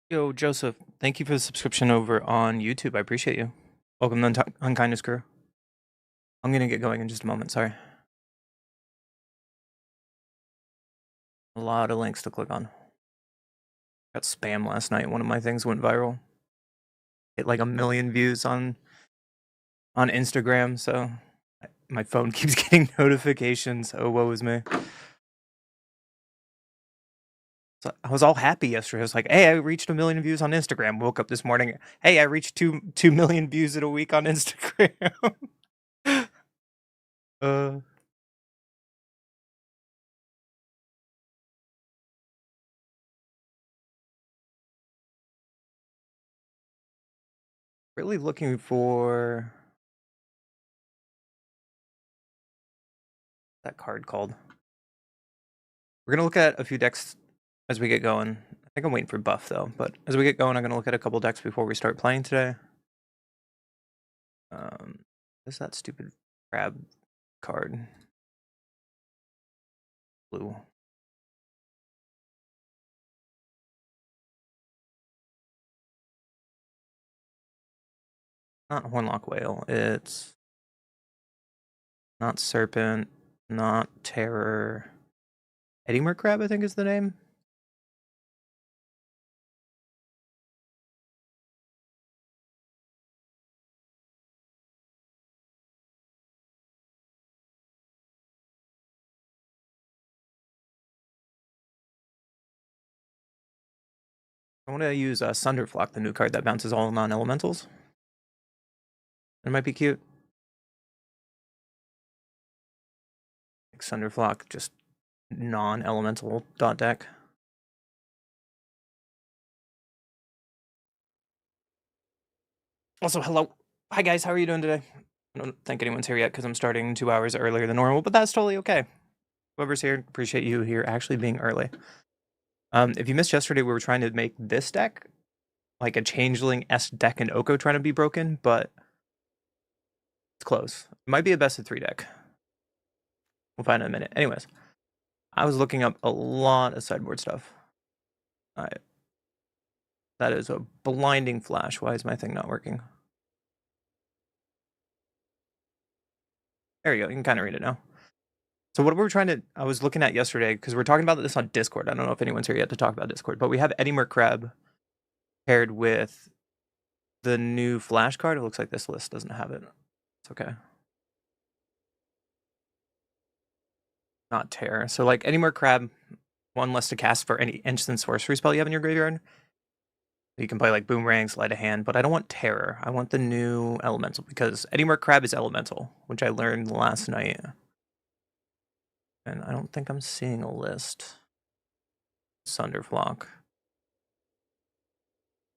Yo, Joseph, thank you for the subscription over on YouTube. I appreciate you. Welcome to Unkindness Crew. I'm gonna get going in just a moment, sorry. A lot of links to click on. Got spam last night. One of my things went viral. Hit like 1 million views on Instagram, so my phone keeps getting notifications. Oh, woe is me. So I was all happy yesterday. I was like, hey, I reached 1 million views on Instagram. Woke up this morning. Hey, I reached 2 million views in a week on Instagram. uh Really looking for that card called. We're gonna look at a few decks as we get going. I think I'm waiting for buff though, but as we get going, I'm gonna look at a couple decks before we start playing today. What's that stupid crab card? Blue. Not Hornlock Whale. It's not Serpent. Not Terror. Eddie Crab, I think is the name. I want to use Sunderflock, the new card that bounces all non-elementals. It might be cute. Like Sunderflock, just non-elemental dot deck. Also, hello. Hi guys, how are you doing today? I don't think anyone's here yet because I'm starting 2 hours earlier than normal, but that's totally okay. Whoever's here, appreciate you here actually being early. If you missed yesterday, we were trying to make this deck like a Changeling S deck and Oko trying to be broken, but it's close. It might be a best of 3 deck. We'll find in a minute. Anyways, I was looking up a lot of sideboard stuff. Alright. That is a blinding flash. Why is my thing not working? There you go. You can kind of read it now. So what we were trying to, I was looking at yesterday, because we're talking about this on Discord. I don't know if anyone's here yet to talk about Discord, but we have Eddie Crab paired with the new flash card. It looks like this list doesn't have it. It's okay. Not Terror. So like Eddie Crab, 1 less to cast for any instant sorcery spell you have in your graveyard. You can play like Boomerang, Sleight of Hand, but I don't want Terror. I want the new Elemental because Eddie Crab is Elemental, which I learned last night. And I don't think I'm seeing a list. Sunderflock.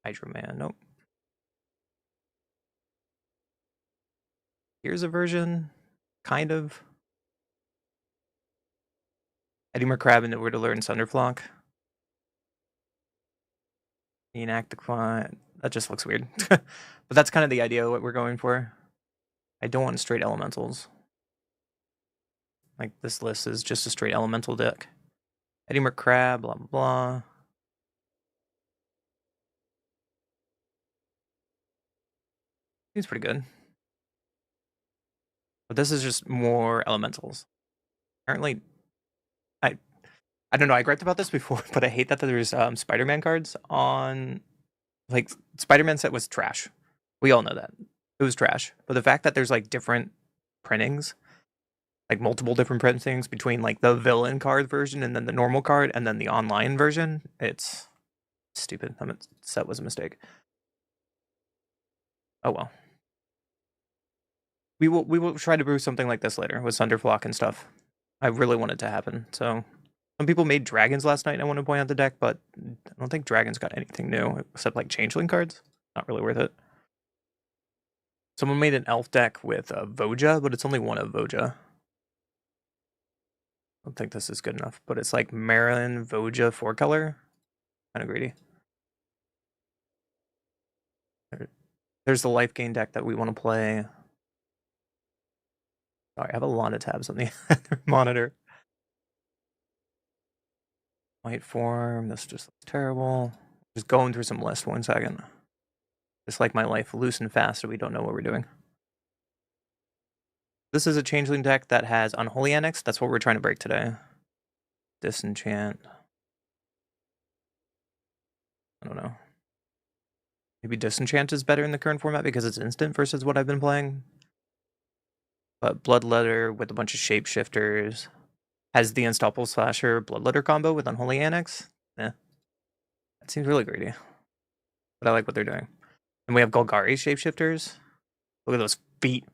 Hydro Man, nope. Here's a version, kind of. Eddie Crab and we're to learn Sunderflock. Inactify. That just looks weird. But that's kind of the idea of what we're going for. I don't want straight elementals. Like this list is just a straight elemental deck. Eddie Crab, blah blah blah. Seems pretty good. But this is just more elementals. Apparently, I don't know. I griped about this before, but I hate that there's Spider-Man cards on. Like Spider-Man set was trash. We all know that it was trash. But the fact that there's like different printings, like multiple different printings between like the villain card version and then the normal card and then the online version, it's stupid. That set was a mistake. Oh well. We will try to brew something like this later with Sunderflock and stuff. I really want it to happen. So some people made dragons last night. I want to point out the deck, but I don't think dragons got anything new except like changeling cards. Not really worth it. Someone made an elf deck with Voja, but it's only one of Voja. I don't think this is good enough, but it's like Marin, Voja, 4-color. Kind of greedy. There's the life gain deck that we want to play. Sorry, I have a lot of tabs on the other monitor. White form, this just looks terrible. Just going through some list 1 second. Just like my life, loose and fast, so we don't know what we're doing. This is a changeling deck that has Unholy Annex. That's what we're trying to break today. Disenchant. I don't know. Maybe Disenchant is better in the current format because it's instant versus what I've been playing. But Bloodletter with a bunch of shapeshifters has the Unstoppable Slasher Bloodletter combo with Unholy Annex. Yeah. That seems really greedy. But I like what they're doing. And we have Golgari shapeshifters. Look at those feet.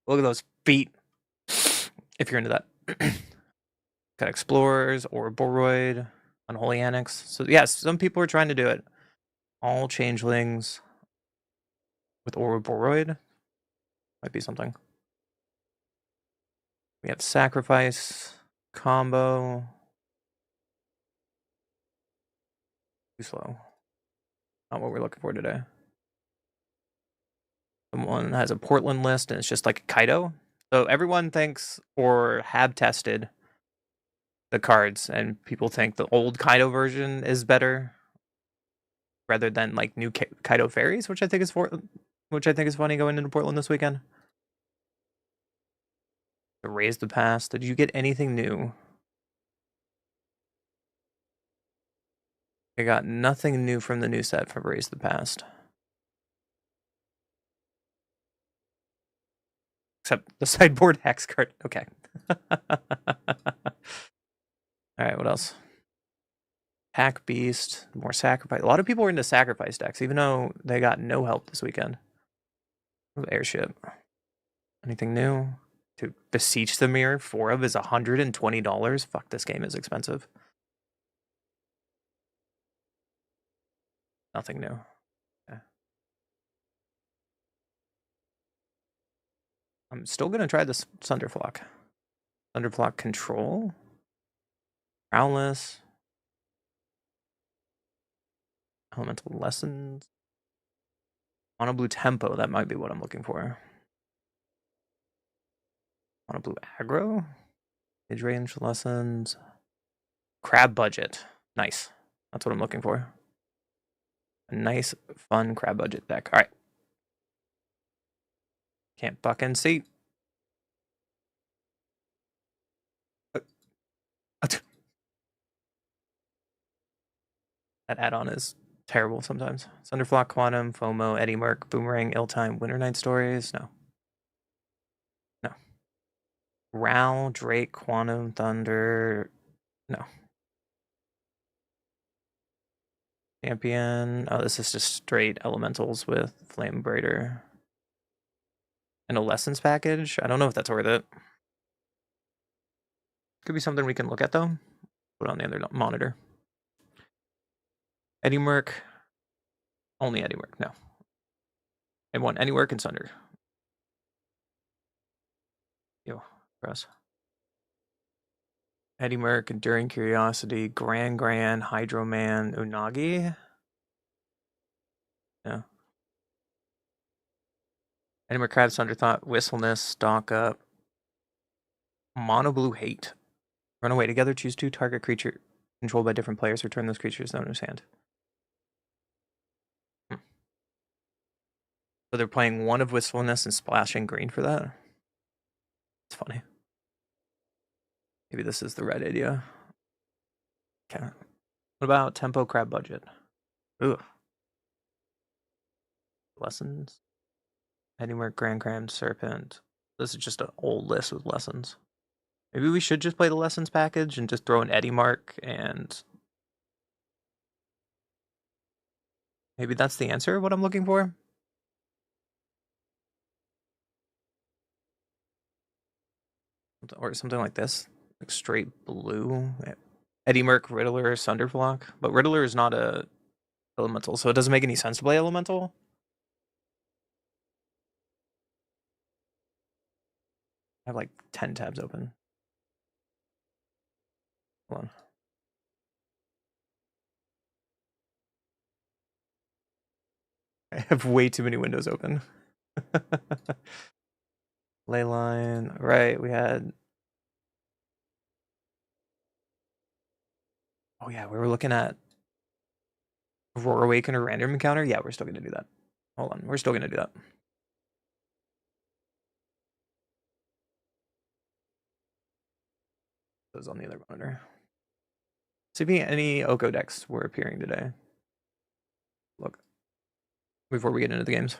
Look at those feet. If you're into that. Got Explorers, Ouroboros, Unholy Annex. So yes, some people are trying to do it. All changelings with Ouroboros. Might be something. We have Sacrifice, Combo. Too slow. Not what we're looking for today. Someone has a Portland list and it's just like a Kaido. So everyone thinks or have tested the cards and people think the old Kaido version is better rather than like new Kaido fairies, which I think is funny going into Portland this weekend. To raise the past. Did you get anything new? I got nothing new from the new set for Raise the Past. Except the sideboard hex card. Okay. Alright, what else? Pack Beast, more Sacrifice. A lot of people are into Sacrifice decks, even though they got no help this weekend. Airship. Anything new? To Beseech the Mirror, 4 of is $120. Fuck, this game is expensive. Nothing new. Okay. I'm still gonna try this Thunderflock. Thunderflock Control. Crownless. Elemental Lessons. Mono Blue Tempo, that might be what I'm looking for. Mono Blue Aggro. Mid-range Lessons. Crab Budget. Nice. That's what I'm looking for. A nice, fun crab budget deck. All right. Can't buck and see. That add-on is terrible sometimes. Thunderflock, Quantum, FOMO, Eddie Merc, Boomerang, Ill-Time, Winter Night Stories. No. No. Ral, Drake, Quantum, Thunder. No. Champion. Oh, this is just straight elementals with Flame Braider. And a lessons package. I don't know if that's worth it. Could be something we can look at though. Put it on the other monitor. Eddie Merc. Only Eddie Merc, no. I want Eddie Merc and Sunder. Yo, press. Eddie Merc, Enduring Curiosity, Grand, Hydro-Man, Unagi. Yeah. Eddie Merc, Crab, Thunderthought, Wistfulness, Stock Up. Mono Blue Hate. Run away together, choose 2 target creature controlled by different players, return those creatures known as hand. So they're playing 1 of Wistfulness and splashing green for that? It's funny. Maybe this is the right idea. Okay. What about Tempo Crab Budget? Ooh. Lessons. Eddie Merc, Grand, Serpent. This is just an old list with lessons. Maybe we should just play the lessons package and just throw an Eddie Mark and maybe that's the answer, what I'm looking for? Or something like this. Like straight blue. Eddie Merc, Riddler, Sunderflock. But Riddler is not a elemental, so it doesn't make any sense to play elemental. I have like 10 tabs open. Hold on. I have way too many windows open. Leyline. Right, we had... Oh yeah, we were looking at Aurora Awaken or random encounter? Yeah, we're still gonna do that. Hold on, we're still gonna do that. Those on the other monitor. See if any Oko decks were appearing today. Look. Before we get into the games.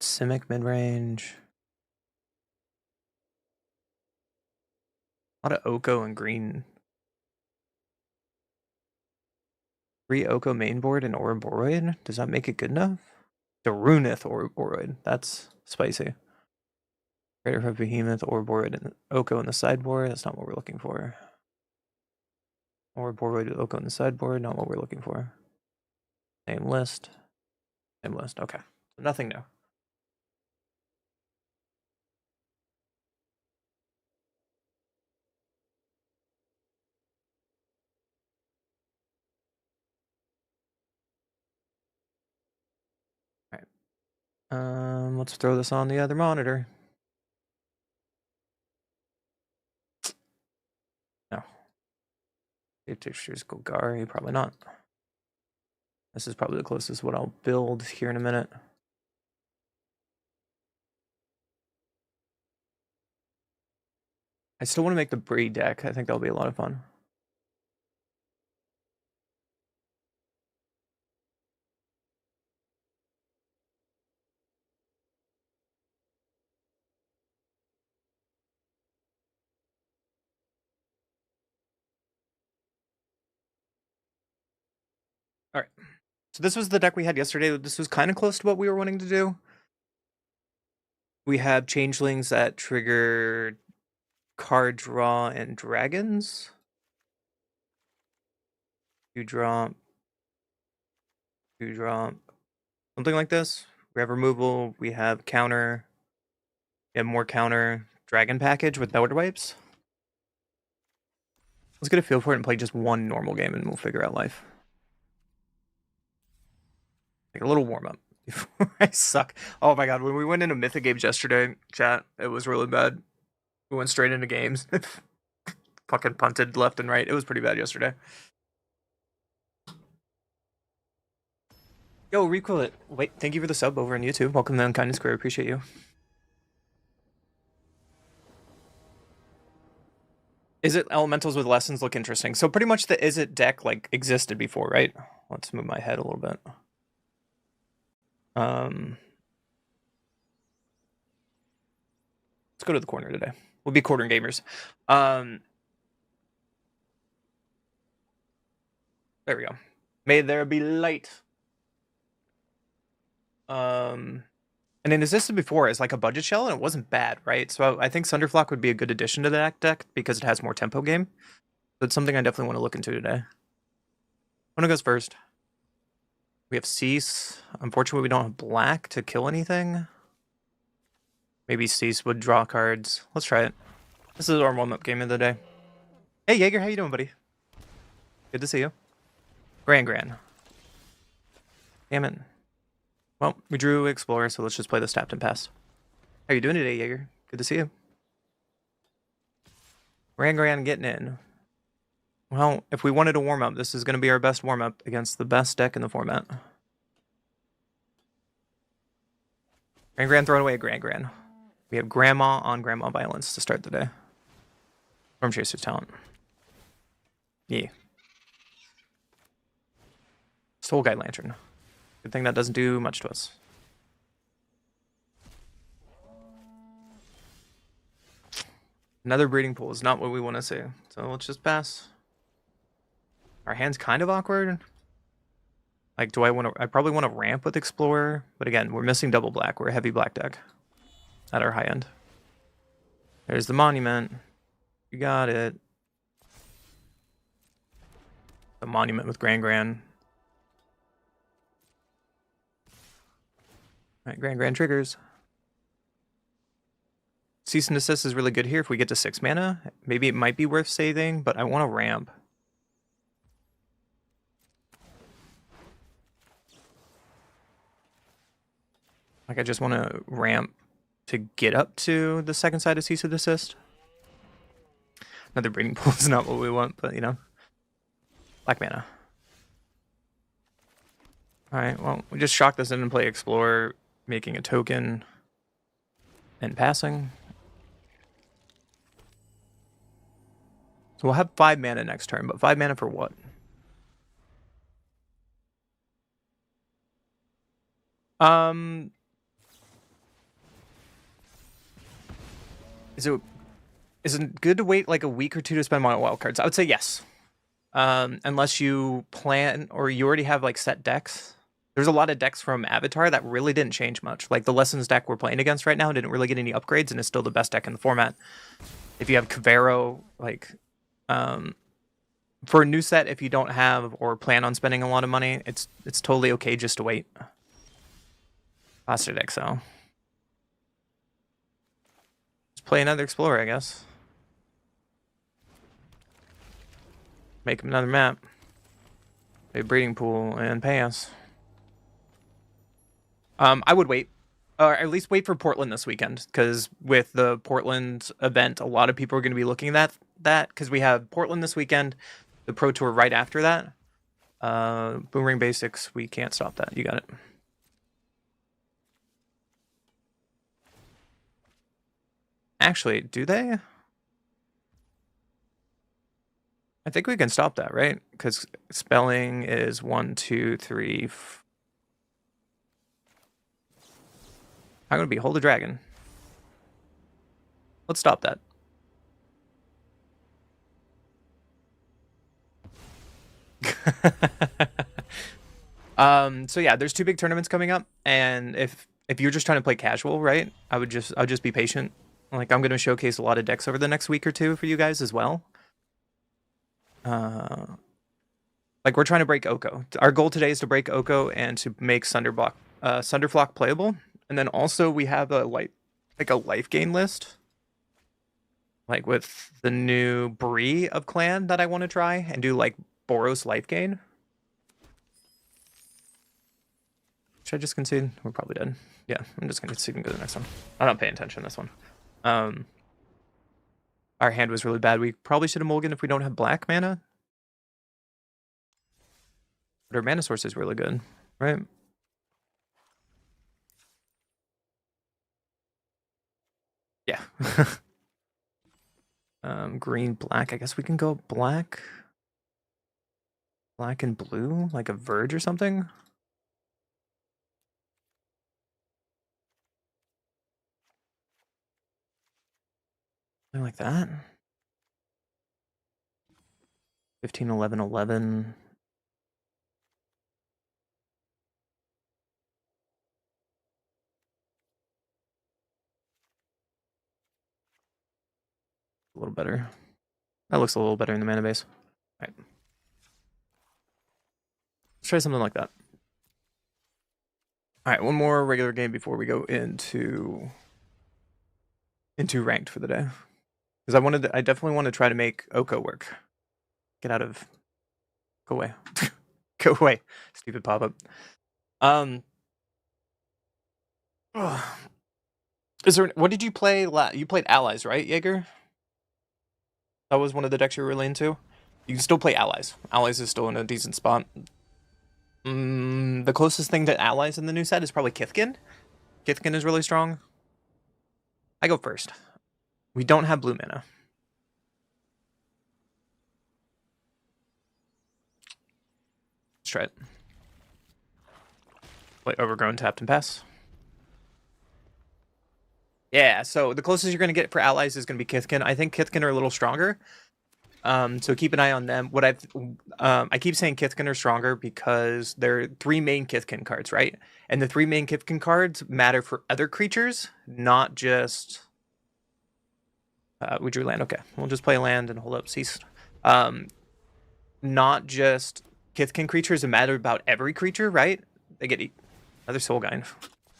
Simic midrange. A lot of Oko and green. 3 Oko mainboard and Ouroboros. Does that make it good enough? The Runith Ouroboros. That's spicy. Greater of Behemoth, Ouroboros, and Oko in the sideboard. That's not what we're looking for. Ouroboros, Oko in the sideboard. Not what we're looking for. Same list. Same list. Okay. So nothing new. All right. Let's throw this on the other monitor. No. Textures Golgari, probably not. This is probably the closest what I'll build here in a minute. I still want to make the Breed deck. I think that'll be a lot of fun. All right. So this was the deck we had yesterday. This was kind of close to what we were wanting to do. We have changelings that trigger card draw and dragons. You drop. Something like this. We have removal. We have counter. We have more counter. Dragon package with Elder Wipes. Let's get a feel for it and play just one normal game and we'll figure out life. Like a little warm up. I suck. Oh my god, when we went into Mythic games yesterday, chat, it was really bad. We went straight into games. Fucking punted left and right. It was pretty bad yesterday. Yo, Recoil it. Wait, thank you for the sub over on YouTube. Welcome to Unkindness Square. Appreciate you. Is it elementals with lessons look interesting? So pretty much the Is It deck like existed before, right? Let's move my head a little bit. Let's go to the corner today. We'll be corner gamers. There we go. May there be light. And it existed before as like a budget shell, and it wasn't bad, right? So I think Sunderflock would be a good addition to the deck because it has more tempo game. So it's something I definitely want to look into today. One goes first. We have Cease. Unfortunately, we don't have black to kill anything. Maybe Cease would draw cards. Let's try it. This is our warm-up game of the day. Hey, Jaeger, how you doing, buddy? Good to see you. Gran. Damn it. Well, we drew Explorer, so let's just play this tapped and pass. How you doing today, Jaeger? Good to see you. Gran getting in. Well, if we wanted a warm-up, this is going to be our best warm-up against the best deck in the format. Gran throwing away a Gran. We have Grandma on Grandma Violence to start the day. Storm Chaser's talent. Yeah. Soul Guide Lantern. Good thing that doesn't do much to us. Another breeding pool is not what we want to see. So let's just pass. Our hand's kind of awkward. Like, do I want to... I probably want to ramp with Explorer. But again, we're missing double black. We're a heavy black deck. At our high end. There's the Monument. You got it. The Monument with Gran. Alright, Gran triggers. Cease and Desist is really good here if we get to 6 mana. Maybe it might be worth saving, but I want to ramp. Like, I just want to ramp to get up to the second side of Cease and Desist. Another breeding pool is not what we want, but you know. Black mana. Alright, well, we just shock this in and play Explore, making a token and passing. So we'll have 5 mana next turn, but 5 mana for what? Is it good to wait like a week or two to spend mono wild cards? I would say yes. Unless you plan or you already have like set decks. There's a lot of decks from Avatar that really didn't change much. Like the Lessons deck we're playing against right now didn't really get any upgrades and is still the best deck in the format. If you have Kavero, like for a new set, if you don't have or plan on spending a lot of money, it's totally okay just to wait. Faster deck, so just play another Explorer, I guess. Make him another map. A breeding pool and pay us. I would wait. Or at least wait for Portland this weekend, because with the Portland event, a lot of people are going to be looking at that, because we have Portland this weekend, the Pro Tour right after that. Boomerang Basics, we can't stop that. You got it. Actually, do they? I think we can stop that, right? Because spelling is 1, 2, 3. I'm gonna behold a dragon. Let's stop that. So yeah, there's 2 big tournaments coming up, and if you're just trying to play casual, right? I'll just be patient. Like I'm gonna showcase a lot of decks over the next week or two for you guys as well. Like we're trying to break Oko. Our goal today is to break Oko and to make Sunderflock playable. And then also we have a life gain list. Like with the new Bree of Clan that I want to try and do like Boros life gain. Should I just concede? We're probably dead. Yeah, I'm just gonna concede and go to the next one. I'm not paying attention to this one. Our hand was really bad. We probably should have mulliganed if we don't have black mana. But our mana source is really good, right? Yeah. Green, black. I guess we can go black. Black and blue, like a Verge or something. Something like that. 15, 11, 11. A little better. That looks a little better in the mana base. All right. Let's try something like that. All right, one more regular game before we go into ranked for the day. Because I definitely want to try to make Oko work. Get out of... Go away. Go away. Stupid pop-up. Is there... What did you play? You played Allies, right, Jaeger? That was one of the decks you were really into? You can still play Allies. Allies is still in a decent spot. The closest thing to Allies in the new set is probably Kithkin. Kithkin is really strong. I go first. We don't have blue mana. Let's try it. Play Overgrown, tapped and pass. Yeah, so the closest you're going to get for Allies is going to be Kithkin. I think Kithkin are a little stronger. So keep an eye on them. I keep saying Kithkin are stronger because there are 3 main Kithkin cards, right? And the 3 main Kithkin cards matter for other creatures, not just... we drew land. Okay, we'll just play land and hold up cease. Not just Kithkin creatures, it matter about every creature, right? They get another Soul Guide.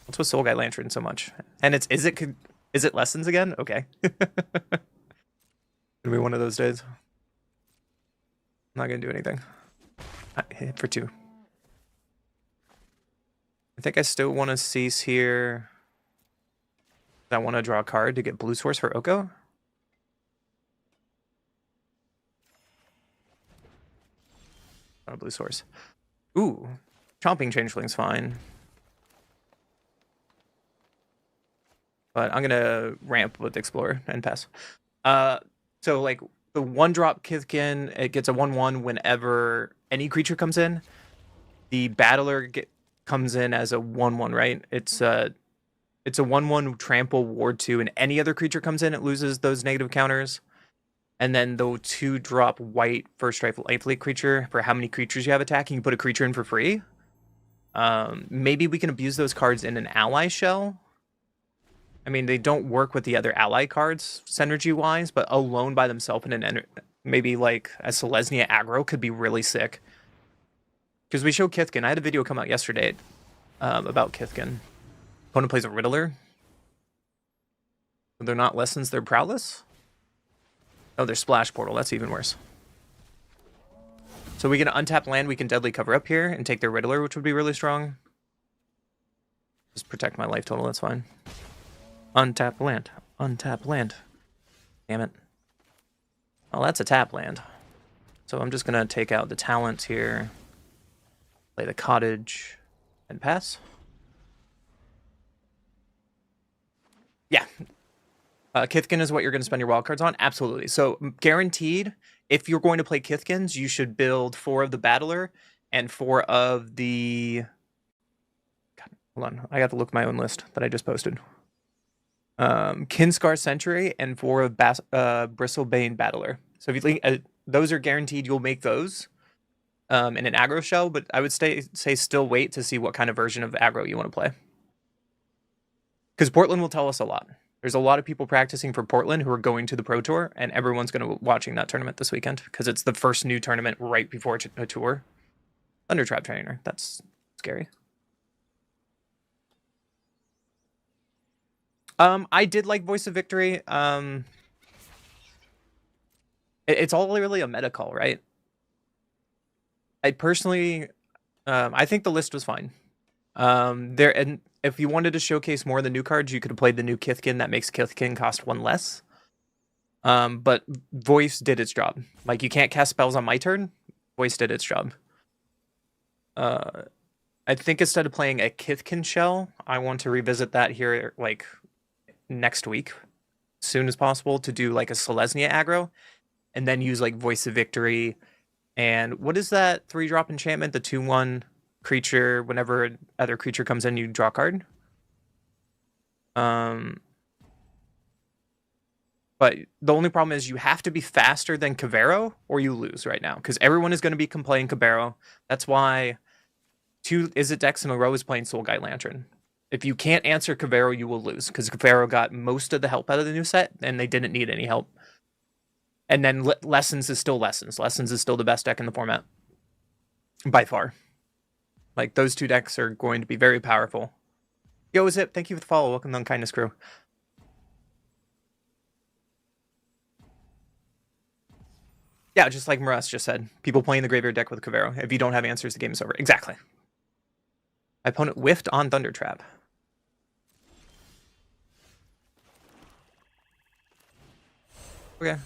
What's with Soul Guide Lantern so much? And is it Lessons again? Okay. Gonna be one of those days. I'm not gonna do anything. I hit for 2. I think I still want to cease here. I want to draw a card to get blue source for Oko. On a blue source. Ooh, Chomping Changeling's fine. But I'm gonna ramp with Explorer and pass. So like the 1-drop Kithkin, it gets a 1/1 whenever any creature comes in. The Battler comes in as a 1/1, right? It's a 1/1 trample ward 2, and any other creature comes in, it loses those negative counters. And then the 2-drop white first strike lifelink creature, for how many creatures you have attacking, you put a creature in for free. Maybe we can abuse those cards in an ally shell. I mean, they don't work with the other ally cards synergy-wise, but alone by themselves in an maybe like a Selesnya aggro could be really sick. Because we show Kithkin. I had a video come out yesterday about Kithkin. Opponent plays a Riddler. They're not lessons, they're prowess. Oh, they're Splash Portal. That's even worse. So we can untap land, we can deadly cover up here and take their Riddler, which would be really strong. Just protect my life total, that's fine. Untap land. Untap land. Damn it. Well, that's a tap land. So I'm just going to take out the talents here. Play the cottage. And pass. Yeah. Kithkin is what you're going to spend your wildcards on? Absolutely. So guaranteed, if you're going to play Kithkins, you should build 4 of the Battler and 4 of the... God, hold on. I got to look at my own list that I just posted. Kinscar Sentry and 4 of Bristlebane Battler. So if you think those are guaranteed, you'll make those in an aggro shell, but I would say still wait to see what kind of version of aggro you want to play. Because Portland will tell us a lot. There's a lot of people practicing for Portland who are going to the Pro Tour, and everyone's going to be watching that tournament this weekend because it's the first new tournament right before a tour. Thundertrap Trainer, that's scary. I did like Voice of Victory. It's all really a meta call, right? I personally, I think the list was fine. And if you wanted to showcase more of the new cards, you could have played the new Kithkin that makes Kithkin cost 1 less. But Voice did its job. Like, you can't cast spells on my turn. Voice did its job. I think instead of playing a Kithkin shell, I want to revisit that here, like, next week, as soon as possible, to do, like, a Selesnya aggro, and then use, like, Voice of Victory. And what is that 3-drop enchantment? The 2/1 creature, whenever other creature comes in, you draw a card. But the only problem is you have to be faster than Kavero or you lose right now, because everyone is going to be playing Kavero. That's why 2 Izzet decks in a row is playing Soulguide Lantern. If you can't answer Kavero, you will lose, because Kavero got most of the help out of the new set, and they didn't need any help. And then Lessons is still Lessons. Lessons is still the best deck in the format. By far. Like, those 2 decks are going to be very powerful. Yo, Zip, thank you for the follow. Welcome to Unkindness Crew. Yeah, just like Maras just said. People playing the Graveyard deck with Kavero. If you don't have answers, the game is over. Exactly. My opponent whiffed on Thundertrap. Okay.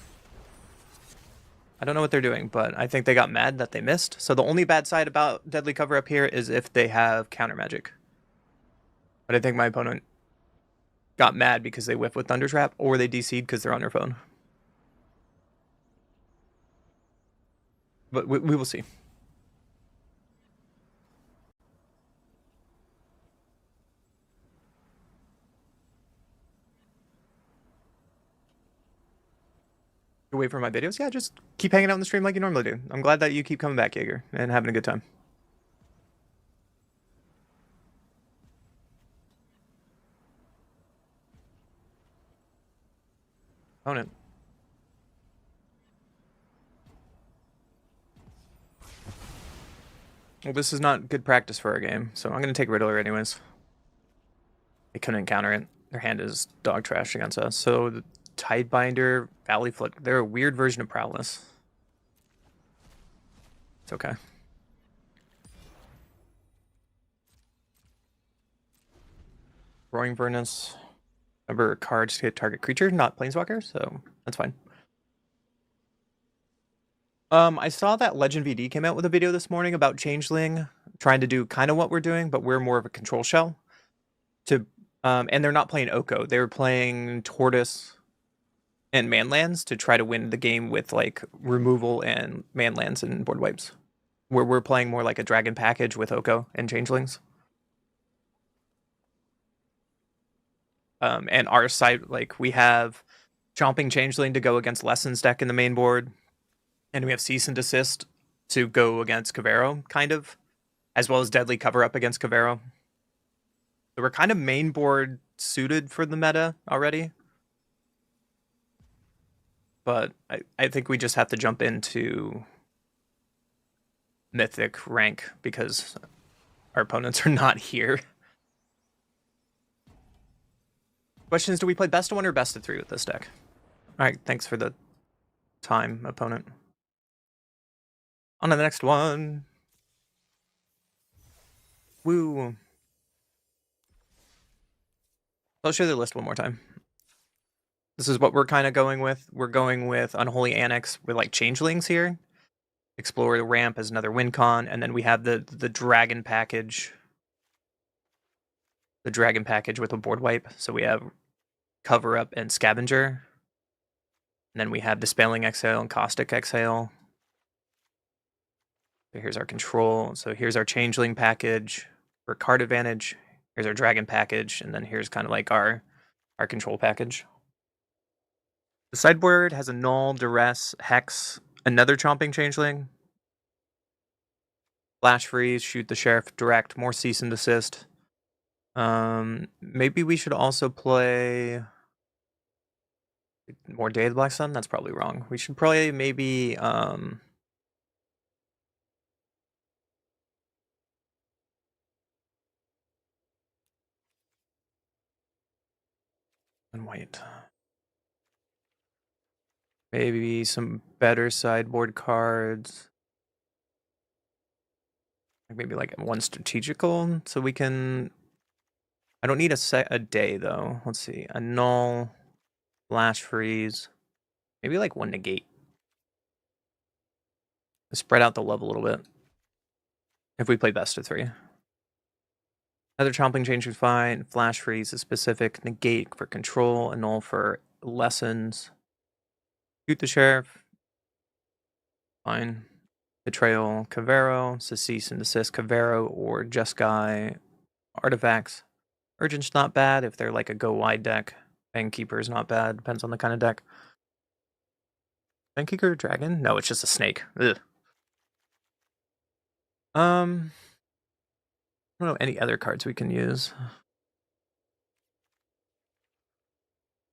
I don't know what they're doing, but I think they got mad that they missed. So the only bad side about Deadly Cover up here is if they have counter magic. But I think my opponent got mad because they whiffed with Thundertrap, or they DC'd because they're on their phone. But we will see. You wait for my videos? Yeah, just keep hanging out in the stream like you normally do. I'm glad that you keep coming back, Jaeger, and having a good time. Opponent. Well, this is not good practice for our game, so I'm going to take Riddler anyways. They couldn't counter it. Their hand is dog trash against us. So the Tidebinder, Valley Flood, they're a weird version of Prowess. It's okay. Roaring Furnace. Remember, cards hit target creature, not Planeswalker, so that's fine. I saw that Legend VD came out with a video this morning about Changeling, trying to do kind of what we're doing, but we're more of a control shell. And they're not playing Oko. They were playing Tortoise and Manlands to try to win the game with like removal and Manlands and board wipes. Where we're playing more like a dragon package with Oko and Changelings. And our side, like we have Chomping Changeling to go against Lessons deck in the main board, and we have Cease and Desist to go against Cavero, kind of, as well as Deadly Cover Up against Cavero. So we're kind of main board suited for the meta already. But I think we just have to jump into Mythic rank because our opponents are not here. Question is, do we play best of 1 or best of 3 with this deck? Alright, thanks for the time, opponent. On to the next one. Woo. I'll show you the list one more time. This is what we're kind of going with. We're going with Unholy Annex with like Changelings here. Explore the Ramp as another win con, and then we have the Dragon package. The Dragon package with a board wipe. So we have Cover Up and Scavenger. And then we have Dispelling Exhale and Caustic Exhale. So here's our control. So here's our Changeling package for card advantage. Here's our Dragon package, and then here's kind of like our control package. The sideboard has a Null, Duress, Hex, another Chomping Changeling, Flash Freeze, Shoot the Sheriff, Direct, more Cease and Desist. Maybe we should also play more Day of the Black Sun. That's probably wrong. We should probably maybe and white. Maybe some better sideboard cards. Maybe like one strategical, so we can. I don't need a day though. Let's see, a Null, Flash Freeze, maybe like one negate. Spread out the love a little bit. If we play best of 3. Another Chomping Change is fine. Flash Freeze is specific. Negate for control. Annul for lessons. Shoot the Sheriff. Fine. Betrayal. Cavero. Cease and Desist. Cavero or Jeskai. Artifacts. Urgent's not bad if they're like a go wide deck. Fangkeeper is not bad. Depends on the kind of deck. Fangkeeper Dragon? No, it's just a snake. Ugh. I don't know any other cards we can use.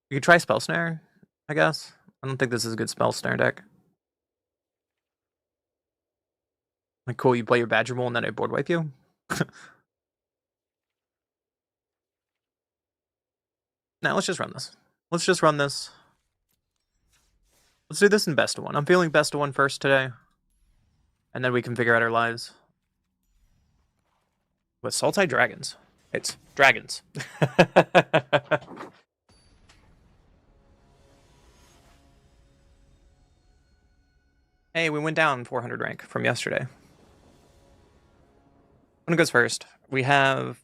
We could try Spell Snare, I guess. I don't think this is a good Spell Snare deck. Like, cool, you play your Badger Mole and then I board wipe you? Now, let's just run this. Let's just run this. Let's do this in best of 1. I'm feeling best of 1 first today. And then we can figure out our lives. With Sultai Dragons. It's dragons. Hey, we went down 400 rank from yesterday. One goes first. We have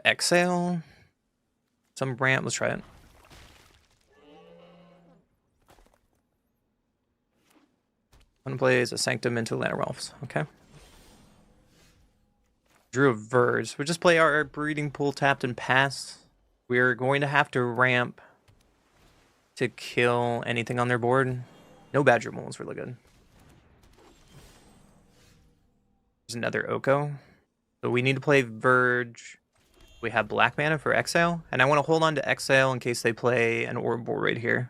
Exhale. Some Ramp. Let's try it. One plays a Sanctum into Lana Ralphs. Okay. Drew a Verge. We'll just play our Breeding Pool tapped and pass. We're going to have to ramp to kill anything on their board. No Badger Mole is really good. There's another Oko. So we need to play Verge. We have black mana for Exile. And I want to hold on to Exile in case they play an Orb right here.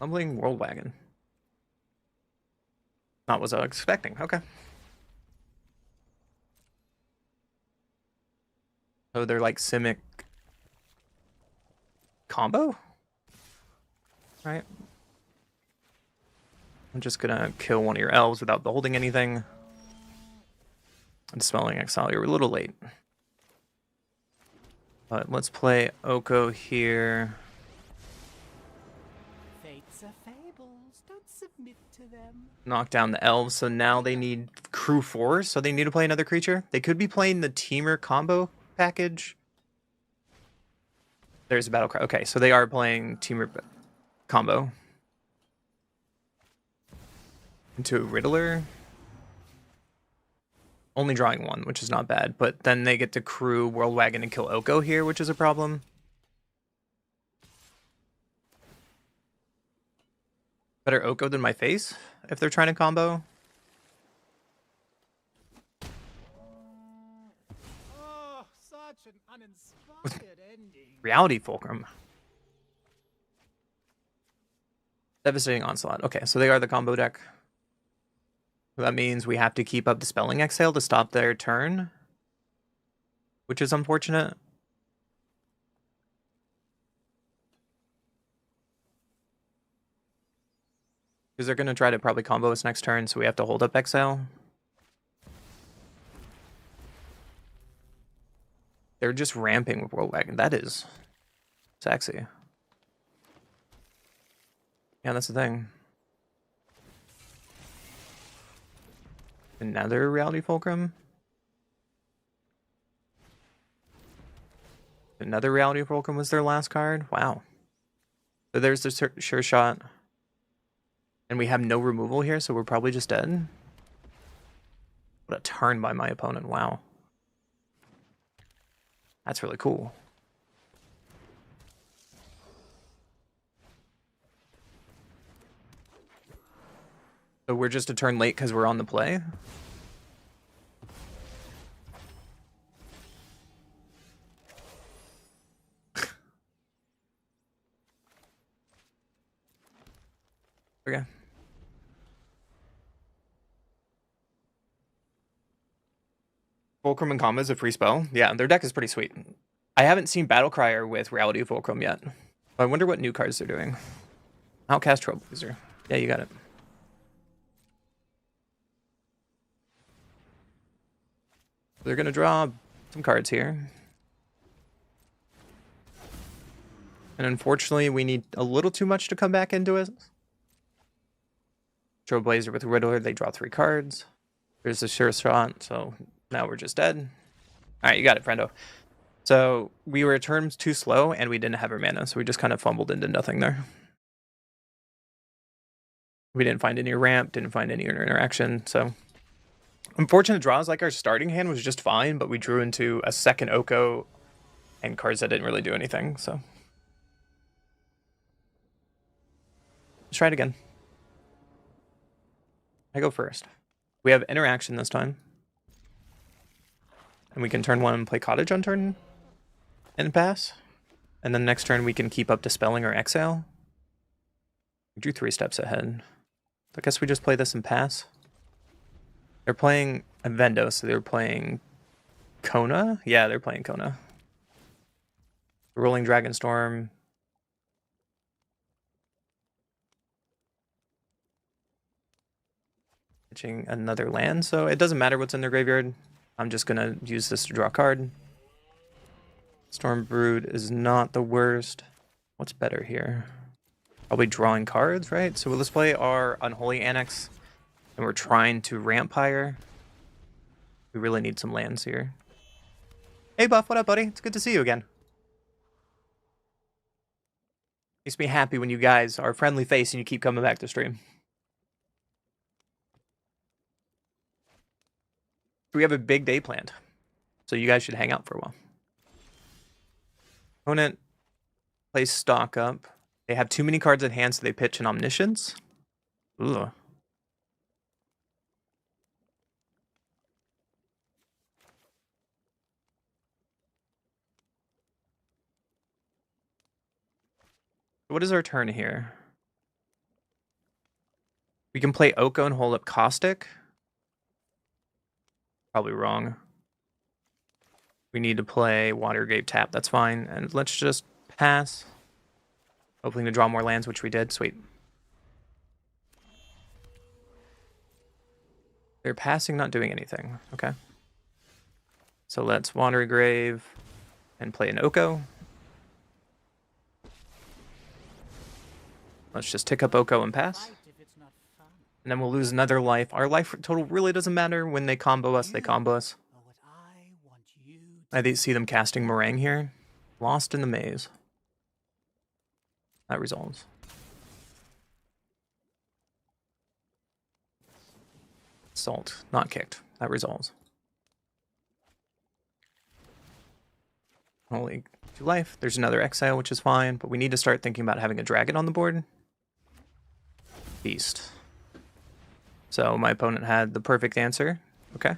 I'm playing World Wagon. Not what I was expecting. Okay. So they're like Simic combo? Right. I'm just gonna kill one of your elves without holding anything. I'm Dispelling Exile. You're a little late. But let's play Oko here. Fates are fables. Don't submit to them. Knock down the elves, so now they need crew 4, so they need to play another creature. They could be playing the Teamer combo package. There's a battle cry. Okay, so they are playing Teamer combo. Into Riddler. Only drawing 1, which is not bad, but then they get to crew World Wagon and kill Oko here, which is a problem. Better Oko than my face if they're trying to combo. Oh, such an uninspired ending. Reality Fulcrum. Devastating Onslaught. Okay, so they are the combo deck. That means we have to keep up Dispelling Exhale to stop their turn, which is unfortunate. Because they're going to try to probably combo us next turn, so we have to hold up Exhale. They're just ramping with World Wagon. That is sexy. Yeah, that's the thing. Another Reality Fulcrum. Another Reality Fulcrum was their last card. Wow. So there's the sure shot. And we have no removal here, so we're probably just dead. What a turn by my opponent. Wow. That's really cool. So we're just a turn late because we're on the play? Okay. Fulcrum and Comma is a free spell. Yeah, their deck is pretty sweet. I haven't seen Battlecrier with Reality Fulcrum yet. I wonder what new cards they're doing. Outcast Trailblazer. Yeah, you got it. They're going to draw some cards here. And unfortunately, we need a little too much to come back into it. Trailblazer with Riddler, they draw 3 cards. There's a sure shot, so now we're just dead. Alright, you got it, friendo. So we were a turn too slow, and we didn't have our mana, so we just kind of fumbled into nothing there. We didn't find any ramp, didn't find any interaction, so... Unfortunate draws, like our starting hand was just fine, but we drew into a second Oko and cards that didn't really do anything, so... Let's try it again. I go first. We have interaction this time. And we can turn 1 and play Cottage on turn and pass. And then next turn we can keep up Dispelling or Exhale. We drew 3 steps ahead. I guess we just play this and pass. They're playing a Vendo, so they're playing Kona? Yeah, they're playing Kona. Rolling Dragonstorm. Pitching another land, so it doesn't matter what's in their graveyard. I'm just gonna use this to draw a card. Storm Brood is not the worst. What's better here? Probably drawing cards, right? So let's play our Unholy Annex. And we're trying to Rampire. We really need some lands here. Hey Buff, what up, buddy? It's good to see you again. Makes me happy when you guys are a friendly face and you keep coming back to stream. We have a big day planned, so you guys should hang out for a while. Opponent plays stock up. They have too many cards at hand, so they pitch an Omniscience. Ooh. What is our turn here? We can play Oko and hold up Caustic. Probably wrong. We need to play Watergrave Tap. That's fine. And let's just pass. Hoping to draw more lands, which we did. Sweet. They're passing, not doing anything. Okay. So let's Watergrave and play an Oko. Let's just tick up Oko and pass. Fight if it's not fun. And then we'll lose another life. Our life total really doesn't matter. When they combo us, they combo us. Or what I want you to I see them casting Meringue here. Lost in the maze. That resolves. Salt, not kicked. That resolves. Only 2 life. There's another exile, which is fine, but we need to start thinking about having a dragon on the board. Beast. So my opponent had the perfect answer. Okay.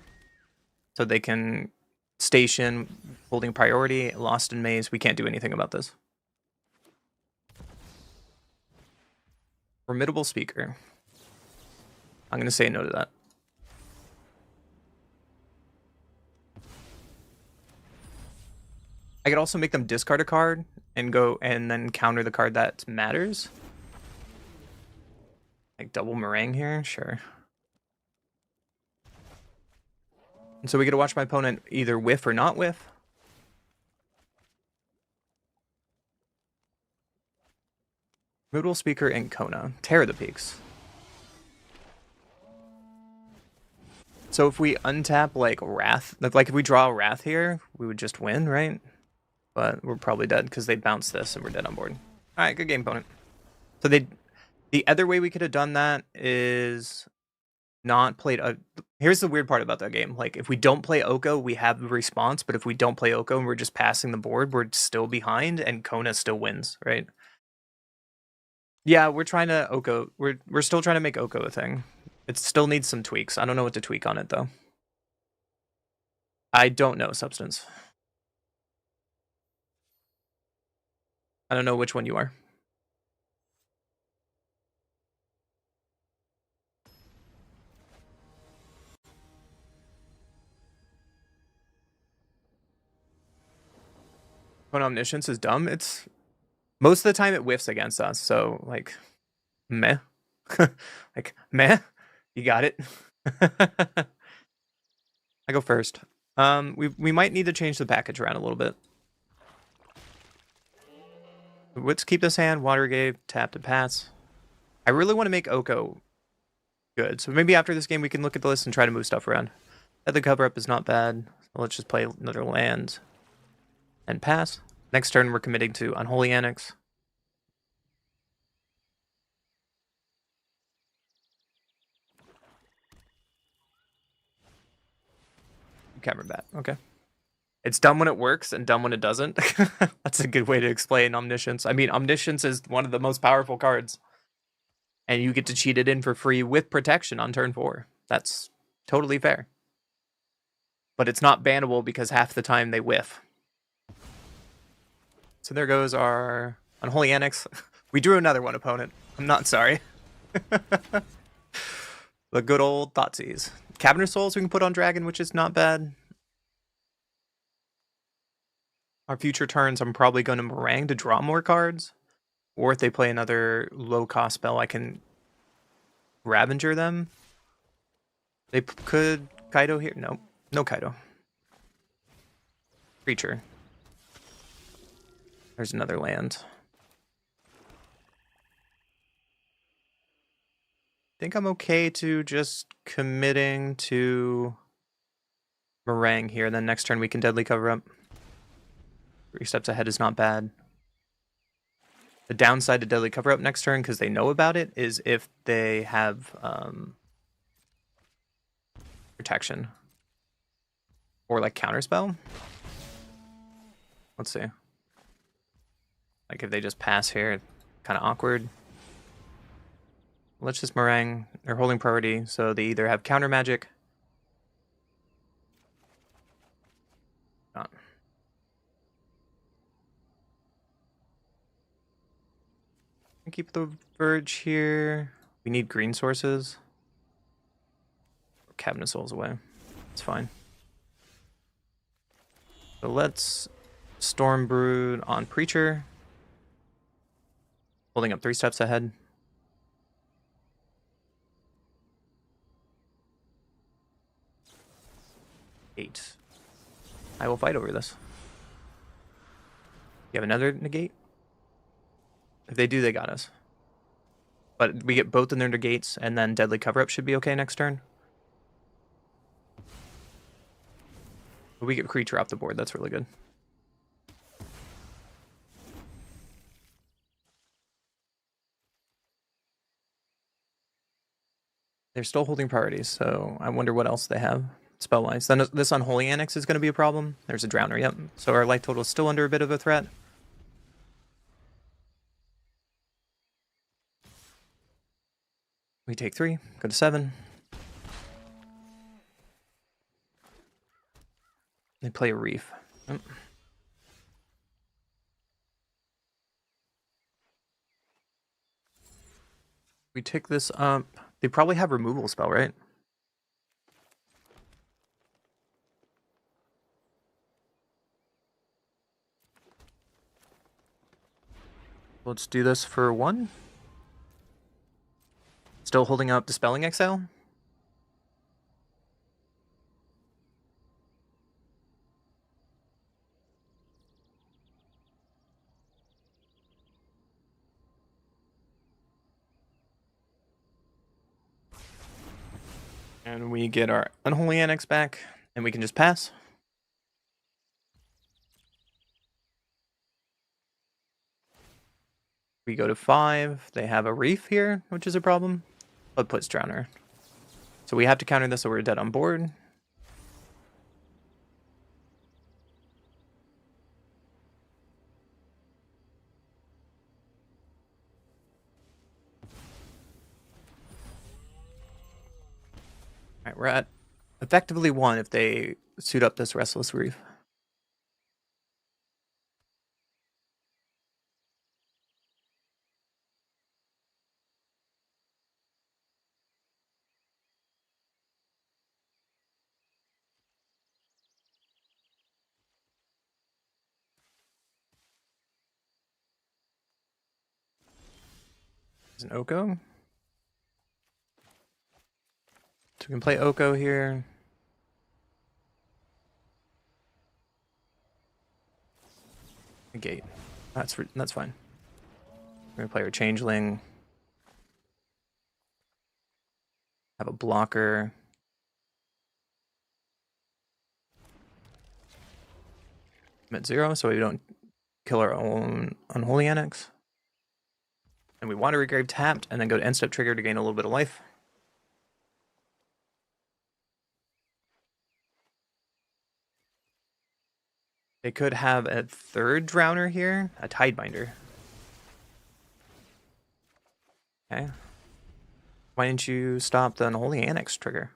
So they can station, holding priority, lost in maze. We can't do anything about this. Formidable speaker. I'm going to say no to that. I could also make them discard a card and go and then counter the card that matters. Like double Meringue here, sure. And so we get to watch my opponent either whiff or not whiff. Moodle Speaker and Kona. Tear the Peaks. So if we untap like Wrath, like if we draw Wrath here, we would just win, right? But we're probably dead because they bounce this and we're dead on board. All right, good game, opponent. So the other way we could have done that is not played. Here's the weird part about that game. Like if we don't play Oko, we have the response. But if we don't play Oko and we're just passing the board, we're still behind and Kona still wins, right? Yeah, we're trying to Oko. We're still trying to make Oko a thing. It still needs some tweaks. I don't know what to tweak on it though. I don't know Substance. I don't know which one you are. When Omniscience is dumb, it's most of the time it whiffs against us. So like, meh, like meh. You got it. I go first. We might need to change the package around a little bit. Let's keep this hand. Watergate, tap to pass. I really want to make Oko good. So maybe after this game we can look at the list and try to move stuff around. The cover up is not bad. So let's just play another land and pass. Next turn we're committing to Unholy Annex. Camera bat. Okay. It's dumb when it works and dumb when it doesn't. That's a good way to explain Omniscience. I mean, Omniscience is one of the most powerful cards. And you get to cheat it in for free with protection on turn 4. That's totally fair. But it's not bannable because half the time they whiff. So there goes our Unholy Annex. We drew another one, opponent. I'm not sorry. The good old Thoughtseize. Cabinet Souls we can put on Dragon, which is not bad. Our future turns, I'm probably going to Meringue to draw more cards. Or if they play another low-cost spell, I can Ravager them. They could Kaido here. No, no Kaido. Creature. There's another land. I think I'm okay to just committing to Meringue here. Then next turn we can deadly cover up. 3 steps ahead is not bad. The downside to deadly cover up next turn, because they know about it, is if they have protection. Or like counterspell. Let's see. Like if they just pass here, kind of awkward. Let's just Meringue. They're holding priority, so they either have counter magic. Not. Keep the Verge here. We need green sources. Cabinet Souls away. It's fine. So let's Storm Brood on Preacher. Holding up 3 steps ahead. Eight. I will fight over this. You have another negate? If they do, they got us. But we get both in their negates, and then Deadly Cover-Up should be okay next turn. But we get creature off the board, that's really good. They're still holding priorities, so I wonder what else they have spell-wise. Then this Unholy Annex is going to be a problem. There's a Drowner, yep. So our life total is still under a bit of a threat. We take 3, go to 7. They play a Reef. Oh. We take this up. They probably have removal spell, right? Let's do this for 1. Still holding up Dispelling Exile. And we get our Unholy Annex back, and we can just pass. We go to 5. They have a Reef here, which is a problem, but puts Drowner. So we have to counter this or we're dead on board. Alright, we're at effectively 1 if they suit up this Restless Reef. There's an Oko. So we can play Oko here. Negate. That's fine. We're gonna play our Changeling. Have a blocker. I'm at 0, so we don't kill our own Unholy Annex. And we Watery Grave tapped, and then go to end step trigger to gain a little bit of life. They could have a 3rd Drowner here, a Tidebinder. Okay. Why didn't you stop the Unholy Annex trigger?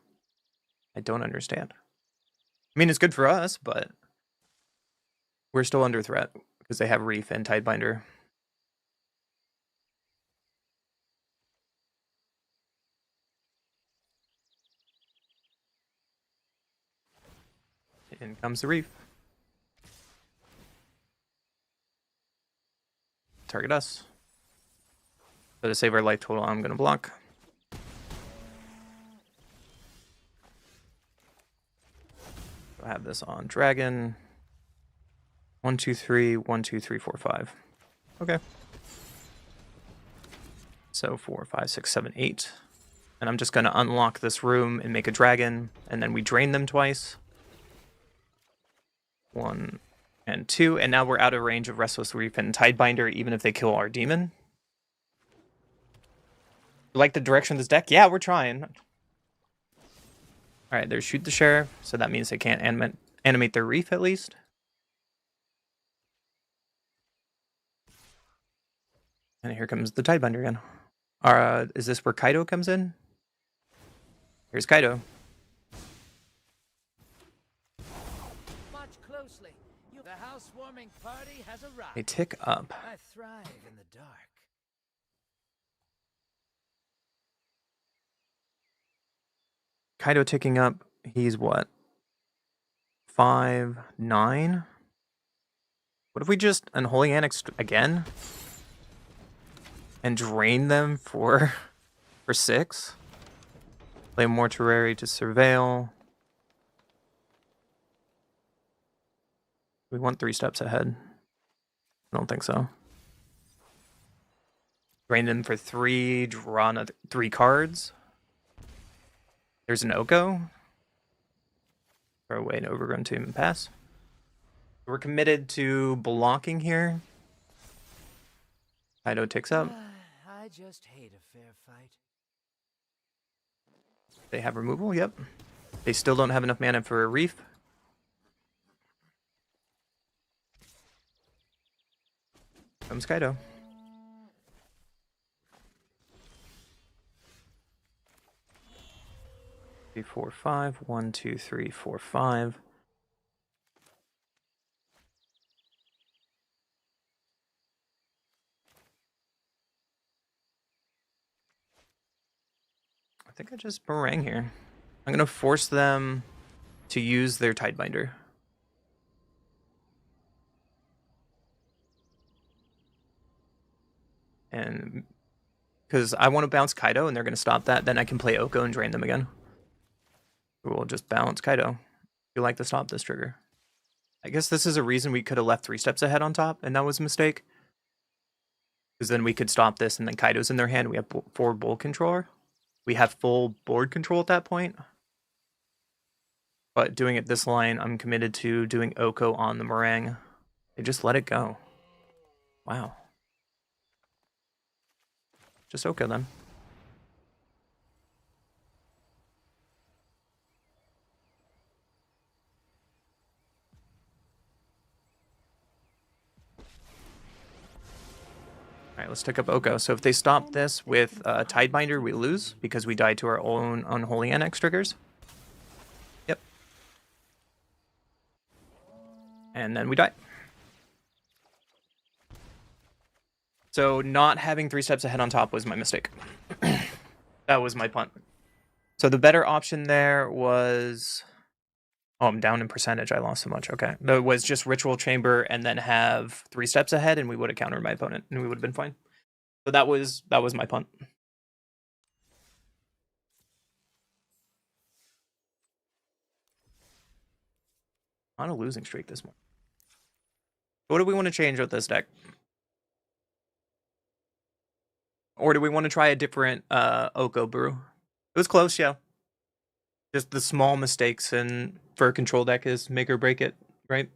I don't understand. I mean, it's good for us, but we're still under threat because they have Reef and Tidebinder. In comes the Reef. Target us. So to save our life total, I'm going to block. I'll have this on Dragon. 1, 2, 3, 1, 2, 3, 4, 5. Okay. So 4, 5, 6, 7, 8. And I'm just going to unlock this room and make a dragon, and then we drain them twice. 1 and 2, and now we're out of range of Restless Reef and Tidebinder, even if they kill our demon. Like the direction of this deck? Yeah, we're trying. Alright, there's Shoot the Sheriff, so that means they can't animate their Reef at least. And here comes the Tidebinder again. Is this where Kaido comes in? Here's Kaido. Watch closely. The housewarming party has arrived. They tick up. I thrive in the dark. Kaido ticking up. He's what? 5, 9? What if we just Unholy Annex again? And drain them for 6? Play Mortuary to Surveil. We want 3 steps ahead. I don't think so. Drain them for 3, draw another 3 cards. There's an Oko. Throw away an Overgrown Tomb and pass. We're committed to blocking here. Kaido ticks up. I just hate a fair fight. They have removal, yep. They still don't have enough mana for a Reef. Comes Kaido. Three, 4, 5. 1, 2, 3, 4, 5. I think I just meringue here. I'm gonna force them to use their Tidebinder. And because I want to bounce Kaido and they're going to stop that, then I can play Oko and drain them again. We'll just bounce Kaido. You like to stop this trigger. I guess this is a reason we could have left 3 steps ahead on top, and that was a mistake. Because then we could stop this, and then Kaido's in their hand. We have 4 board controller. We have full board control at that point. But doing it this line, I'm committed to doing Oko on the meringue. They just let it go. Wow. Just Oko then. Alright, let's take up Oko. So if they stop this with Tidebinder, we lose because we died to our own Unholy Annex triggers. Yep. And then we die. So not having 3 steps ahead on top was my mistake. That was my punt. So the better option there was... Oh, I'm down in percentage. I lost so much. Okay. That was just Ritual Chamber and then have 3 steps ahead, and we would have countered my opponent, and we would have been fine. So that was my punt. On a losing streak this morning. What do we want to change with this deck? Or do we want to try a different Oko brew? It was close, yeah. Just the small mistakes and for a control deck is make or break it, right?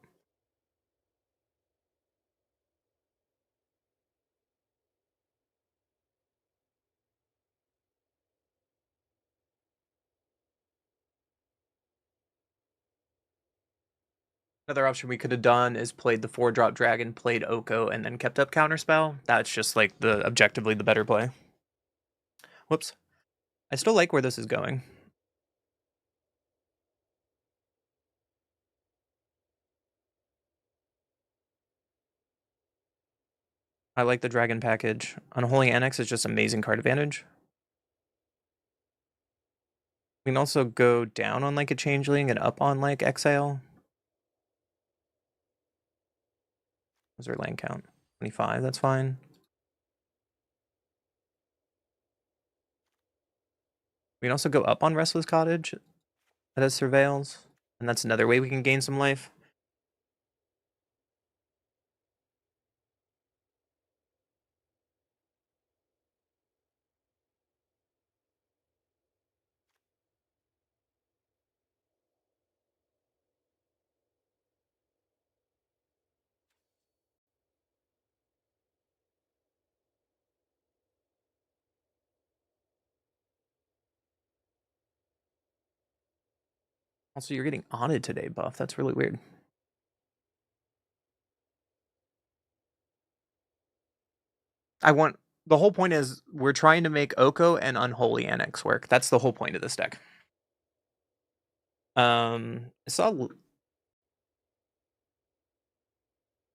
Another option we could have done is played the 4-drop dragon, played Oko, and then kept up counterspell. That's just like the objectively the better play. Whoops. I still like where this is going. I like the dragon package. Unholy Annex is just amazing card advantage. We can also go down on like a changeling and up on like exile. What's our land count? 25, that's fine. We can also go up on Restless Cottage. That has Surveils. And that's another way we can gain some life. Also, you're getting Honored today, buff. That's really weird. The whole point is we're trying to make Oko and Unholy Annex work. That's the whole point of this deck. I saw...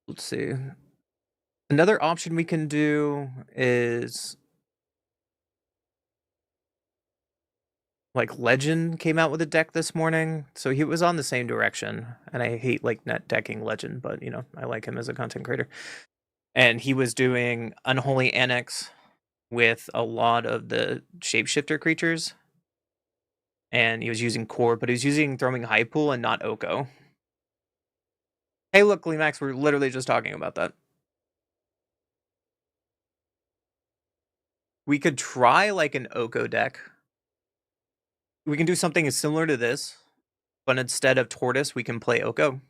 Let's see. Another option we can do is... Like, Legend came out with a deck this morning, so he was on the same direction. And I hate, like, net decking Legend, but, you know, I like him as a content creator. And he was doing Unholy Annex with a lot of the shapeshifter creatures. And he was using core, but he was using Throwing High Pool and not Oko. Hey, look, Limax, we're literally just talking about that. We could try like an Oko deck. We can do something similar to this, but instead of Tortoise, we can play Oko.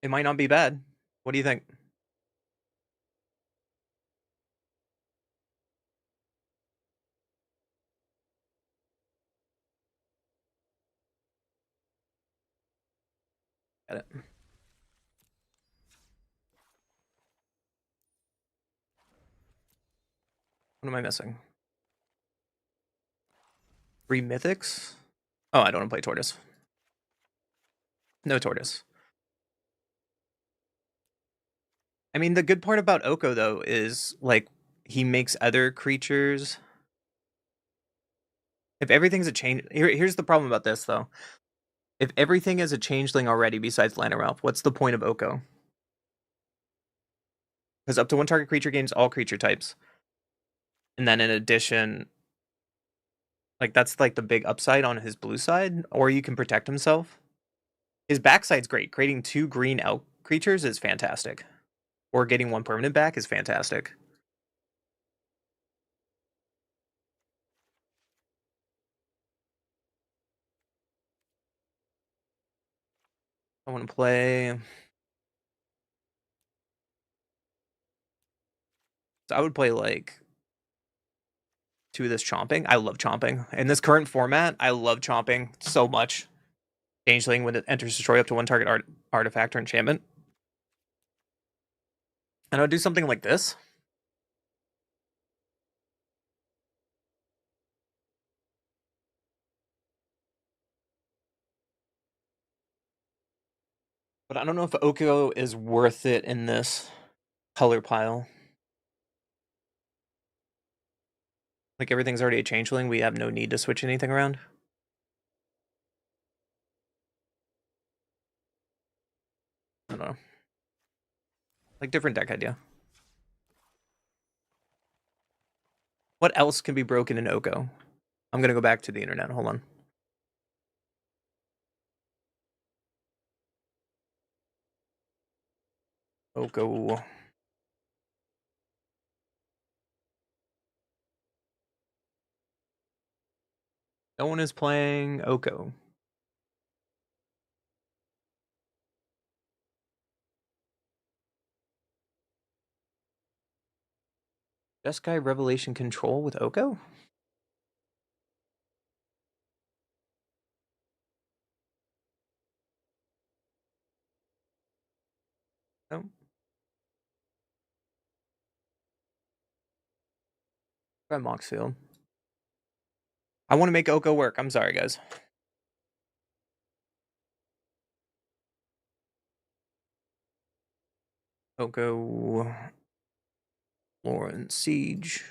It might not be bad. What do you think? Got it. What am I missing? 3 Mythics? Oh, I don't want to play Tortoise. No Tortoise. I mean, the good part about Oko, though, is, like, he makes other creatures... If everything's a change... Here's the problem about this, though. If everything is a changeling already besides Llanowelf, what's the point of Oko? Because up to 1 target creature gains all creature types. And then in addition... Like, that's, like, the big upside on his blue side. Or you can protect himself. His backside's great. Creating 2 green elk creatures is fantastic. Or getting 1 permanent back is fantastic. I want to play... So I would play, like... 2 of this chomping. I love chomping. In this current format, I love chomping so much. Changeling when it enters destroy up to 1 target artifact or enchantment. And I'll do something like this. But I don't know if Oko is worth it in this color pile. Like, everything's already a changeling. We have no need to switch anything around. I don't know. Like, different deck idea. What else can be broken in Oko? I'm gonna go back to the internet. Hold on. Oko. No one is playing Oko. Jeskai Revelation Control with Oko? No. Try Moxfield. I want to make Oko work. I'm sorry, guys. Oko. Lauren Siege.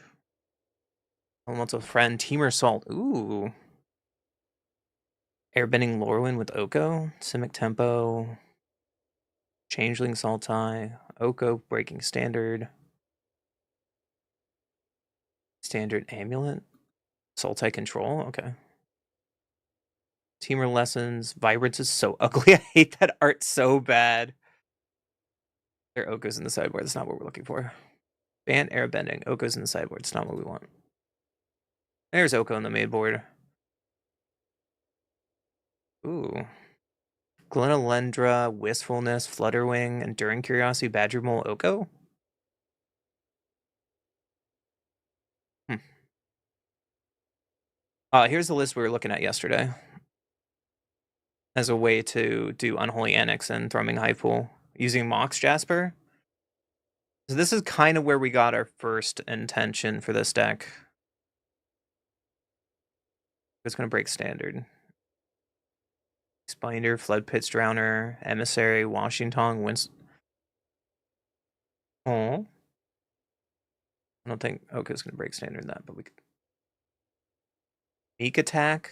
Lots of friend. Teamer Salt. Ooh. Airbending Lorwyn with Oko. Simic Tempo. Changeling Saltai. Oko Breaking Standard. Standard Amulet. Saltai Control. Okay. Teamer Lessons. Vibrance is so ugly. I hate that art so bad. There are Okos in the sideboard. That's not what we're looking for. Ban Airbending. Okos in the sideboard. It's not what we want. There's Oko on the main board. Ooh. Glenalendra, Wistfulness, Flutterwing, Enduring Curiosity, Badger Mole, Oko? Here's the list we were looking at yesterday. As a way to do Unholy Annex and Thrumming High Pool using Mox Jasper. So this is kind of where we got our first intention for this deck. It's going to break standard. Spinder, Flood Pits Drowner, Emissary, Washington, Oh. I don't think Oko's going to break standard in that, but we could. Meek Attack.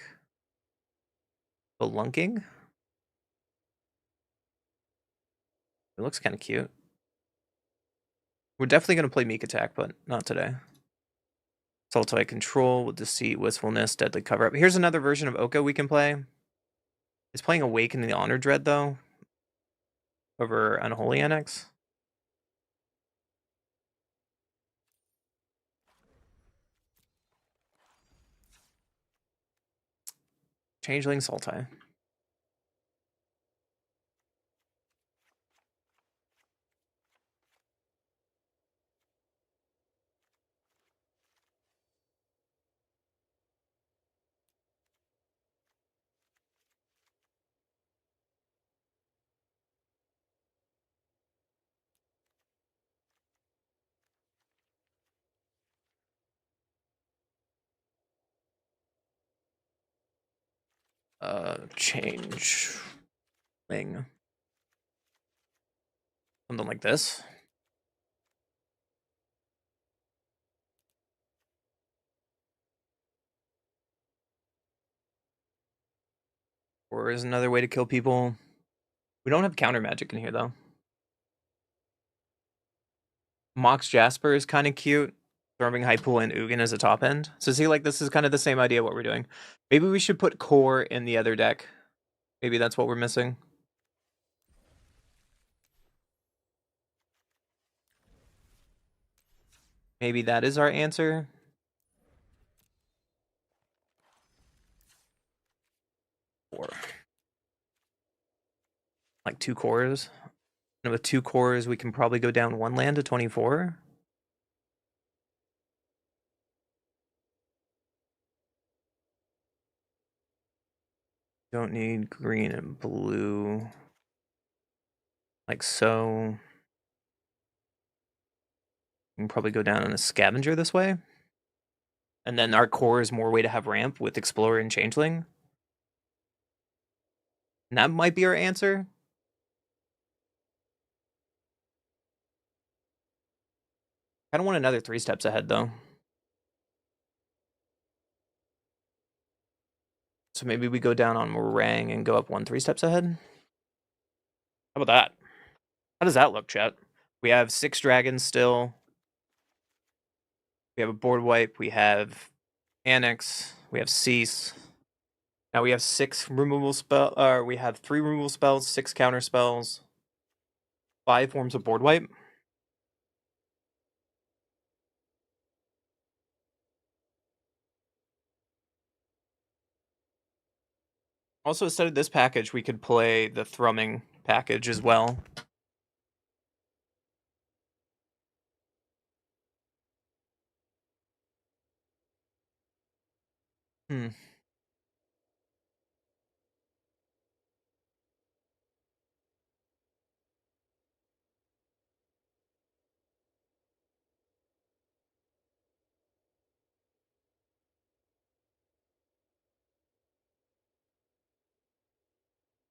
Belunking. It looks kind of cute. We're definitely going to play Meek Attack, but not today. Sultai Control with Deceit, Wistfulness, Deadly Cover Up. Here's another version of Oko we can play. It's playing Awaken the Honor Dread, though, over Unholy Annex. Changeling Sultai. Changeling. Something like this. Or is another way to kill people. We don't have counter magic in here though. Mox Jasper is kind of cute. Throwing Hypool and Ugin as a top end. So see, like, this is kind of the same idea what we're doing. Maybe we should put Core in the other deck. Maybe that's what we're missing. Maybe that is our answer. Or like 2 cores. And with 2 cores, we can probably go down 1 land to 24. Don't need green and blue. Like so. We can probably go down on a scavenger this way. And then our core is more way to have ramp with Explorer and Changeling. And that might be our answer. I don't want another 3 steps ahead though. So maybe we go down on Meringue and go up 1 3 steps ahead. How about that? How does that look, chat? We have 6 dragons still. We have a board wipe. We have Annex. We have Cease. Now we have 6 removal spell. We have 3 removal spells, 6 counter spells, 5 forms of board wipe. Also, instead of this package, we could play the Thrumming package as well. Hmm.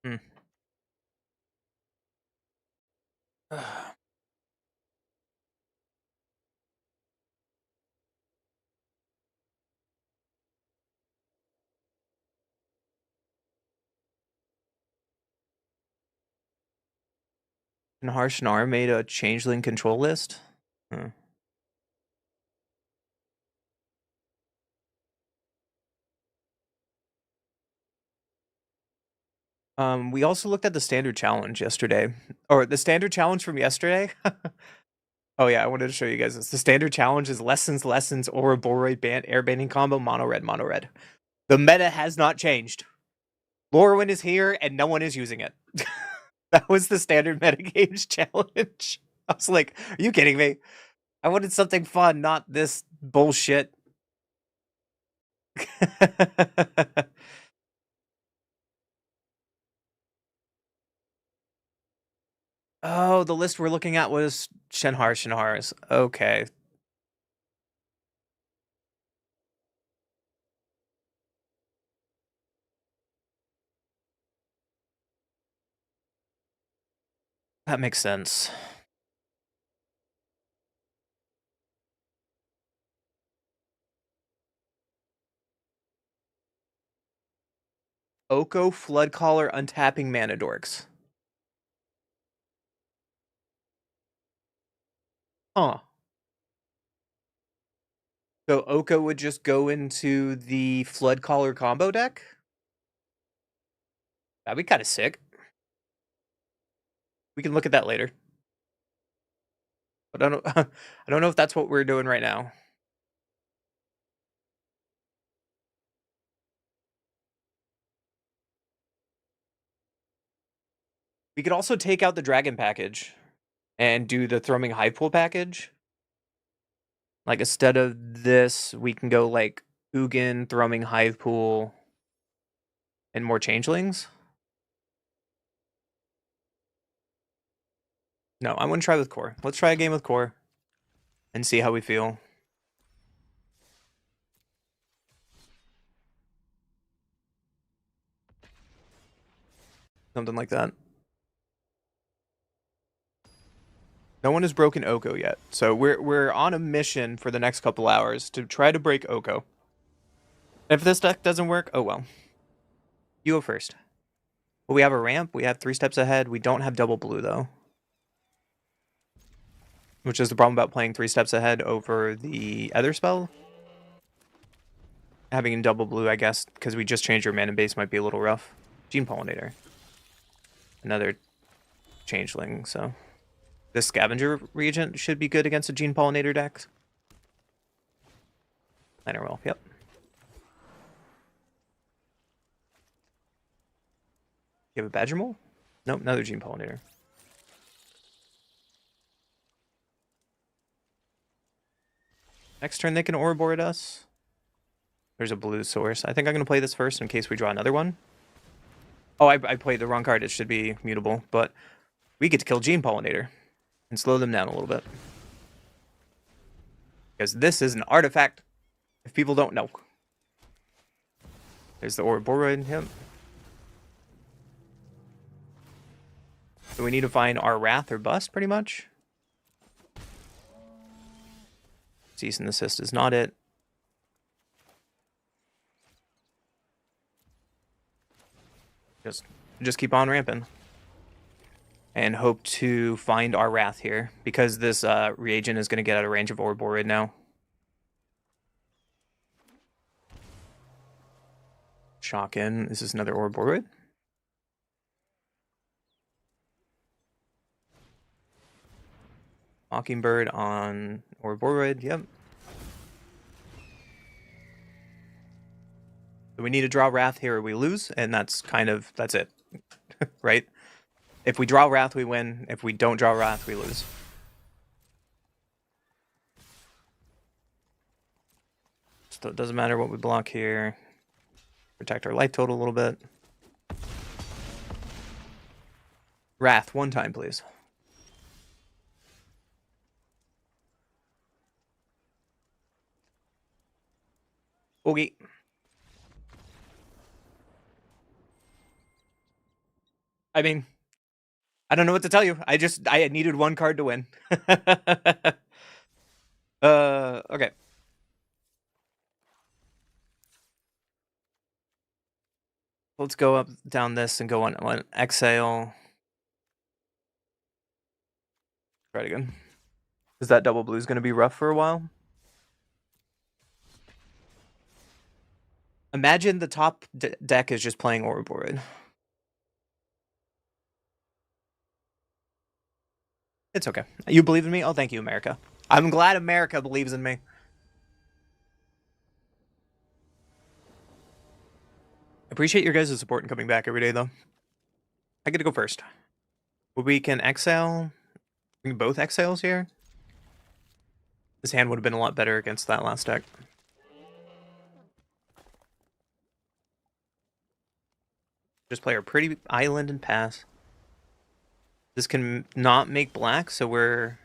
Hmm. And Harshnар made a changeling control list. Hmm. We also looked at the standard challenge yesterday, or the standard challenge from yesterday. Oh yeah, I wanted to show you guys this. The standard challenge is lessons, or a Boroi airbending combo, mono red, mono red. The meta has not changed. Lorwyn is here and no one is using it. That was the standard metagames challenge. I was like, are you kidding me? I wanted something fun, not this bullshit. Oh, the list we're looking at was Shenhar's. Okay. That makes sense. Oko, Floodcaller, untapping Mana Dorks. Huh. So Oko would just go into the Floodcaller combo deck? That'd be kind of sick. We can look at that later. But I don't I don't know if that's what we're doing right now. We could also take out the dragon package and do the Thrumming Hive Pool package. Like, instead of this, we can go, like, Ugin, Thrumming Hive Pool, and more changelings. No, I want to try with core. Let's try a game with core and see how we feel. Something like that. No one has broken Oko yet, so we're on a mission for the next couple hours to try to break Oko. If this deck doesn't work, oh well. You go first. Well, we have a ramp. We have 3 steps ahead. We don't have double blue though, which is the problem about playing 3 steps ahead over the other spell. Having double blue, I guess, because we just changed our mana base, might be a little rough. Gene Pollinator. Another changeling, so this Scavenger Regent should be good against a Gene Pollinator deck. Planner Well, yep. You have a Badger Mole? Nope, another Gene Pollinator. Next turn they can Ouroboros us. There's a blue source. I think I'm going to play this first in case we draw another one. Oh, I played the wrong card. It should be mutable, but we get to kill Gene Pollinator and slow them down a little bit. Because this is an artifact, if people don't know. There's the Ouroboros. Yep. So we need to find our Wrath or Bust, pretty much. Cease and Desist is not it. Just keep on ramping. And hope to find our Wrath here, because this reagent is going to get out of range of Ouroboros now. Shock in. This is another Ouroboros. Mockingbird on Ouroboros, yep. So we need to draw Wrath here or we lose, and that's it, right? If we draw Wrath, we win. If we don't draw Wrath, we lose. So it doesn't matter what we block here. Protect our life total a little bit. Wrath, 1 time, please. Okay. I mean, I don't know what to tell you. I needed 1 card to win. Okay. Let's go up, down this, and go on exhale. Try it again. Is that double blue is going to be rough for a while? Imagine the top deck is just playing Ouroboros. It's okay. You believe in me? Oh, thank you, America. I'm glad America believes in me. Appreciate your guys' support and coming back every day, though. I get to go first. We can exhale. Bring both exhales here. This hand would have been a lot better against that last deck. Just play our pretty island and pass. This can not make black, so we're...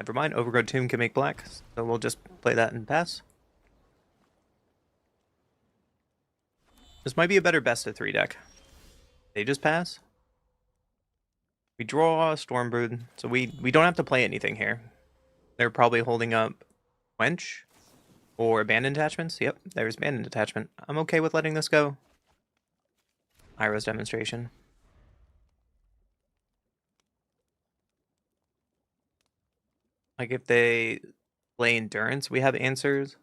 Never mind, Overgrowth Tomb can make black, so we'll just play that and pass. This might be a better best of 3 deck. They just pass. We draw Stormbrood, so we don't have to play anything here. They're probably holding up Quench or Abandoned Attachments. Yep, there's Abandoned Attachment. I'm okay with letting this go. Iroh's Demonstration. Like, if they play Endurance, we have answers.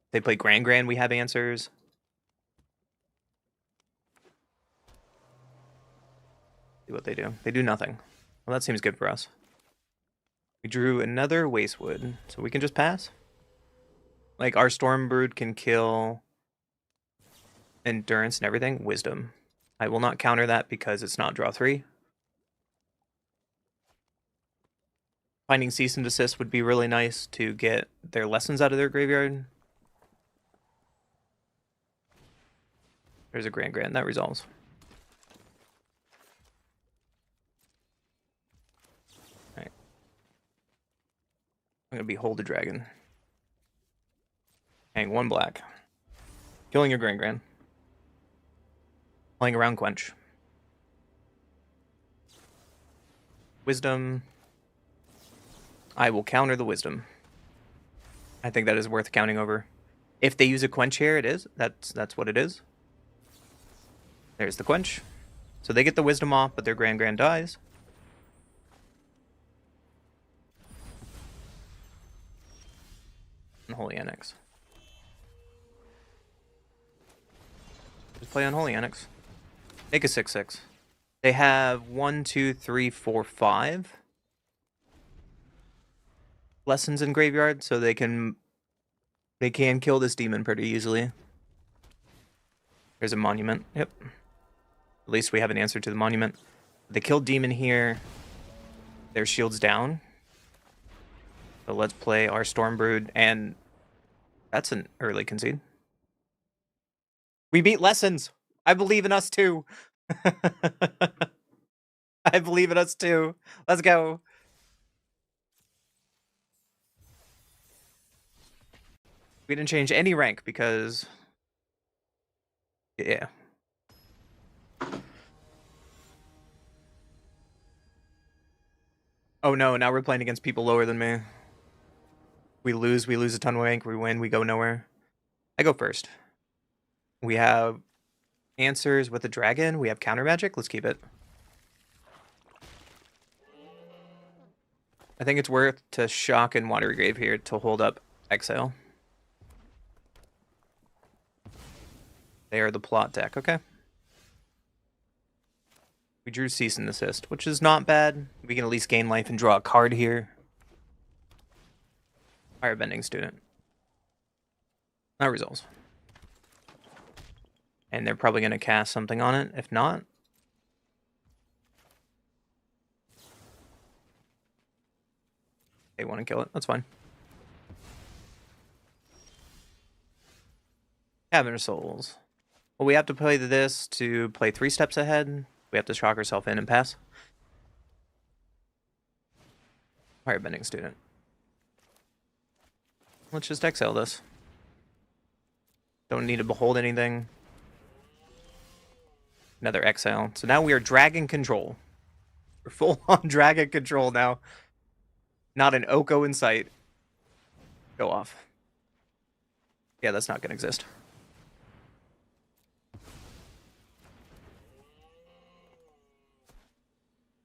If they play Grand, we have answers. See what they do. They do nothing. Well, that seems good for us. We drew another Wastewood, so we can just pass. Like, our Stormbrood can kill Endurance and everything. Wisdom. I will not counter that because it's not draw 3. Finding cease and desist would be really nice to get their lessons out of their graveyard. There's a Grand. That resolves. Alright. I'm gonna behold the dragon. Hang 1 black. Killing your Grand. Playing around Quench. Wisdom. I will counter the Wisdom. I think that is worth counting over. If they use a Quench here, it is. That's what it is. There's the Quench. So they get the Wisdom off, but their Grand dies. Unholy Annex. Just play Unholy Annex. Make a 6/6. They have 1, 2, 3, 4, 5 lessons in graveyard, so they can kill this demon pretty easily. There's a monument. Yep. At least we have an answer to the monument. They killed demon here. Their shield's down. So let's play our Stormbrood, and that's an early concede. We beat lessons. I believe in us too. I believe in us too. Let's go. We didn't change any rank because... yeah. Oh no, now we're playing against people lower than me. We lose a ton of rank. We win, we go nowhere. I go first. We have answers with the dragon. We have counter magic. Let's keep it. I think it's worth to shock and Watery Grave here to hold up Exile. They are the plot deck, okay. We drew Cease and Desist, which is not bad. We can at least gain life and draw a card here. Firebending Student. That resolves. And they're probably going to cast something on it. If not... they want to kill it. That's fine. Cabin of Souls. Well, we have to play this to play 3 steps ahead. We have to shock ourselves in and pass. Firebending Student. Let's just exile this. Don't need to behold anything. Another exile. So now we are Dragon Control. We're full on Dragon Control now. Not an Oko in sight. Go off. Yeah, that's not going to exist.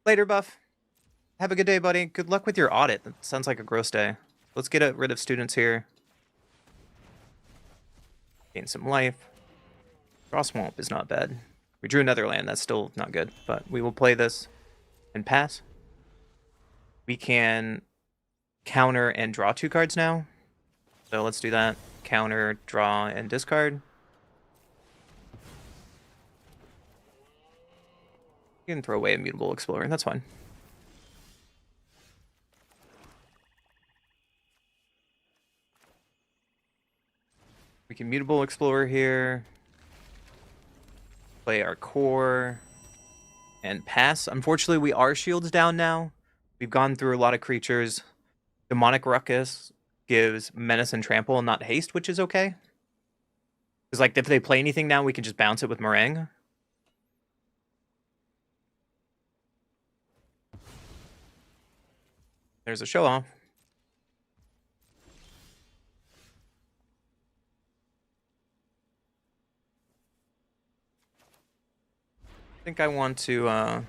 Later, Buff. Have a good day, buddy. Good luck with your audit. That sounds like a gross day. Let's get rid of students here. Gain some life. Draw Swamp is not bad. We drew another land. That's still not good. But we will play this and pass. We can counter and draw 2 cards now. So let's do that. Counter, draw, and discard. You can throw away Immutable Explorer. That's fine. We can Mutable Explorer here. Play our core. And pass. Unfortunately, we are shields down now. We've gone through a lot of creatures. Demonic Ruckus gives Menace and Trample and not Haste, which is okay. Because, like, if they play anything now, we can just bounce it with Meringue. There's a show off. I think I want to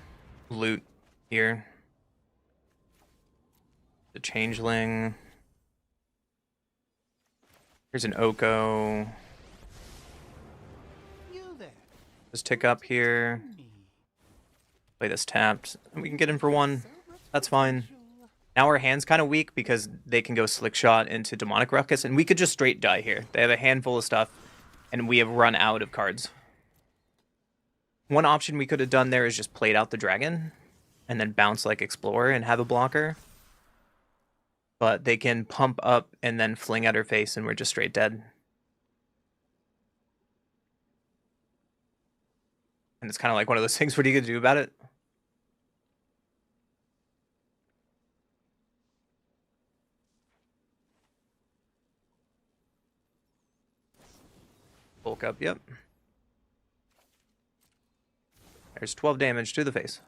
loot here. The Changeling. Here's an Oko. You there. Just tick up here. Play this tapped. And we can get in for 1. That's fine. Now our hand's kind of weak because they can go Slick Shot into Demonic Ruckus, and we could just straight die here. They have a handful of stuff, and we have run out of cards. One option we could have done there is just played out the dragon, and then bounce like Explorer and have a blocker. but they can pump up and then fling at her face, and we're just straight dead. And it's kind of like one of those things, what are you going to do about it? Bulk up, yep. There's 12 damage to the face.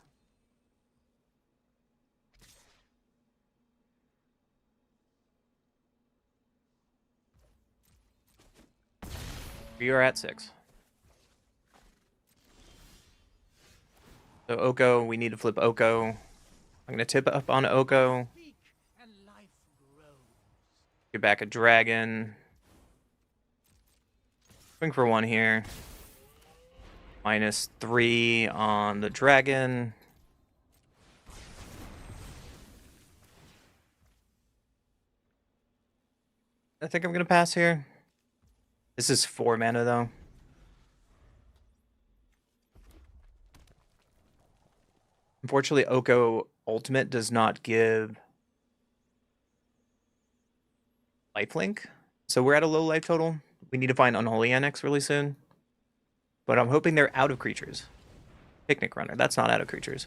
We are at 6. So Oko, we need to flip Oko. I'm going to tip up on Oko. Get back a dragon. Swing for 1 here. -3 on the dragon. I think I'm going to pass here. This is 4 mana, though. Unfortunately, Oko Ultimate does not give lifelink. So we're at a low life total. We need to find Unholy Annex really soon. But I'm hoping they're out of creatures. Picnic Runner, that's not out of creatures.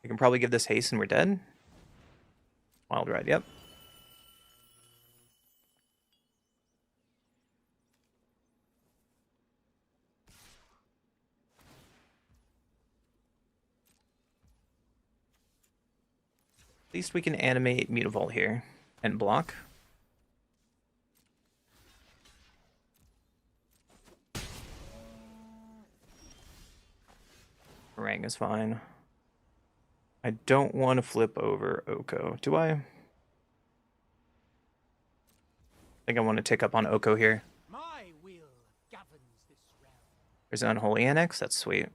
We can probably give this haste and we're dead. Wild Ride, yep. At least we can animate Mutavault here and block. Meringue is fine. I don't want to flip over Oko, do I? I think I want to tick up on Oko here. My will governs this realm. There's an Unholy Annex, that's sweet.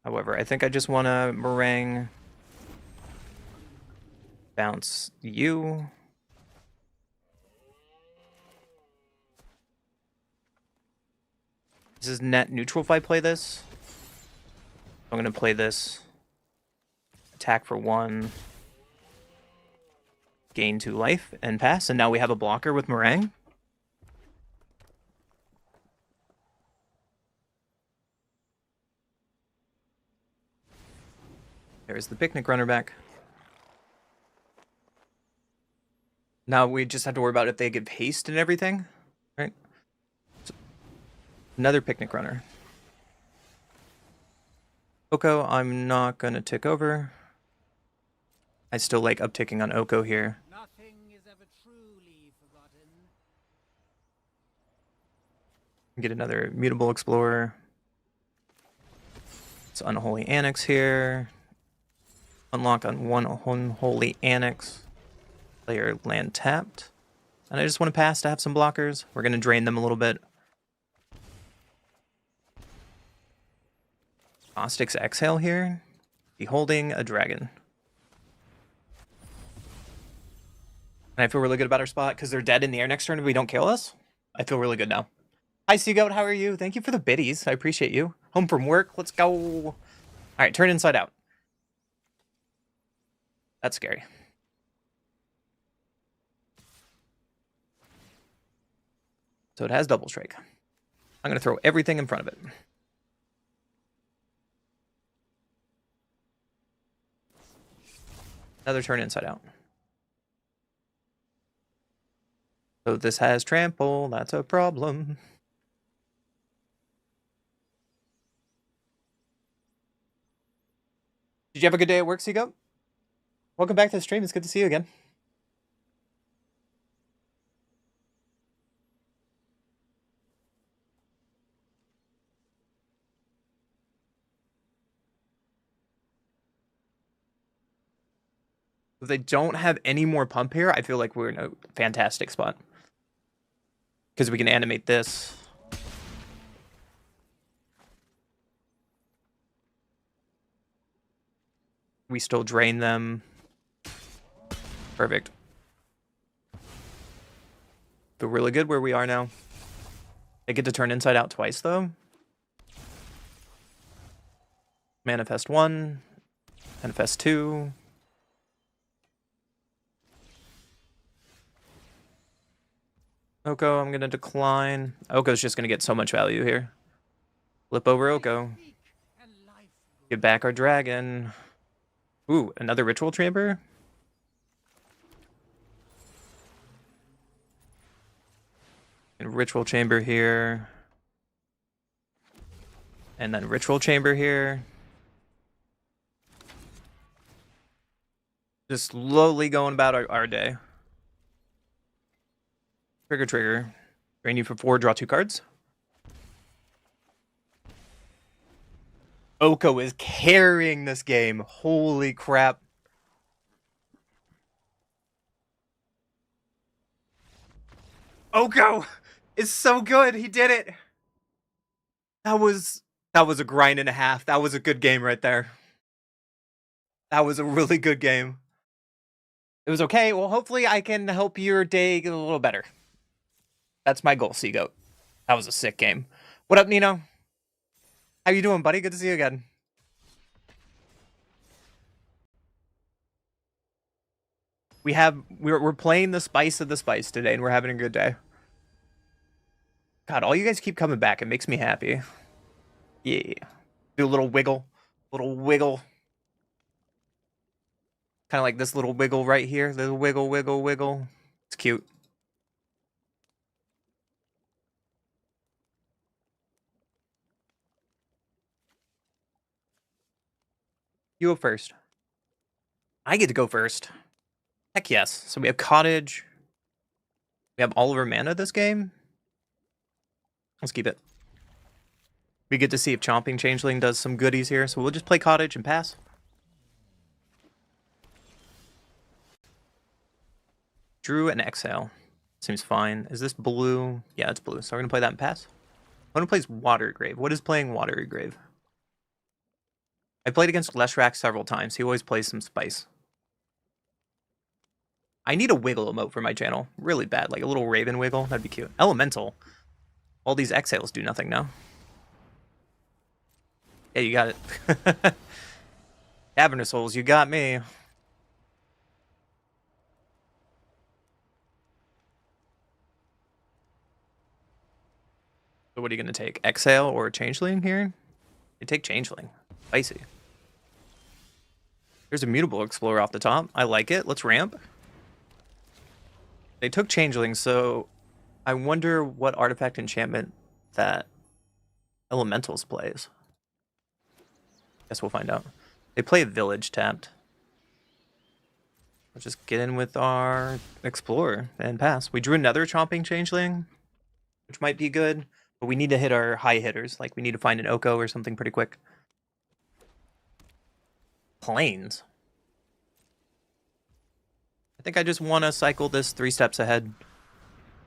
However, I think I just want to meringue, bounce you. This is net neutral if I play this. I'm going to play this. Attack for 1. Gain 2 life and pass. And now we have a blocker with meringue. There's the Picnic Runner back. Now we just have to worry about if they give haste and everything. Right? So, another Picnic Runner. Oko, I'm not going to tick over. I still like upticking on Oko here. Nothing is ever truly forgotten. Get another Mutable Explorer. It's Unholy Annex here. Unlock on 1 Unholy Annex. Player land tapped. And I just want to pass to have some blockers. We're going to drain them a little bit. Caustic's Exhale here. Beholding a dragon. And I feel really good about our spot because they're dead in the air next turn if we don't kill us. I feel really good now. Hi, Seagoat. How are you? Thank you for the biddies. I appreciate you. Home from work. Let's go. All right, turn inside out. That's scary. So it has double strike. I'm going to throw everything in front of it. Another turn inside out. So this has trample. That's a problem. Did you have a good day at work, Seagoat? Welcome back to the stream. It's good to see you again. If they don't have any more pump here, I feel like we're in a fantastic spot. Because we can animate this. We still drain them. Perfect. Feel really good where we are now. They get to turn inside out twice, though. Manifest 1. Manifest 2. Oko, I'm going to decline. Oko's just going to get so much value here. Flip over Oko. Get back our dragon. Ooh, another ritual chamber? And ritual chamber here. And then ritual chamber here. Just slowly going about our day. Trigger. Drain you for 4, draw 2 cards. Oko is carrying this game. Holy crap. Oko is so good. He did it. That was a grind and a half. That was a good game right there. That was a really good game. It was okay. Well, hopefully I can help your day get a little better. That's my goal, Seagoat. That was a sick game. What up, Nino? How you doing, buddy? Good to see you again. We're playing the spice of the spice today, and we're having a good day. God, all you guys keep coming back. It makes me happy. Yeah. Do a little wiggle. Kind of like this little wiggle right here. Little wiggle. It's cute. You go first. I get to go first. Heck yes. So we have Cottage. We have all of our mana this game. Let's keep it. We get to see if Chomping Changeling does some goodies here. So we'll just play Cottage and pass. Drew and Exhale. Seems fine. Is this blue? Yeah, it's blue. So we're going to play that and pass. Opponent plays Watergrave. What is playing Watergrave? I played against Leshrac several times. He always plays some spice. I need a wiggle emote for my channel. Really bad. Like a little raven wiggle. That'd be cute. Elemental. All these exhales do nothing now. Yeah, you got it. Cavernous Souls, you got me. So what are you going to take? Exhale or Changeling here? You take Changeling. Spicy. There's a Mutable Explorer off the top. I like it. Let's ramp. They took Changeling, so I wonder what artifact enchantment that Elementals plays. Guess we'll find out. They play Village tapped. Let's just get in with our Explorer and pass. We drew another Chomping Changeling, which might be good, but we need to hit our high hitters. Like, we need to find an Oko or something pretty quick. Plains. I think I just want to cycle this 3 steps ahead.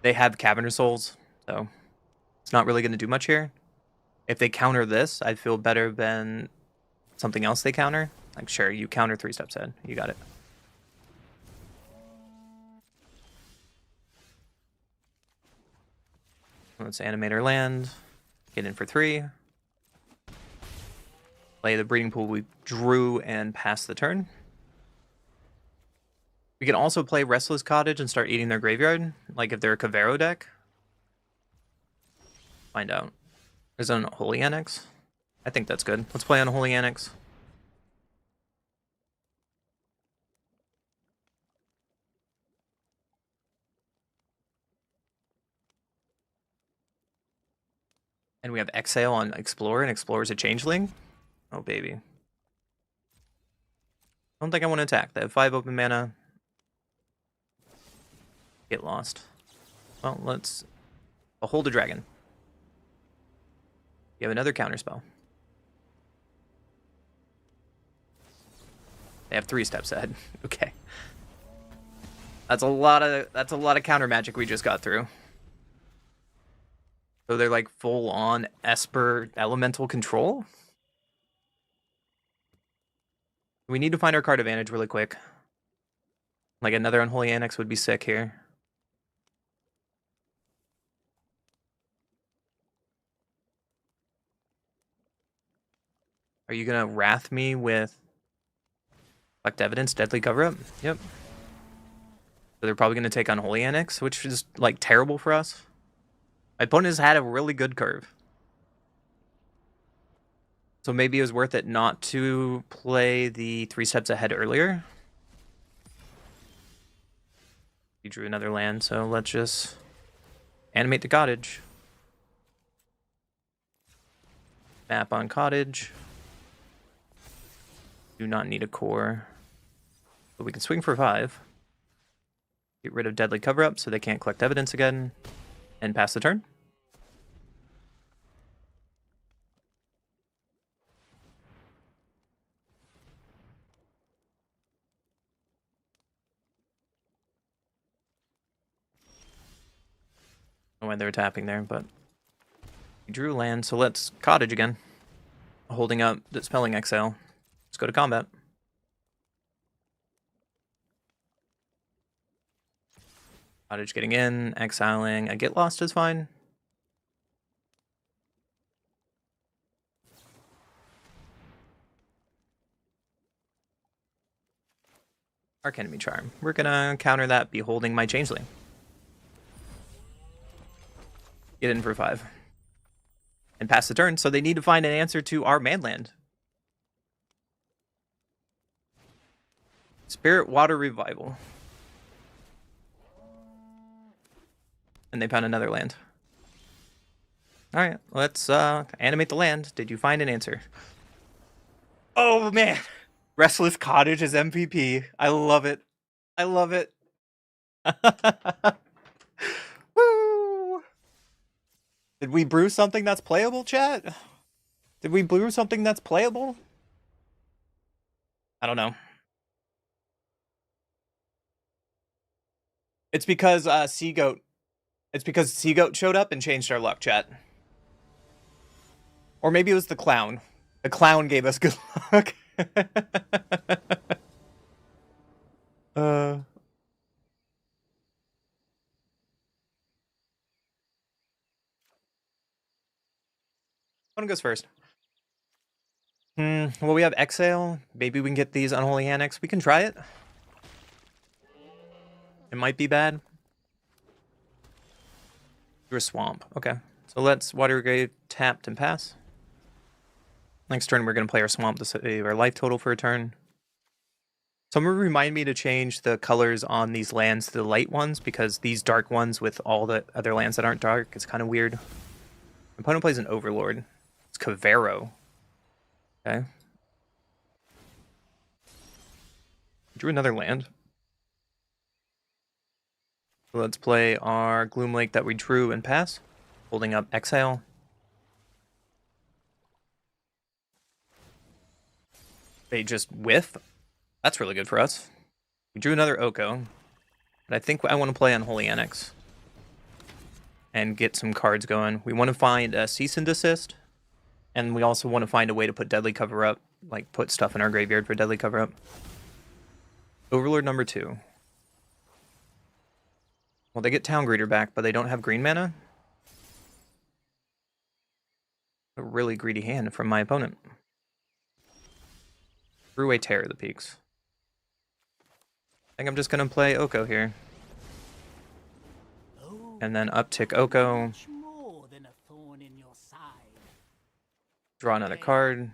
They have Cavernous Souls, so it's not really going to do much here. If they counter this, I'd feel better than something else they counter. Like, sure, you counter 3 steps ahead. You got it. Let's animate our land. Get in for 3. Play the breeding pool we drew and pass the turn. We can also play Restless Cottage and start eating their graveyard, like if they're a Kavero deck. Find out. Is it an Holy Annex? I think that's good. Let's play on Holy Annex. And we have Exhale on Explorer, and Explorer's a Changeling. Oh, baby. I don't think I want to attack. They have 5 open mana. Get lost. Well, let's hold a dragon. You have another counterspell. They have 3 steps ahead. Okay. That's a lot of counter magic we just got through. So they're like full on Esper elemental control. We need to find our card advantage really quick. Like another Unholy Annex would be sick here. Are you gonna wrath me with Collect evidence, deadly cover-up. Yep. So they're probably going to take Unholy Annex, which is, like, terrible for us. My opponent has had a really good curve. So maybe it was worth it not to play the 3 steps ahead earlier. He drew another land, so let's just animate the cottage. Map on cottage. Do not need a core. But we can swing for 5. Get rid of deadly cover-up so they can't collect evidence again. And pass the turn. I don't know why they were tapping there, but we drew land, so let's cottage again. Holding up Dispelling Exile. Let's go to combat. Cottage getting in, exiling. A Get Lost is fine. Arc Enemy Charm. We're gonna counter that, beholding my Changeling. Get in for 5. And pass the turn, so they need to find an answer to our manland. Spirit Water Revival. And they found another land. Alright, let's animate the land. Did you find an answer? Oh man! Restless Cottage is MVP. I love it. I love it. Woo! Did we brew something that's playable, chat? Did we brew something that's playable? I don't know. It's because Seagoat. It's because Seagoat showed up and changed our luck, chat. Or maybe it was the clown. The clown gave us good luck. One goes first. Well, we have Exhale. Maybe we can get these Unholy Annex. We can try it. It might be bad. You're a Swamp. Okay. So let's Water Grave, tapped, and pass. Next turn, we're going to play our Swamp to save our life total for a turn. Someone remind me to change the colors on these lands to the light ones, because these dark ones with all the other lands that aren't dark, it's kind of weird. Opponent plays an Overlord. It's Cavero. Okay. Drew another land. So let's play our Gloom Lake that we drew and pass. Holding up Exhale. They just whiff. That's really good for us. We drew another Oko. But I think I want to play Unholy Annex. And get some cards going. We want to find a Cease and Desist. And we also want to find a way to put Deadly Cover Up. Like, put stuff in our graveyard for Deadly Cover Up. Overlord number 2. Well, they get Town Greeter back, but they don't have green mana. A really greedy hand from my opponent. Threw a Terror of the Peaks. I think I'm just going to play Oko here. And then uptick Oko. Draw another card.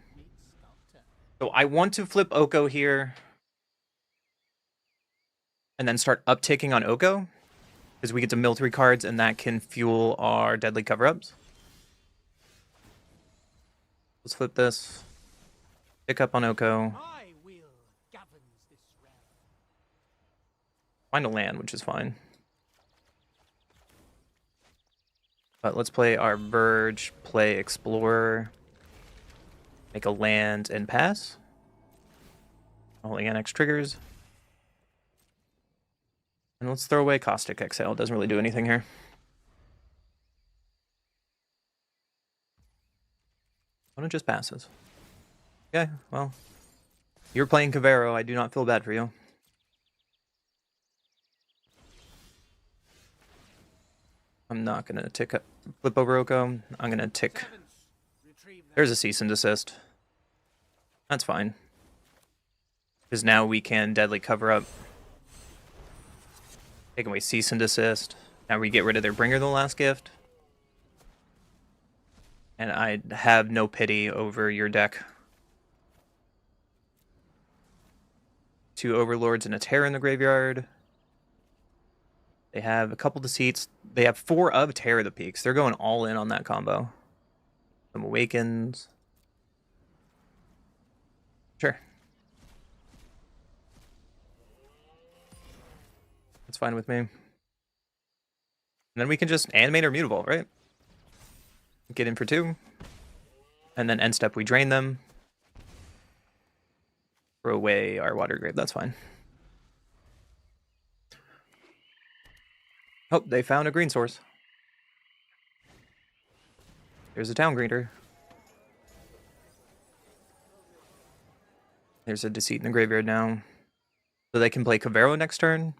So I want to flip Oko here. And then start upticking on Oko. Because we get to mill 3 cards and that can fuel our deadly cover-ups. Let's flip this. Pick up on Oko. Find a land, which is fine. But let's play our Verge, play Explorer. Make a land and pass. Holy Annex triggers. And let's throw away Caustic Exhale. It doesn't really do anything here. Opponent just passes. Okay, well. You're playing Cavero. I do not feel bad for you. I'm not going to tick up, flip over Oko. I'm going to tick. There's a Cease and Desist. That's fine. Because now we can deadly cover up. Take away cease and desist. Now we get rid of their bringer the last gift. And I have no pity over your deck. 2 Overlords and a Terror in the graveyard. They have a couple Deceits. They have 4 of Terror the Peaks. They're going all in on that combo. Some Awakens. Sure. That's fine with me. And then we can just animate our Mutable, right? Get in for 2. And then end step we drain them. Throw away our Water Grave, that's fine. Oh, they found a green source. There's a town greener. There's a Deceit in the graveyard now. So they can play Cavero next turn.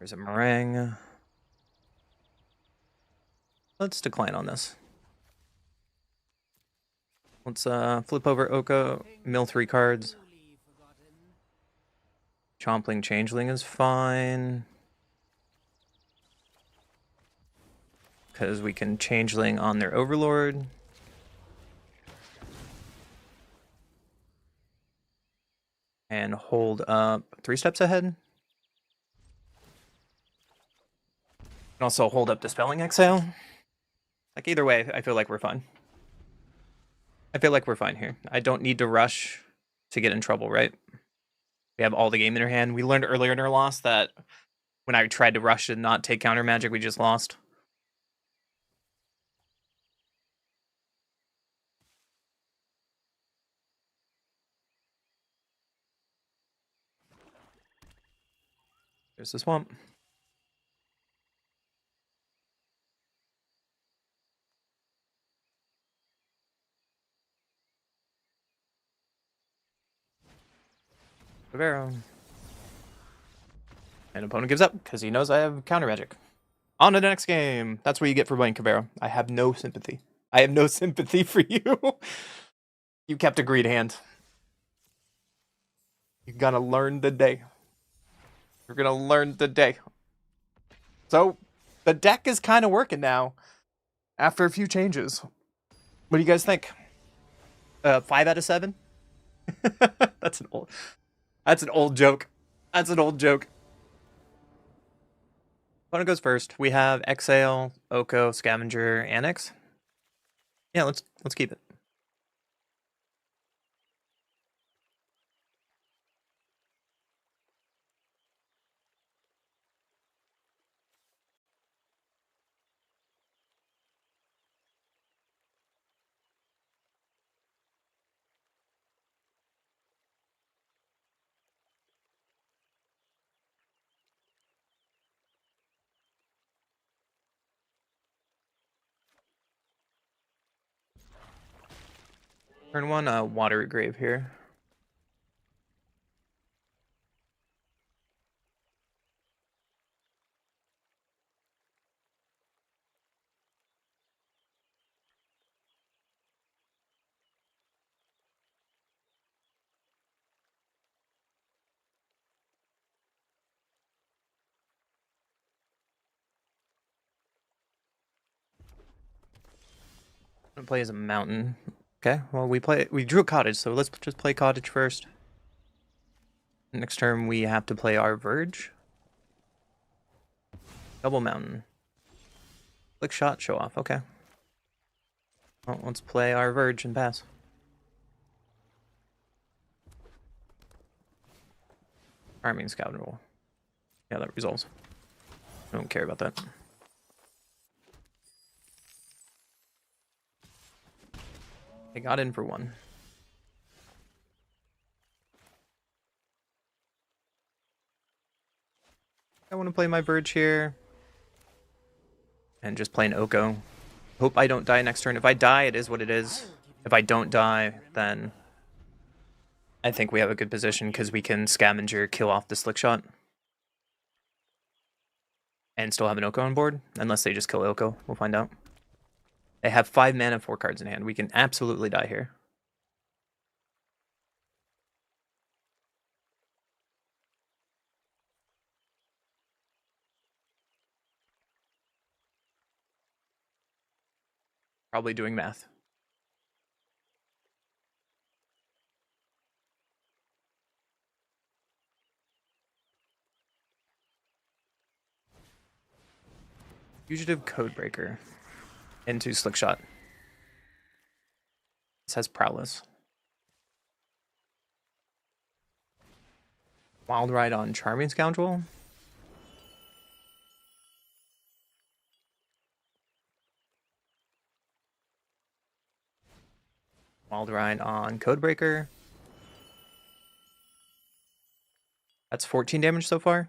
There's a Meringue. Let's decline on this. Let's flip over Oko, mill 3 cards. Chompling Changeling is fine. Because we can Changeling on their Overlord. And hold up 3 steps ahead. And also hold up Dispelling Exhale. Like either way, I feel like we're fine. I feel like we're fine here. I don't need to rush to get in trouble, right? We have all the game in our hand. We learned earlier in our loss that when I tried to rush and not take counter magic, we just lost. There's the swamp. Cavero. And opponent gives up because he knows I have counter magic. On to the next game. That's what you get for playing Cavero. I have no sympathy. I have no sympathy for you. You kept a greed hand. You're gonna learn the day. You're gonna learn the day. So, the deck is kind of working now after a few changes. What do you guys think? 5 out of 7? That's an old joke. That's an old joke. Opponent goes first. We have Exhale, Oko, Scavenger, Annex. Yeah, let's keep it. Turn 1, Water Grave here. I'm gonna play as a mountain. Okay, well we drew a cottage, so let's just play cottage first. Next turn we have to play our Verge. Double mountain. Click shot, show off, okay. Well, let's play our Verge and pass. Arming Scoundrel. Yeah, that resolves. I don't care about that. I got in for 1. I want to play my Verge here. And just play an Oko. Hope I don't die next turn. If I die, it is what it is. If I don't die, then I think we have a good position because we can Scavenger, kill off the Slick Shot. and still have an Oko on board, unless they just kill Oko. We'll find out. They have 5 mana, 4 cards in hand. We can absolutely die here. Probably doing math. Fugitive Codebreaker into Slickshot. This has Prowess. Wild Ride on Charming Scoundrel. Wild Ride on Codebreaker. That's 14 damage so far.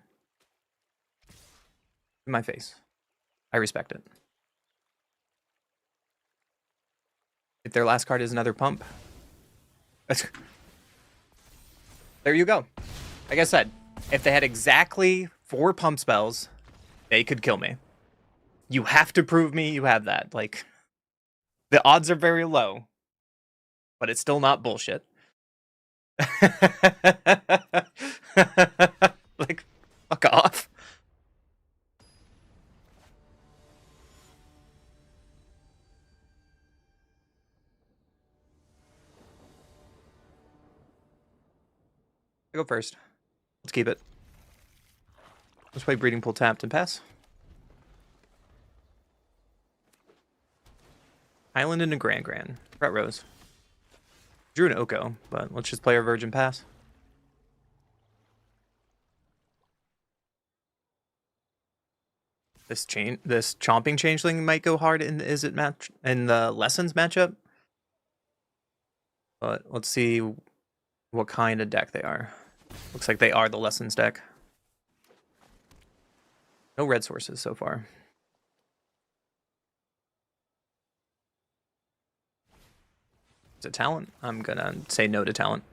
In my face. I respect it. If their last card is another pump. There you go. Like I said, if they had exactly 4 pump spells, they could kill me. You have to prove me you have that. Like, the odds are very low, but it's still not bullshit. Like, fuck off. I go first. Let's keep it. Let's play Breeding Pool tapped and pass. Island and a Grand. Fret Rose. Drew an Oko, but let's just play our Virgin pass. This Chomping Changeling might go hard in the Lessons matchup. But let's see what kind of deck they are. Looks like they are the Lessons deck. No red sources so far. Is it talent? I'm gonna say no to talent.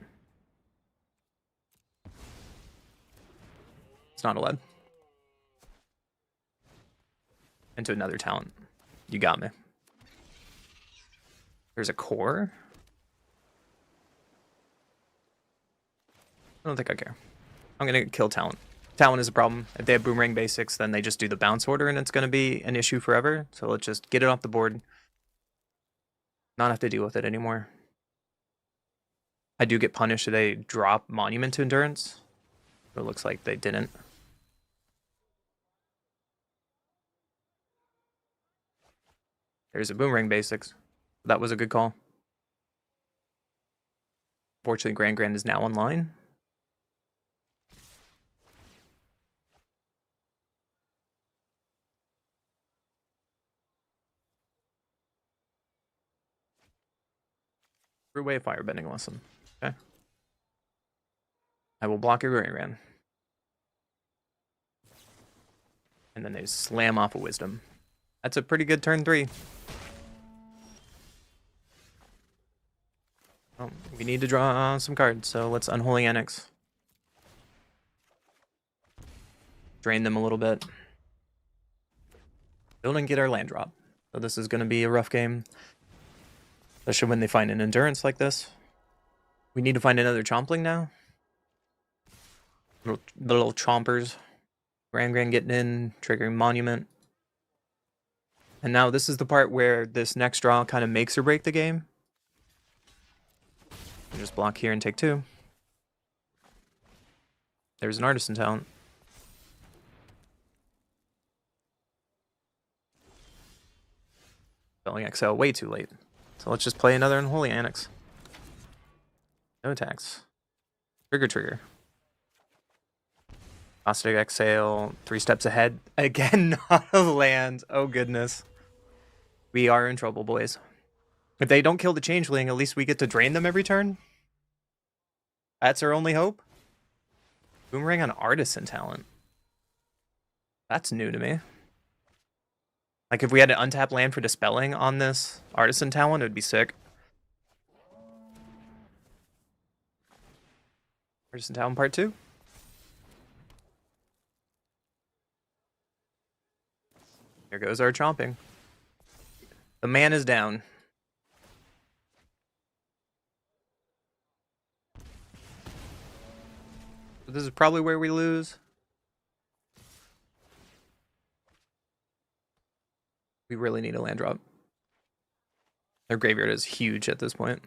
It's not a lead. Into another talent. You got me. There's a core. I don't think I care. I'm gonna kill talent. Talent is a problem. If they have Boomerang basics, then they just do the bounce order and it's gonna be an issue forever. So let's just get it off the board. Not have to deal with it anymore. I do get punished if they drop Monument to Endurance. It looks like they didn't. There's a Boomerang basics. That was a good call. Fortunately, Grand is now online. Threw-away Firebending Lesson. Okay. I will block your Grand. And then they slam off a Wisdom. That's a pretty good turn 3. Oh, we need to draw some cards, so let's Unholy Annex. Drain them a little bit. Still didn't get our land drop. So this is going to be a rough game. Especially when they find an Endurance like this. We need to find another Chompling now. The little chompers. Grand getting in, triggering Monument. And now this is the part where this next draw kind of makes or break the game. And just block here and take 2. There's an Artisan talent. Spelling XL way too late. So let's just play another Unholy Annex. No attacks. Trigger. Caustic Exhale, 3 steps ahead. Again, not a land. Oh goodness. We are in trouble, boys. If they don't kill the Changeling, at least we get to drain them every turn. That's our only hope. Boomerang on Artisan talent. That's new to me. Like if we had an untapped land for Dispelling on this Artisan talent, it would be sick. Artisan talent part 2. There goes our chomping. The man is down. This is probably where we lose. We really need a land drop. Their graveyard is huge at this point.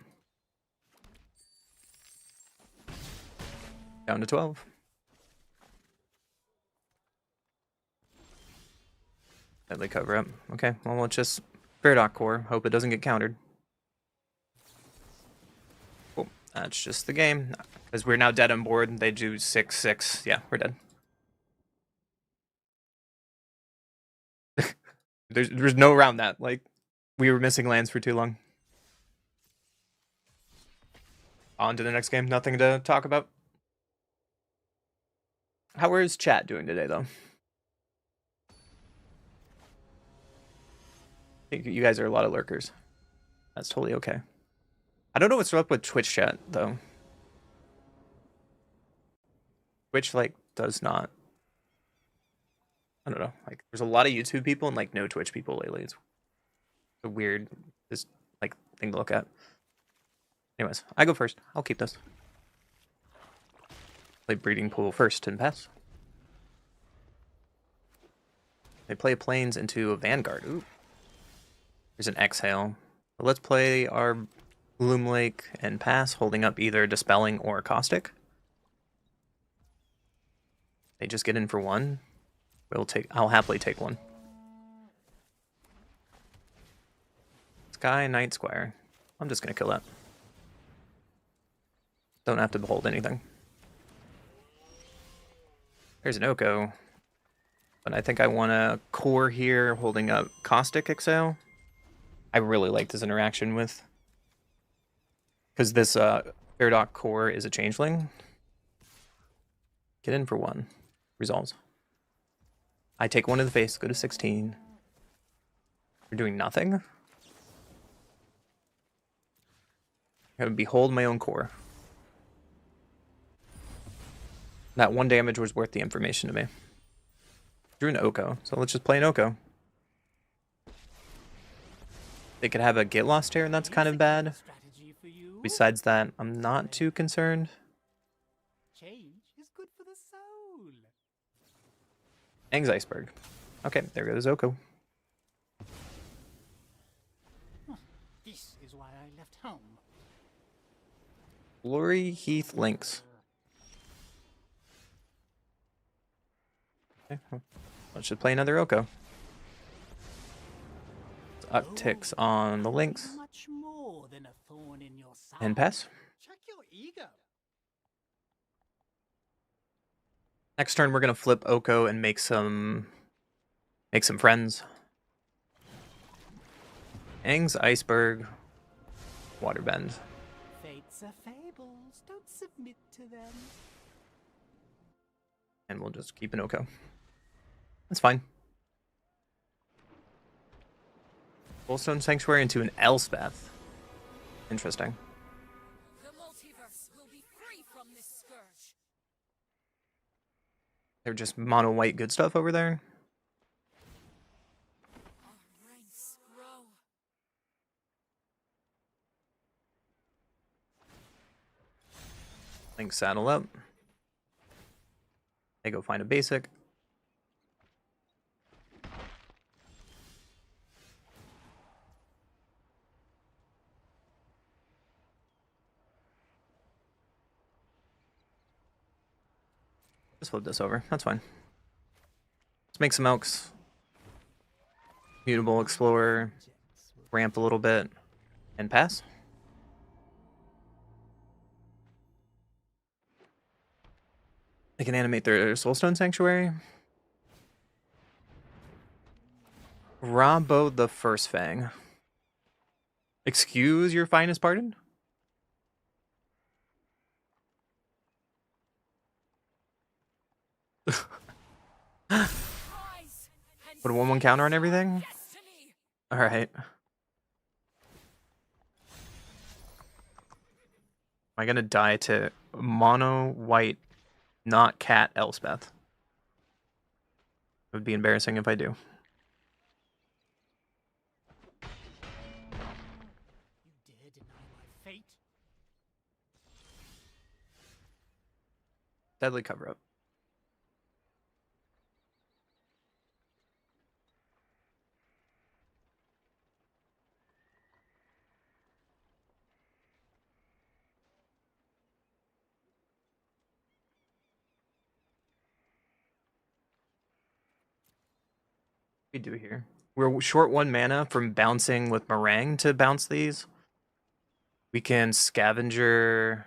Down to 12. Deadly cover up. Okay, well, let's just Paradox Core. Hope it doesn't get countered. Cool. That's just the game. Because we're now dead on board. They do 6/6. Yeah, we're dead. There's no around that. Like, we were missing lands for too long. On to the next game. Nothing to talk about. How is chat doing today, though? I think you guys are a lot of lurkers. That's totally okay. I don't know what's up with Twitch chat, though. Twitch, like, does not... I don't know. Like, there's a lot of YouTube people and, like, no Twitch people lately. It's a weird, like, thing to look at. Anyways, I go first. I'll keep this. Play Breeding Pool first and pass. They play Plains into a Vanguard. Ooh. There's an Exhale. But let's play our Gloom Lake and pass, holding up either Dispelling or Caustic. They just get in for one. I'll happily take one. Sky Night Squire. I'm just gonna kill that. Don't have to behold anything. There's an Oko. But I think I want a core here, holding up Caustic Exhale. I really like this interaction with... Because this Paradox Core is a changeling. Get in for one. Resolves. I take one to the face, go to 16. You're doing nothing? I gotta behold my own core. That one damage was worth the information to me. Drew an Oko, so let's just play an Oko. They could have a Get Lost here, and that's kind of bad. Besides that, I'm not too concerned. Change is good for the soul. Ang's Iceberg. Okay, there goes Oko. This is why I left home. Glory Heath Lynx. Okay, let's just play another Oko. Upticks on the Lynx. Much more than a thorn in your side. And pass. Check your ego. Next turn, we're gonna flip Oko and make some friends. Ang's Iceberg, Waterbend. Fates are fables. Don't submit to them. And we'll just keep an Oko. That's fine. Soulstone Sanctuary into an Elspeth. Interesting. The multiverse will be free from this scourge. They're just mono white good stuff over there. Our ranks grow. Link saddle up. They go find a basic. Just flip this over. That's fine. Let's make some Elks. Mutable Explorer. Ramp a little bit. And pass. They can animate their Soulstone Sanctuary. Rambo the First Fang. Excuse your finest pardon? Put a 1/1 counter on everything? Alright. Am I gonna die to mono white, not cat Elspeth? It would be embarrassing if I do. Deadly cover up. We do here. We're short 1 mana from bouncing with Meringue to bounce these. We can Scavenger,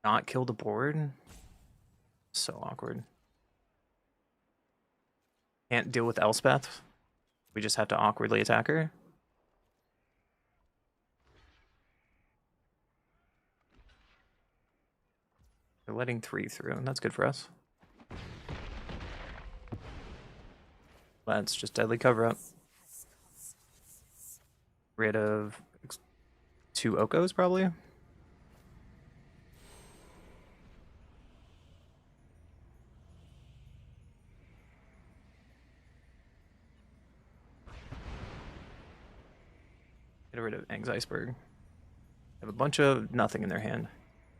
not kill the board. So awkward. Can't deal with Elspeth. We just have to awkwardly attack her. They're letting 3 through, and that's good for us. Let's just deadly cover up. Rid of 2 Okos, probably. Get rid of Aang's Iceberg. They have a bunch of nothing in their hand.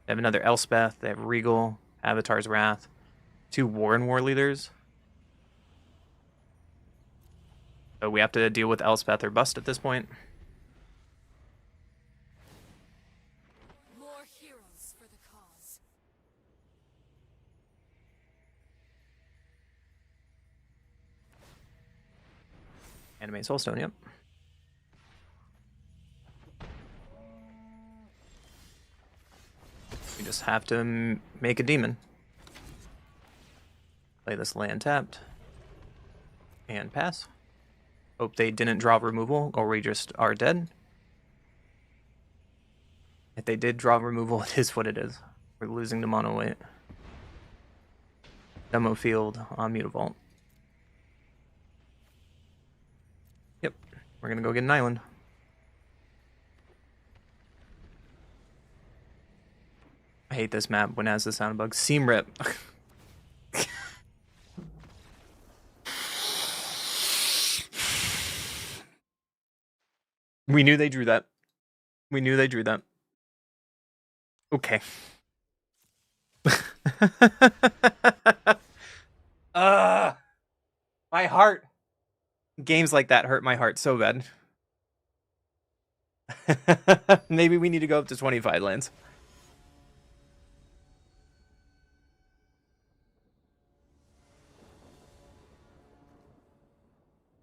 They have another Elspeth. They have Regal, Avatar's Wrath, 2 War Leaders. So we have to deal with Elspeth or bust at this point. More heroes for the cause. Animate Soulstone, yep. We just have to make a demon. Play this land tapped. And pass. Hope they didn't draw removal, or we just are dead. If they did draw removal, it is what it is. We're losing the mono weight. Demo field on Mutavault. Yep, we're gonna go get an island. I hate this map when it has the sound bug. Seam rip. We knew they drew that. We knew they drew that. Okay. My heart. Games like that hurt my heart so bad. Maybe we need to go up to 25 lands.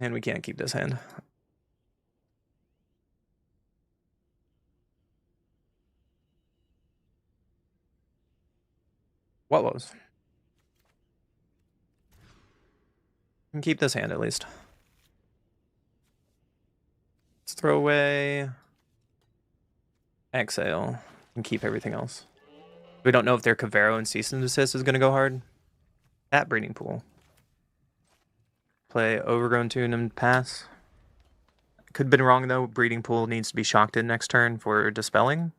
And we can't keep this hand. What was? Can keep this hand at least. Let's throw away. Exhale. And keep everything else. We don't know if their Cavero and Cease and Desist is going to go hard. That Breeding Pool. Play Overgrown Tune and pass. Could have been wrong though. Breeding Pool needs to be shocked in next turn for Dispelling.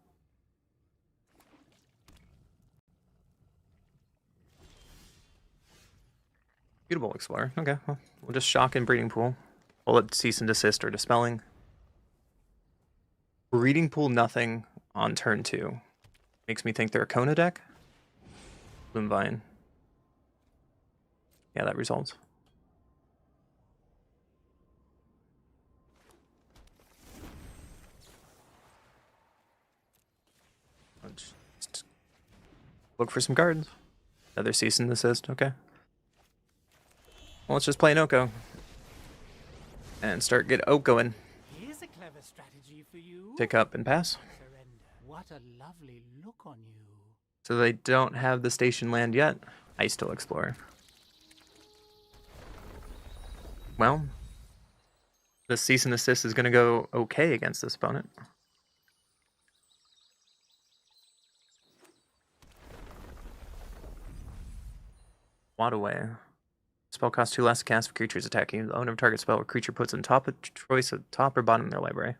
Beautiful Explorer. Okay, well, we'll just shock in Breeding Pool. We'll let Cease and Desist or Dispelling. Breeding Pool nothing on turn 2. Makes me think they're a Kona deck. Bloomvine. Yeah, that results. Let's just look for some cards. Another Cease and Desist, okay. Well, let's just play an Oko. And start get Okoing. Here's a clever strategy for you. Pick up and pass. Surrender. What a lovely look on you. So they don't have the station land yet. I still explore. Well, the Cease and Desist is going to go okay against this opponent. Wad away. Spell costs 2 less to cast if creatures attacking the owner of target spell or creature puts in top of choice at top or bottom of their library.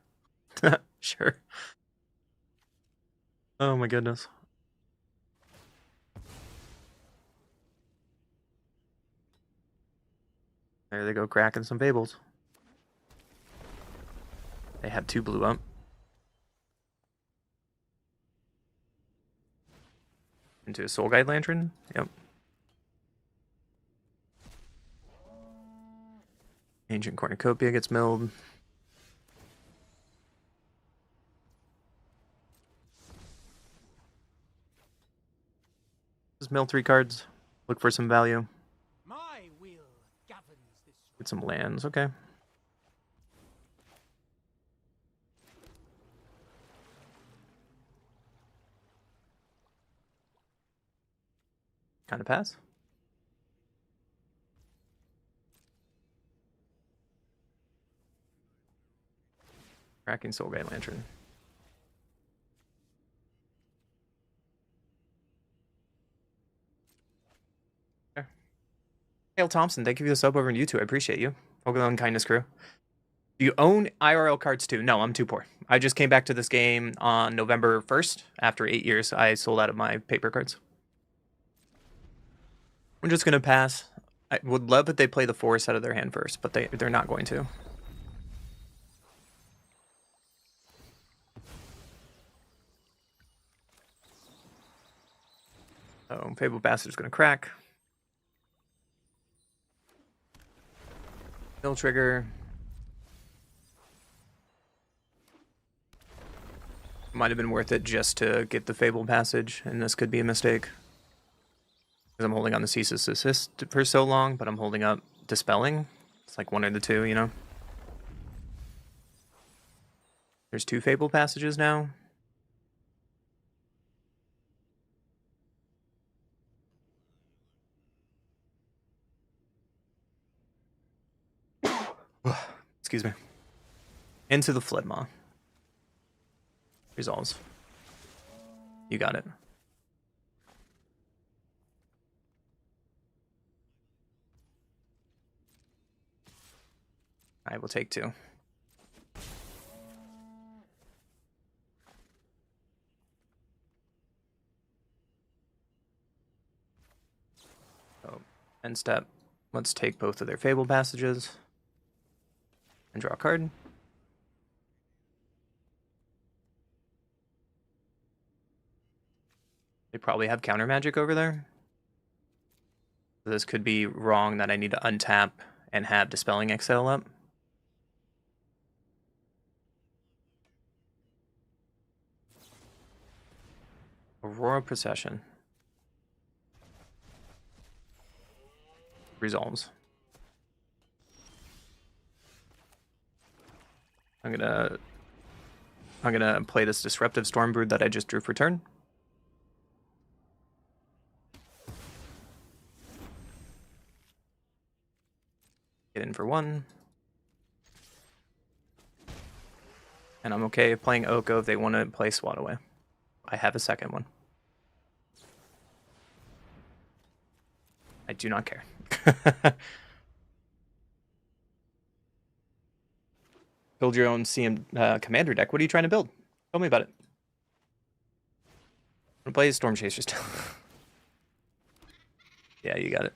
Sure. Oh my goodness. There they go, cracking some fables. They have 2 blue up. Into a Soul Guide Lantern. Yep. Ancient Cornucopia gets milled. Just mill 3 cards. Look for some value. My will governs this. Get some lands, okay. Kind of pass. Cracking Soul Guide Lantern. Okay. Hale Thompson, thank you for the sub over on YouTube. I appreciate you. Pokemon Kindness Crew. Do you own IRL cards too? No, I'm too poor. I just came back to this game on November 1st. After 8 years, I sold out of my paper cards. I'm just going to pass. I would love if they play the forest out of their hand first, but they're not going to. So, Fable Bastard's going to crack. Mill trigger. Might have been worth it just to get the Fable Passage, and this could be a mistake. Because I'm holding on the Ceaseless Assist for so long, but I'm holding up Dispelling. It's like one of the two, you know? There's 2 Fable Passages now. Excuse me. Into the Flitmaw. Resolves. You got it. I will take 2. So, end step. Let's take both of their Fable Passages. And draw a card. They probably have counter magic over there. So this could be wrong that I need to untap and have Dispelling Exhale up. Aurora Procession. Resolves. I'm gonna play this Disruptive Stormbird that I just drew for turn. Get in for 1. And I'm okay playing Oko if they want to play Swat Away. I have a second one. I do not care. Build your own CM Commander deck. What are you trying to build? Tell me about it. I'm gonna play Storm Chasers still. Yeah, you got it.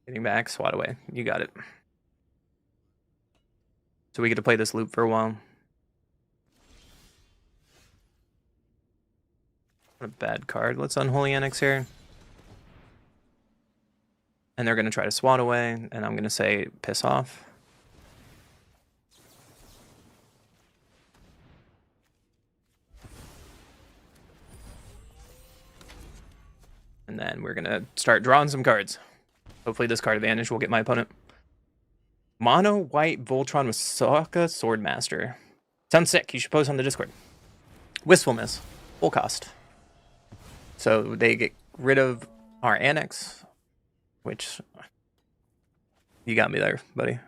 Getting back, Swat Away. You got it. So we get to play this loop for a while. What a bad card. Let's Unholy Annex here. And they're going to try to Swat Away, and I'm going to say piss off. And then we're going to start drawing some cards. Hopefully this card advantage will get my opponent. Mono White Voltron with Sokka Swordmaster. Sounds sick. You should post on the Discord. Wistfulness. Full cost. So they get rid of our Annex, which you got me there, buddy.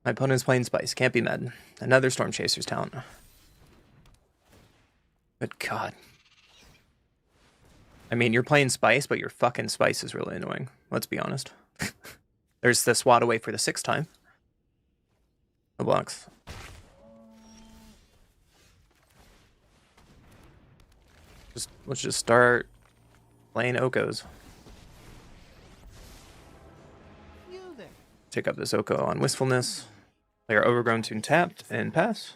My opponent's playing Spice. Can't be mad. Another Storm Chaser's talent. Good God. I mean, you're playing Spice, but your fucking Spice is really annoying. Let's be honest. There's the Swat Away for the 6th time. No blocks. Let's just start playing Okos. You Take up this Oko on Wistfulness. Play our Overgrown Tune tapped and pass.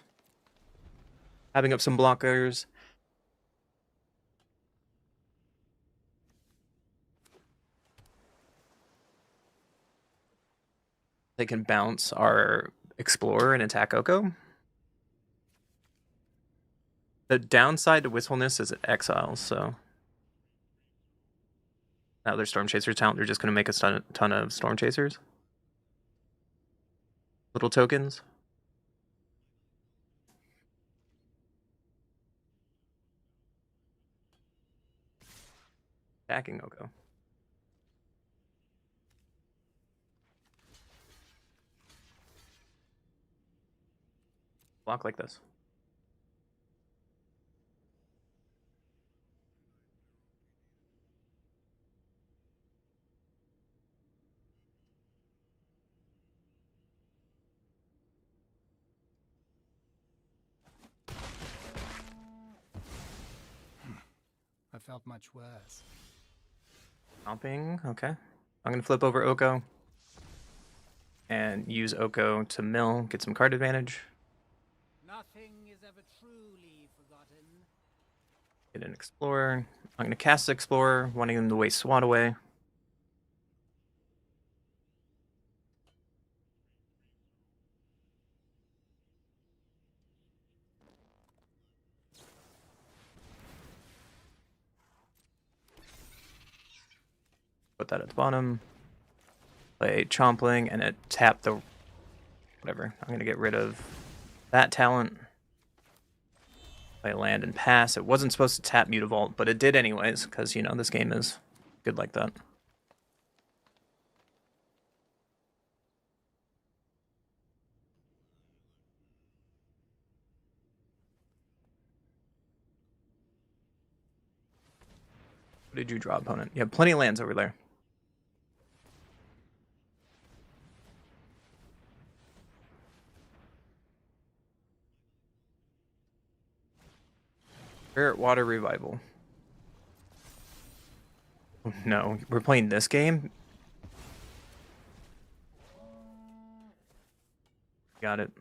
Having up some blockers. They can bounce our Explorer and attack Oko. The downside to Wistfulness is it exiles, so now their Storm Chaser talent, they're just going to make a ton of Storm Chasers. Little tokens. Attacking Oko. Block like this. I felt much worse. Stomping, okay. I'm going to flip over Oko and use Oko to mill, get some card advantage. Nothing is ever truly forgotten. Get an Explorer. I'm going to cast Explorer, wanting him to waste Swat away. Put that at the bottom. Play Chompling and tap the whatever. I'm going to get rid of that talent. Play land and pass. It wasn't supposed to tap Mutavault, but it did anyways, because, you know, this game is good like that. What did you draw, opponent? You have plenty of lands over there. Spirit Water Revival. Oh, no, we're playing this game? Got it.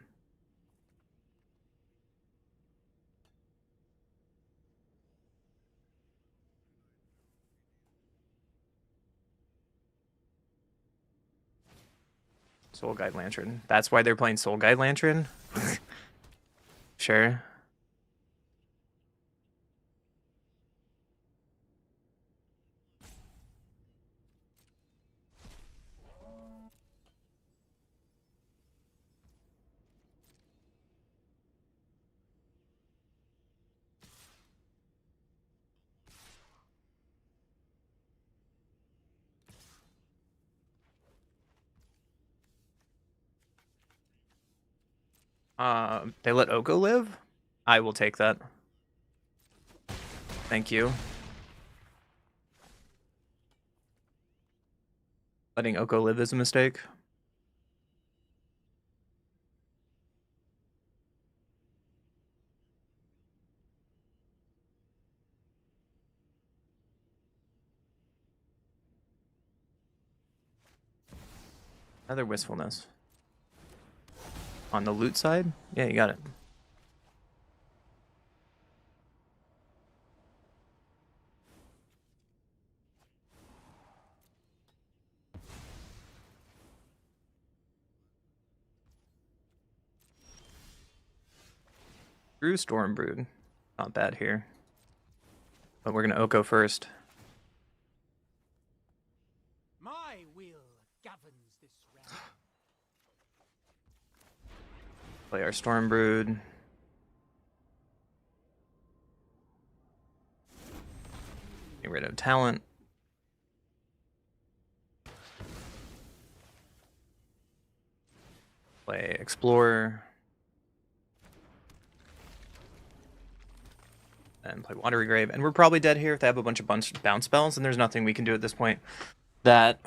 Soul Guide Lantern. That's why they're playing Soul Guide Lantern? Sure. They let Oko live? I will take that. Thank you. Letting Oko live is a mistake. Another Wistfulness. On the loot side? Yeah, you got it. Brews Stormbrood. Not bad here. But we're gonna Oko first. My will governs this realm. Play our Stormbrood. Get rid of talent. Play Explorer. And play Watery Grave. And we're probably dead here if they have a bunch of bounce spells, and there's nothing we can do at this point. That...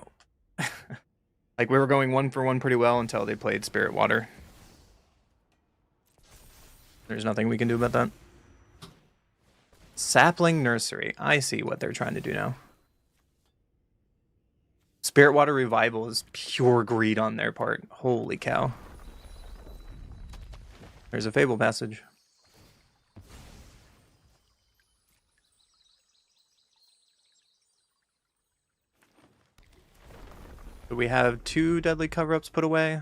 like, we were going 1-for-1 pretty well until they played Spirit Water. There's nothing we can do about that. Sapling Nursery. I see what they're trying to do now. Spirit Spirit Water Revival is pure greed on their part. Holy cow. There's a Fable Passage. So we have 2 deadly cover-ups put away.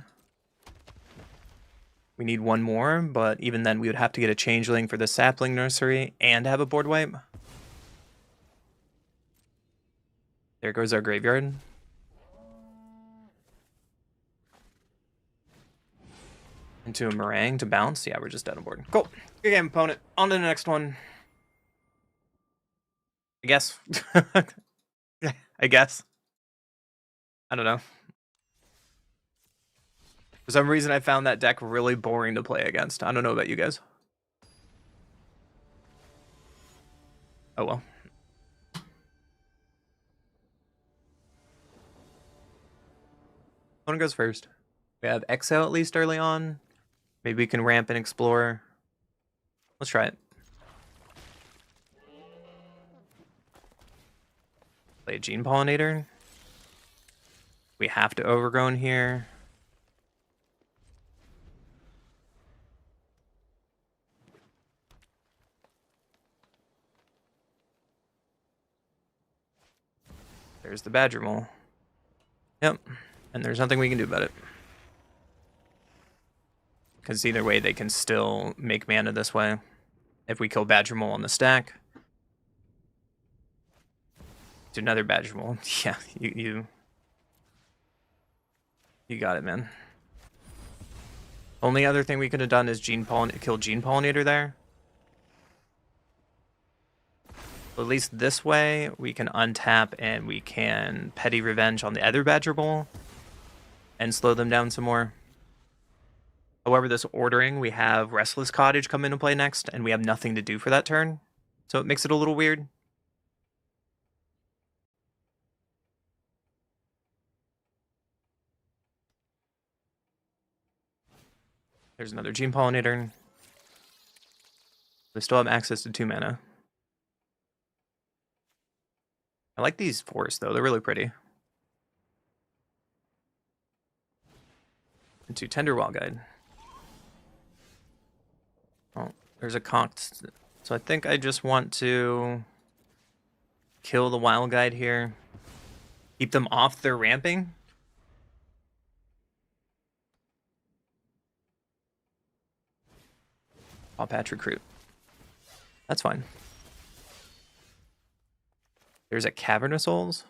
We need 1 more, but even then we would have to get a changeling for the sapling nursery and have a board wipe. There goes our graveyard. Into a meringue to bounce. Yeah, we're just dead on board. Cool. Good game, opponent. On to the next one. I guess. I guess. I don't know. For some reason, I found that deck really boring to play against. I don't know about you guys. Oh well. Opponent goes first. We have Exile at least early on. Maybe we can ramp and explore. Let's try it. Play a Gene Pollinator. We have to Overgrown here. There's the Badger Mole. Yep. And there's nothing we can do about it. Because either way, they can still make mana this way. If we kill Badger Mole on the stack. Do another Badger Mole. Yeah, you got it, man. Only other thing we could have done is kill Gene Pollinator there. But at least this way, we can untap and we can Petty Revenge on the other Badger Mole. And slow them down some more. However, this ordering, we have Restless Cottage come into play next, and we have nothing to do for that turn. So it makes it a little weird. There's another Gene Pollinator. We still have access to 2 mana. I like these forests, though. They're really pretty. Into Tender Wild Guide. Oh, there's a Conch. So I think I just want to kill the Wild Guide here. Keep them off their ramping. Paw Patch Recruit. That's fine. There's a Cavern of Souls.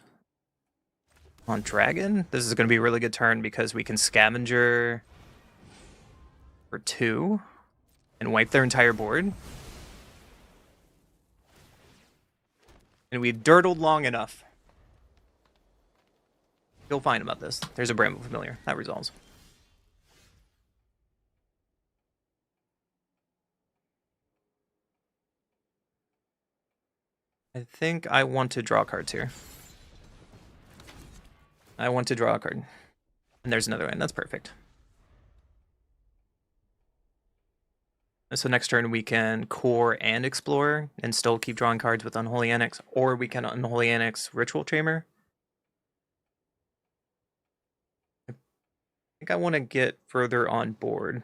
On Dragon. This is going to be a really good turn because we can Scavenger for 2 and wipe their entire board. And we dirtled long enough. Feel fine about this. There's a Bramble Familiar. That resolves. I think I want to draw cards here. I want to draw a card. And there's another one. That's perfect. So next turn we can Core and Explore and still keep drawing cards with Unholy Annex, or we can Unholy Annex Ritual Chamber. I think I want to get further on board. So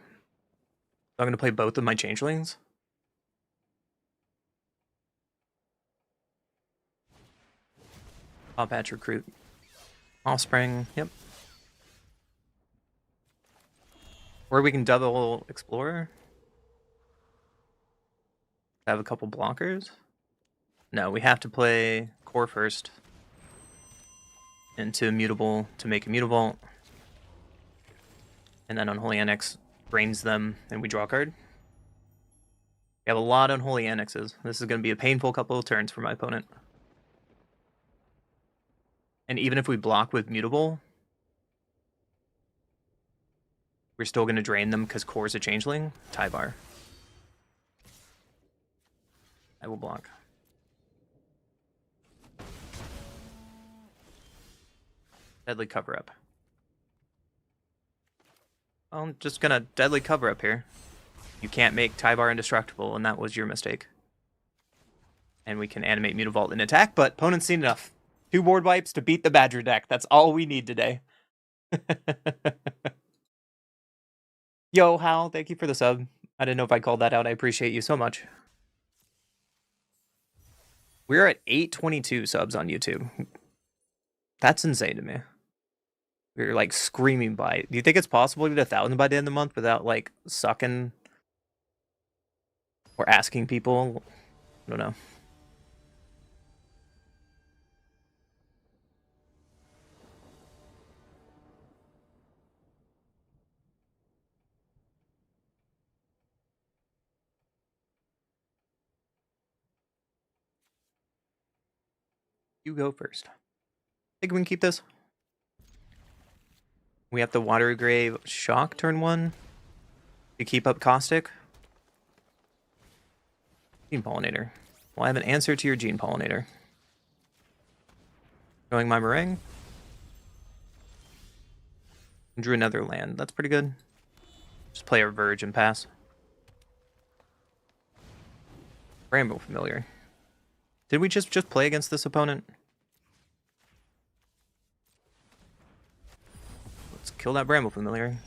I'm going to play both of my Changelings. Paw Patch Recruit. Offspring, yep. Or we can double Explorer. Have a couple blockers. No, we have to play Core first. Into Immutable to make Immutable. And then Unholy Annex drains them and we draw a card. We have a lot of Unholy Annexes. This is going to be a painful couple of turns for my opponent. And even if we block with Mutable, we're still going to drain them because Core's a Changeling. Tyvar. I will block. Deadly Cover Up. Well, I'm just going to Deadly Cover Up here. You can't make Tyvar indestructible, and that was your mistake. And we can animate Mutavault and attack, but opponent's seen enough. 2 board wipes to beat the Badger deck. That's all we need today. Yo, Hal, thank you for the sub. I didn't know if I called that out. I appreciate you so much. We're at 822 subs on YouTube. That's insane to me. We're like screaming by. Do you think it's possible to get 1,000 by the end of the month without like sucking or asking people? I don't know. You go first. Think we can keep this? We have the Water Grave Shock turn 1. To keep up Caustic. Gene Pollinator. Well, I have an answer to your Gene Pollinator. Showing my Meringue. Drew another land. That's pretty good. Just play our Verge and pass. Bramble Familiar. Did we just play against this opponent? Let's kill that Bramble Familiar.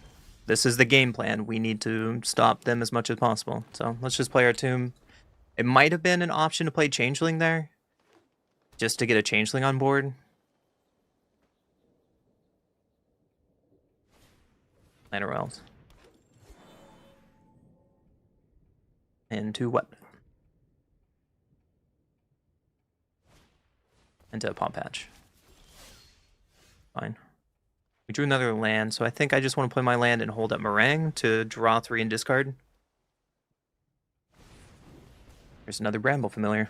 This is the game plan. We need to stop them as much as possible. So let's just play our Tomb. It might have been an option to play Changeling there. Just to get a Changeling on board. Planner Wells. Into what? Into a Palm Patch. Fine. We drew another land, so I think I just want to play my land and hold up Meringue to draw 3 and discard. There's another Bramble Familiar.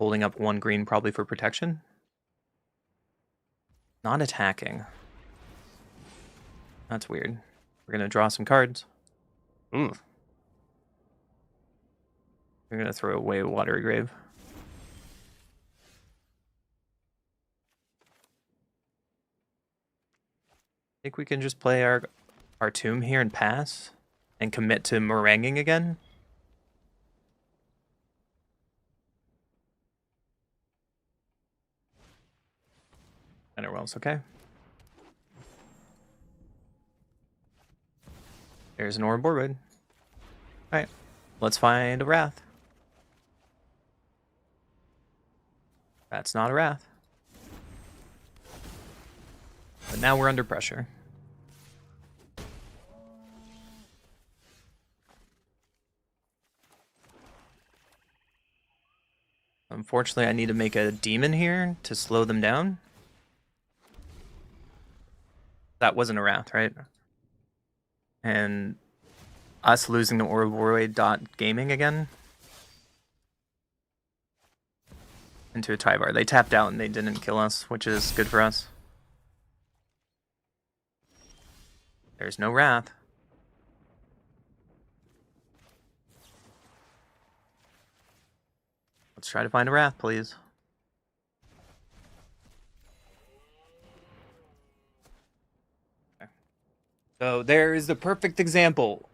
Holding up 1 green probably for protection. Not attacking. That's weird. We're going to draw some cards. Ooh. We're going to throw away a Watery Grave. I think we can just play our Tomb here and pass. And commit to meringuing again. Planner Wells, okay. There's an Aura Board. Alright, let's find a Wrath. That's not a Wrath. But now we're under pressure. Unfortunately, I need to make a demon here to slow them down. That wasn't a Wrath, right? And us losing the Ouroboros.gaming again. Into a Tyvar. They tapped out and they didn't kill us, which is good for us. There's no Wrath. Let's try to find a Wrath, please. Okay. So there is the perfect example.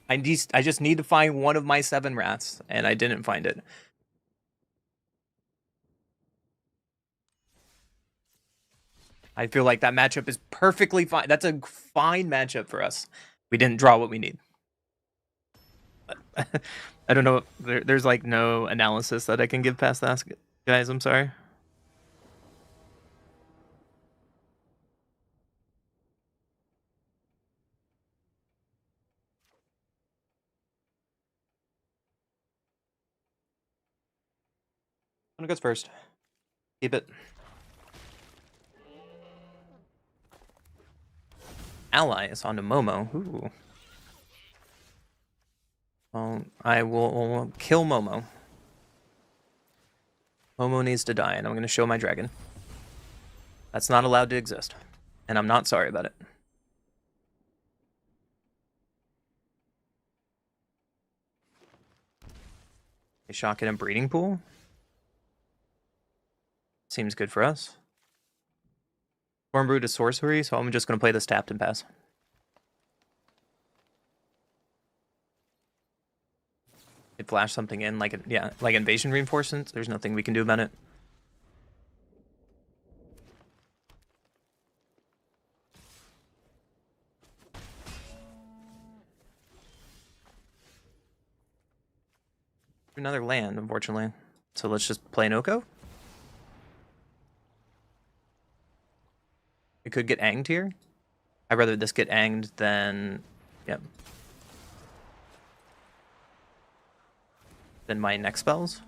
I just need to find one of my 7 Wraths, and I didn't find it. I feel like that matchup is perfectly fine. That's a fine matchup for us. We didn't draw what we need. I don't know. There's like no analysis that I can give past that, guys. I'm sorry. I'm gonna go first. Keep it. Allies onto Momo. Ooh. Well, I will kill Momo. Momo needs to die, and I'm going to show my dragon. That's not allowed to exist, and I'm not sorry about it. A shock in a breeding pool. Seems good for us. Stormbrew to sorcery, so I'm just going to play this tapped and pass. It flash something in, like like invasion reinforcements. There's nothing we can do about it. Another land, unfortunately. So let's just play an Oko. It could get anged here. I'd rather this get anged than... Yep. Than my next spells.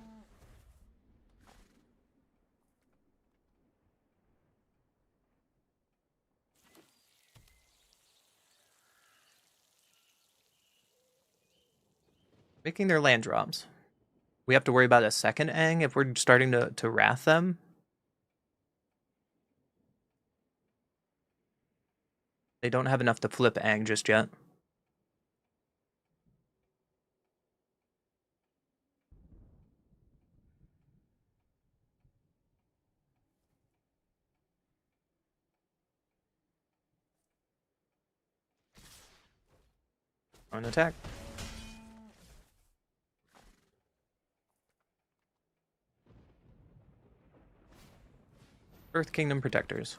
Making their land drops. We have to worry about a second Ang if we're starting to wrath them. They don't have enough to flip Ang just yet. On attack. Earth Kingdom Protectors.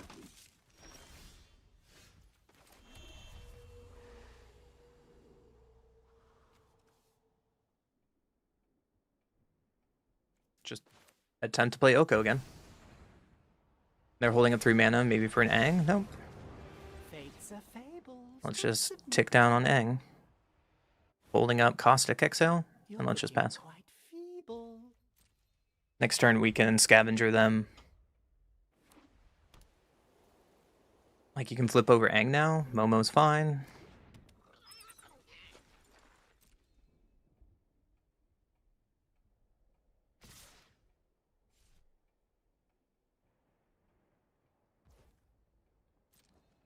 Just attempt to play Oko again. They're holding up 3 mana, maybe for an Ang? Nope. Fates are fables. Let's just tick down on Ang. Holding up Caustic Exile, and let's just pass. Quite feeble. Next turn we can scavenger them. Like you can flip over Ang now. Momo's fine.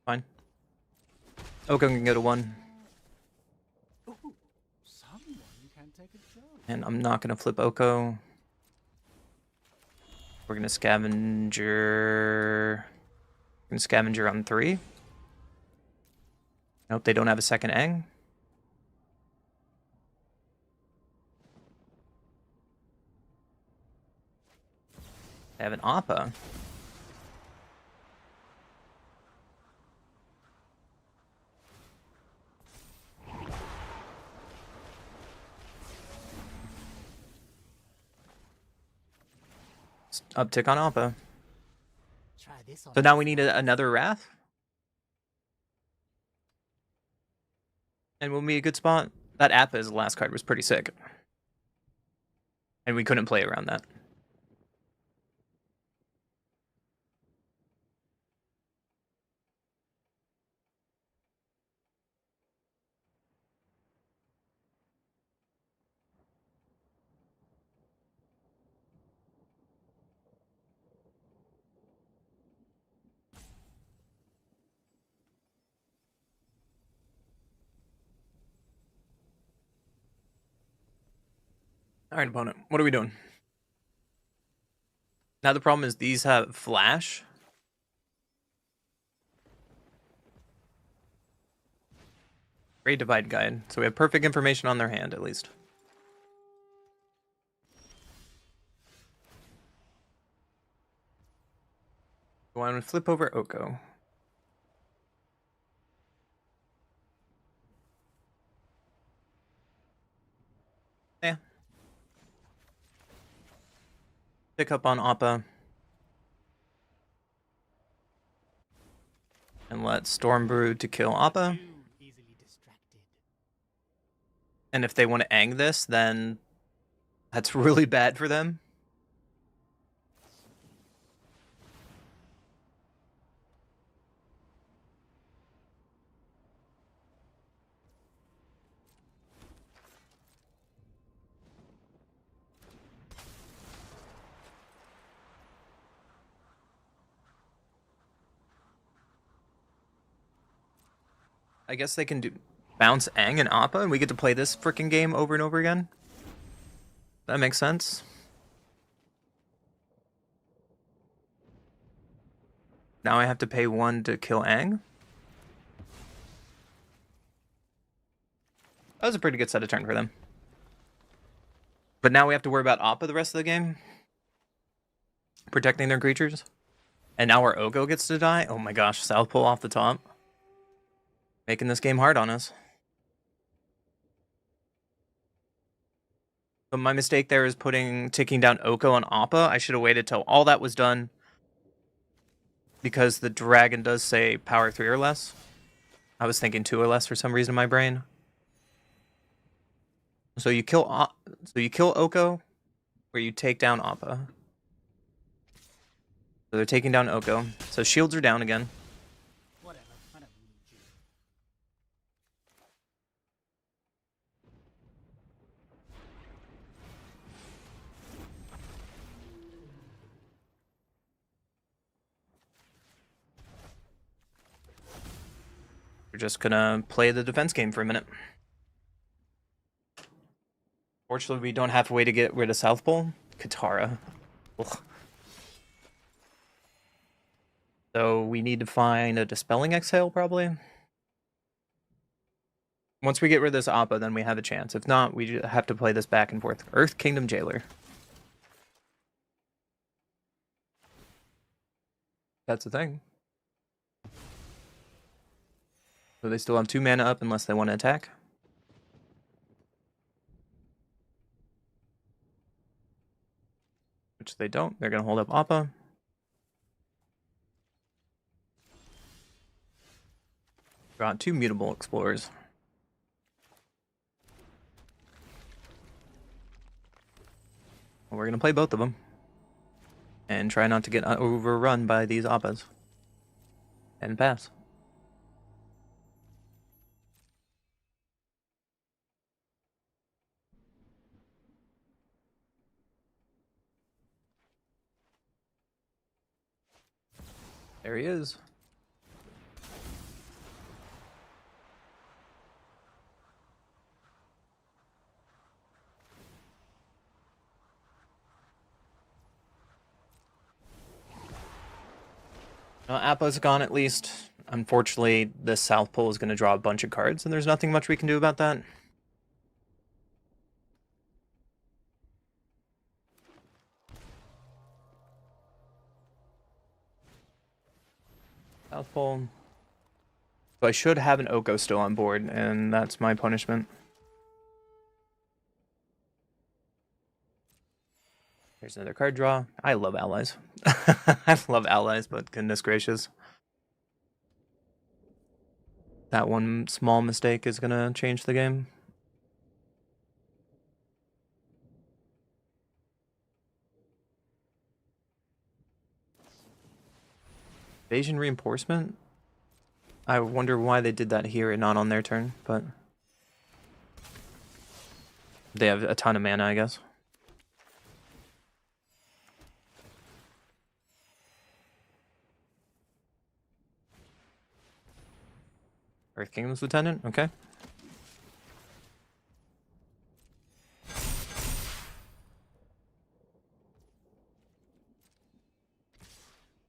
Fine. Oko can go to 1. Ooh, someone can take a joke. And I'm not going to flip Oko. We're going to scavenger... We're going to scavenger on 3. Nope, they don't have a second Ang. They have an Appa. Uptick on Appa. Try this on So now we need another Wrath. And will be a good spot. That Appa's last card was pretty sick. And we couldn't play around that. Alright, opponent. What are we doing? Now the problem is these have flash. Great Divide Guide. So we have perfect information on their hand, at least. Go on and flip over Oko. Yeah. Pick up on Appa. And let Stormbrew to kill Appa. easily distracted. And if they want to Ang this, then that's really bad for them. I guess they can do bounce Ang and Appa, and we get to play this freaking game over and over again. That makes sense. Now I have to pay 1 to kill Ang. That was a pretty good set of turn for them. But now we have to worry about Appa the rest of the game. Protecting their creatures. And now our Oko gets to die. Oh my gosh, South Pole off the top. Making this game hard on us. So But my mistake there is ticking down Oko on Appa. I should have waited till all that was done. Because the dragon does say power 3 or less. I was thinking 2 or less for some reason in my brain. So you kill Oko, or you take down Appa. So they're taking down Oko. So shields are down again. Whatever. I don't need you. We're just gonna play the defense game for a minute. Fortunately, we don't have a way to get rid of South Pole. Katara. Ugh. So we need to find a Dispelling Exhale, probably. Once we get rid of this Appa, then we have a chance. If not, we just have to play this back and forth. Earth Kingdom Jailer. That's the thing. So they still have 2 mana up unless they want to attack. Which they don't. They're going to hold up Appa. Got 2 Mutable Explorers. Well, we're going to play both of them. And try not to get overrun by these Appas. And pass. There he is. Appa's gone at least. Unfortunately, this South Pole is going to draw a bunch of cards, and there's nothing much we can do about that. South Pole. So I should have an Oko still on board, and that's my punishment. Here's another card draw. I love allies. I love allies, but goodness gracious. That one small mistake is going to change the game. Invasion Reinforcement? I wonder why they did that here and not on their turn, but they have a ton of mana, I guess. Earth Kingdom's Lieutenant, okay.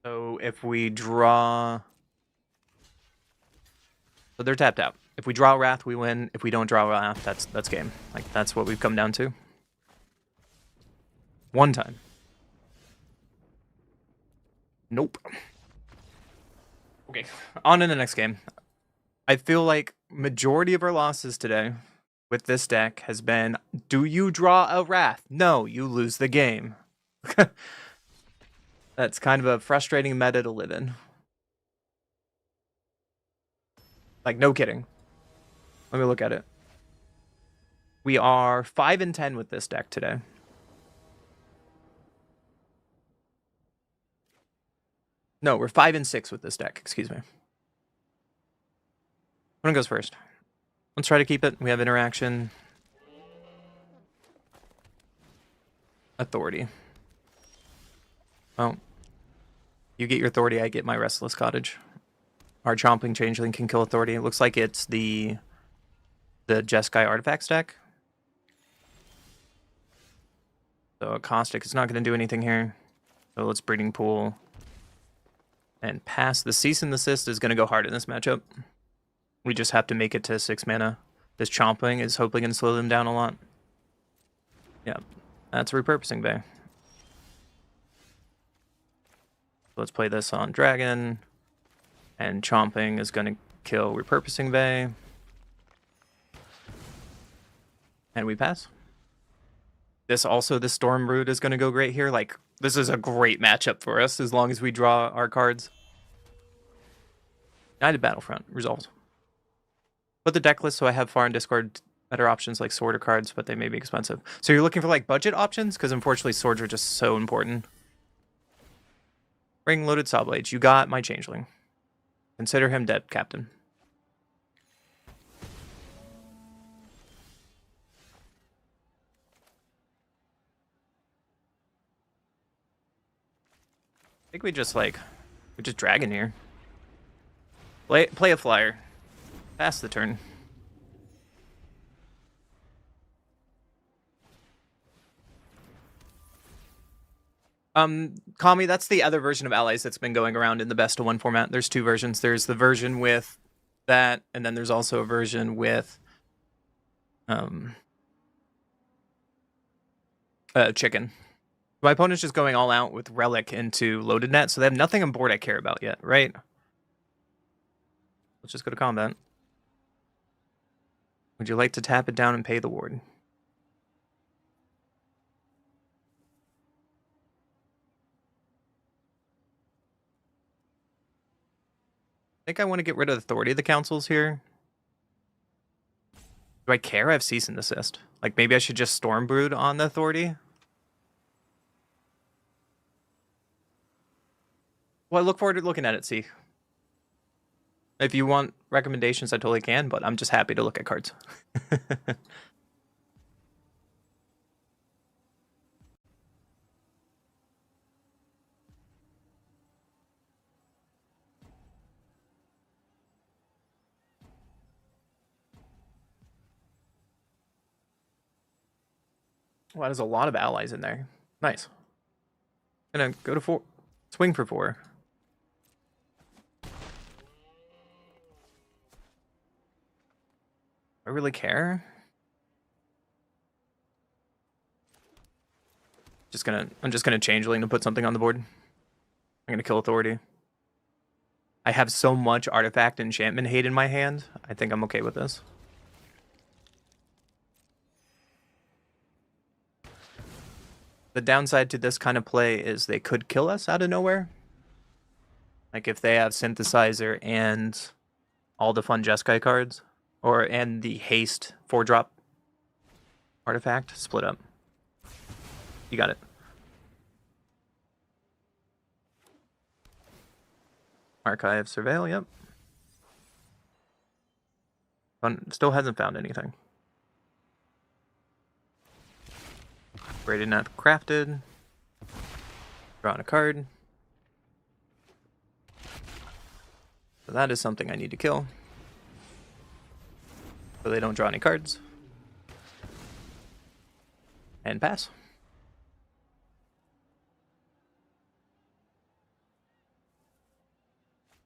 So if we draw... So they're tapped out. If we draw Wrath, we win. If we don't draw Wrath, that's game. Like, that's what we've come down to. One time. Nope. Okay, on to the next game. I feel like majority of our losses today with this deck has been, do you draw a Wrath? No, you lose the game. That's kind of a frustrating meta to live in. Like, no kidding. Let me look at it. We are 5-10 with this deck today. No, we're 5-6 with this deck, excuse me. One goes first. Let's try to keep it. We have interaction. Authority. Well, you get your authority, I get my Restless Cottage. Our Chomping Changeling can kill authority. It looks like it's the Jeskai Artifacts deck. So a Caustic is not going to do anything here. So let's Breeding Pool. And pass. The Cease and Desist is going to go hard in this matchup. We just have to make it to 6 mana. This Chomping is hopefully going to slow them down a lot. Yeah, that's Repurposing Bay. Let's play this on Dragon. And Chomping is going to kill Repurposing Bay. And we pass. This Storm Brood is going to go great here. Like, this is a great matchup for us as long as we draw our cards. United Battlefront resolved. Put the deck list so I have far and discard better options like sword or cards, but they may be expensive. So you're looking for like budget options? Because unfortunately swords are just so important. Bring loaded saw blades. You got my changeling. Consider him dead, Captain. I think we just dragon here. Play a flyer. Pass the turn. Kami, that's the other version of allies that's been going around in the best of one format. There's two versions. There's the version with that, and then there's also a version with chicken. My opponent's just going all out with Relic into Loaded Net, so they have nothing on board I care about yet, right? Let's just go to combat. Would you like to tap it down and pay the ward? I think I want to get rid of the Authority of the Councils here. Do I care? I have Cease and Desist. Like, maybe I should just Storm Brood on the Authority? Well, I look forward to looking at it, see. If you want recommendations, I totally can, but I'm just happy to look at cards. Well, there's a lot of allies in there. Nice. Gonna go to 4. Swing for 4. I really care. I'm just gonna changeling to put something on the board. I'm gonna kill Authority. I have so much artifact enchantment hate in my hand. I think I'm okay with this. The downside to this kind of play is they could kill us out of nowhere. Like if they have Synthesizer and all the fun Jeskai cards, and the haste 4-drop artifact, split up. You got it. Archive Surveil, yep. Still hasn't found anything. Braided Net crafted. Drawing a card. So that is something I need to kill. So they don't draw any cards. And pass.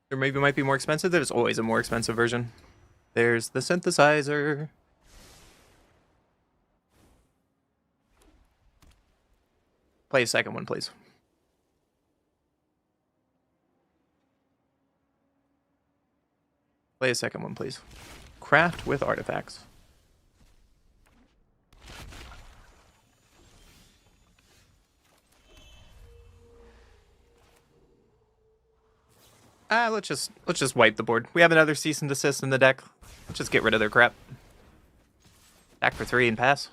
There maybe might be more expensive. There's always a more expensive version. There's the Synthesizer. Play a second one, please. Play a second one, please. Craft with artifacts. Let's just wipe the board. We have another Cease and Desist in the deck. Let's just get rid of their crap. Attack for 3 and pass.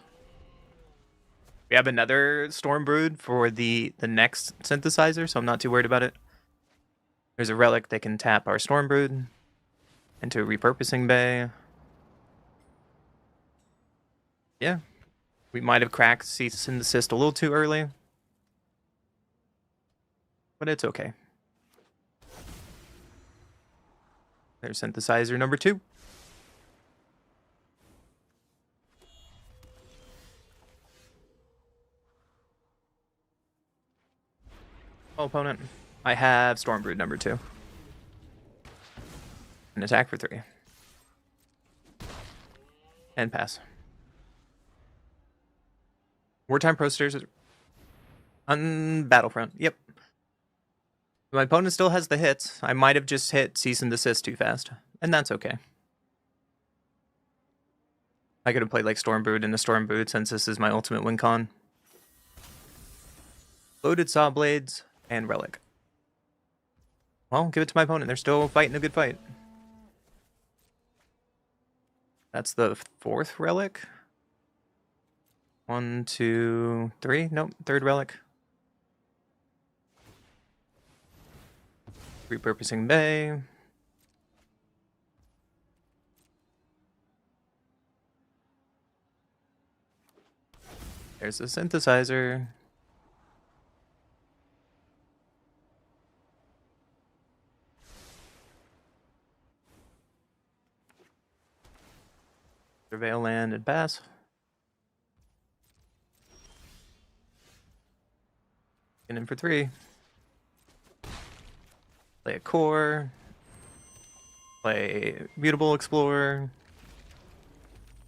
We have another Storm Brood for the next Synthesizer, so I'm not too worried about it. There's a Relic that can tap our Storm Brood into a Repurposing Bay. Yeah. We might have cracked Cease and Desist a little too early. But it's okay. There's Synthesizer number 2. Opponent. I have Stormbrood number 2. An attack for 3. And pass. Wartime Protesters on Battlefront. Yep. My opponent still has the hits. I might have just hit Cease and Desist too fast. And that's okay. I could have played like Stormbrood in the Stormbrood since this is my ultimate win con. Loaded saw blades and relic. Well, give it to my opponent. They're still fighting a good fight. That's the 4th relic. 1, 2, 3. Nope, 3rd relic. Repurposing bay. There's the synthesizer. Surveil land and pass. Get in for 3. Play a core. Play Mutable Explorer.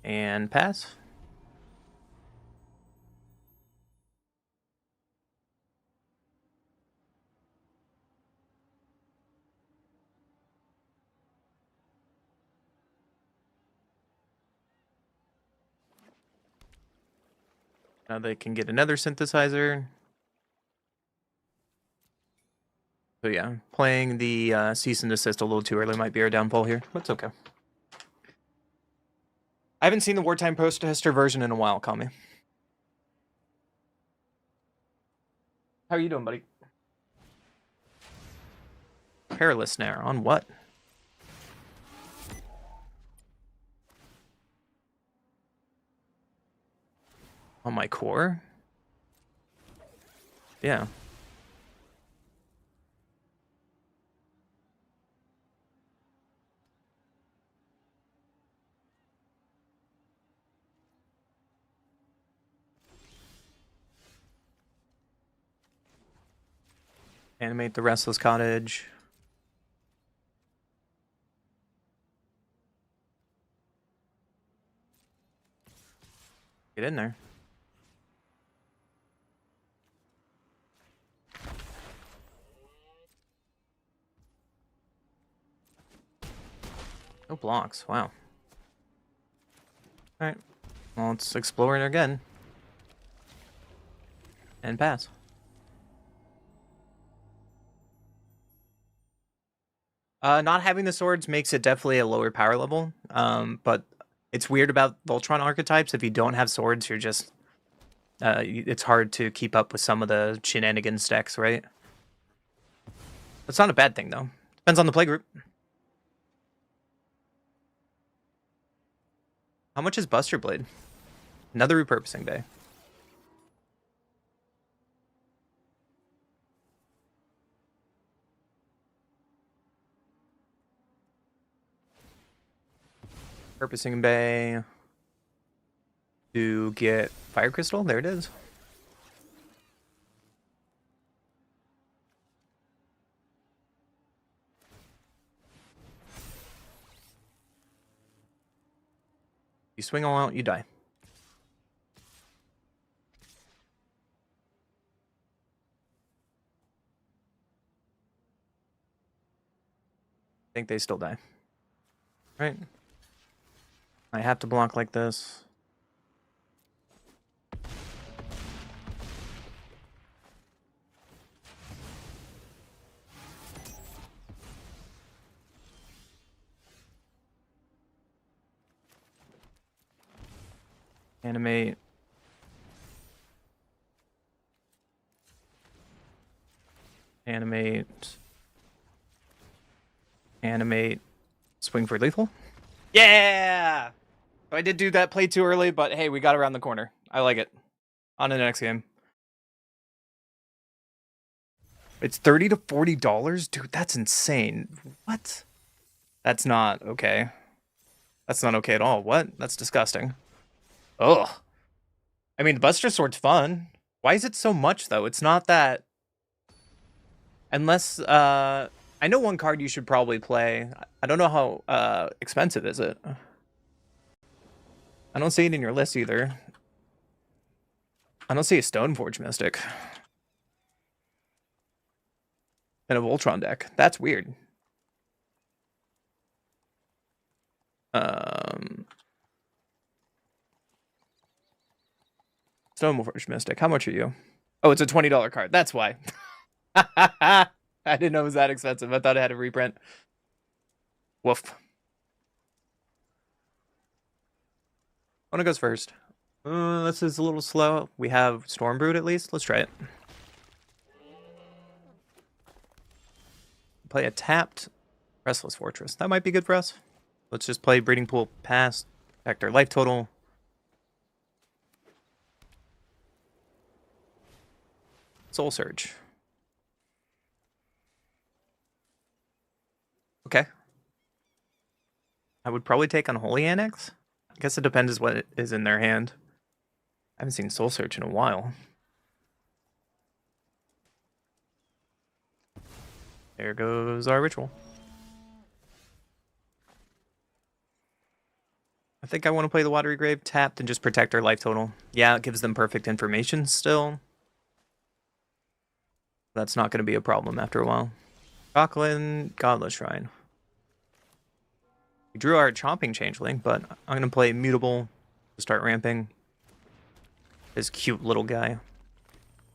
And pass. Now they can get another synthesizer. So yeah, playing the cease and desist a little too early might be our downfall here, but it's okay. I haven't seen the Wartime Protester version in a while, Kami. How are you doing, buddy? Perilous Snare, on what? On my core? Yeah. Animate the Restless Cottage. Get in there. No blocks, wow. Alright, well, let's explore it again. And pass. Not having the swords makes it definitely a lower power level, but it's weird about Voltron archetypes. If you don't have swords, you're just... it's hard to keep up with some of the shenanigans decks, right? That's not a bad thing, though. Depends on the playgroup. How much is Buster Blade? Another repurposing bay. Purposing bay to get Fire Crystal. There it is. You swing all out, you die. I think they still die. Right? I have to block like this. Animate. Animate. Animate. Swing for lethal. Yeah! So I did do that play too early, but hey, we got around the corner. I like it. On to the next game. It's $30 to $40? Dude, that's insane. What? That's not okay. That's not okay at all. What? That's disgusting. Ugh. I mean, the Buster Sword's fun. Why is it so much, though? It's not that... Unless, I know one card you should probably play. I don't know how, expensive is it? I don't see it in your list either. I don't see a Stoneforge Mystic. In a Voltron deck. That's weird. Stoneforge Mystic. How much are you? Oh, it's a $20 card. That's why. I didn't know it was that expensive. I thought it had a reprint. Woof. Ona goes first. This is a little slow. We have Stormbrood at least. Let's try it. Play a tapped Restless Fortress. That might be good for us. Let's just play Breeding Pool, pass, protect our life total. Soul Surge. Okay. I would probably take Unholy Annex. I guess it depends what is in their hand. I haven't seen Soul Search in a while. There goes our ritual. I think I want to play the Watery Grave tapped and just protect our life total. Yeah, it gives them perfect information still. That's not going to be a problem after a while. Jocelyn, Godless Shrine. We drew our Chomping Changeling, but I'm going to play Mutable to start ramping. This cute little guy.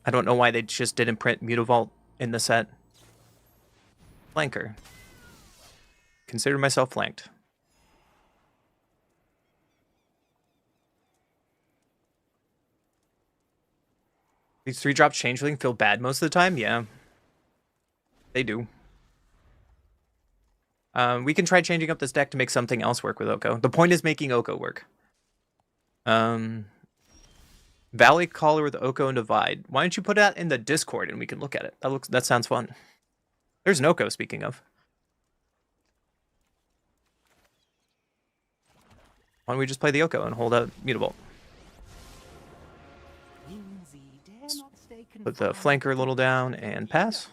I don't know why they just didn't print Mutavault in the set. Flanker. Consider myself flanked. These 3-drop Changeling feel bad most of the time? Yeah. They do. We can try changing up this deck to make something else work with Oko. The point is making Oko work. Valley Caller with Oko and Divide. Why don't you put that in the Discord and we can look at it? That sounds fun. There's an Oko, speaking of. Why don't we just play the Oko and hold out Mutable? Put the flanker a little down and pass.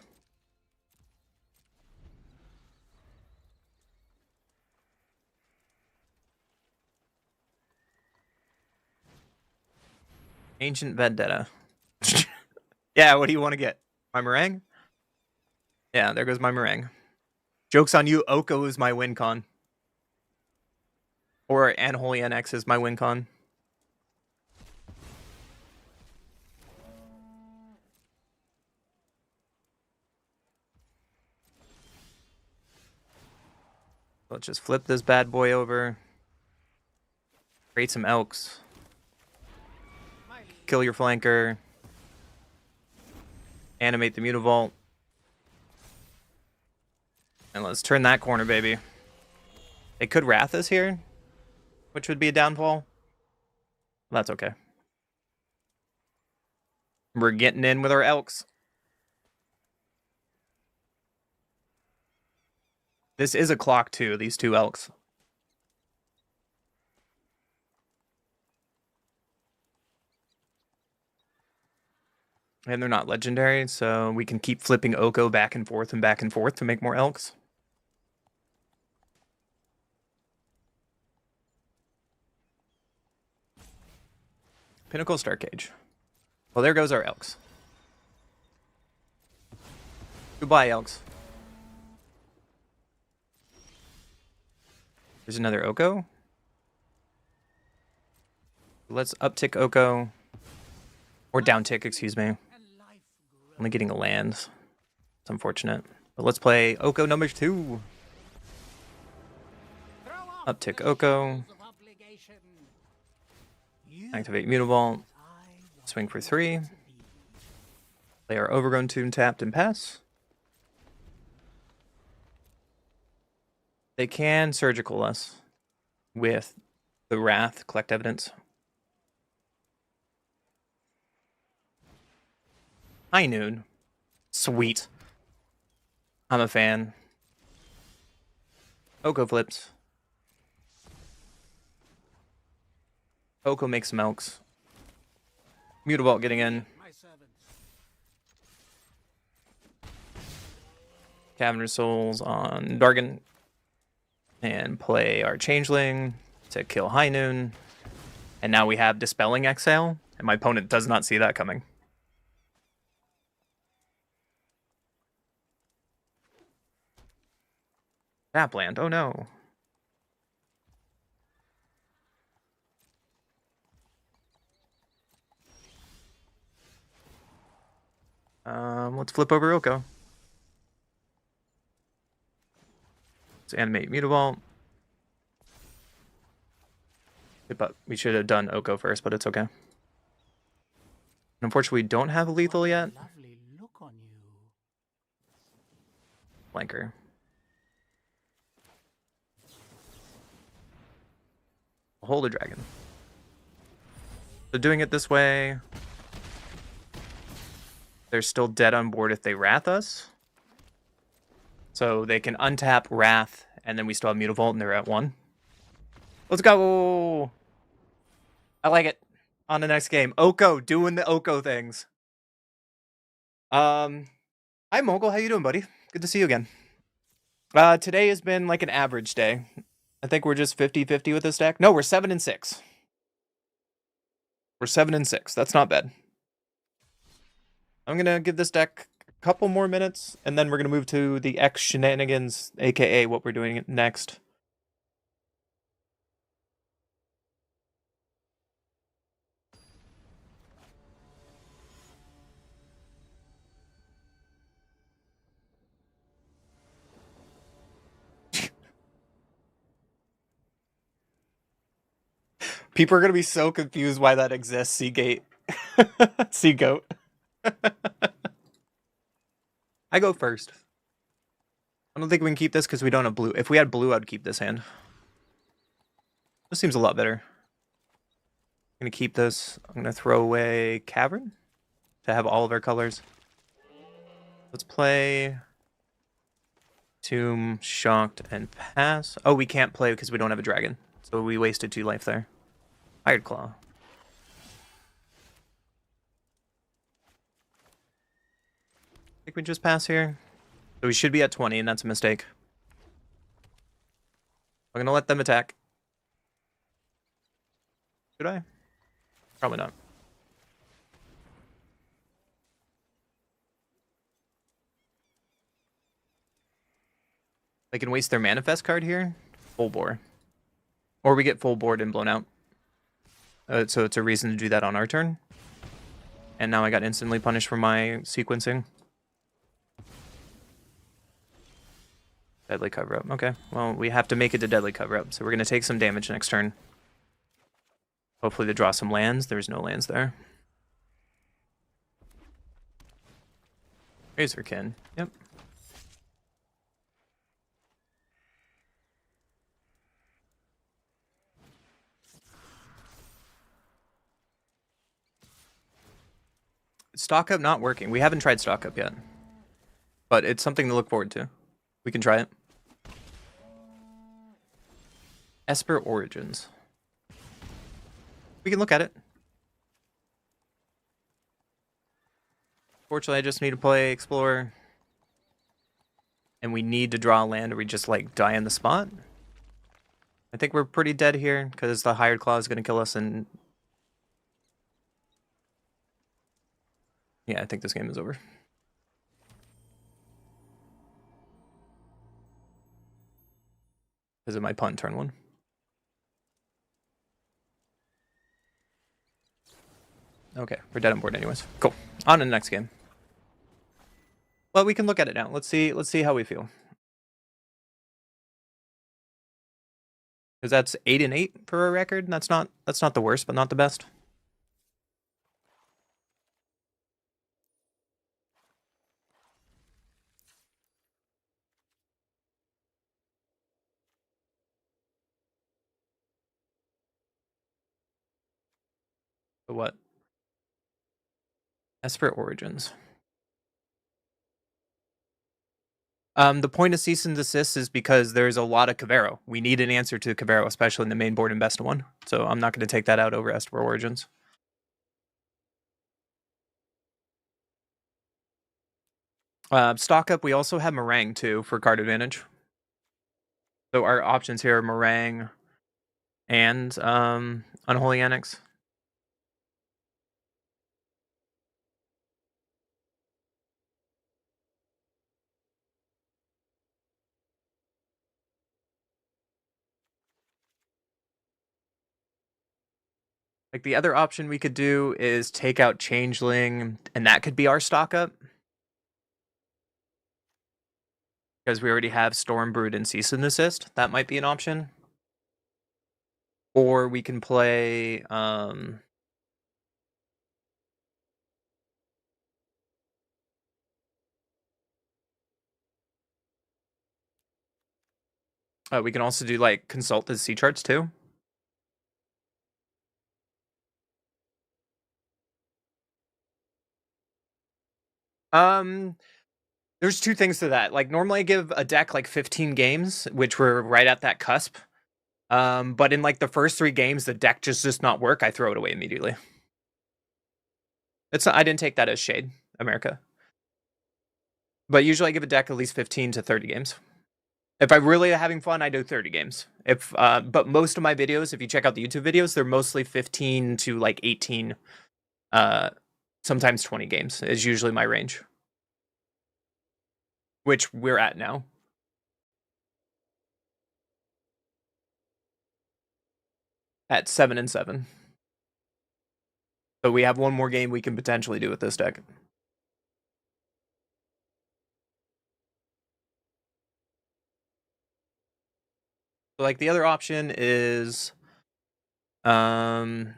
Ancient Vendetta. Yeah, what do you want to get? My meringue? Yeah, there goes my meringue. Joke's on you, Oko is my win con. Or Unholy NX is my win con. Let's just flip this bad boy over. Create some Elks. Kill your flanker. Animate the Mutavault. And let's turn that corner, baby. They could Wrath us here, which would be a downfall. That's okay. We're getting in with our Elks. This is a clock too, these 2 Elks. And they're not legendary, so we can keep flipping Oko back and forth to make more Elks. Pinnacle Starcage. Well, there goes our Elks. Goodbye, Elks. There's another Oko. Let's uptick Oko. Or downtick, excuse me. Only getting a land. It's unfortunate. But let's play Oko number 2. Uptick Oko. Activate Mutavault. Swing for 3. Play our Overgrown Tomb tapped and pass. They can surgical us with the Wrath, collect evidence. High Noon. Sweet. I'm a fan. Oko flips. Oko makes some Elks. Mutavault getting in. Caverner's Souls on Dargon. And play our Changeling to kill High Noon. And now we have Dispelling Exhale. And my opponent does not see that coming. Tapland, oh no. Let's flip over Oko. Let's animate Mutavault. But we should have done Oko first, but it's okay. Unfortunately, we don't have a lethal yet. Lovely look on you. Flanker. Hold a dragon. So doing it this way, they're still dead on board if they Wrath us. So they can untap Wrath, and then we still have Mutavault, and they're at 1. Let's go! I like it. On the next game. Oko, doing the Oko things. Hi Mogul, how you doing, buddy? Good to see you again. Today has been like an average day. I think we're just 50-50 with this deck. No, we're 7-6. We're 7-6. That's not bad. I'm gonna give this deck a couple more minutes, and then we're gonna move to the X shenanigans, aka what we're doing next. People are gonna be so confused why that exists, Seagate. Seagoat. I go first. I don't think we can keep this because we don't have blue. If we had blue, I'd keep this hand. This seems a lot better. I'm gonna keep this. I'm gonna throw away Cavern to have all of our colors. Let's play Tomb, Shocked, and Pass. Oh, we can't play because we don't have a dragon. So we wasted 2 life there. Iron Claw. I think we just pass here. So we should be at 20, and that's a mistake. I'm gonna let them attack. Should I? Probably not. They can waste their Manifest card here. Full bore. Or we get full board and blown out. So it's a reason to do that on our turn. And now I got instantly punished for my sequencing. Deadly cover-up. Okay, well, we have to make it to deadly cover-up. So we're going to take some damage next turn. Hopefully to draw some lands. There's no lands there. Razorkin. Yep. Stock up not working. We haven't tried stock up yet. But it's something to look forward to. We can try it. Esper Origins. We can look at it. Fortunately, I just need to play Explorer. And we need to draw a land or we just like die in the spot. I think we're pretty dead here because the Hired Claw is going to kill us and... Yeah, I think this game is over. Because of my punt turn 1. Okay, we're dead on board anyways. Cool. On to the next game. Well, we can look at it now. Let's see how we feel. Because that's 8-8 for a record. That's not the worst, but not the best. So what? Esper Origins. The point of cease and desist is because there's a lot of Cavero. We need an answer to Cavero, especially in the main board in best of 1. So I'm not going to take that out over Esper Origins. Stock up, we also have Meringue too for card advantage. So our options here are Meringue and Unholy Annex. Like the other option we could do is take out Changeling, and that could be our stock up. because we already have Stormbrood and Cease and Desist. That might be an option. Or we can play we can also do like consult the C charts too. There's two things to that. Like normally I give a deck like 15 games, which we're right at that cusp. But in like the first 3 games, the deck just does not work. I throw it away immediately. I didn't take that as shade, America. But usually I give a deck at least 15 to 30 games. If I'm really having fun, I do 30 games. But most of my videos, if you check out the YouTube videos, they're mostly 15 to like 18, sometimes 20 games is usually my range. Which we're at now. At 7 and 7. So we have one more game we can potentially do with this deck. So like the other option is not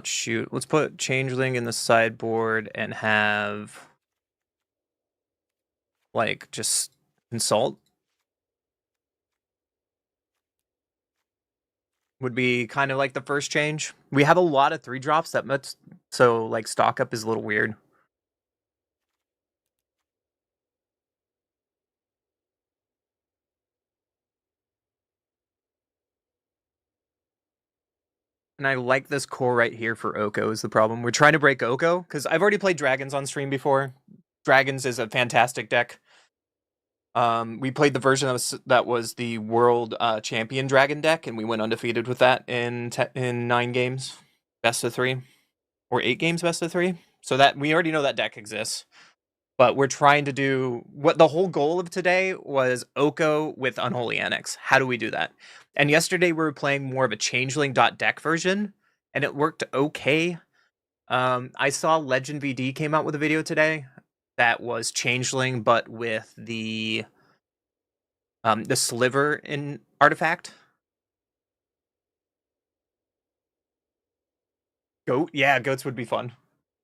shoot. Let's put Changeling in the sideboard and have like just consult. Would be kind of like the first change. We have a lot of 3-drops that much, so like stock up is a little weird. And I like this core right here for Oko is the problem. We're trying to break Oko because I've already played Dragons on stream before. Dragons is a fantastic deck. We played the version that was the world champion dragon deck, and we went undefeated with that in 9 games, best of 3, or 8 games, best of 3. So that we already know that deck exists. But we're trying to do what the whole goal of today was Oko with Unholy Annex. How do we do that? And yesterday we were playing more of a changeling.deck version, and it worked okay. I saw Legend VD came out with a video today that was changeling, but with the sliver in artifact. Goat? Yeah, goats would be fun.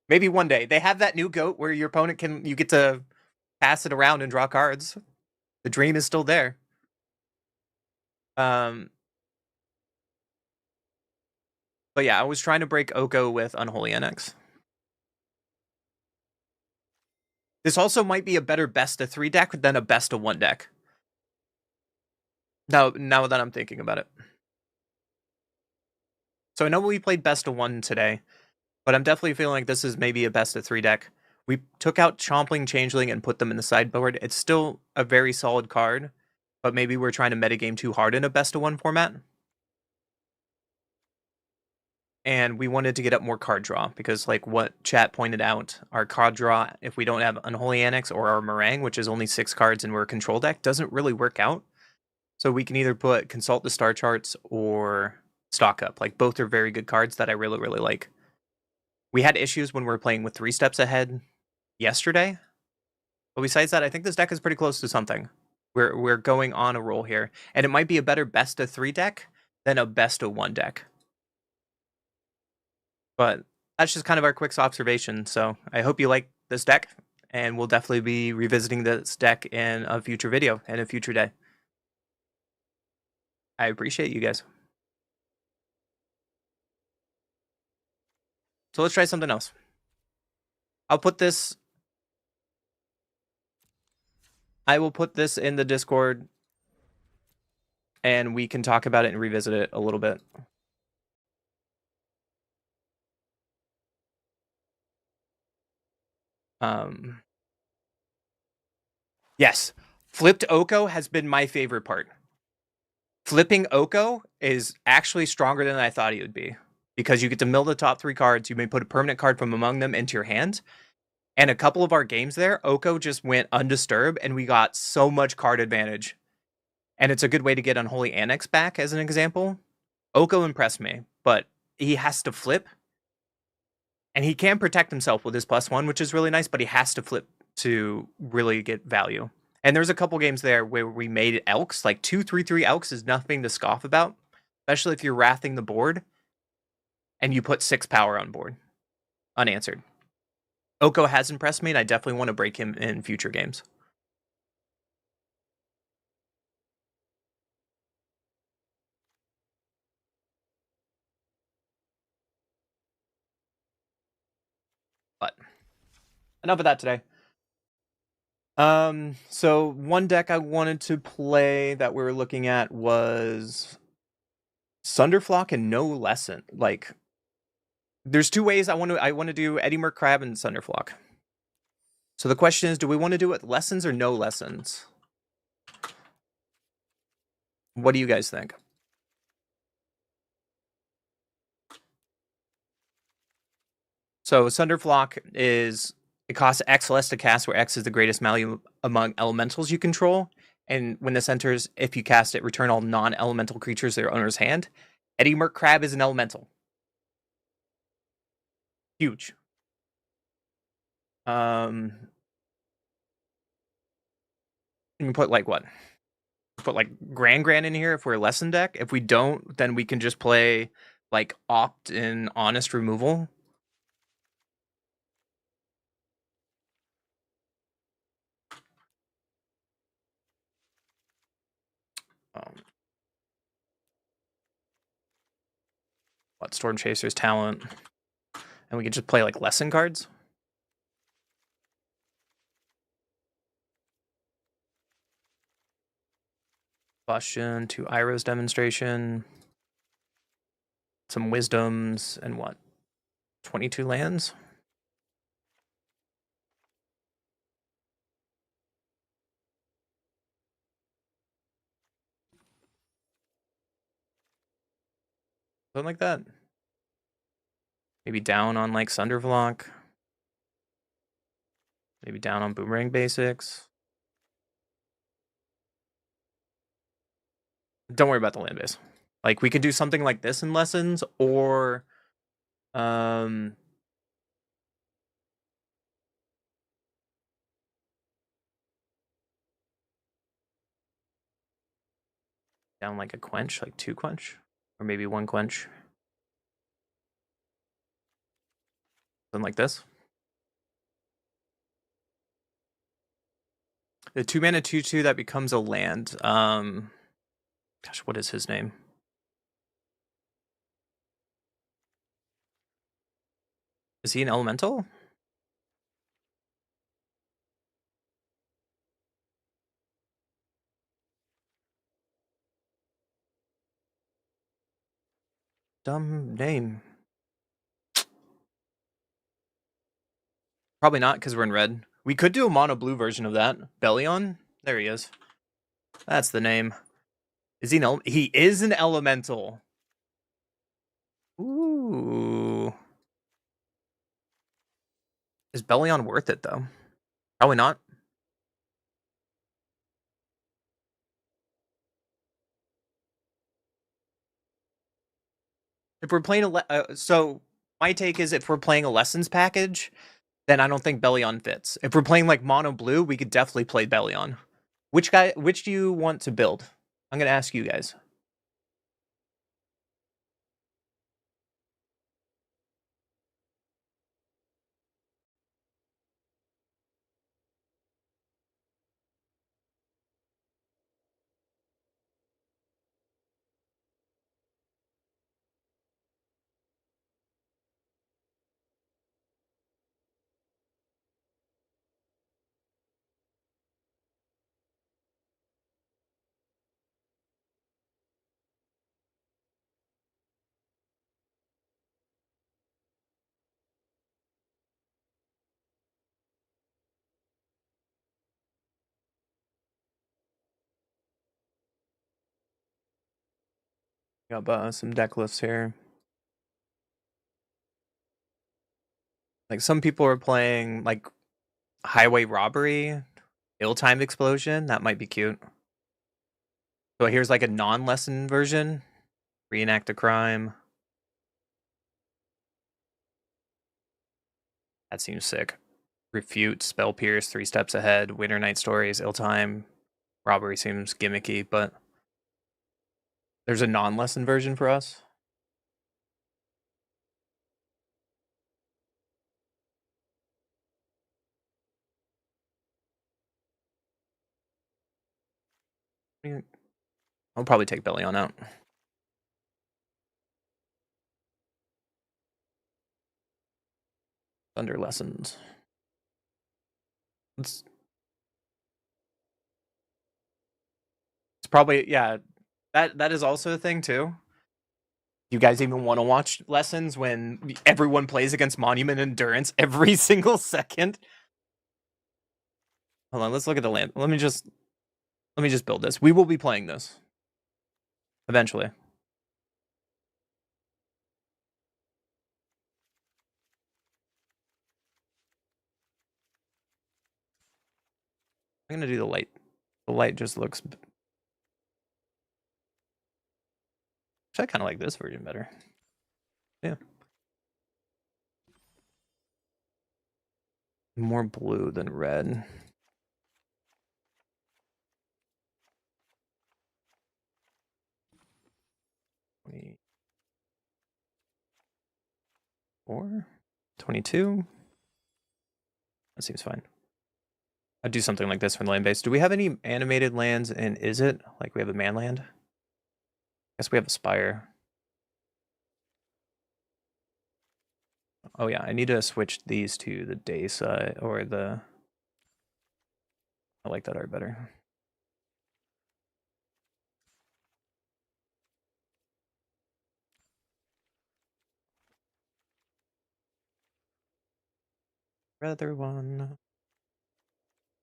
Maybe one day. They have that new goat where your opponent you get to pass it around and draw cards. The dream is still there. But yeah, I was trying to break Oko with Unholy Annex. This also might be a better best of 3 deck than a best of 1 deck. Now that I'm thinking about it. So I know we played best of 1 today, but I'm definitely feeling like this is maybe a best of 3 deck. We took out Chompling Changeling and put them in the sideboard. It's still a very solid card, but maybe we're trying to metagame too hard in a best of 1 format. And we wanted to get up more card draw because, like what chat pointed out, our card draw, if we don't have Unholy Annex or our Meringue, which is only 6 cards and we're a control deck, doesn't really work out. So we can either put Consult the Star Charts or Stock Up. Like both are very good cards that I really, really like. We had issues when we were playing with 3 steps ahead yesterday. But besides that, I think this deck is pretty close to something. We're going on a roll here. And it might be a better best of 3 deck than a best of 1 deck. But that's just kind of our quick observation. So I hope you like this deck. And we'll definitely be revisiting this deck in a future video and a future day. I appreciate you guys. So let's try something else. I will put this in the Discord and we can talk about it and revisit it a little bit. Yes, flipped Oko has been my favorite part. Flipping Oko is actually stronger than I thought it would be because you get to mill the top 3 cards. You may put a permanent card from among them into your hand. And a couple of our games there, Oko just went undisturbed and we got so much card advantage. And it's a good way to get Unholy Annex back as an example. Oko impressed me, but he has to flip. And he can protect himself with his +1, which is really nice, but he has to flip to really get value. And there's a couple games there where we made Elks, like 2/3/3 Elks is nothing to scoff about, especially if you're wrathing the board and you put 6 power on board, unanswered. Oko has impressed me, and I definitely want to break him in future games. But enough of that today. So one deck I wanted to play that we were looking at was Sunderflock and No Lesson. Like, there's two ways I want to do Eddie Merc Crab and Sunderflock. So the question is, do we want to do it lessons or no lessons? What do you guys think? So Sunderflock it costs X less to cast, where X is the greatest value among elementals you control. And when this enters, if you cast it, return all non-elemental creatures to their owner's hand. Eddie Merc Crab is an elemental. Huge. You can put like what? Put like Grand in here if we're a lesson deck. If we don't, then we can just play like Opt in Honest Removal. What Storm Chaser's Talent, and we can just play like lesson cards. Combustion, 2 Iro's Demonstration, some Wisdoms, and what? 22 lands? Something like that. Maybe down on like Sundervlock. Maybe down on Boomerang Basics. Don't worry about the land base. Like, we could do something like this in lessons, or down like a Quench, like 2 Quench, or maybe 1 Quench. Something like this. The 2 mana 2/2 that becomes a land. Gosh, what is his name? Is he an elemental? Dumb name. Probably not, because we're in red. We could do a mono blue version of that. Bellion? There he is. That's the name. Is he an he is an elemental. Ooh. Is Bellion worth it, though? Probably not. If we're playing so my take is, if we're playing a lessons package, then I don't think Bellion fits. If we're playing like mono blue, we could definitely play Bellion. Which do you want to build? I'm gonna ask you guys. Got some deck lists here. Like, some people are playing like Highway Robbery, Ill-Timed Explosion. That might be cute. So here's like a non-lesson version. Reenact a crime. That seems sick. Refute, Spell Pierce, 3 steps ahead, Winter Night Stories, Ill Time, Robbery seems gimmicky, but there's a non-lesson version for us. I'll probably take Bellion out. Thunder lessons. It's probably, yeah. That is also a thing too. You guys even want to watch lessons when everyone plays against Monument Endurance every single second? Hold on, let's look at the land. Let me just build this. We will be playing this eventually. I'm gonna do the light. The light just looks. Actually, I kind of like this version better. Yeah. More blue than red. Or 22. That seems fine. I'd do something like this for the land base. Do we have any animated lands in Is It? Like we have a man land? Guess we have a Spire. Oh yeah, I need to switch these to the day side or the. I like that art better. Rather one.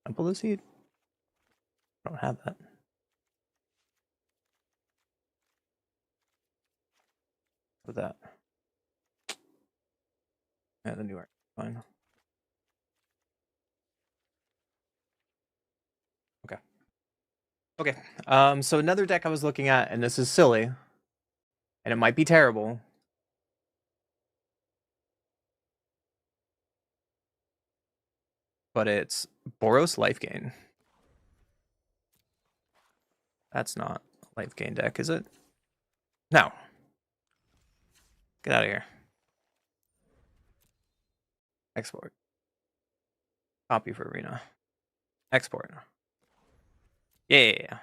Temple of Seed? I don't have that. With that. Yeah, the new art. Fine. Okay. Okay. So another deck I was looking at, and this is silly, and it might be terrible. But it's Boros Life Gain. That's not a Life Gain deck, is it? No. Get out of here. Export. Copy for Arena. Export. Yeah.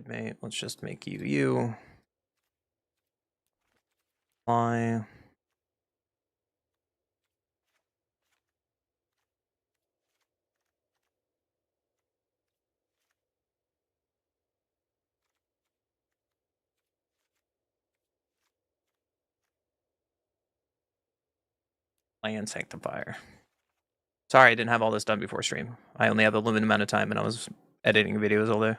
Mate, let's just make you. Fly. Land Sanctifier. Sorry, I didn't have all this done before stream. I only have a limited amount of time, and I was editing videos all day.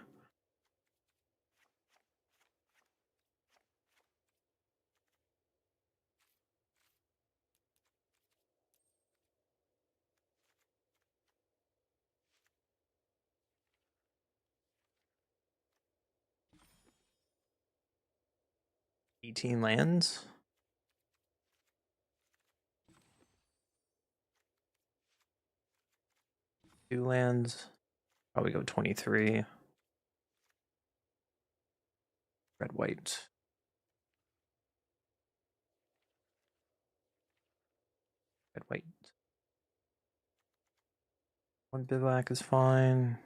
$18 lands. Two lands. Probably go 23. Red, white. Red, white. One bivouac is fine.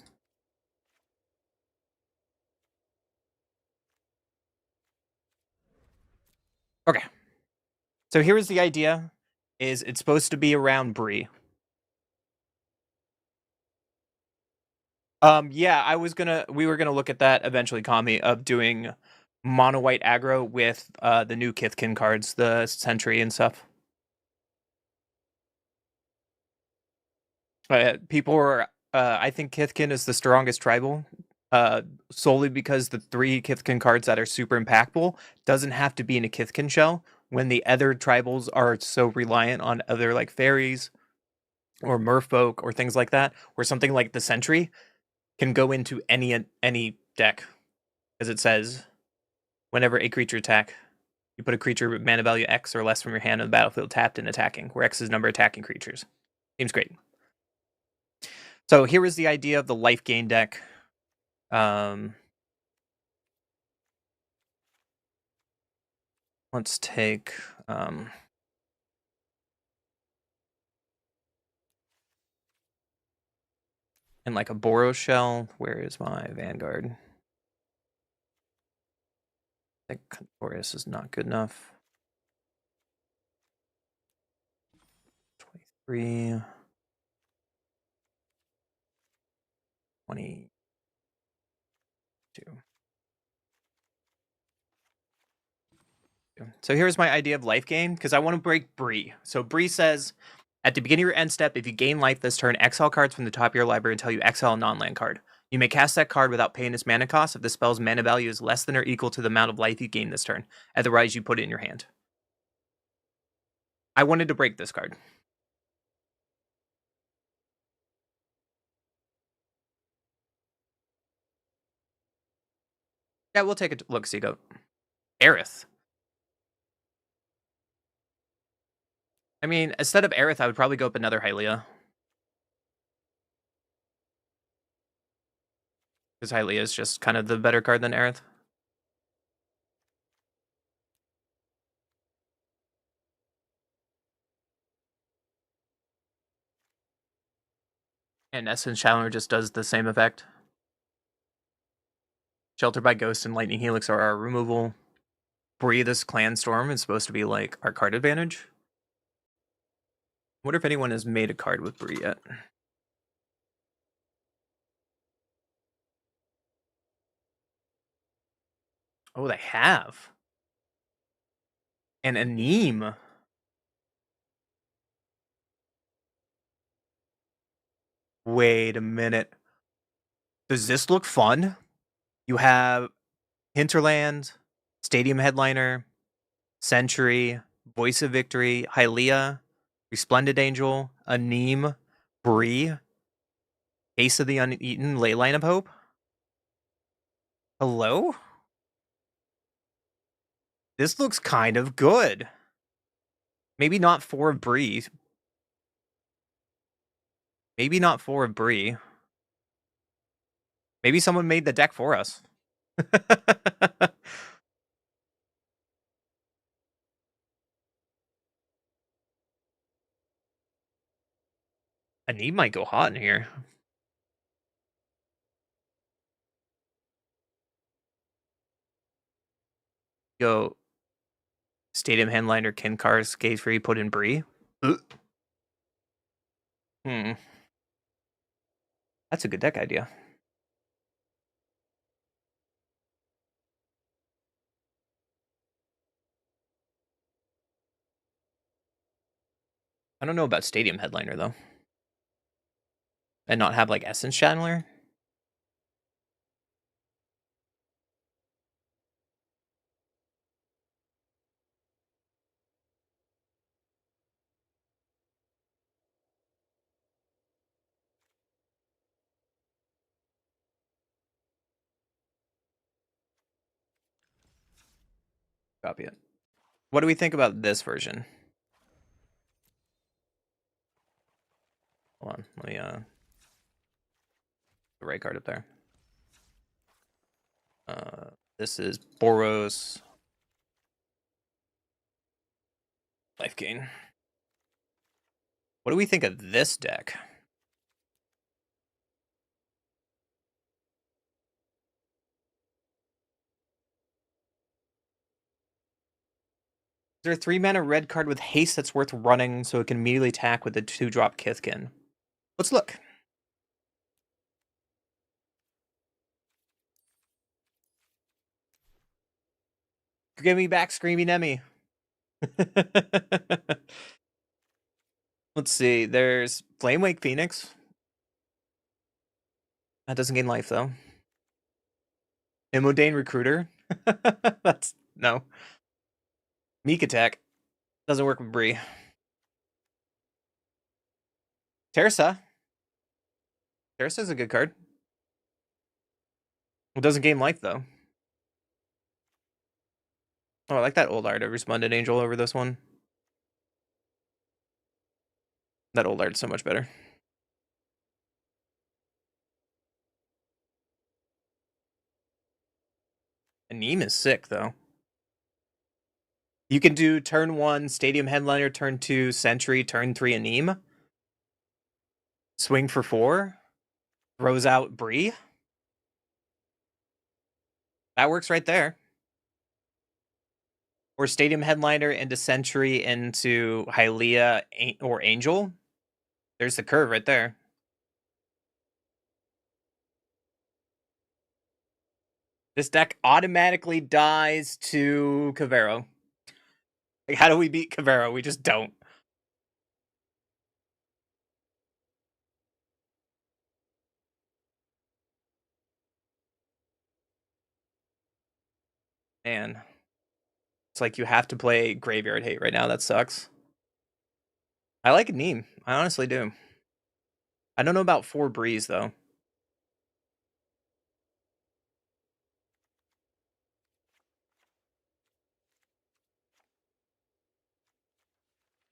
Okay. So here's the idea: is it's supposed to be around Bree. Yeah, we were gonna look at that eventually, Kami, of doing mono white aggro with the new Kithkin cards, the Sentry and stuff. People were I think Kithkin is the strongest tribal Solely because the 3 Kithkin cards that are super impactful doesn't have to be in a Kithkin shell when the other tribals are so reliant on other like fairies or merfolk or things like that, where something like the Sentry can go into any deck. As it says, whenever a creature attack, you put a creature with mana value X or less from your hand on the battlefield tapped and attacking, where X is the number of attacking creatures. Seems great. So here is the idea of the life gain deck. Let's take and like a Boros shell. Where is my Vanguard? I think Contorius is not good enough. 23, 22. So here's my idea of life gain, because I want to break Bree. So Bree says, at the beginning of your end step, if you gain life this turn, exile cards from the top of your library until you exile a non-land card. You may cast that card without paying its mana cost if the spell's mana value is less than or equal to the amount of life you gain this turn. Otherwise, you put it in your hand. I wanted to break this card. Yeah, we'll take a look, see, goat. Aerith. I mean, instead of Aerith, I would probably go up another Hylia. Because Hylia is just kind of the better card than Aerith. And Essence Challenger just does the same effect. Shelter by Ghost and Lightning Helix are our removal. Bree, this Clan Storm is supposed to be like our card advantage. I wonder if anyone has made a card with Bree yet. Oh, they have. And Aneem. Wait a minute. Does this look fun? You have Hinterland, Stadium Headliner, Century, Voice of Victory, Hylia, Resplendent Angel, Aneem, Bree, Ace of the Uneaten, Leyline of Hope. Hello? This looks kind of good. Maybe not 4 of Bree. Maybe not 4 of Bree. Maybe someone made the deck for us. Aneem might go hot in here. Go Stadium Headliner, Kinkar, Skate Free, put in Bree. Hmm. That's a good deck idea. I don't know about Stadium Headliner, though. And not have, like, Essence Channeler? Copy it. What do we think about this version? Hold on, let me, the right card up there. This is Boros. Life gain. What do we think of this deck? Is there a 3-mana red card with haste that's worth running so it can immediately attack with a 2-drop Kithkin? Let's look. Give me back Screaming Emmy. Let's see. There's Flamewake Phoenix. That doesn't gain life, though. Immodane Recruiter? That's no. Meek Attack. Doesn't work with Bree. Tersa. Tersa's a good card. It doesn't game life though. Oh, I like that old art of Resplendent Angel over this one. That old art's so much better. Aneem is sick though. You can do turn 1 Stadium Headliner, turn 2 Sentry, turn 3 Aneem. Swing for 4. Throws out Bree. That works right there. Or Stadium Headliner into Sentry into Hylia or Angel. There's the curve right there. This deck automatically dies to Cavero. Like, how do we beat Cavero? We just don't. Man. It's like you have to play Graveyard Hate right now. That sucks. I like Neem. I honestly do. I don't know about 4 Breeze, though.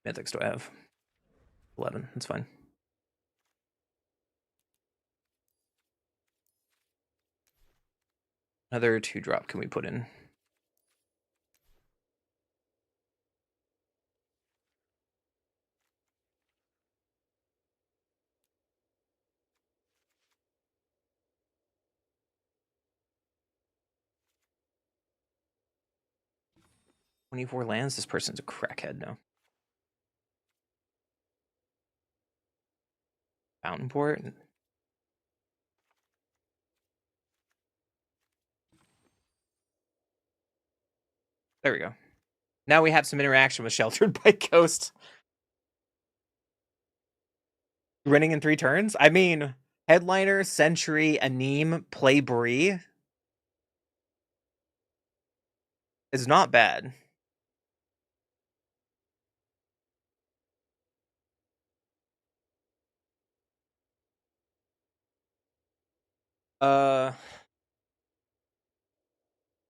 Mythics do I have? 11. That's fine. Another 2-drop can we put in? $24 lands? This person's a crackhead now. Fountain Port? There we go. Now we have some interaction with Sheltered by Ghost. Winning in 3 turns? I mean, Headliner, Sentry, Aneem, play Bree is not bad.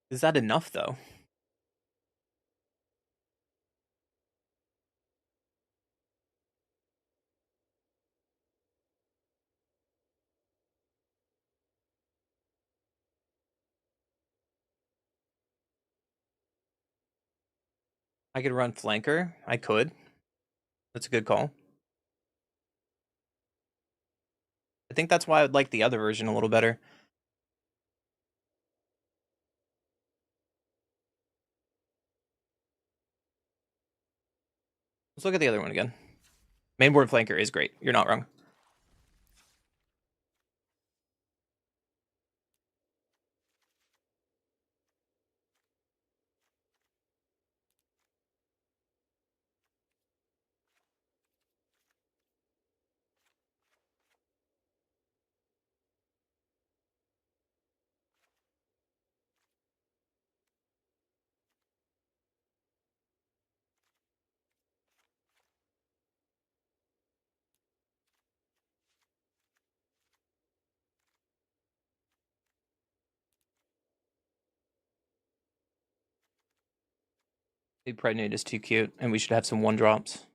Is that enough, though? I could run Flanker. I could. That's a good call. I think that's why I would like the other version a little better. Let's look at the other one again. Mainboard Flanker is great. You're not wrong. Big Pregnant is too cute, and we should have some 1-drops.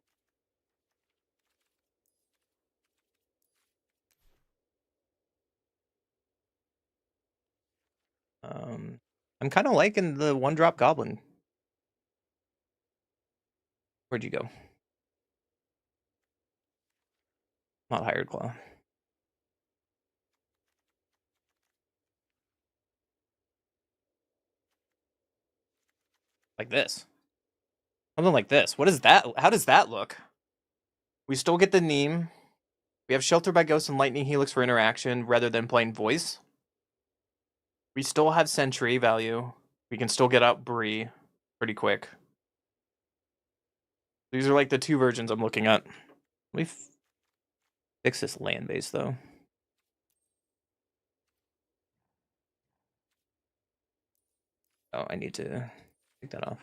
I'm kind of liking the 1-drop Goblin. Where'd you go? Not Hired Claw. Like this. Something like this. What is that? How does that look? We still get the Neem. We have Shelter by Ghost and Lightning Helix for interaction rather than playing Voice. We still have Sentry value. We can still get out Bree pretty quick. These are like the 2 versions I'm looking at. Let me fix this land base, though. Oh, I need to take that off.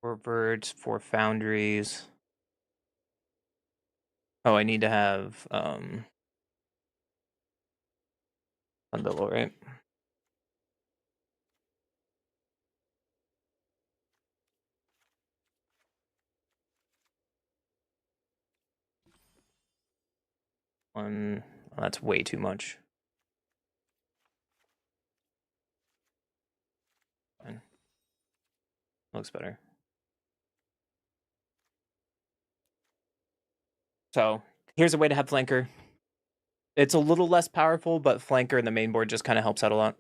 Four birds, four foundries. Oh, I need to have Sunbillow, right? One. Oh, that's way too much. Fine. Looks better. So here's a way to have flanker. It's a little less powerful, but flanker in the main board just kind of helps out a lot.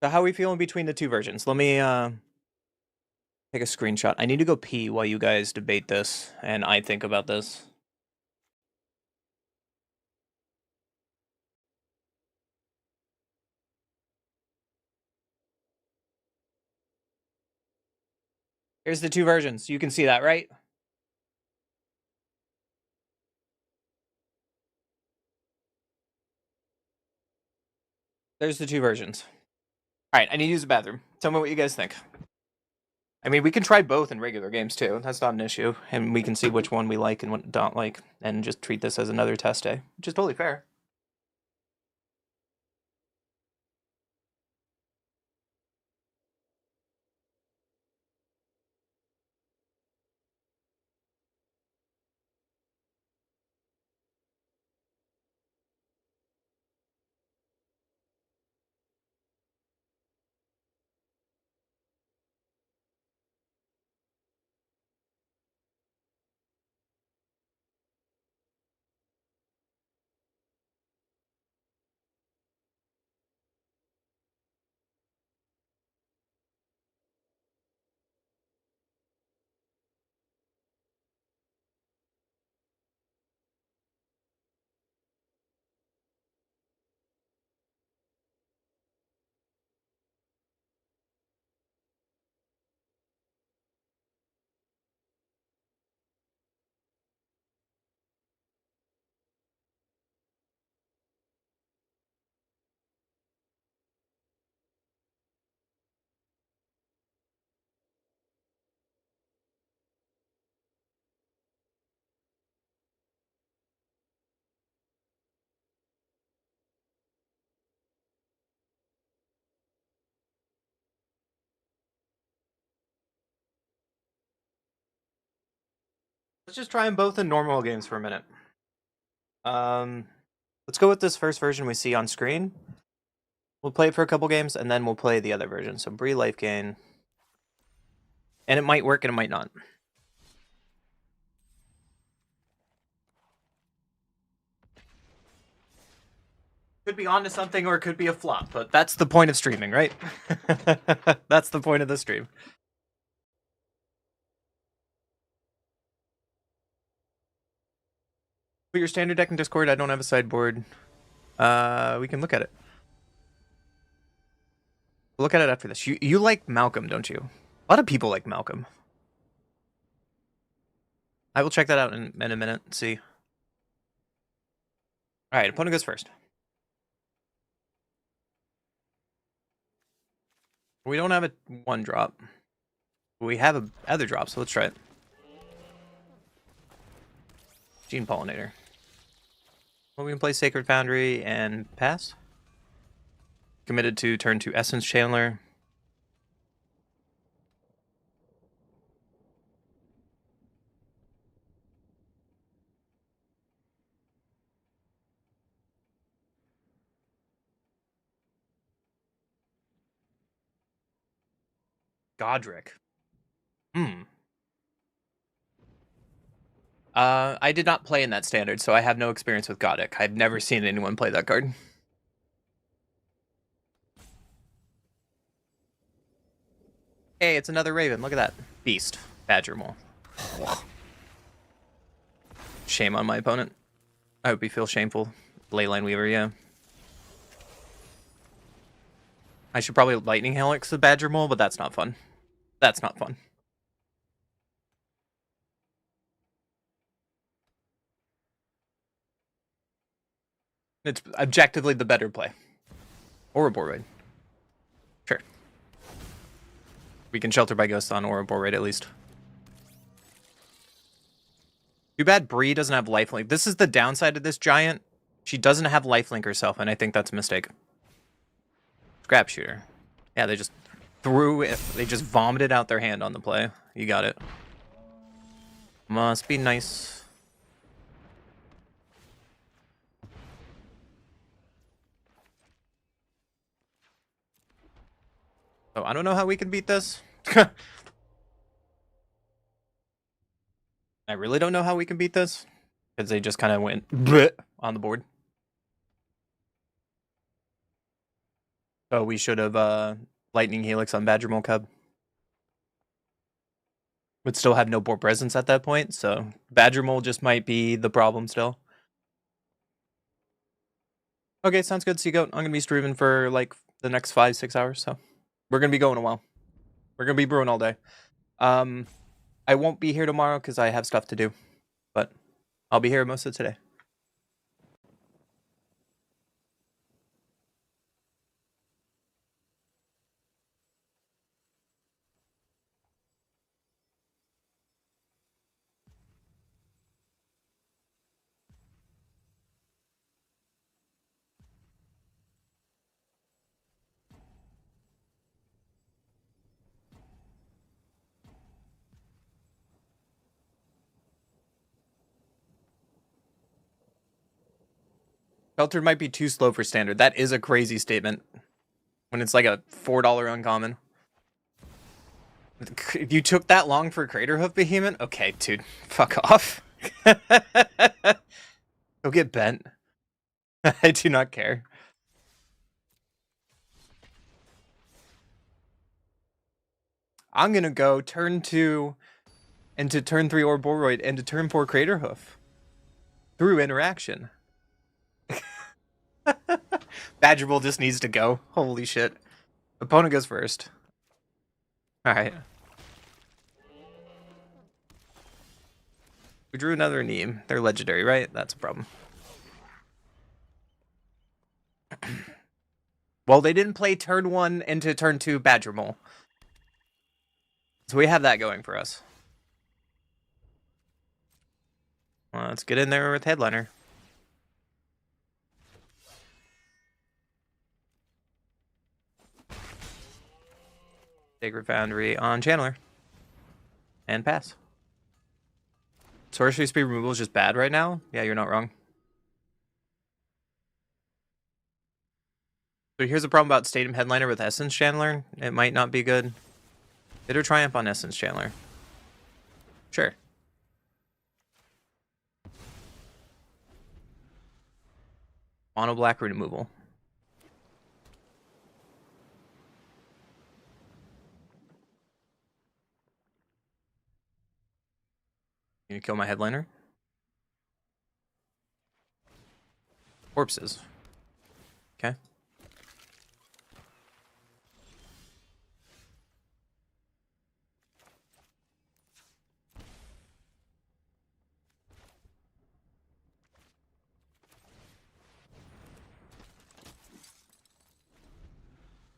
So how are we feeling between the two versions? Let me take a screenshot. I need to go pee while you guys debate this and I think about this. Here's the two versions. You can see that, right? There's the two versions. All right, I need to use the bathroom. Tell me what you guys think. I mean, we can try both in regular games too. That's not an issue. And we can see which one we like and what don't like and just treat this as another test day, which is totally fair. Let's just try them both in normal games for a minute. Let's go with this first version we see on screen. We'll play it for a couple games, and then we'll play the other version. So Bree life gain. And it might work and it might not. Could be onto something or it could be a flop, but that's the point of streaming, right? That's the point of the stream. Put your standard deck in Discord. I don't have a sideboard. We can look at it. We'll look at it after this. You like Malcolm, don't you? A lot of people like Malcolm. I will check that out in a minute and see. All right, opponent goes first. We don't have a one drop. We have a other drop, so let's try it. Gene Pollinator. Well, we can play Sacred Foundry and pass. Committed to turn to Essence Chandler. Godric. I did not play in that standard, so I have no experience with Godric. I've never seen anyone play that card. Hey, it's another Raven. Look at that. Beast. Badger Mole. Shame on my opponent. I hope he feels shameful. Leyline Weaver, yeah. I should probably Lightning Helix the Badger Mole, but that's not fun. That's not fun. It's objectively the better play. Ouroboros Raid. Sure. We can Shelter by Ghost on Ouroboros Raid at least. Too bad Bree doesn't have lifelink. This is the downside of this giant. She doesn't have lifelink herself, and I think that's a mistake. Scrap Shooter. Yeah, they just threw it. They just vomited out their hand on the play. You got it. Must be nice. Oh, I don't know how we can beat this. I really don't know how we can beat this. Because they just kind of went bleh on the board. So we should have Lightning Helix on Badger Mole Cub. Would still have no board presence at that point, so Badger Mole just might be the problem still. Okay, sounds good, Seagoat. I'm gonna be streaming for like the next 5-6 hours, so we're gonna be going a while. We're gonna be brewing all day. I won't be here tomorrow because I have stuff to do, but I'll be here most of today. Sheltered might be too slow for standard. That is a crazy statement. When it's like a $4 uncommon. If you took that long for Crater Hoof Behemoth? Okay, dude. Fuck off. Go get bent. I do not care. I'm gonna go turn 2 into turn 3 Ouroboros into turn 4 Crater Hoof. Through interaction. Badger Bull just needs to go. Holy shit. Opponent goes first. Alright. We drew another Neem. They're legendary, right? That's a problem. Well, they didn't play turn 1 into turn 2 Badger Mole. So we have that going for us. Well, let's get in there with Headliner. Sacred Foundry on Channeler. And pass. Sorcery speed removal is just bad right now? Yeah, you're not wrong. So here's the problem about Stadium Headliner with Essence Channeler. It might not be good. Bitter Triumph on Essence Channeler. Sure. Mono black removal. You gonna kill my Headliner? Corpses. Okay.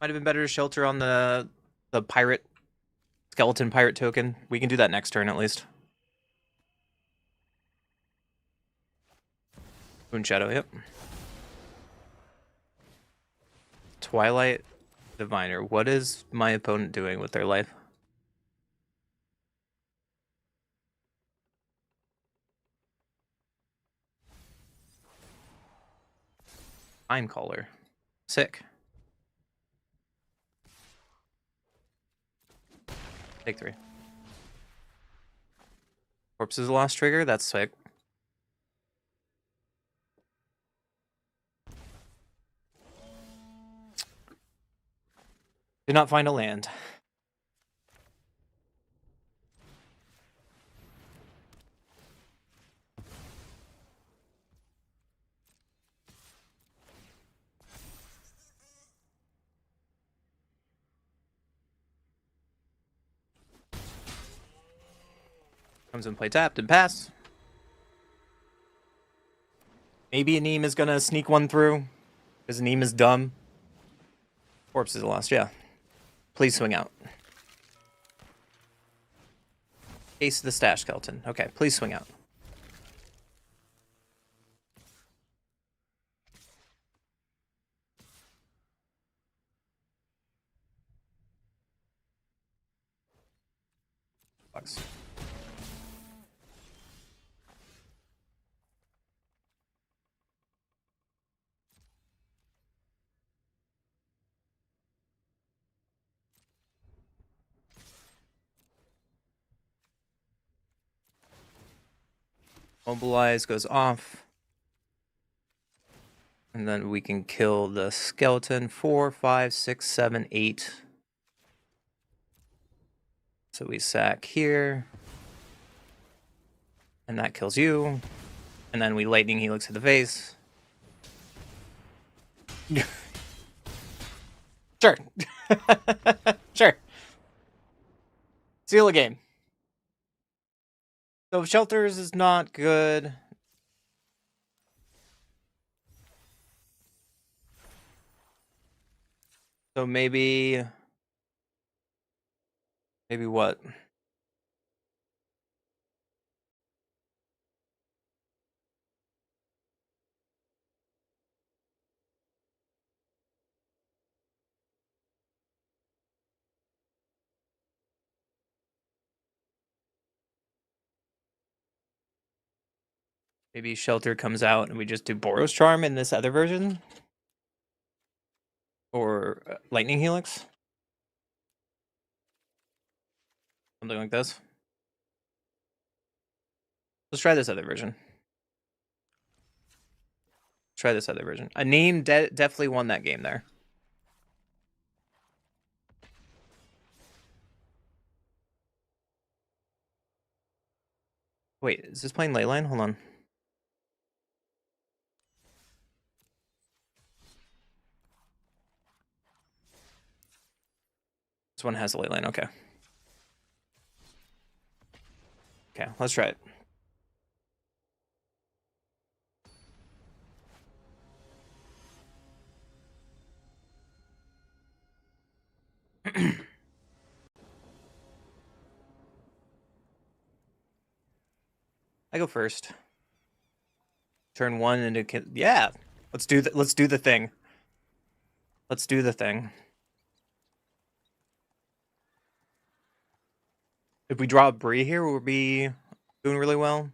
Might have been better to shelter on the pirate skeleton pirate token. We can do that next turn at least. Moon Shadow, yep. Twilight Diviner. What is my opponent doing with their life? Time Caller. Sick. Take 3. Corpses lost trigger? That's sick. Did not find a land. Comes in, play tapped, and pass. Maybe Aneem is gonna sneak one through, because Aneem is dumb. Corpse is lost, yeah. Please swing out. Ace the stash skeleton. Okay, please swing out. Bucks. Mobilize goes off. And then we can kill the skeleton. 4, 5, 6, 7, 8. So we sack here. And that kills you. And then we lightning helix to the face. Sure. Sure. Seal a game. So shelters is not good. So maybe what? Maybe shelter comes out and we just do Boros Charm in this other version? Or lightning helix? Something like this. Let's try this other version. Try this other version. Aneem definitely won that game there. Wait, is this playing Leyline? Hold on. This one has a Leyline, okay. Okay, let's try it. I go first. Turn 1 into yeah. Let's do the thing. Let's do the thing. If we draw a Bree here, we'll be doing really well.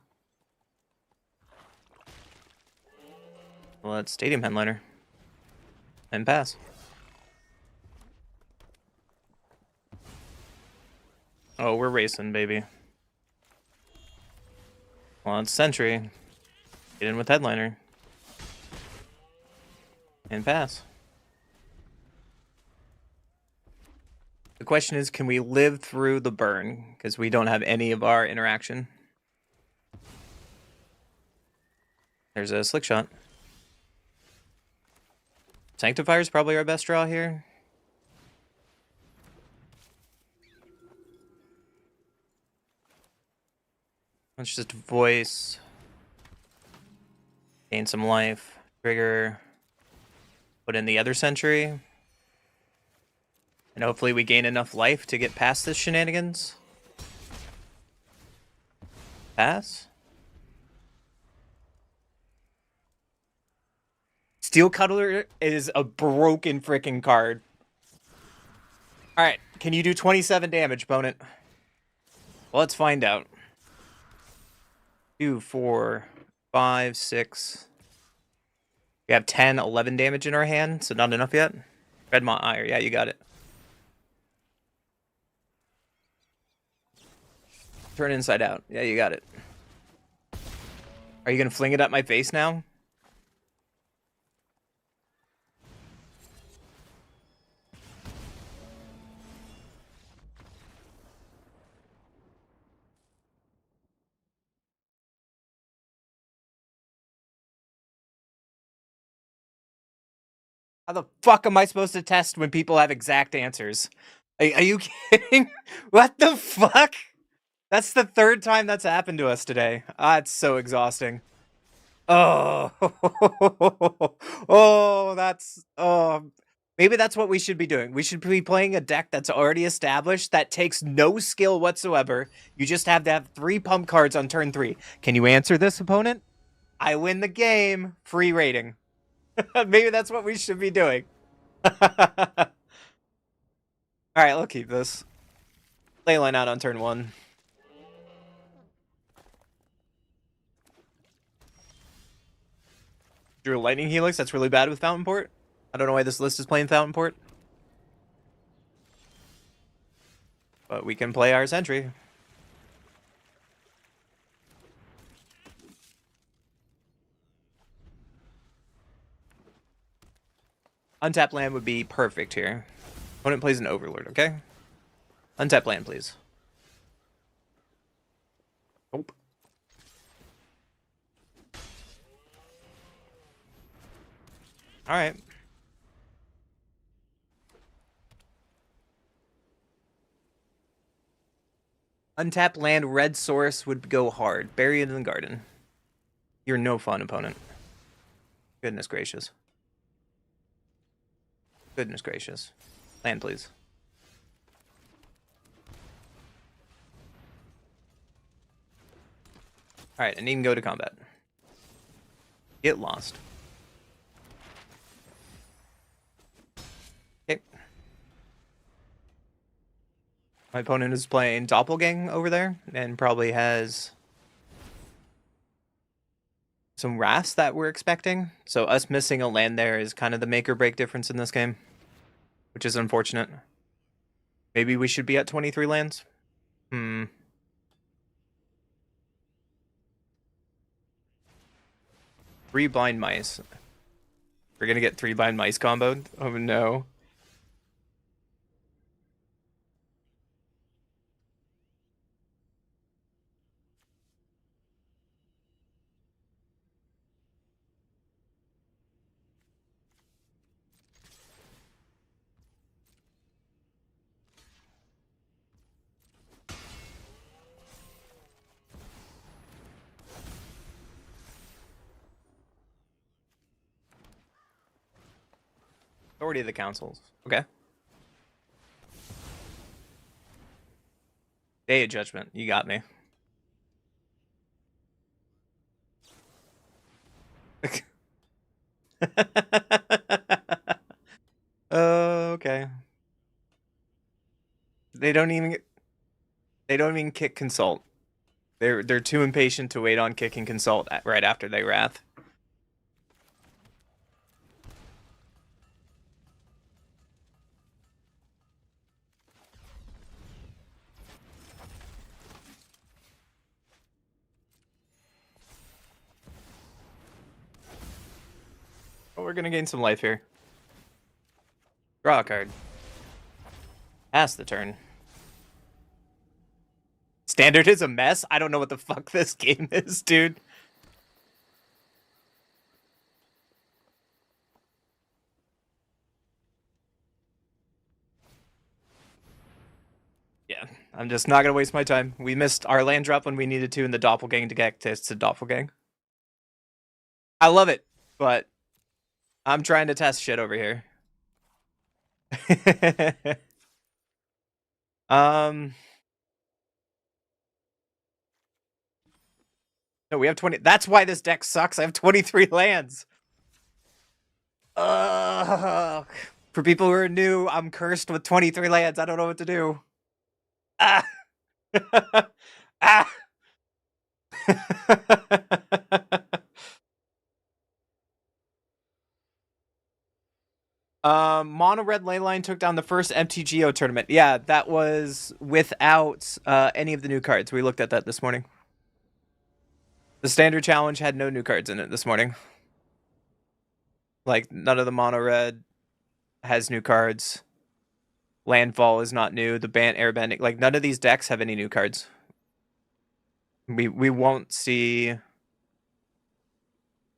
Let's Stadium Headliner. And pass. Oh, we're racing, baby. Well, it's Sentry. Get in with Headliner. And pass. The question is, can we live through the burn? Because we don't have any of our interaction. There's a Slick Shot. Sanctifier is probably our best draw here. Let's just voice. Gain some life. Trigger. Put in the other Sentry. And hopefully we gain enough life to get past this shenanigans. Pass. Steel Cuddler is a broken freaking card. Alright, can you do 27 damage, opponent? Well, let's find out. 2, 4, 5, 6. We have 10, 11 damage in our hand, so not enough yet. Redmont Ire, yeah, you got it. Turn inside out. Yeah, you got it. Are you gonna fling it at my face now? How the fuck am I supposed to test when people have exact answers? Are you kidding? What the fuck? That's the third time that's happened to us today. Ah, it's so exhausting. Oh, oh, that's maybe that's what we should be doing. We should be playing a deck that's already established that takes no skill whatsoever. You just have to have 3 pump cards on turn 3. Can you answer this, opponent? I win the game. Free rating. Maybe that's what we should be doing. All right, we'll keep this. Leyline out on turn 1. Drew a Lightning Helix. That's really bad with Fountain Port. I don't know why this list is playing Fountain Port. But we can play our Sentry. Untap land would be perfect here. Opponent plays an Overlord, okay? Untap land, please. Nope. Alright. Untap land, red source would go hard. Bury it in the garden. You're no fun, opponent. Goodness gracious. Goodness gracious. Land, please. Alright, and you can go to combat. Get lost. Okay. My opponent is playing Doppelgang over there, and probably has some Wraths that we're expecting. So us missing a land there is kind of the make or break difference in this game, which is unfortunate. Maybe we should be at 23 lands? 3 Blind Mice. We're gonna get 3 Blind Mice comboed? Oh no. Authority of the Councils. Okay. Day of Judgment. You got me. Okay. They don't even kick Consult. They're too impatient to wait on kicking Consult right after they Wrath. Oh, we're gonna gain some life here. Draw a card. Pass the turn. Standard is a mess? I don't know what the fuck this game is, dude. Yeah, I'm just not gonna waste my time. We missed our land drop when we needed to in the Doppelgang to get to Doppelgang. I love it, but I'm trying to test shit over here. No, we have 20. That's why this deck sucks. I have 23 lands. Ugh. For people who are new, I'm cursed with 23 lands. I don't know what to do. Ah. Ah. Mono Red Leyline took down the first MTGO tournament. Yeah, that was without any of the new cards. We looked at that this morning. The standard challenge had no new cards in it this morning. Like, none of the Mono Red has new cards. Landfall is not new. The Airbending, like, none of these decks have any new cards. We won't see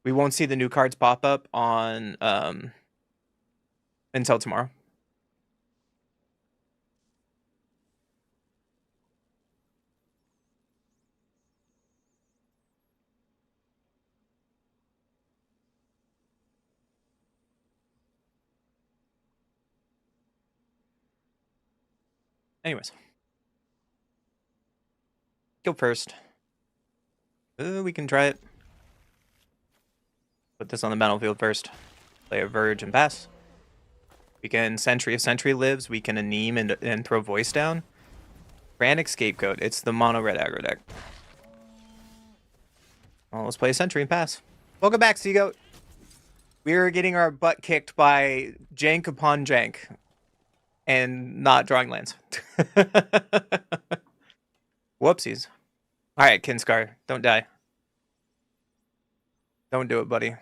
the new cards pop up on until tomorrow. Anyways. Go first. We can try it. Put this on the battlefield first. Play a Verge and pass. We can Sentry. If Sentry lives, we can Aneme and throw Voice down. Frantic Scapegoat. It's the mono red aggro deck. Well, let's play a Sentry and pass. Welcome back, Seagoat. We're getting our butt kicked by jank upon jank. And not drawing lands. Whoopsies. Alright, Kinscar. Don't die. Don't do it, buddy.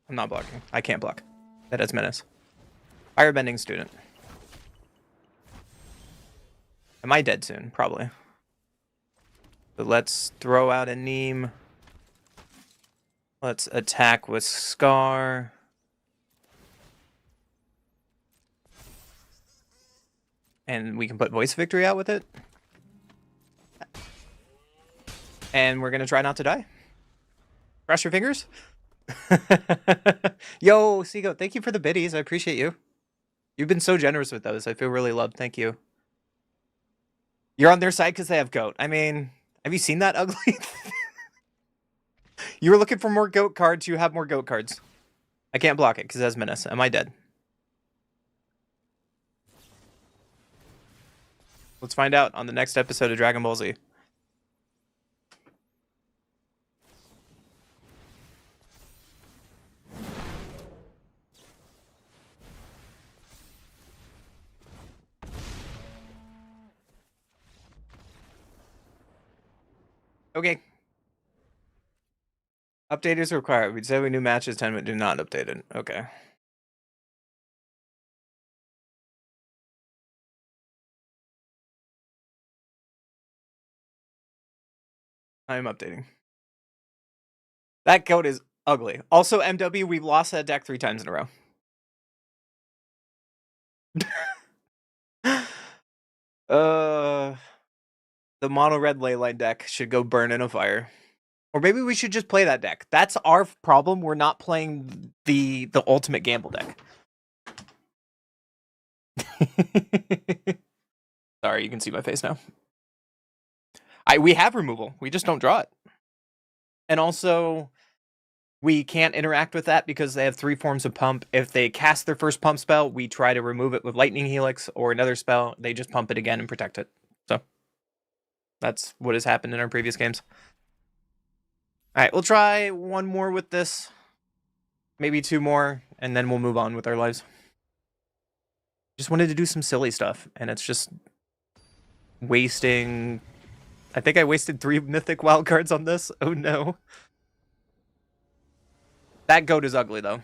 I'm not blocking. I can't block. That is menace. Firebending student. Am I dead soon? Probably. So let's throw out a Neem. Let's attack with Scar. And we can put Voice Victory out with it. And we're going to try not to die. Cross your fingers. Yo, Seagoat, thank you for the biddies. I appreciate you. You've been so generous with those. I feel really loved. Thank you. You're on their side because they have goat. I mean, have you seen that ugly? You were looking for more goat cards. You have more goat cards. I can't block it because it has menace. Am I dead? Let's find out on the next episode of Dragon Ball Z. Okay. Update is required. We said we knew matches 10, but do not update it. Okay. I am updating. That goat is ugly. Also, MW, we've lost that deck 3 times in a row. The mono red leyline deck should go burn in a fire. Or maybe we should just play that deck. That's our problem. We're not playing the ultimate gamble deck. Sorry, you can see my face now. We have removal. We just don't draw it. And also, we can't interact with that because they have 3 forms of pump. If they cast their first pump spell, we try to remove it with Lightning Helix or another spell. They just pump it again and protect it. So, that's what has happened in our previous games. Alright, we'll try one more with this. Maybe 2 more, and then we'll move on with our lives. Just wanted to do some silly stuff, and it's just wasting... I think I wasted 3 Mythic wildcards on this. Oh no. That goat is ugly, though.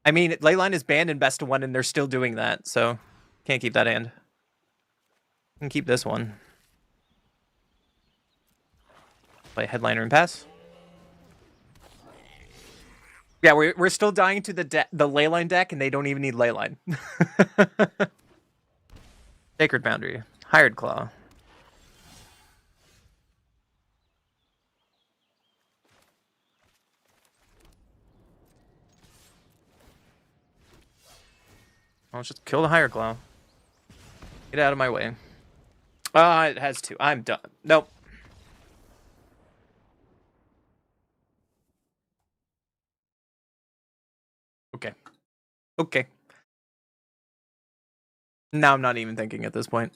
I mean, Leyline is banned in best of 1, and they're still doing that, so... Can't keep that hand. Can keep this one. Play Headliner and pass. Yeah, we're still dying to the Leyline deck, and they don't even need Leyline. Sacred Boundary. Hired Claw. I'll just kill the Higher Claw. Get out of my way. It has 2. I'm done. Nope. Okay. Okay. Now I'm not even thinking at this point.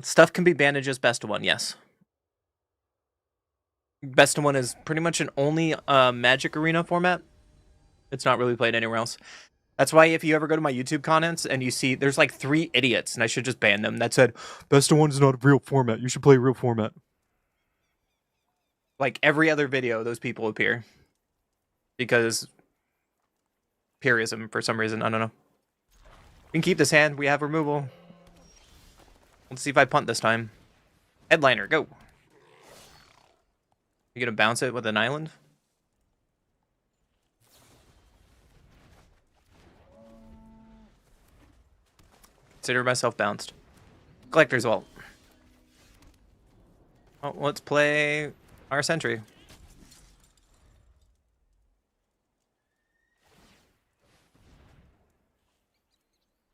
Stuff can be banned in just best of 1, yes. Best of 1 is pretty much an only Magic Arena format. It's not really played anywhere else. That's why if you ever go to my YouTube comments and you see there's like 3 idiots, and I should just ban them, that said, best of 1 is not a real format. You should play a real format. Like every other video, those people appear. Because purism for some reason. I don't know. We can keep this hand. We have removal. Let's see if I punt this time. Headliner, go. You gonna bounce it with an island? Consider myself bounced. Collector's Vault. Oh, let's play our sentry.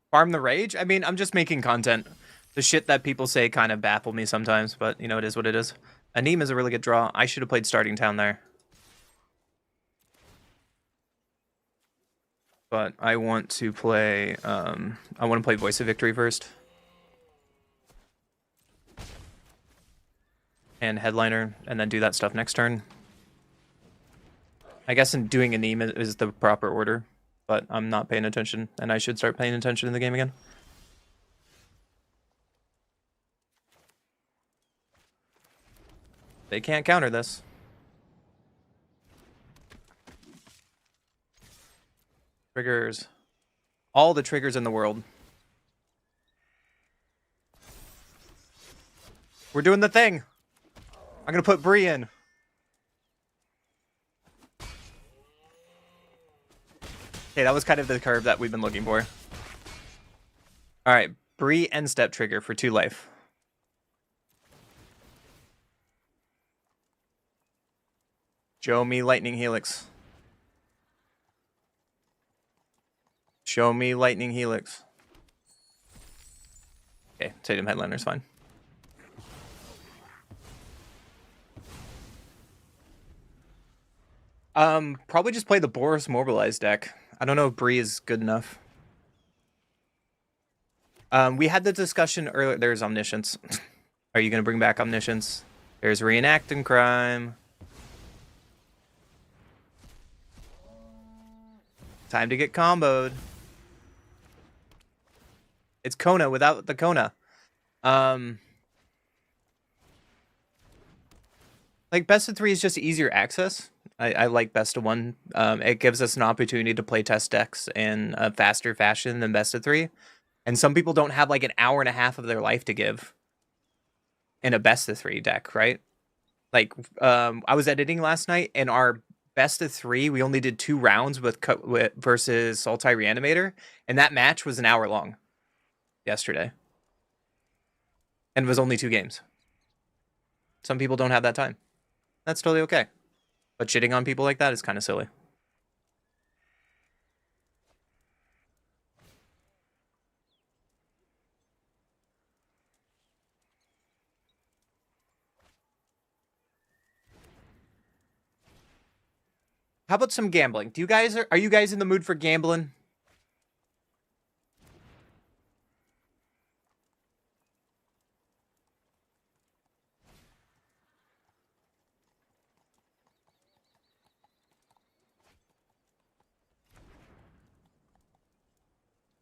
Farm the Rage? I mean, I'm just making content. The shit that people say kind of baffle me sometimes, but you know, it is what it is. Aneem is a really good draw. I should have played Starting Town there. But I want to play Voice of Victory first. And Headliner, and then do that stuff next turn. I guess in doing Aneem is the proper order, but I'm not paying attention, and I should start paying attention in the game again. They can't counter this. Triggers. All the triggers in the world. We're doing the thing. I'm gonna put Bree in. Okay, that was kind of the curve that we've been looking for. Alright, Bree end step trigger for 2 life. Show me Lightning Helix. Show me Lightning Helix. Okay, Tatum Headliner's fine. Probably just play the Boris Mobilized deck. I don't know if Bree is good enough. We had the discussion earlier. There's Omniscience. Are you going to bring back Omniscience? There's Reenacting Crime. Time to get comboed. It's Kona without the Kona. Like, best of 3 is just easier access. I like best of 1. It gives us an opportunity to play test decks in a faster fashion than best of 3. And some people don't have like an hour and a half of their life to give in a best of 3 deck, right? Like, I was editing last night, and our best of 3, we only did 2 rounds versus Sultai Reanimator, and that match was an hour long yesterday. And it was only 2 games. Some people don't have that time. That's totally okay. But shitting on people like that is kind of silly. How about some gambling? Are you guys in the mood for gambling?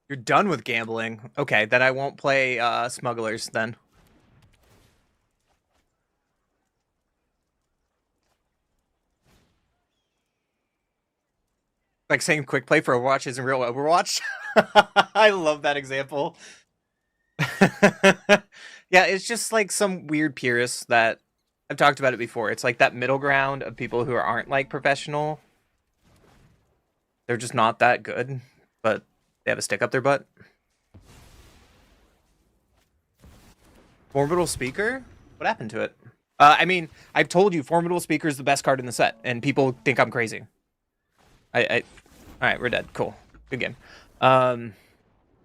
You're done with gambling. Okay, then I won't play Smugglers then. Like saying quick play for Overwatch isn't real Overwatch. I love that example. Yeah, it's just like some weird purists that I've talked about it before. It's like that middle ground of people who aren't like professional. They're just not that good, but they have a stick up their butt. Formidable Speaker? What happened to it? I mean, I've told you Formidable Speaker is the best card in the set, and people think I'm crazy. All right, we're dead. Cool. Good game.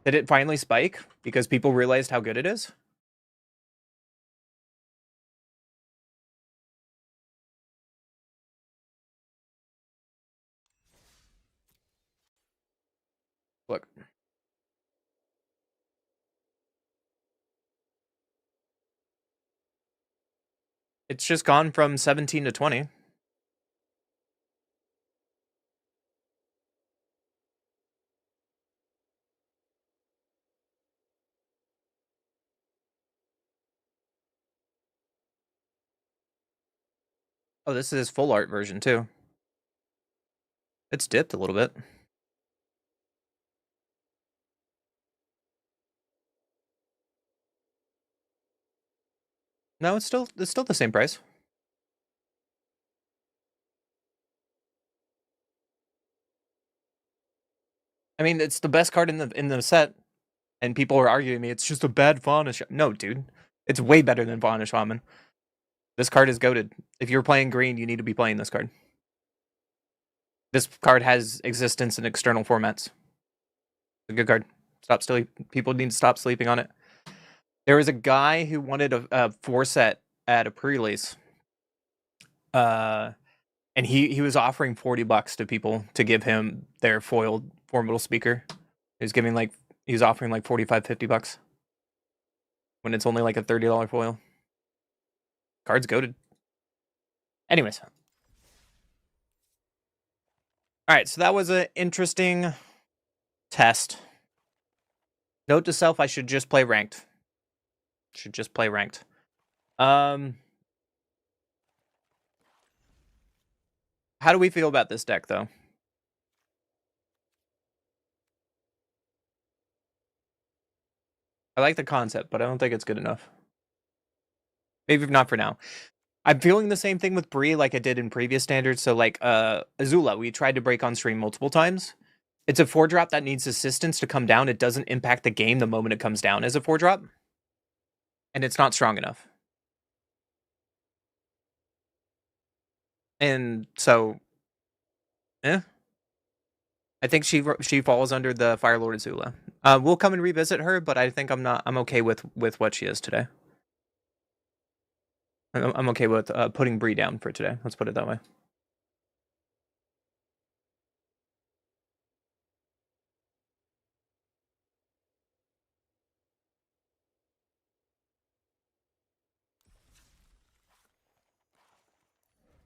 Did it finally spike because people realized how good it is? Look. It's just gone from 17 to 20. Oh, this is full art version too. It's dipped a little bit. No, it's still the same price. I mean, it's the best card in the set. And people are arguing me, it's just a bad Fauna Shaman. No, dude. It's way better than Fauna Shaman. This card is goated. If you're playing green, you need to be playing this card. This card has existence in external formats. It's a good card. People need to stop sleeping on it. There was a guy who wanted a 4-set at a pre-release. And he was offering $40 to people to give him their foiled Formidable Speaker. He was offering like $45-50 when it's only like a $30 foil. Card's goated. Anyways. Alright, so that was an interesting test. Note to self, I should just play ranked. How do we feel about this deck, though? I like the concept, but I don't think it's good enough. Maybe not for now. I'm feeling the same thing with Bree like I did in previous standards. So like Azula, we tried to break on stream multiple times. It's a 4-drop that needs assistance to come down. It doesn't impact the game the moment it comes down as a 4-drop. And it's not strong enough. And so, I think she falls under the Fire Lord Azula. We'll come and revisit her, but I think I'm okay with what she is today. I'm okay with putting Bree down for today. Let's put it that way.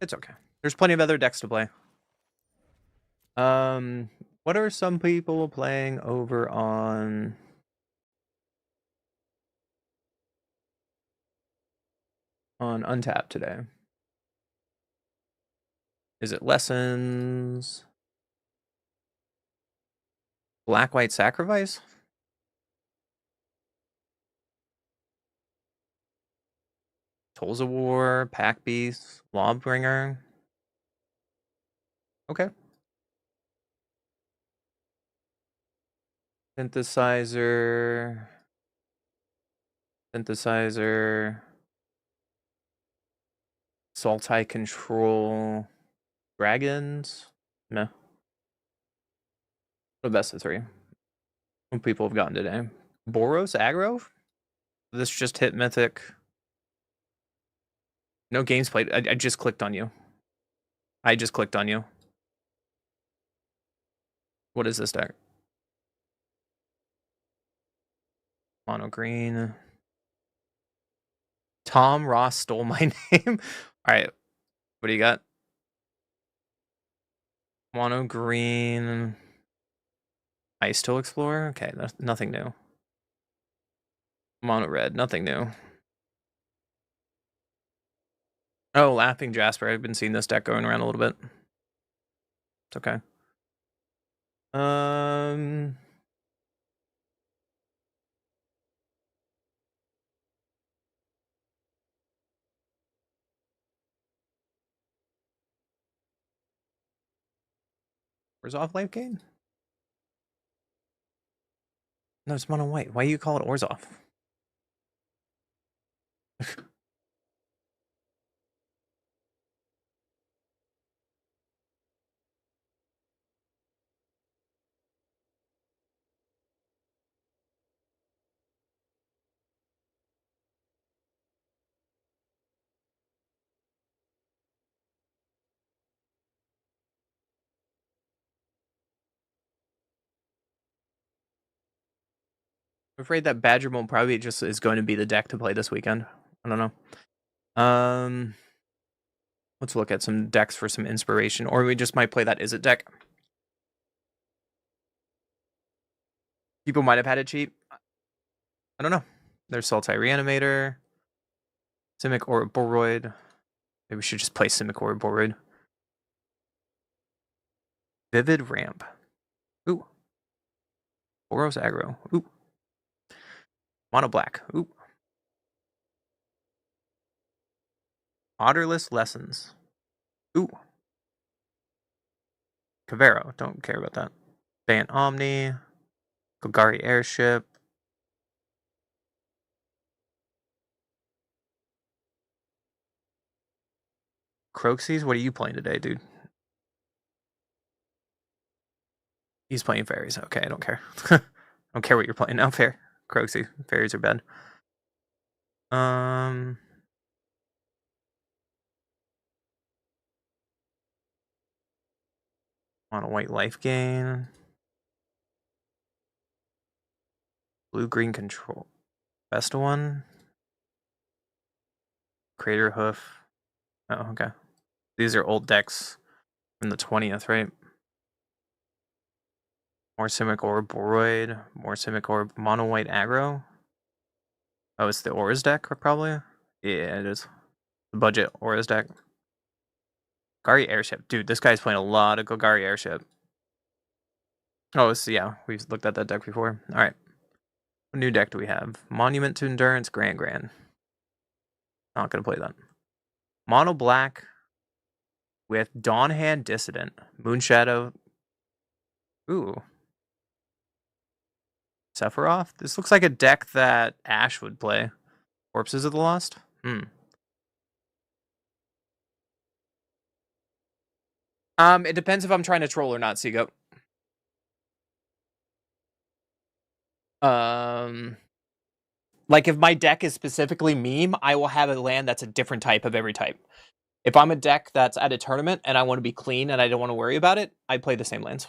It's okay. There's plenty of other decks to play. What are some people playing over on Untapped today? Is it Lessons? Black White Sacrifice? Tools of War, Pack Beast, Lawbringer. Okay. Synthesizer. Sultai Control. Dragons. No. The best of 3. What people have gotten today. Boros aggro? This just hit Mythic. No games played. I just clicked on you. What is this deck? Mono green. Tom Ross stole my name. All right. What do you got? Mono green. Ice Still Explorer? Okay, that's nothing new. Mono red, nothing new. Oh, Laughing Jasper. I've been seeing this deck going around a little bit. It's okay. Where's off life gain? No, it's mono white. Why do you call it Orzhov? I'm afraid that Badger Mole probably just is going to be the deck to play this weekend. I don't know. Let's look at some decks for some inspiration, or we just might play that Is It deck. People might have had it cheap. I don't know. There's Sultai Reanimator, Simic Orboroid. Maybe we should just play Simic Orboroid. Vivid Ramp. Ooh. Boros aggro. Ooh. Mono black. Ooh. Otterless Lessons. Ooh. Cavero. Don't care about that. Bant Omni. Golgari Airship. Croxies, what are you playing today, dude? He's playing fairies. Okay, I don't care. I don't care what you're playing now. Fair. Croxy. Fairies are bad. On a white life gain. Blue green control. Best one. Crater hoof. Oh, okay. These are old decks from the 20th, right? More Simic Orb, Boroid, more Simic Orb, Mono White Aggro. Oh, it's the Auras deck, probably? Yeah, it is. The budget Auras deck. Golgari Airship. Dude, this guy's playing a lot of Golgari Airship. Oh, it's, yeah, we've looked at that deck before. Alright. What new deck do we have? Monument to Endurance, Grand. Not gonna play that. Mono Black with Dawnhand Dissident. Moonshadow. Ooh. Sephiroth? This looks like a deck that Ash would play. Corpses of the Lost? It depends if I'm trying to troll or not, Seagoat. Like if my deck is specifically meme, I will have a land that's a different type of every type. If I'm a deck that's at a tournament and I want to be clean and I don't want to worry about it, I play the same lands.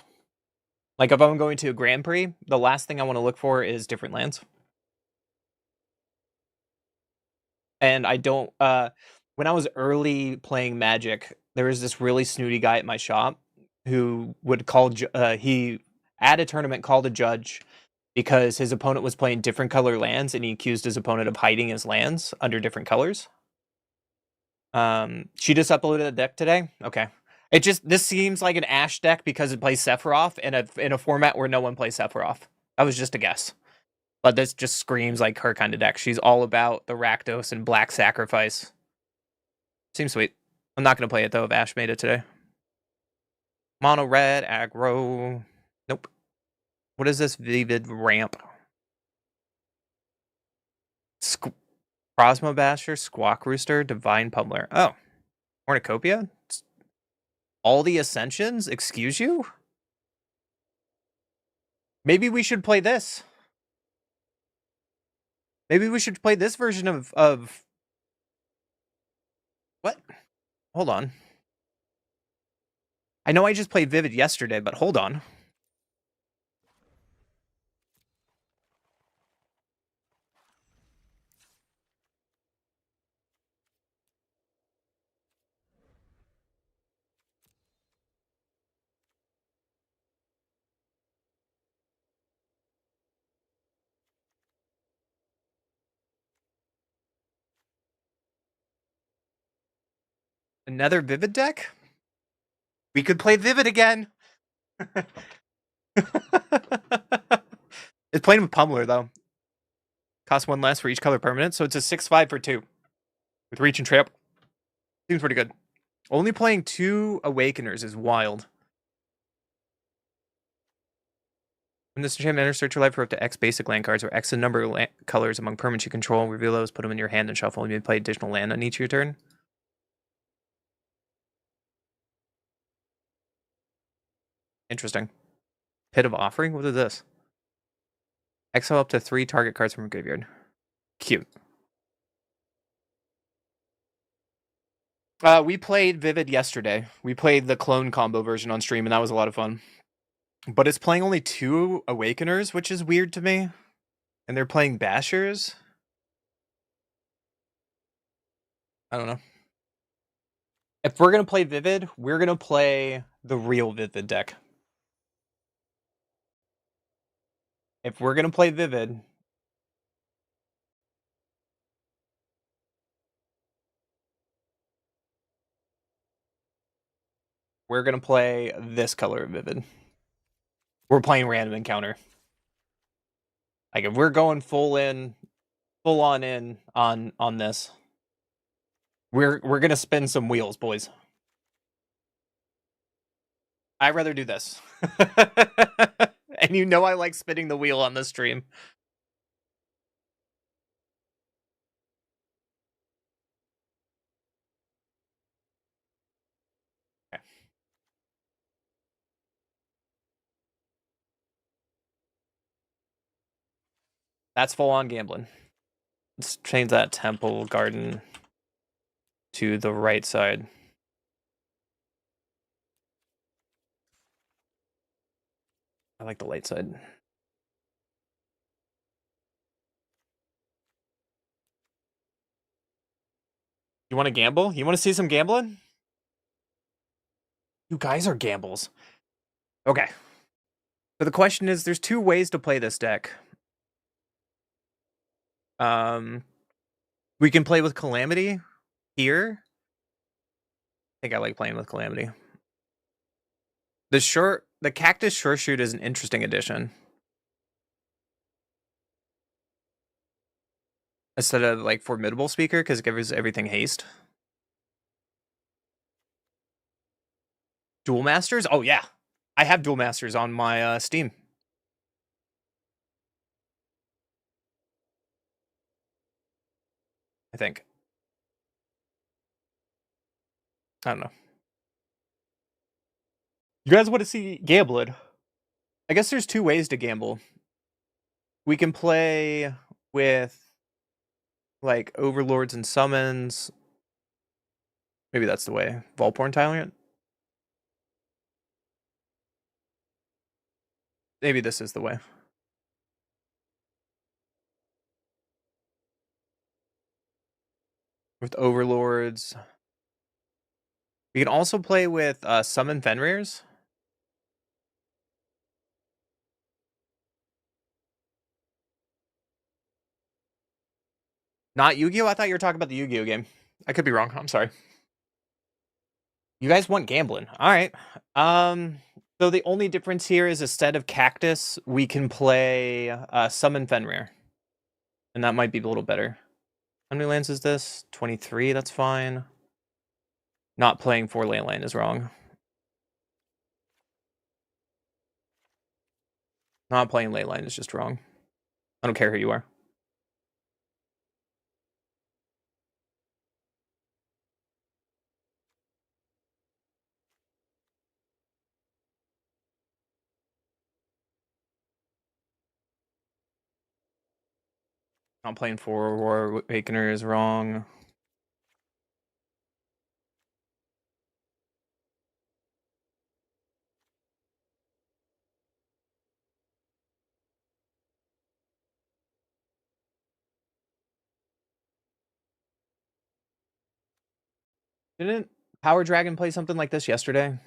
Like if I'm going to a Grand Prix, the last thing I want to look for is different lands. And I don't, when I was early playing Magic, there was this really snooty guy at my shop who would call, he at a tournament called a judge because his opponent was playing different color lands and he accused his opponent of hiding his lands under different colors. She just uploaded a deck today. Okay. This seems like an Ash deck because it plays Sephiroth in a format where no one plays Sephiroth. That was just a guess. But this just screams like her kind of deck. She's all about the Rakdos and Black Sacrifice. Seems sweet. I'm not going to play it though if Ash made it today. Mono red, aggro. Nope. What is this Vivid Ramp? Prosmo Basher, Squawk Rooster, Divine Pummeler. Oh. Cornucopia? All the Ascensions? Excuse you? Maybe we should play this. Maybe we should play this version of... What? Hold on. I know I just played Vivid yesterday, but hold on. Another Vivid deck? We could play Vivid again! It's playing with Pummeler, though. Costs 1 less for each color permanent, so it's a 6/5 for 2. With Reach and Trap. Seems pretty good. Only playing 2 Awakeners is wild. When this enchantment enters, search your life for up to X basic land cards or X the number of colors among permanents you control. Reveal those, put them in your hand, and shuffle. You may play additional land on each of your turn. Interesting. Pit of Offering? What is this? Exile up to 3 target cards from your graveyard. Cute. We played Vivid yesterday. We played the clone combo version on stream, and that was a lot of fun. But it's playing only 2 Awakeners, which is weird to me. And they're playing Bashers. I don't know. If we're going to play Vivid, we're going to play the real Vivid deck. If we're going to play Vivid... we're going to play this color of Vivid. We're playing Random Encounter. Like, if we're going full on in on this, we're going to spin some wheels, boys. I'd rather do this. And you know I like spinning the wheel on this stream. That's full on gambling. Let's change that temple garden to the right side. I like the light side. You want to gamble? You want to see some gambling? You guys are gambles. Okay. So the question is, there's two ways to play this deck. We can play with Calamity here. I think I like playing with Calamity. The Cactus Sure Shoot is an interesting addition. Instead of like Formidable Speaker, because it gives everything haste. Duel Masters? Oh yeah. I have Duel Masters on my Steam. I think. I don't know. You guys want to see gambling? I guess there's two ways to gamble. We can play with like Overlords and Summons. Maybe that's the way. Volporn Tyrant? Maybe this is the way. With Overlords. We can also play with Summon Fenrir's. Not Yu-Gi-Oh? I thought you were talking about the Yu-Gi-Oh game. I could be wrong. I'm sorry. You guys want gambling. All right. So the only difference here is instead of Cactus, we can play Summon Fenrir. And that might be a little better. How many lands is this? 23, that's fine. Not playing 4 land is wrong. Not playing Leyline is just wrong. I don't care who you are. Not playing 4 War Awakener is wrong. Didn't Power Dragon play something like this yesterday?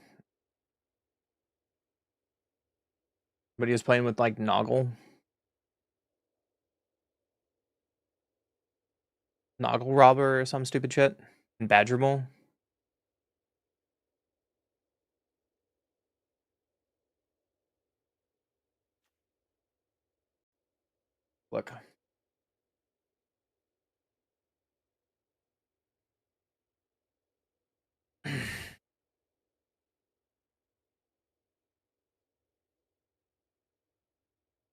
But he was playing with like Noggle. Noggle Robber or some stupid shit. And Badger Mole. Look.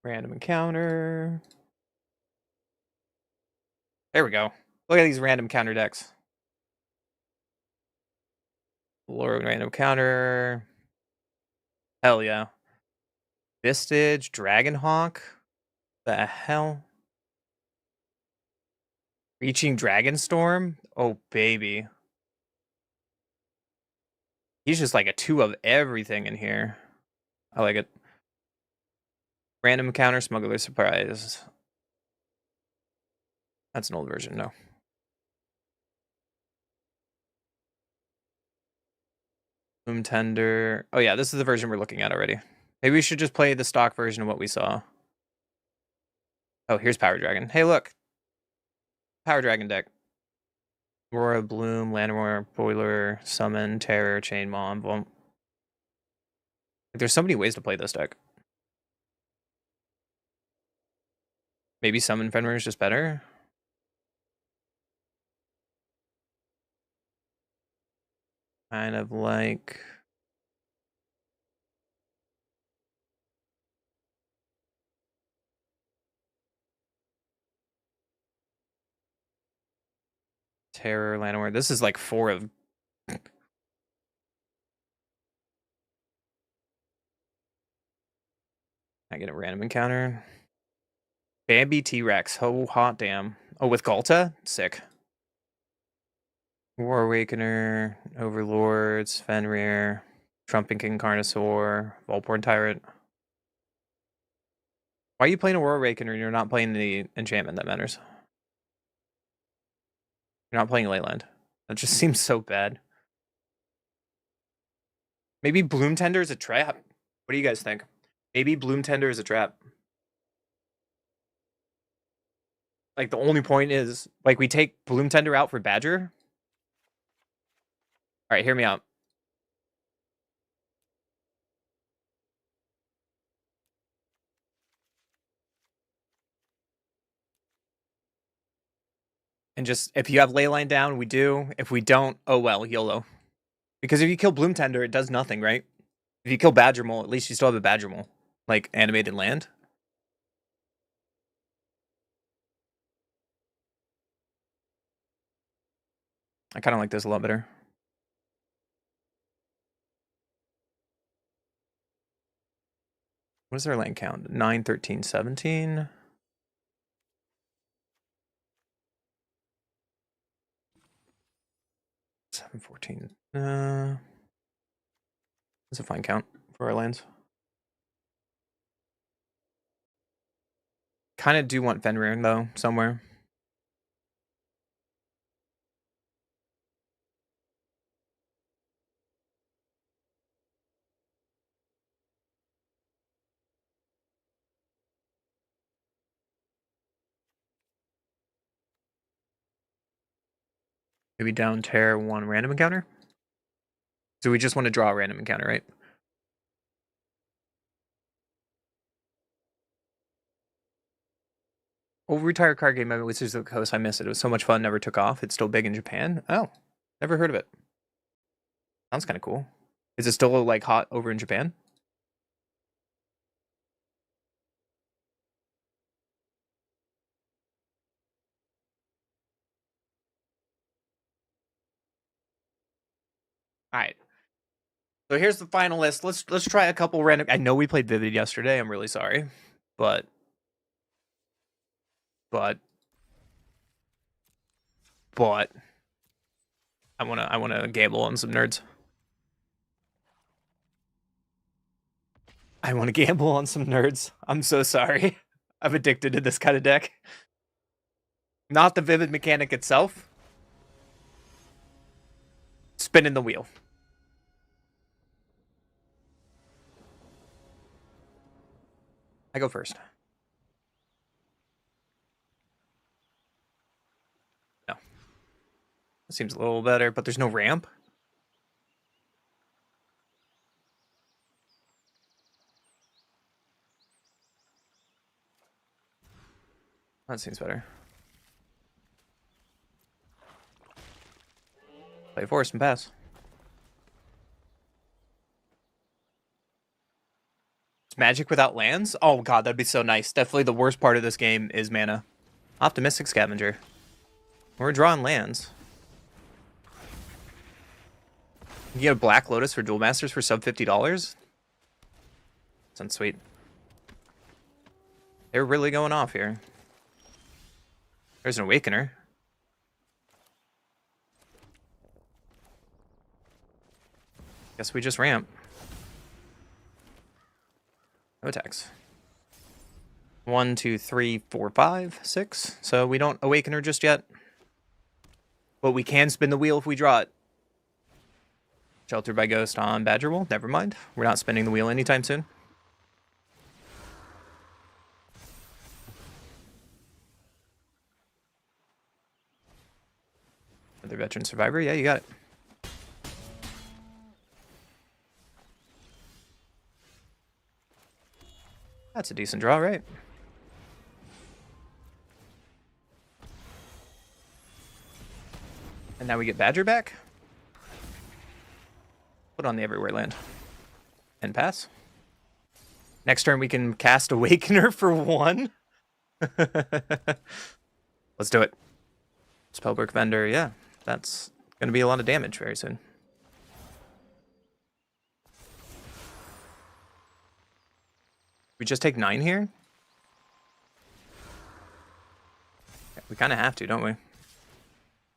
Random encounter. There we go. Look at these random counter decks. Lord random counter. Hell yeah. Vistage, Dragonhawk. The hell? Reaching Dragonstorm? Oh, baby. He's just like a 2 of everything in here. I like it. Random encounter, Smuggler Surprise. That's an old version, no. Boom Tender. Oh yeah, this is the version we're looking at already. Maybe we should just play the stock version of what we saw. Oh, here's Power Dragon. Hey, look. Power Dragon deck. Aurora, Bloom, Llanowar, Boiler, Summon, Terror, Chain Mom. Boom. There's so many ways to play this deck. Maybe Summon Fenrir is just better. Kind of like... Terror, Llanowar. This is like 4 of... I get a random encounter. Bambi T-Rex. Oh, hot damn. Oh, with Galta? Sick. War Awakener, Overlords, Fenrir, Trumping King Carnosaur, Volporn Tyrant. Why are you playing a War Awakener and you're not playing the enchantment that matters? You're not playing Leyland. That just seems so bad. Maybe Bloom Tender is a trap. What do you guys think? Maybe Bloom Tender is a trap. Like, the only point is, like, we take Bloom Tender out for Badger. All right, hear me out. And just, if you have Leyline down, we do. If we don't, oh well, YOLO. Because if you kill Bloom Tender, it does nothing, right? If you kill Badger Mole, at least you still have a Badger Mole. Like, animated land. I kind of like this a lot better. What is their land count? 9, 13, 17. 7, 14. That's a fine count for our lands. Kind of do want Fenrir, though, somewhere. Maybe down tear 1 random encounter. So we just want to draw a random encounter, right? Oh, retire card game maybe Wizards of the Coast. I missed it. It was so much fun. Never took off. It's still big in Japan. Oh, never heard of it. Sounds kind of cool. Is it still like hot over in Japan? All right. So here's the final list. Let's try a couple random. I know we played Vivid yesterday. I'm really sorry, but I wanna gamble on some nerds. I want to gamble on some nerds. I'm so sorry. I'm addicted to this kind of deck. Not the Vivid mechanic itself. Spinning the wheel. I go first. No. That seems a little better, but there's no ramp. That seems better. Play forest and pass. It's Magic without lands? Oh god, that'd be so nice. Definitely the worst part of this game is mana. Optimistic Scavenger. We're drawing lands. You get a Black Lotus for Duel Masters for sub $50? Sounds sweet. They're really going off here. There's an Awakener. Guess we just ramp. No attacks. 1, 2, 3, 4, 5, 6. So we don't Awakener just yet. But we can spin the wheel if we draw it. Sheltered by Ghost on Badger Wool. Never mind. We're not spinning the wheel anytime soon. Another Veteran Survivor. Yeah, you got it. That's a decent draw, right? And now we get Badger back. Put on the Everywhere land. And pass. Next turn we can cast Awakener for 1. Let's do it. Spellbook Vendor, yeah. That's going to be a lot of damage very soon. We just take 9 here? We kind of have to, don't we?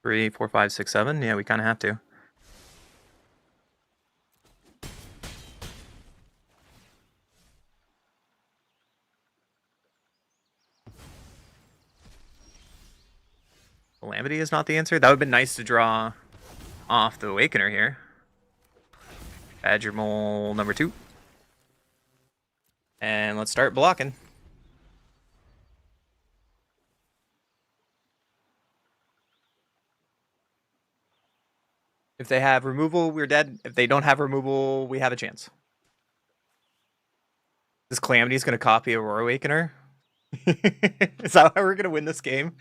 3, 4, 5, 6, 7. Yeah, we kind of have to. Calamity is not the answer. That would have been nice to draw off the Awakener here. Badger Mole number 2. And let's start blocking. If they have removal, we're dead. If they don't have removal, we have a chance. This Calamity is going to copy Aurora Awakener. Is that how we're going to win this game?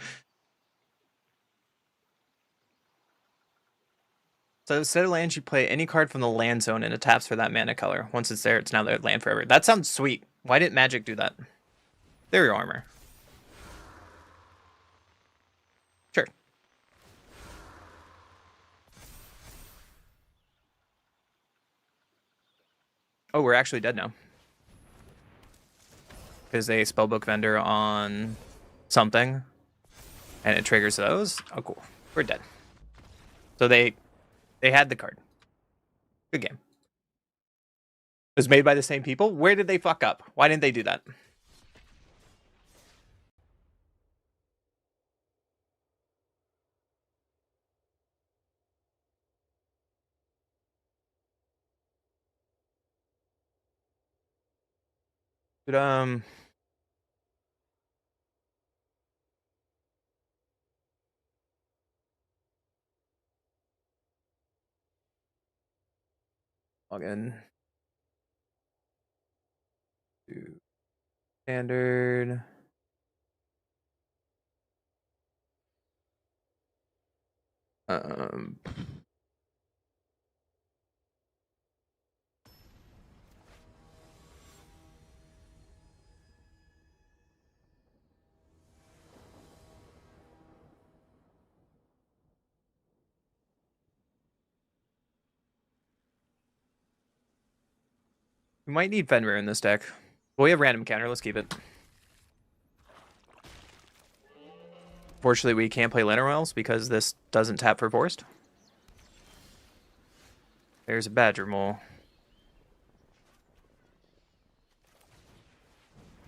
So instead of lands, you play any card from the land zone and it taps for that mana color. Once it's there, it's now their land forever. That sounds sweet. Why didn't Magic do that? There, your armor. Sure. Oh, we're actually dead now. Because they spellbook vendor on something. And it triggers those. Oh, cool. We're dead. So they had the card. Good game. It was made by the same people. Where did they fuck up? Why didn't they do that? But, log in to standard. Um, we might need Fenrir in this deck. Well, we have random counter. Let's keep it. Fortunately, we can't play Lantern Wells because this doesn't tap for Forest. There's a Badger Mole.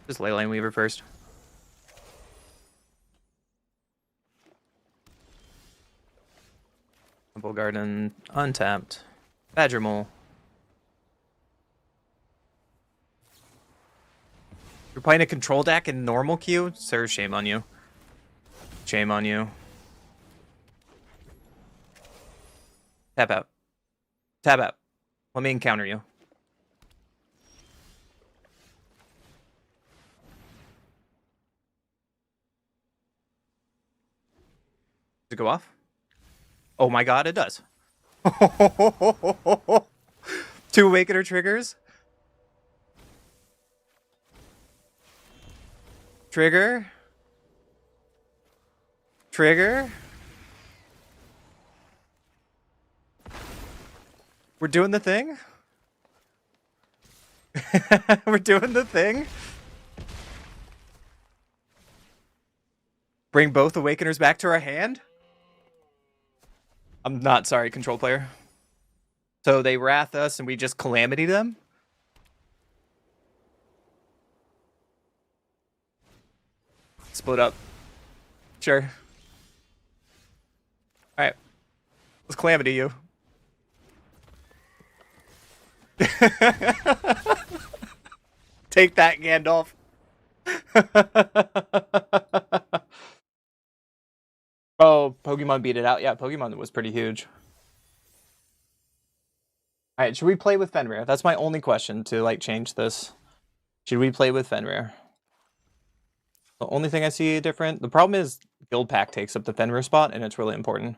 Just Leyline Weaver first. Temple Garden untapped. Badger Mole. You're playing a control deck in normal queue? Sir, shame on you. Shame on you. Tap out. Tap out. Let me encounter you. Does it go off? Oh my god, it does. 2 Awakener triggers. Trigger. Trigger. We're doing the thing. We're doing the thing. Bring both Awakeners back to our hand. I'm not sorry, control player. So they wrath us and we just calamity them? Split up. Sure. Alright. Let's calamity you. Take that, Gandalf. Oh, Pokemon beat it out. Yeah, Pokemon was pretty huge. Alright, should we play with Fenrir? That's my only question to, like, change this. Should we play with Fenrir? The only thing I see different... The problem is Guild Pack takes up the Fenrir spot, and it's really important.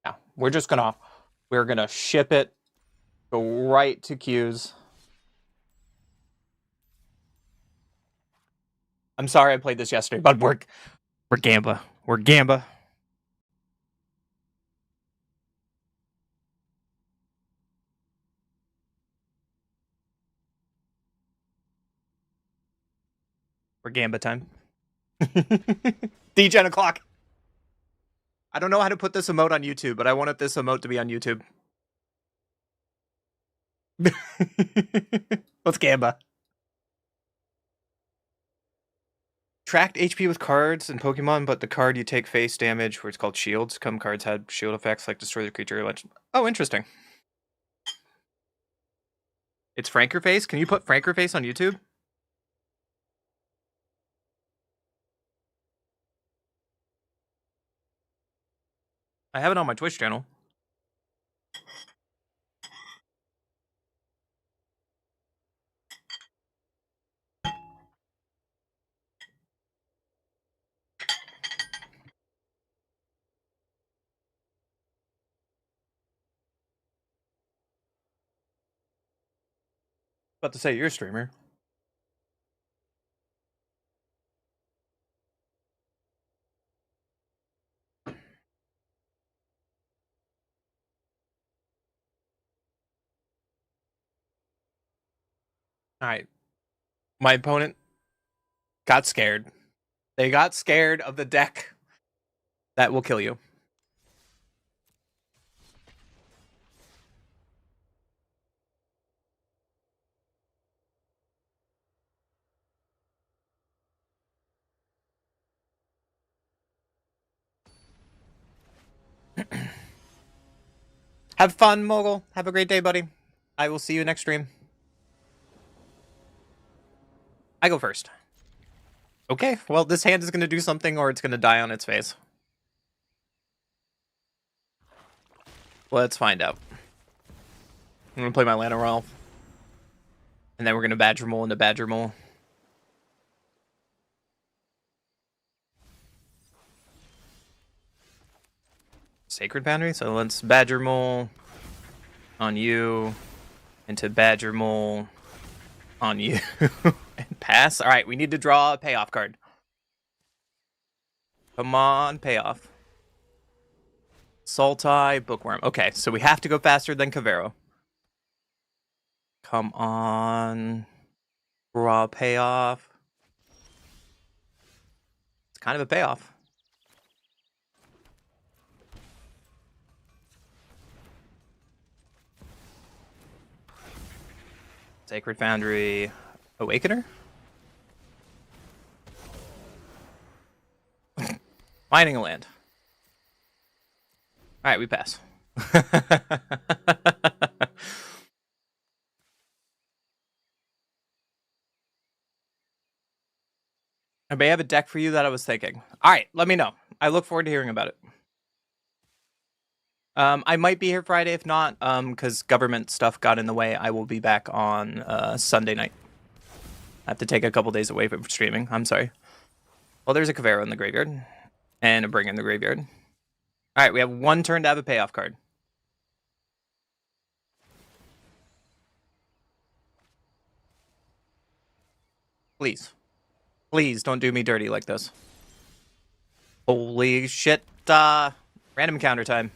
Yeah, we're just gonna... We're gonna ship it. Go right to queues. I'm sorry I played this yesterday, but we're Gamba. We're Gamba. We're Gamba time. DGen o'clock. I don't know how to put this emote on YouTube, but I wanted this emote to be on YouTube. Let's gamba. Tracked HP with cards in Pokemon, but the card you take face damage, where it's called shields. Some cards had shield effects like destroy the creature. Oh, interesting. It's Franker Face? Can you put Franker Face on YouTube? I have it on my Twitch channel. About to say you're a streamer. Alright. My opponent got scared. They got scared of the deck that will kill you. Have fun, Mogul. Have a great day, buddy. I will see you next stream. I go first. Okay, well, this hand is going to do something or it's going to die on its face. Let's find out. I'm going to play my Lana Ralph. And then we're going to Badger Mole into Badger Mole. Sacred Boundary? So let's Badger Mole on you into Badger Mole on you. And pass. Alright, we need to draw a payoff card. Come on, payoff. Sultai, Bookworm. Okay, so we have to go faster than Cavero. Come on. Draw payoff. It's kind of a payoff. Sacred Foundry, Awakener? Mining a land. Alright, we pass. I may have a deck for you that I was thinking. Alright, let me know. I look forward to hearing about it. I might be here Friday. If not, because government stuff got in the way, I will be back on Sunday night. I have to take a couple days away from streaming. I'm sorry. Well, there's a Cavero in the graveyard. And a Bring in the graveyard. Alright, we have one turn to have a payoff card. Please. Please don't do me dirty like this. Holy shit. Random counter time.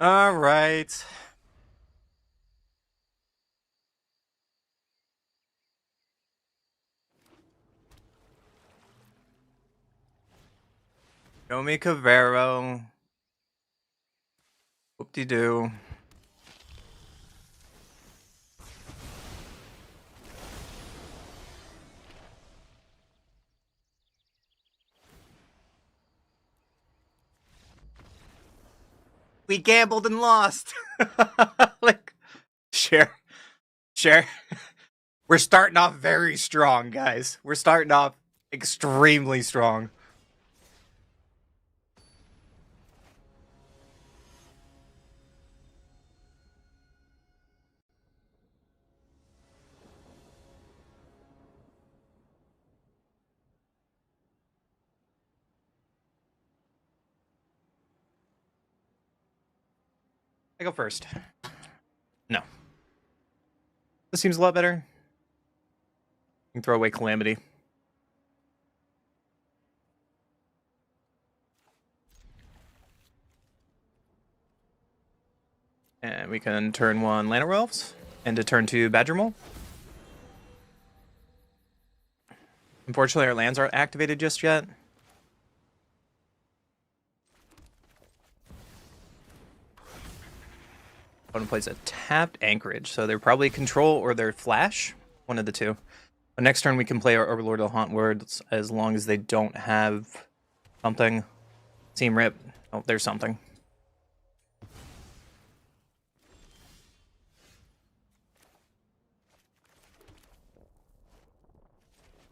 All right. Show me Cavero. Whoop-de-doo. We gambled and lost. Like, sure. We're starting off very strong, guys. We're starting off extremely strong. I go first. No. This seems a lot better. You can throw away Calamity. And we can turn 1 Llanowar Elves into turn 2 Badger Mole. Unfortunately, our lands aren't activated just yet. Opponent plays a tapped Anchorage, so they're probably Control or they're Flash, one of the two. But next turn we can play our Overlord of Haunt Words as long as they don't have something. Seam Rip. Oh, there's something.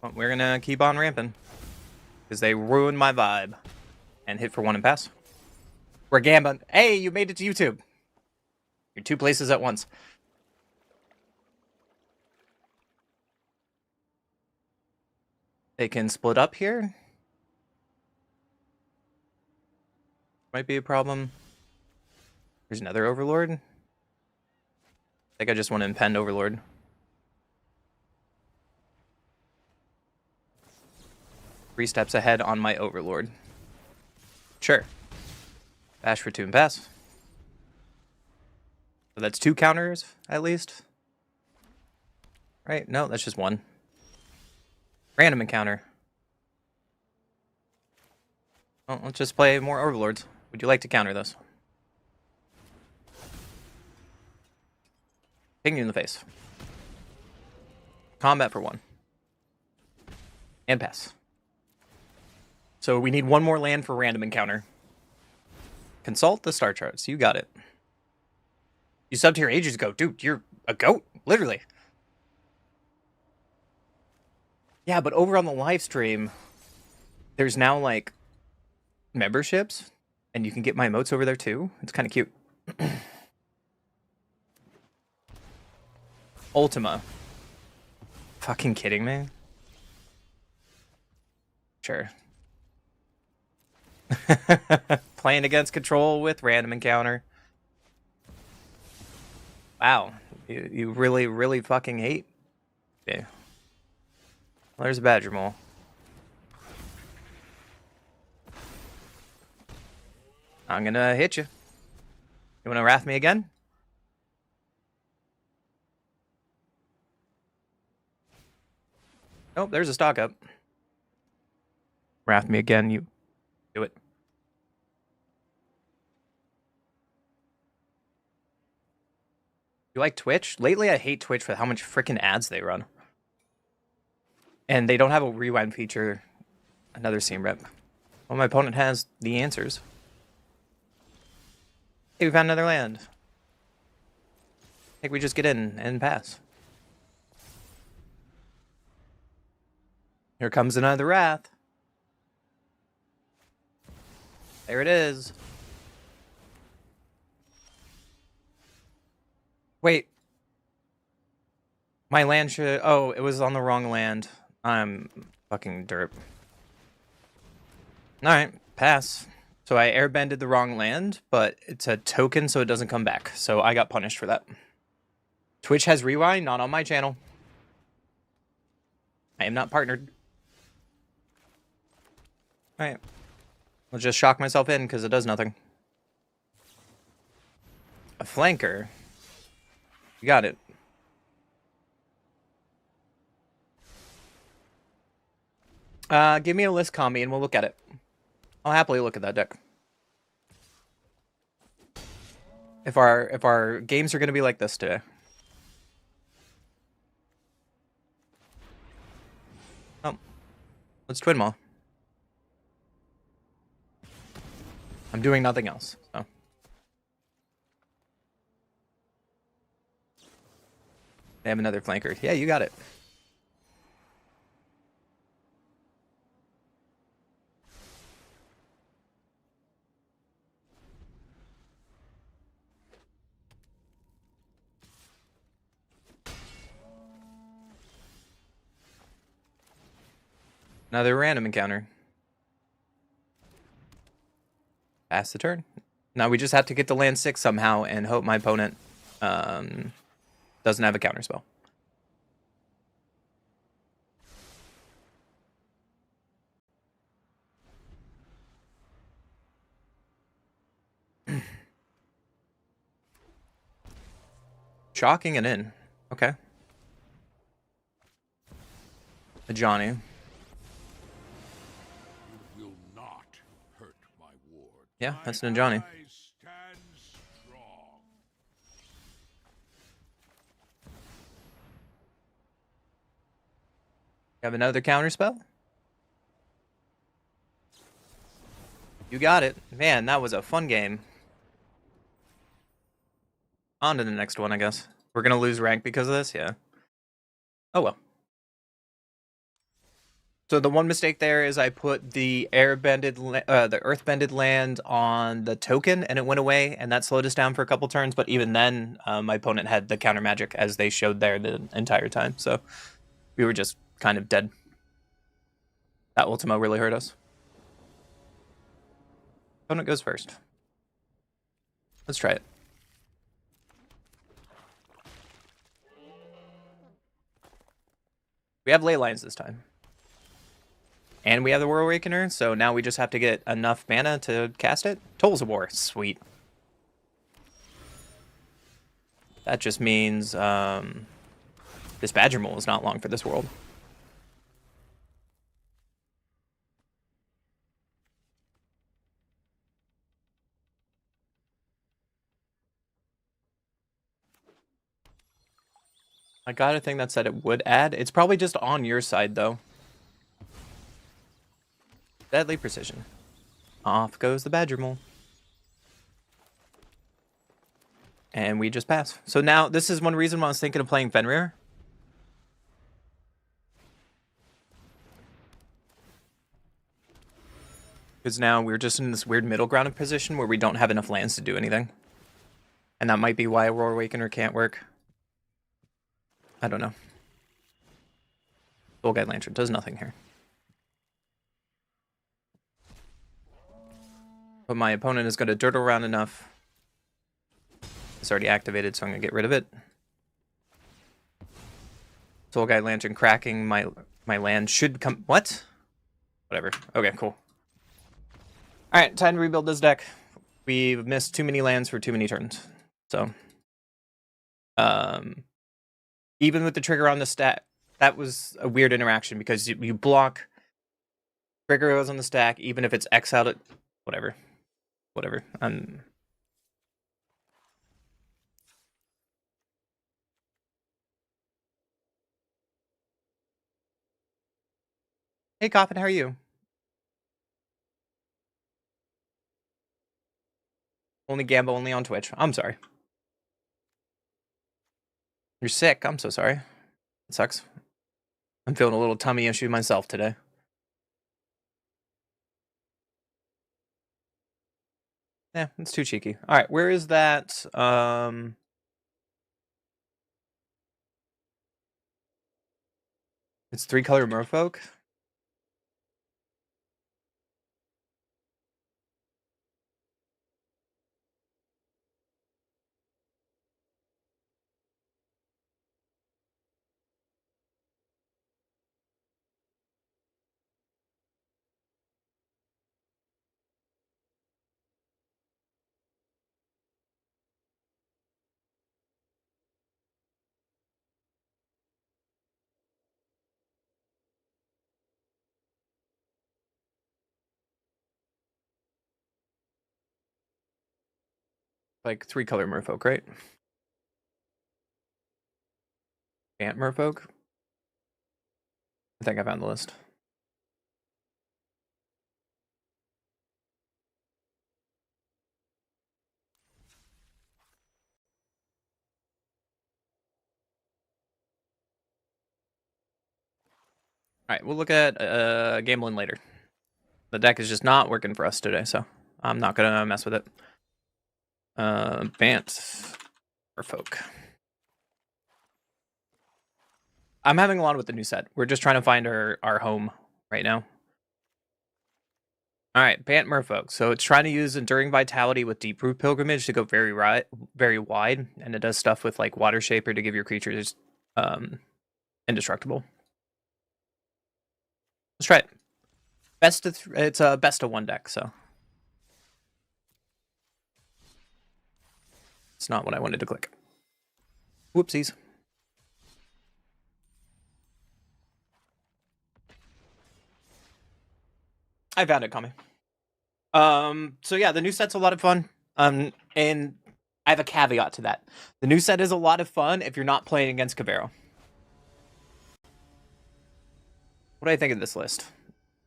Well, we're gonna keep on ramping because they ruined my vibe and hit for 1 and pass. We're gambling. Hey, you made it to YouTube. You're 2 places at once. They can split up here. Might be a problem. There's another Overlord. I think I just want to impend Overlord. Three steps ahead on my Overlord. Sure. Bash for 2 and pass. So that's 2 counters, at least. Right? No, that's just 1. Random encounter. Well, let's just play more Overlords. Would you like to counter this? Ping you in the face. Combat for 1. And pass. So we need 1 more land for random encounter. Consult the star charts. You got it. You subbed here ages ago. Dude, you're a goat. Literally. Yeah, but over on the live stream, there's now, like, memberships. And you can get my emotes over there, too. It's kind of cute. Ultima. Fucking kidding me? Sure. Playing against Control with random encounter. Wow. You really, really fucking hate. Okay. Well, there's a Badger Mole. I'm gonna hit you. You wanna wrath me again? Oh, there's a stock up. Wrath me again, you do it. You like Twitch? Lately I hate Twitch for how much freaking ads they run. And they don't have a rewind feature. Another seam rep. Well, my opponent has the answers. Hey, we found another land. I think we just get in and pass. Here comes another wrath. There it is. Wait. My land should... Oh, it was on the wrong land. I'm fucking derp. Alright, pass. So I airbended the wrong land, but it's a token so it doesn't come back. So I got punished for that. Twitch has rewind, not on my channel. I am not partnered. Alright. I'll just shock myself in because it does nothing. A flanker. You got it. Give me a list combi and we'll look at it. I'll happily look at that deck. If our games are gonna be like this today. Oh. Let's Twin Maw. I'm doing nothing else, so. They have another flanker. Yeah, you got it. Another random encounter. Pass the turn. Now we just have to get to land 6 somehow and hope my opponent doesn't have a counter spell. Shocking and in. Okay. A Johnny. You will not hurt my ward. Yeah, that's an Johnny. I stand strong. You have another counter spell? You got it. Man, that was a fun game. On to the next one, I guess. We're gonna lose rank because of this? Yeah. Oh well. So the one mistake there is I put the the earth-bended land on the token, and it went away, and that slowed us down for a couple turns. But even then, my opponent had the counter magic as they showed there the entire time, so we were just kind of dead. That Ultimo really hurt us. Opponent goes first. Let's try it. We have ley lines this time. And we have the War Awakener, so now we just have to get enough mana to cast it. Tolls of War, sweet. That just means this Badger Mole is not long for this world. I got a thing that said it would add. It's probably just on your side, though. Deadly Precision. Off goes the Badger Mole. And we just pass. So now, this is one reason why I was thinking of playing Fenrir. Because now we're just in this weird middle ground of position where we don't have enough lands to do anything. And that might be why Aurora Awakener can't work. I don't know. Soul Guide Lantern does nothing here. But my opponent is going to dirt around enough. It's already activated, so I'm going to get rid of it. Soul Guide Lantern cracking my land should come... What? Whatever. Okay, cool. Alright, time to rebuild this deck. We've missed too many lands for too many turns. So... even with the trigger on the stack, that was a weird interaction because you block, trigger goes on the stack, even if it's exiled it, whatever. Hey Coffin, how are you? Only Gambo, only on Twitch. I'm sorry. You're sick. I'm so sorry. It sucks. I'm feeling a little tummy issue myself today. Yeah, it's too cheeky. All right, where is that? It's 3-color Merfolk. Like 3-color Merfolk, right? Ant Merfolk. I think I found the list. All right, we'll look at gambling later. The deck is just not working for us today, so I'm not gonna mess with it. Bant or folk. I'm having a lot with the new set. We're just trying to find our home right now. All right, Bant Merfolk. So it's trying to use Enduring Vitality with Deep Root Pilgrimage to go very wide, and it does stuff with like Water Shaper to give your creatures indestructible. Let's try it. It's a best of 1 deck, so it's not what I wanted to click. Whoopsies. I found it coming. So yeah, the new set's a lot of fun. And I have a caveat to that. The new set is a lot of fun if you're not playing against Cavero. What do I think of this list?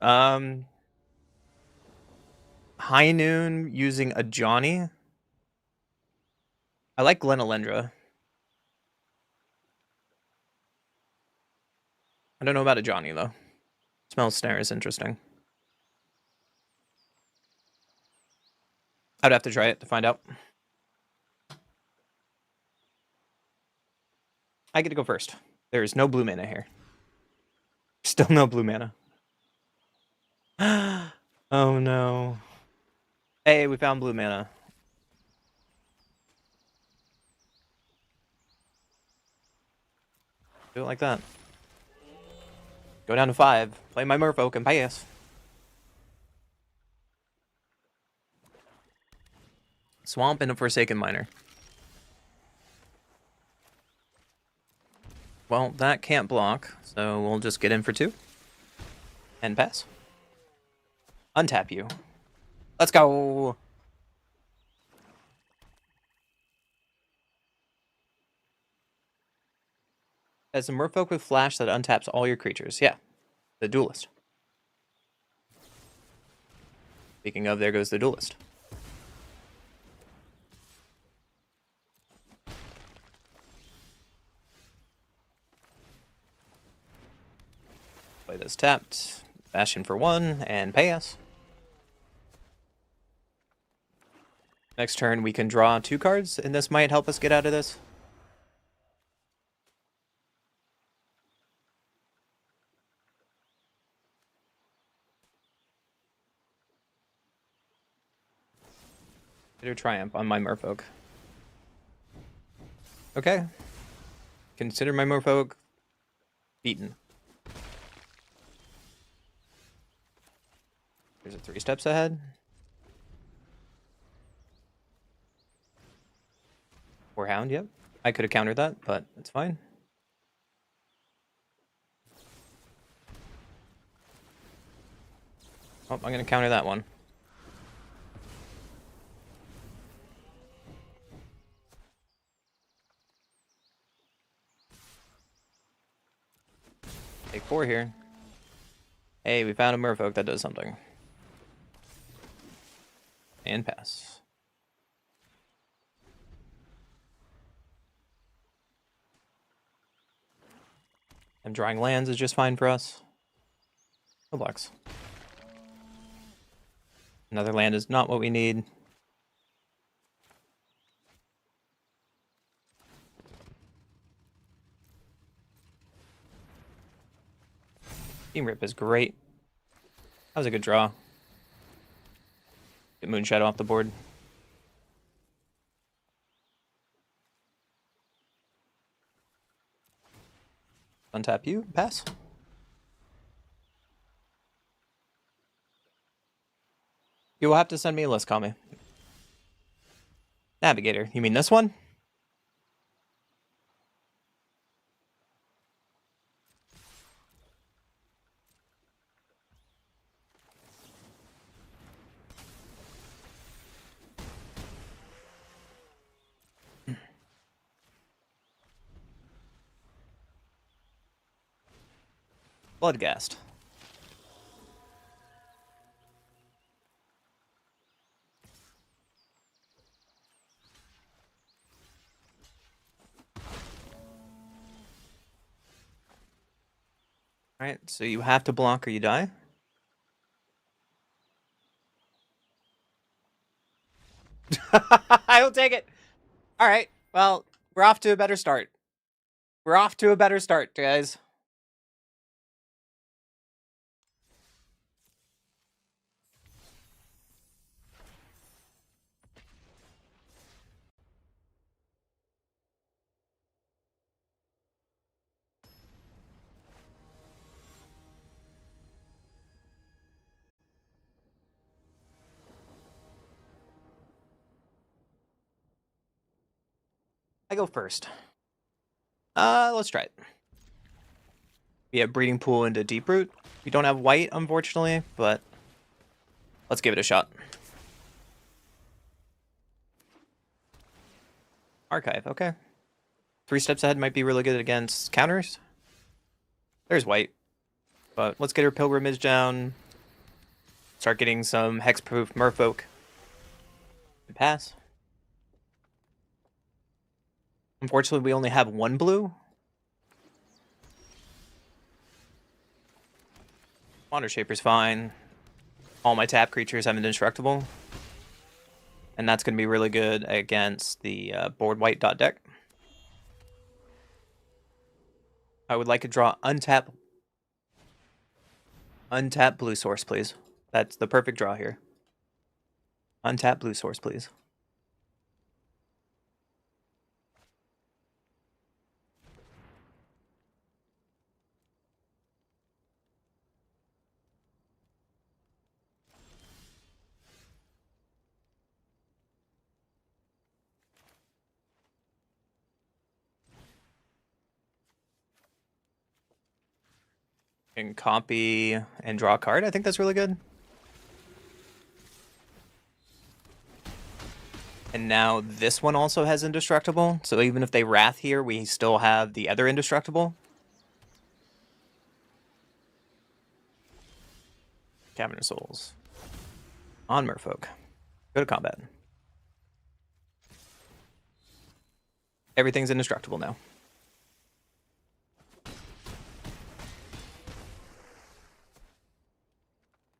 High Noon using a Johnny. I like Glenalendra. I don't know about a Johnny though. Smell Snare is interesting. I'd have to try it to find out. I get to go first. There's no blue mana here. Still no blue mana. Oh no. Hey, we found blue mana. Do it like that. Go down to 5. Play my Merfolk and pass. Swamp and a Forsaken Miner. Well, that can't block, so we'll just get in for 2. And pass. Untap you. Let's go! As a Merfolk with Flash that untaps all your creatures. Yeah, the Duelist. Speaking of, there goes the Duelist. Play this tapped. Bastion for 1 and pass. Next turn we can draw 2 cards, and this might help us get out of this. Bitter Triumph on my Merfolk. Okay. Consider my Merfolk beaten. There's a 3 steps ahead. Or Hound, yep. I could have countered that, but it's fine. Oh, I'm going to counter that one. Take 4 here. Hey, we found a Merfolk that does something. And pass. And drawing lands is just fine for us. No blocks. Another land is not what we need. Team Rip is great. That was a good draw. Get Moonshadow off the board. Untap you, pass. You will have to send me a list, Kami. Navigator, you mean this one? Bloodgast. Alright, so you have to block or you die. I will take it. Alright, well, we're off to a better start. We're off to a better start, guys. I go first. Let's try it. We have Breeding Pool into Deep Root. We don't have white, unfortunately, but let's give it a shot. Archive, okay. 3 steps ahead might be really good against counters. There's white. But let's get her Pilgrimage down. Start getting some hexproof merfolk. And pass. Unfortunately, we only have 1 blue. Water Shaper's fine. All my tap creatures have indestructible. And that's going to be really good against the board white dot deck. I would like to draw untap blue source, please. That's the perfect draw here. Untap blue source, please. And copy and draw a card. I think that's really good. And now this one also has indestructible. So even if they Wrath here, we still have the other indestructible. Cavern of Souls. On Merfolk. Go to combat. Everything's indestructible now.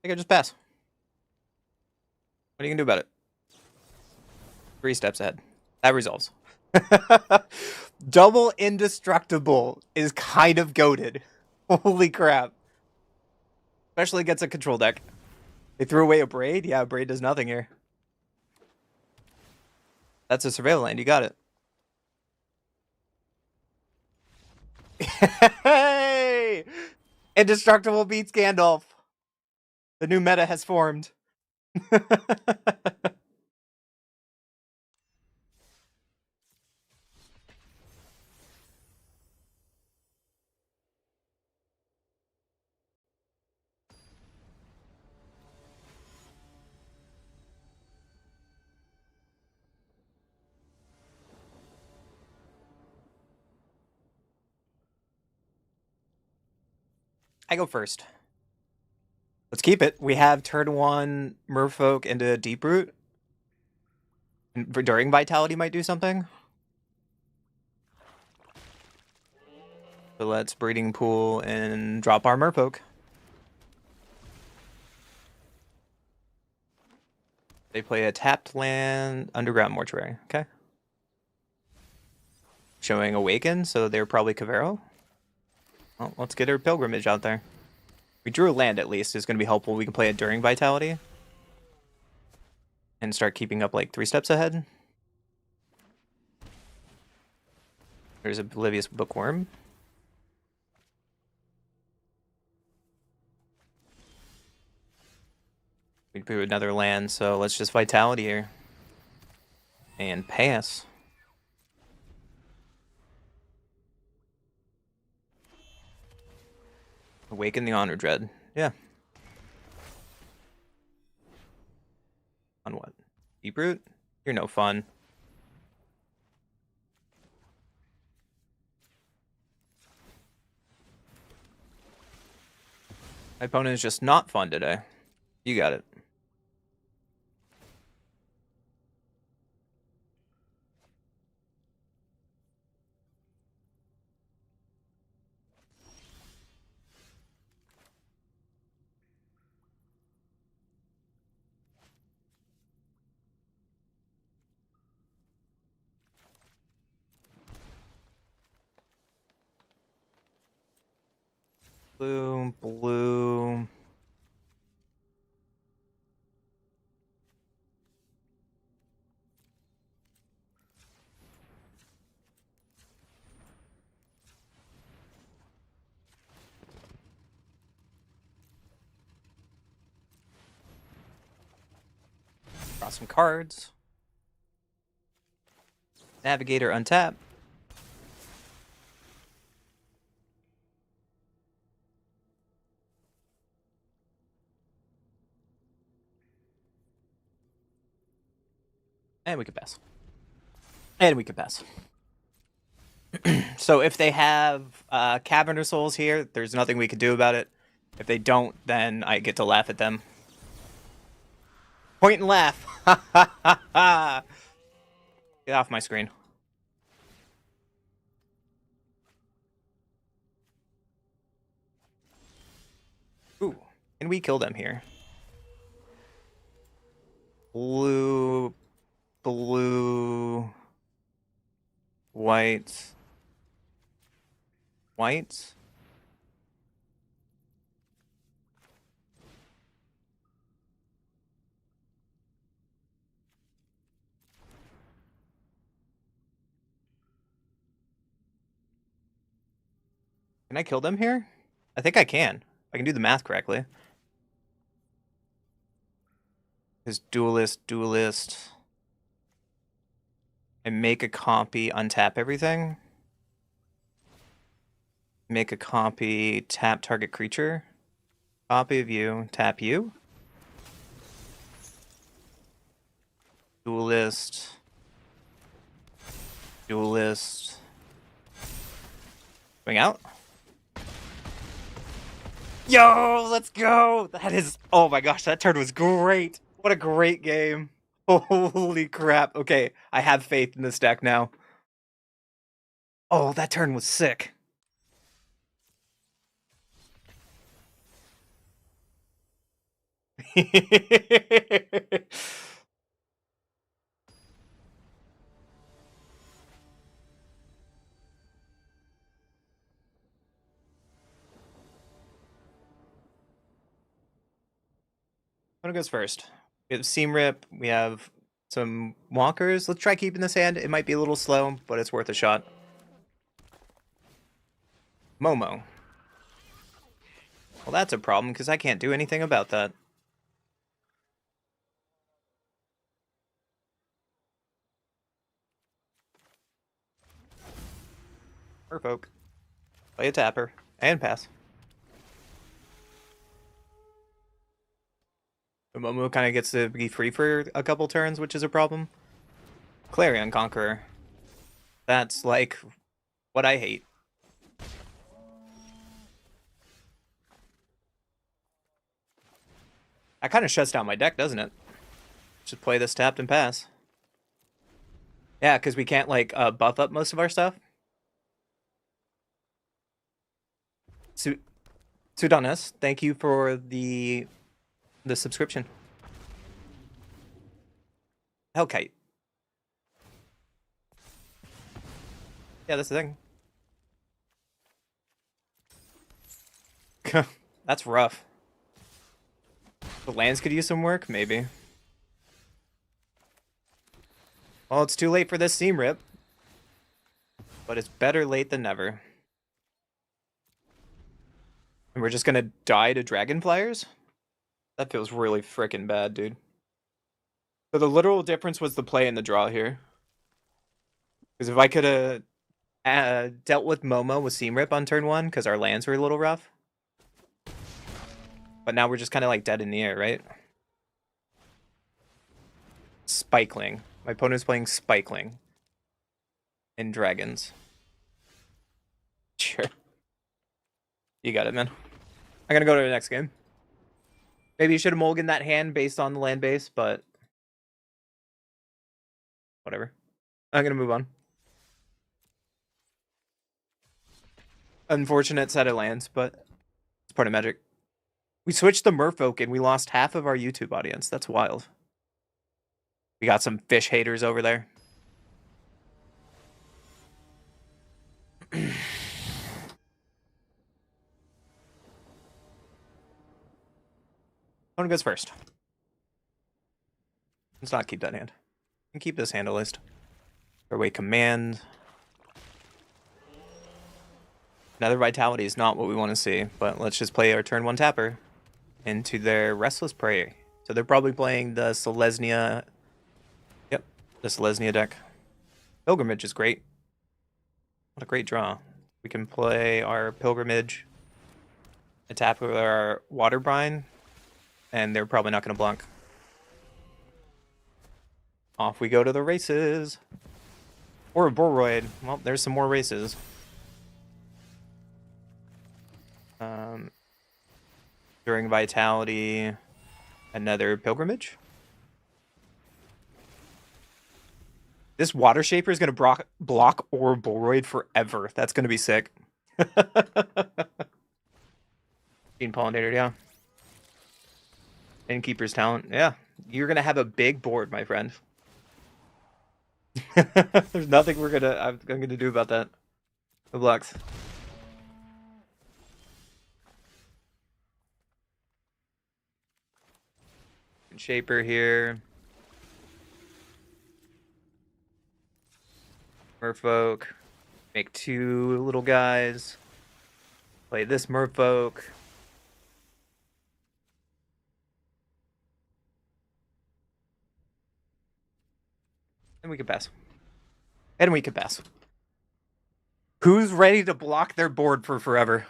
I think I just pass. What are you gonna do about it? 3 steps ahead. That resolves. Double indestructible is kind of goated. Holy crap. Especially against a control deck. They threw away a Braid? Yeah, a Braid does nothing here. That's a Surveil land. You got it. Hey! Indestructible beats Gandalf. The new meta has formed. I go first. Let's keep it. We have turn 1 Merfolk into Deep Root. During Vitality might do something. So let's Breeding Pool and drop our Merfolk. They play a tapped land, Underground Mortuary. Okay. Showing Awaken, so they're probably Cavero. Well, let's get our Pilgrimage out there. We drew a land at least. It's going to be helpful. We can play it during Vitality. And start keeping up like 3 steps ahead. There's Oblivious Bookworm. We drew another land, so let's just Vitality here. And pass. Awaken the Honor Dread. Yeah. On what? Deep Root? You're no fun. My opponent is just not fun today. You got it. Blue, blue. Draw some cards. Navigator untap. And we can pass. And we can pass. So if they have Cavern Souls here, there's nothing we can do about it. If they don't, then I get to laugh at them. Point and laugh. Get off my screen. Ooh, can we kill them here? Blue, blue, white, white. Can I kill them here? I think I can. I can do the math correctly. Is duelist, duelist. And make a copy, untap everything. Make a copy, tap target creature. Copy of you, tap you. Duelist. Duelist. Swing out. Yo, let's go! That is, oh my gosh, that turn was great. What a great game. Holy crap. Okay, I have faith in this deck now. Oh, that turn was sick. What goes first? We have Seam Rip, we have some Walkers. Let's try keeping this hand. It might be a little slow, but it's worth a shot. Momo. Well, that's a problem, because I can't do anything about that. Merfolk. Play a tapper. And pass. The Momo kind of gets to be free for a couple turns, which is a problem. Clarion Conqueror. That's like what I hate. That kind of shuts down my deck, doesn't it? Just play this tapped and pass. Yeah, because we can't like buff up most of our stuff. Sudanis, thank you for the subscription. Hellkite. Yeah, that's the thing. That's rough. The lands could use some work, maybe. Well, it's too late for this Seam Rip. But it's better late than never. And we're just gonna die to Dragonflyers? That feels really frickin' bad, dude. So the literal difference was the play and the draw here. Because if I could have dealt with Momo with Seam Rip on turn 1, because our lands were a little rough. But now we're just kind of like dead in the air, right? Spikeling. My opponent's playing Spikeling. In Dragons. Sure. You got it, man. I'm gonna go to the next game. Maybe you should have mulliganed that hand based on the land base, but... whatever. I'm gonna move on. Unfortunate set of lands, but it's part of Magic. We switched the Merfolk and we lost half of our YouTube audience. That's wild. We got some fish haters over there. One goes first. Let's not keep that hand. We can keep this hand at least. Away command. Another Vitality is not what we want to see, but let's just play our turn 1 tapper into their Restless Prey. So they're probably playing the Selesnya. Yep, the Selesnya deck. Pilgrimage is great. What a great draw. We can play our Pilgrimage, attack with our Water Brine, and they're probably not going to block. Off we go to the races. Or a Boroid. Well, there's some more races. During Vitality, another Pilgrimage. This Water Shaper is going to block or Boroid forever. That's going to be sick. Gene Pollinator, yeah. Innkeeper's Talent, yeah. You're going to have a big board, my friend. There's nothing I'm gonna do about that. Good blocks. Shaper here. Merfolk. Make 2 little guys. Play this Merfolk. And we can pass. And we can pass. Who's ready to block their board for forever?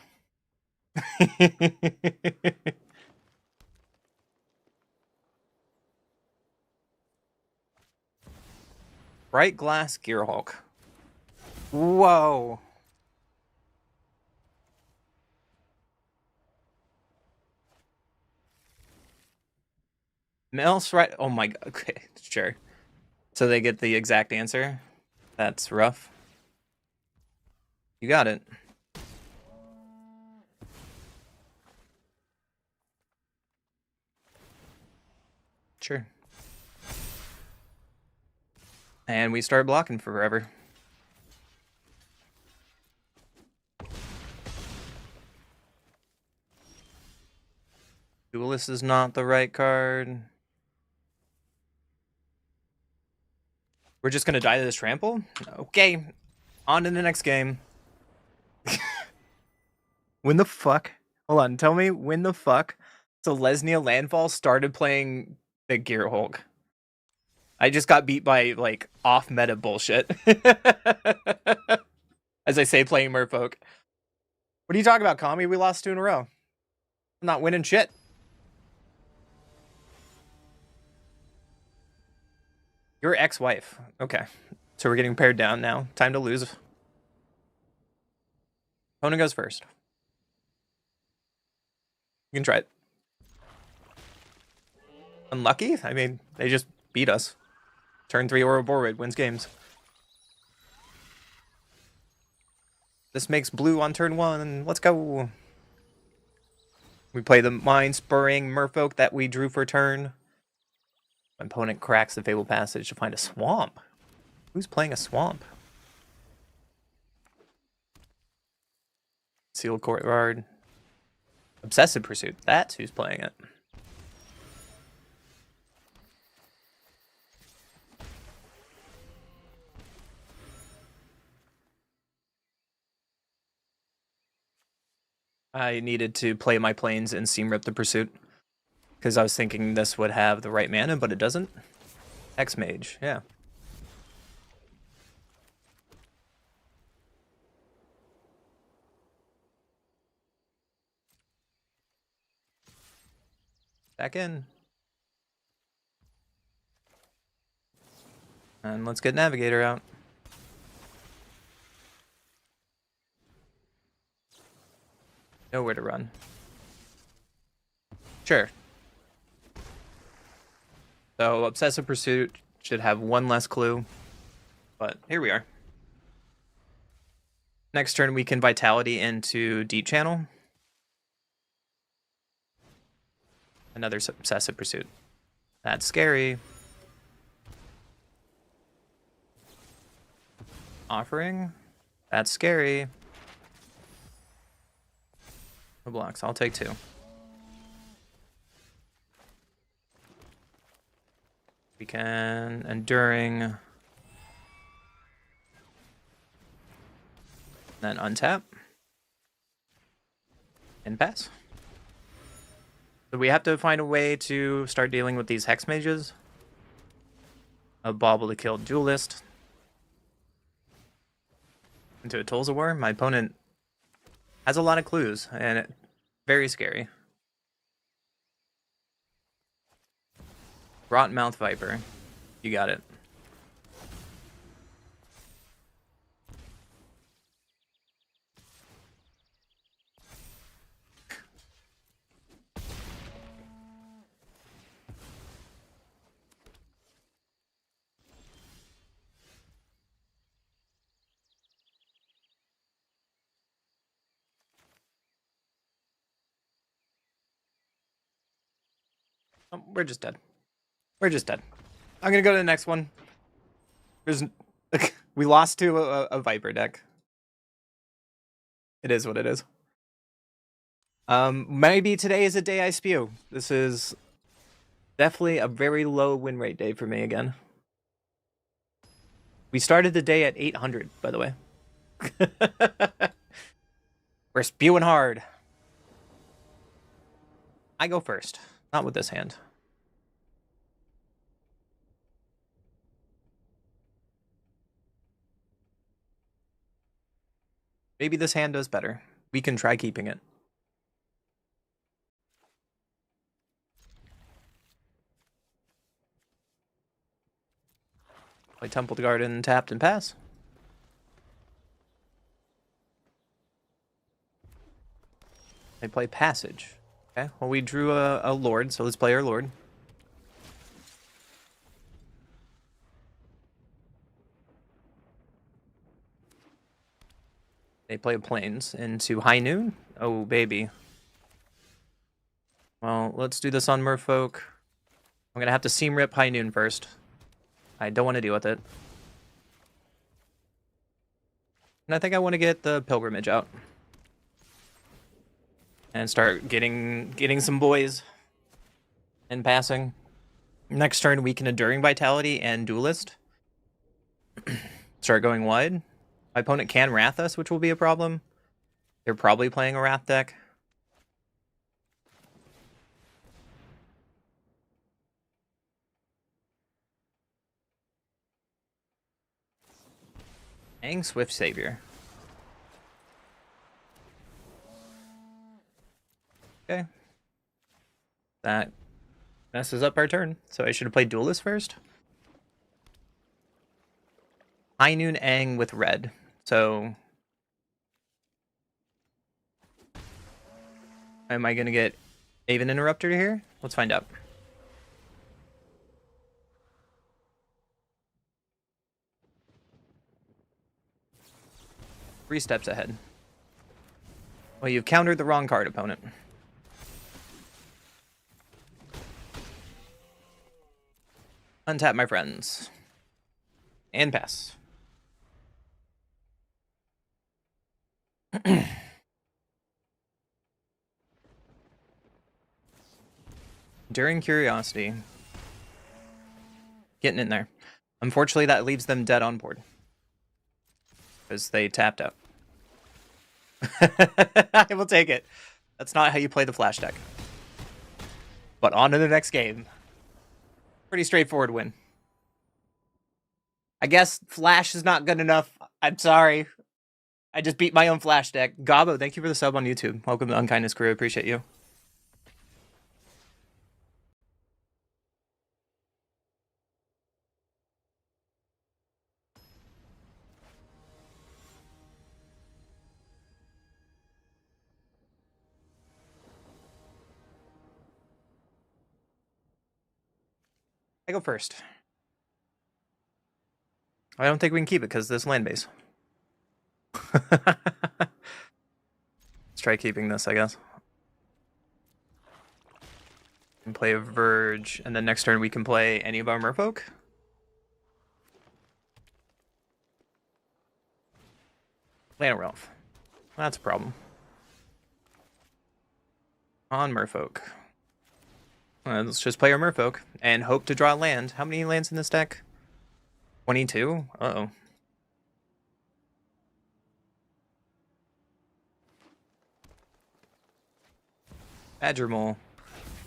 Bright Glass Gearhulk. Whoa. Mouse right. Oh my god. Okay, sure. So they get the exact answer. That's rough. You got it. Sure. And we start blocking forever. Duelist is not the right card. We're just gonna die to this trample? Okay. On to the next game. When the fuck? Hold on, tell me when the fuck Selesnya Landfall started playing the Gearhulk. I just got beat by, like, off-meta bullshit. As I say, playing Merfolk. What are you talking about, Kami? We lost 2 in a row. I'm not winning shit. Your ex-wife. Okay. So we're getting paired down now. Time to lose. Opponent goes first. You can try it. Unlucky? I mean, they just beat us. Turn 3 Aura Boroid wins games. This makes blue on turn 1. Let's go. We play the Mind Spurring Merfolk that we drew for turn. My opponent cracks the Fable Passage to find a swamp. Who's playing a swamp? Sealed Courtyard. Obsessive Pursuit. That's who's playing it. I needed to play my planes and Seam Rip the Pursuit. Because I was thinking this would have the right mana, but it doesn't. X-Mage, yeah. Back in. And let's get Navigator out. Nowhere to run. Sure. So Obsessive Pursuit should have 1 less clue. But here we are. Next turn we can Vitality into Deep Channel. Another Obsessive Pursuit. That's scary. Offering. That's scary. No blocks. I'll take 2. We can Enduring. Then untap. And pass. So we have to find a way to start dealing with these Hex Mages. A Bauble to kill Duelist. Into a Tools of War. My opponent has a lot of clues, and very scary. Rot Mouth Viper. You got it. We're just dead. We're just dead. I'm gonna go to the next one. There's we lost to a Viper deck. It is what it is. Maybe today is a day I spew. This is definitely a very low win rate day for me again. We started the day at 800, by the way. We're spewing hard. I go first. Not with this hand. Maybe this hand does better. We can try keeping it. Play Temple Garden, tapped and pass. They play Passage. Okay, well we drew a Lord, so let's play our Lord. They play Plains into High Noon. Oh, baby. Well, let's do this on Merfolk. I'm gonna have to Seam Rip High Noon first. I don't want to deal with it. And I think I want to get the Pilgrimage out. And start getting some boys and passing. Next turn, we can Enduring Vitality and Duelist. Start going wide. My opponent can Wrath us, which will be a problem. They're probably playing a Wrath deck. Dang, Swift Savior. Okay. That messes up our turn. So I should have played Duelist first. High Noon Aang with red. So am I going to get Aven Interrupter here? Let's find out. Three steps ahead. Well, you've countered the wrong card, opponent. Untap, my friends. And pass. During Curiosity. Getting in there. Unfortunately, that leaves them dead on board. Because they tapped out. I will take it. That's not how you play the Flash deck. But on to the next game. Pretty straightforward win. I guess Flash is not good enough. I'm sorry. I just beat my own Flash deck. Gabo, thank you for the sub on YouTube. Welcome to Unkindness Crew. I appreciate you. I go first. I don't think we can keep it because this land base. Let's try keeping this, I guess. And play a Verge, and then next turn we can play any of our Merfolk. Land Ralph. That's a problem. On Merfolk. Let's just play our Merfolk and hope to draw land. How many lands in this deck? 22? Uh-oh. Badger Mole.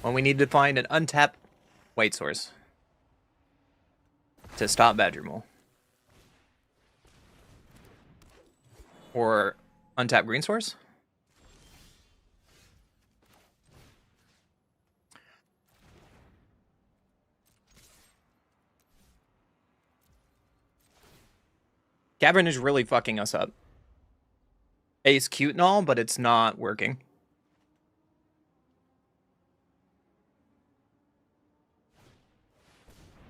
Well, we need to find an untapped white source to stop Badger Mole. Or untapped green source? Cavern is really fucking us up. It's cute and all, but it's not working.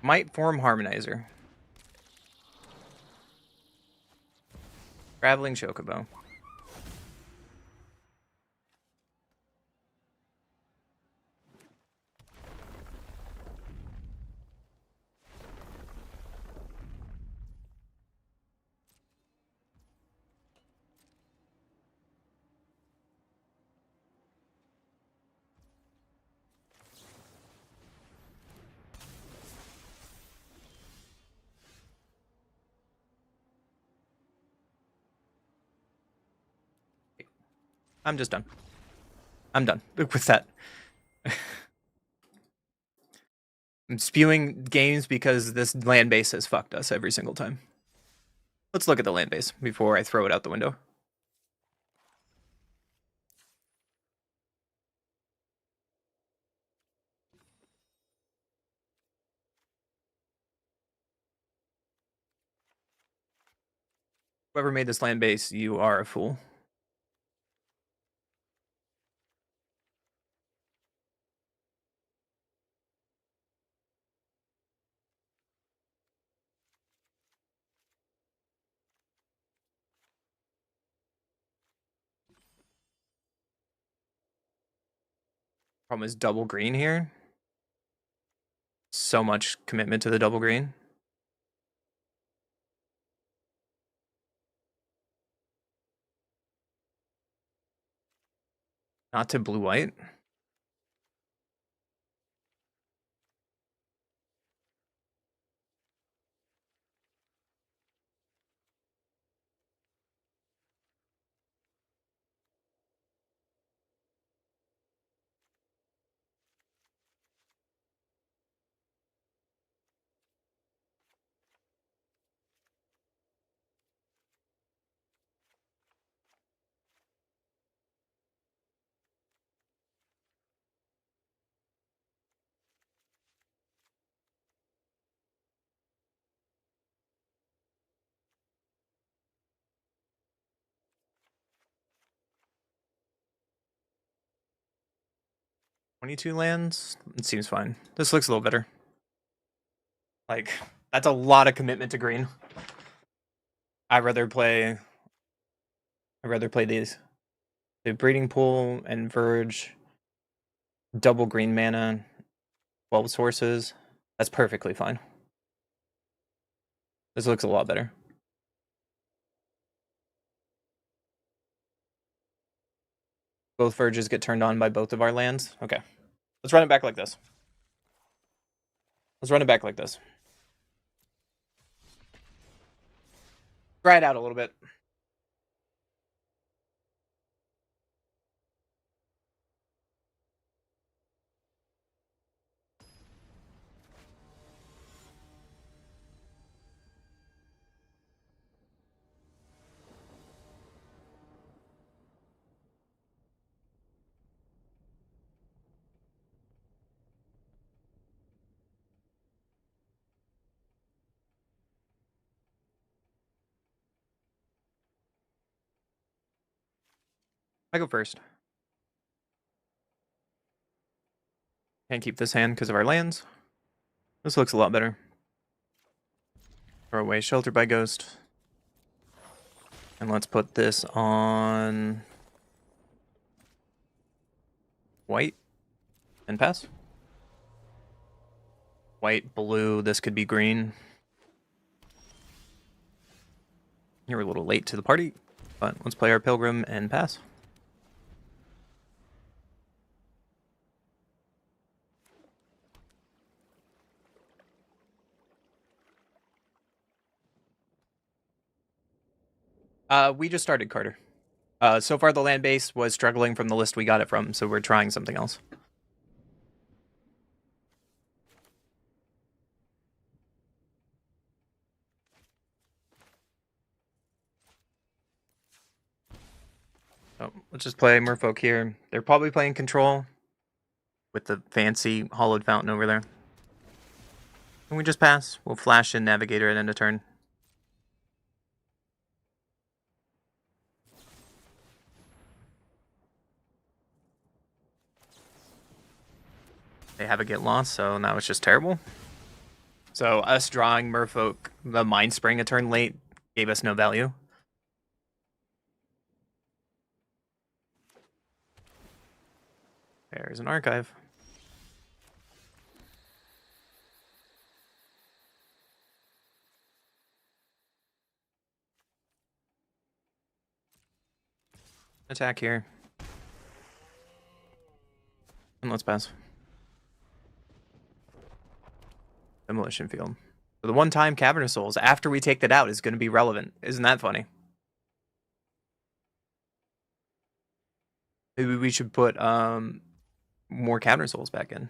Might form Harmonizer. Traveling Chocobo. I'm just done. I'm done with that. I'm spewing games because this land base has fucked us every single time. Let's look at the land base before I throw it out the window. Whoever made this land base, you are a fool. Problem is double green here. So much commitment to the double green. Not to blue-white. $22 lands? It seems fine. This looks a little better. Like, that's a lot of commitment to green. I'd rather play these. The Breeding Pool and Verge, double green mana, 12 sources. That's perfectly fine. This looks a lot better. Both Verges get turned on by both of our lands. Okay. Let's run it back like this. Let's run it back like this. Dry it out a little bit. I go first. Can't keep this hand because of our lands. This looks a lot better. Throw away Shelter by Ghost. And let's put this on white and pass. White, blue, this could be green. You're a little late to the party, but let's play our Pilgrim and pass. We just started, Carter. So far the land base was struggling from the list we got it from, so we're trying something else. So let's just play Merfolk here. They're probably playing Control with the fancy hollowed fountain over there. Can we just pass? We'll flash in Navigator at end of turn. They have a get lost, so that was just terrible. So us drawing Merfolk, the Mind Spring a turn late, gave us no value. There's an archive. Attack here. And let's pass. Demolition Field. So the one-time Cavern of Souls, after we take that out, is going to be relevant. Isn't that funny? Maybe we should put more counter souls back in.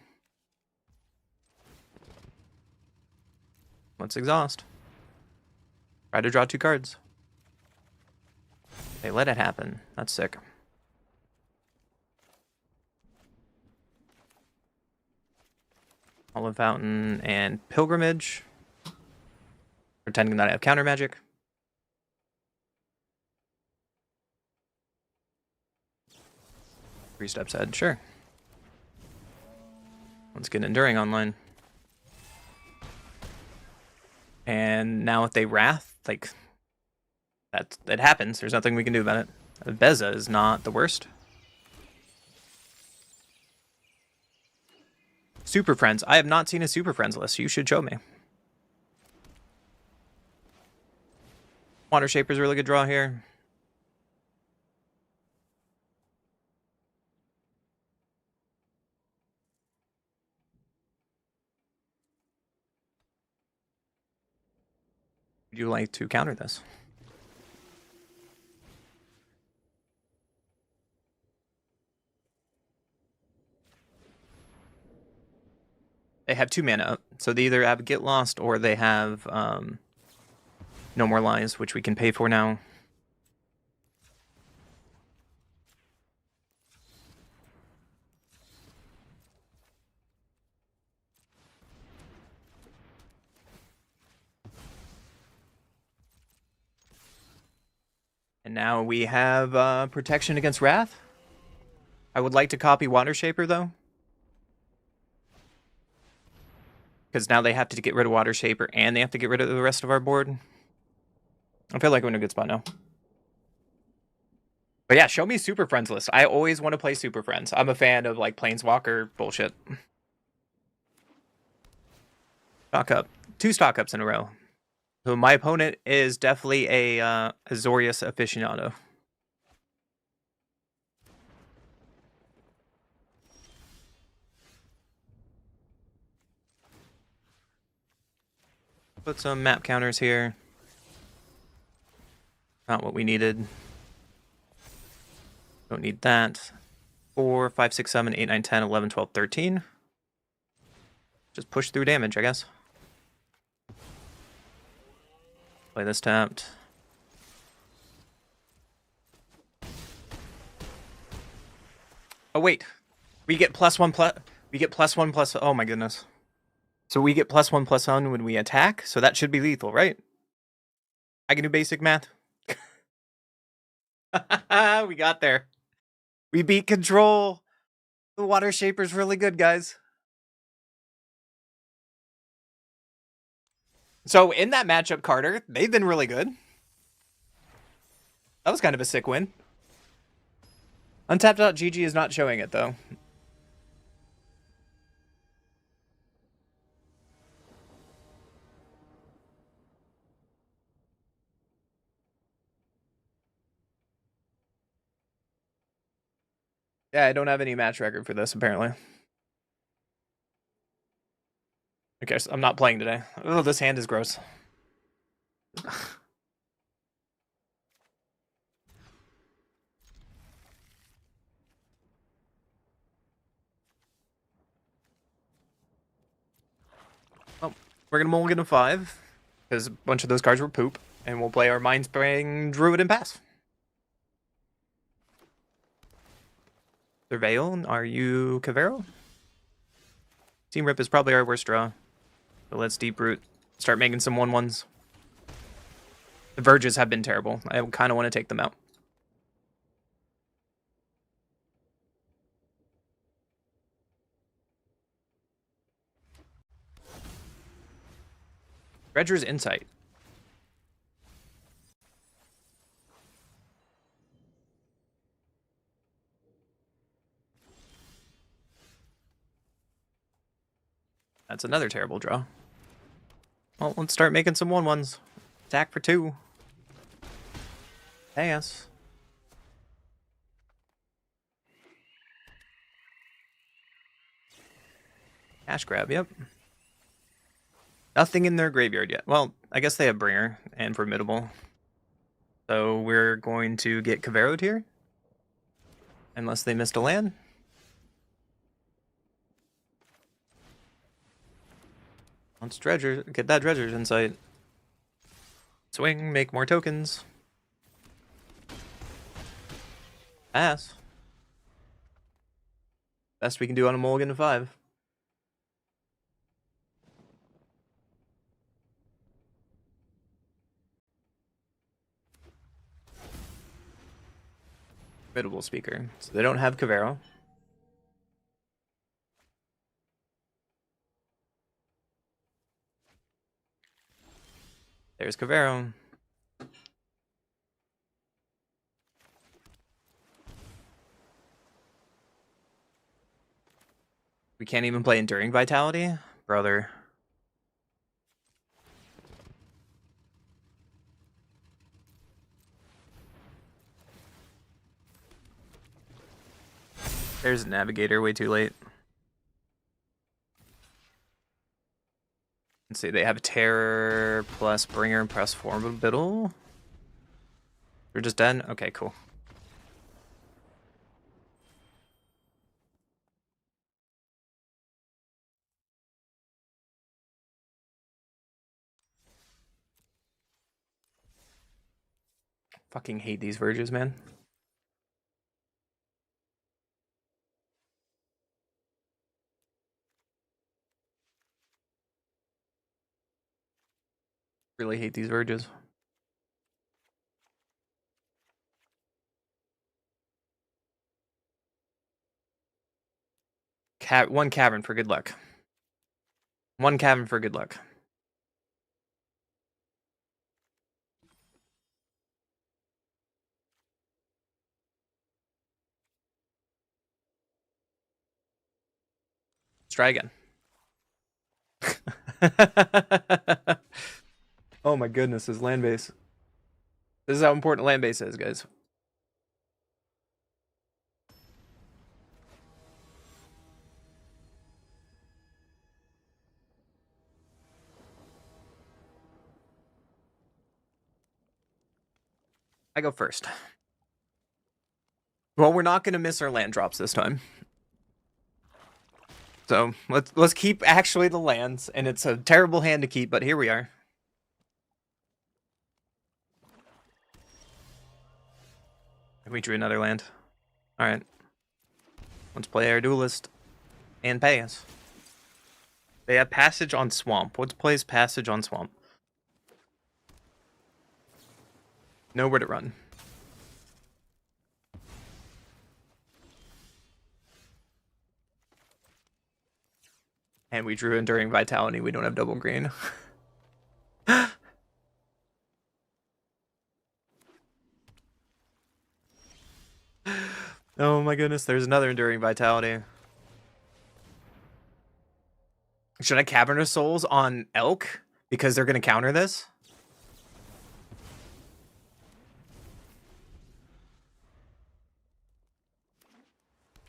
Let's exhaust. Try to draw 2 cards. They let it happen. That's sick. Olive Fountain and Pilgrimage. Pretending that I have counter magic. 3 steps ahead, sure. Let's get Enduring online. And now if they Wrath, like, that happens. There's nothing we can do about it. Beza is not the worst. Super Friends. I have not seen a Super Friends list. You should show me. Water Shaper's a really good draw here. Would you like to counter this? They have 2 mana up, so they either have Get Lost or they have No More Lies, which we can pay for now. And now we have protection against Wrath. I would like to copy Water Shaper, though. Because now they have to get rid of Water Shaper and they have to get rid of the rest of our board. I feel like we're in a good spot now. But yeah, show me Super Friends list. I always want to play Super Friends. I'm a fan of like Planeswalker bullshit. Stock up. 2 stock ups in a row. So my opponent is definitely a Azorius aficionado. Put some map counters here. Not what we needed. Don't need that. 4, 5, 6, 7, 8, 9, 10, 11, 12, 13. Just push through damage, I guess. Play this tapped. Oh wait, we get +1+. We get +1+. Oh my goodness. So we get +1/+1 when we attack. So that should be lethal, right? I can do basic math. We got there. We beat Control. The Water Shaper's really good, guys. So in that matchup, Carter, they've been really good. That was kind of a sick win. Untapped.gg is not showing it, though. Yeah, I don't have any match record for this, apparently. Okay, so I'm not playing today. Oh, this hand is gross. Well, we're gonna mulligan a 5, because a bunch of those cards were poop, and we'll play our Mindspring Druid and pass. Surveil, are you Cavero? Team Rip is probably our worst draw. So let's Deep Root. Start making some 1/1s. The Verges have been terrible. I kind of want to take them out. Dredger's Insight. That's another terrible draw. Well, let's start making some 1/1s. Attack for 2. Pass. Cash grab, yep. Nothing in their graveyard yet. Well, I guess they have Bringer and Formidable. So we're going to get Caveroed here. Unless they missed a land. Let's dredger, get that dredger's insight. Swing, make more tokens. Pass. Best we can do on a mulligan to 5. Biddable speaker. So they don't have Cavero. There's Cavero. We can't even play Enduring Vitality? Brother. There's a Navigator, way too late. Let's see, they have Terror plus Bringer plus Formidable. They're just dead? Okay, cool. Fucking hate these Verges, man. Really hate these Verges. One Cavern for good luck. One Cavern for good luck. Let's try again. Oh my goodness, this land base. This is how important land base is, guys. I go first. Well, we're not going to miss our land drops this time. So let's keep actually the lands, and it's a terrible hand to keep, but here we are. We drew another land. All right. Let's play our duelist and pay us. They have Passage on Swamp. What plays Passage on Swamp? Nowhere to run. And we drew Enduring Vitality. We don't have double green. Oh my goodness, there's another Enduring Vitality. Should I Cavernous Souls on Elk? Because they're going to counter this?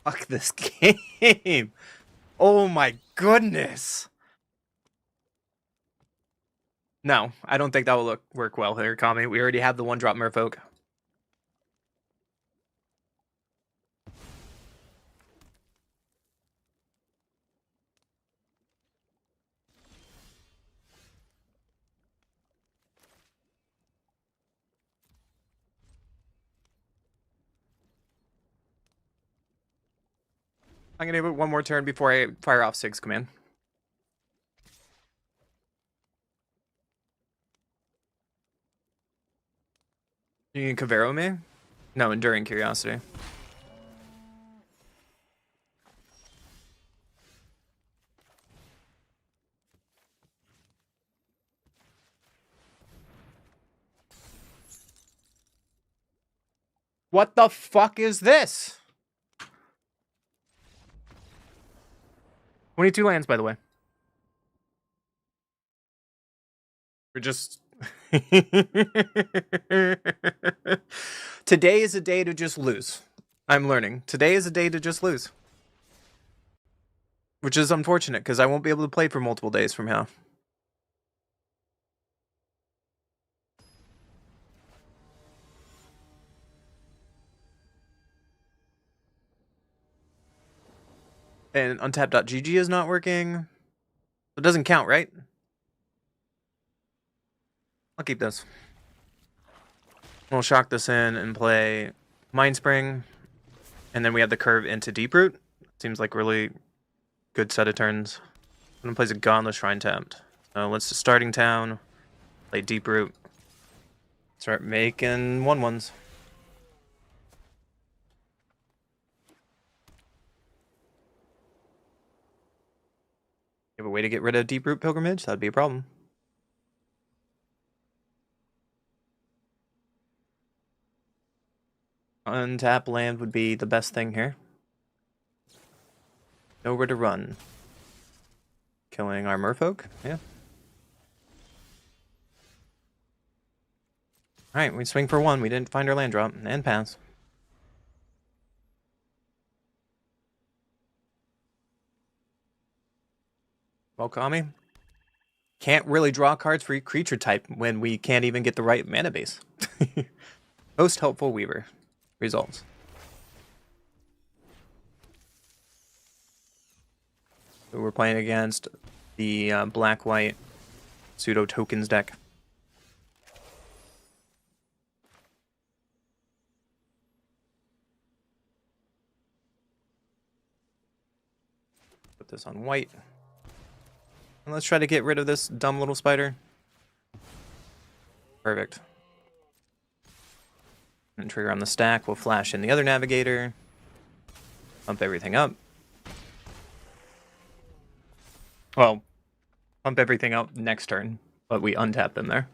Fuck this game. Oh my goodness. No, I don't think that will work well here, Kami. We already have the 1-drop Merfolk. I'm gonna give it one more turn before I fire off 6 command. You can Cavero me? No, Enduring Curiosity. What the fuck is this? 22 lands, by the way. We're just... Today is a day to just lose. I'm learning. Today is a day to just lose. Which is unfortunate, because I won't be able to play for multiple days from now. And untap.gg is not working. It doesn't count, right? I'll keep this. We'll shock this in and play Mindspring. And then we have the curve into Deeproot. Seems like really good set of turns. And then plays a Gauntlet Shrine Tempt. So let's starting town, play Deeproot, start making 1/1s. You have a way to get rid of Deeproot Pilgrimage? That'd be a problem. Untap land would be the best thing here. Nowhere to run. Killing our merfolk, yeah. Alright, we swing for 1. We didn't find our land drop, and pass. Well, Kami, can't really draw cards for each creature type when we can't even get the right mana base. Most helpful Weaver. Results. So we're playing against the black-white pseudo tokens deck. Put this on white. And let's try to get rid of this dumb little spider. Perfect. And trigger on the stack. We'll flash in the other navigator. Pump everything up. Well, pump everything up next turn, but we untap them there.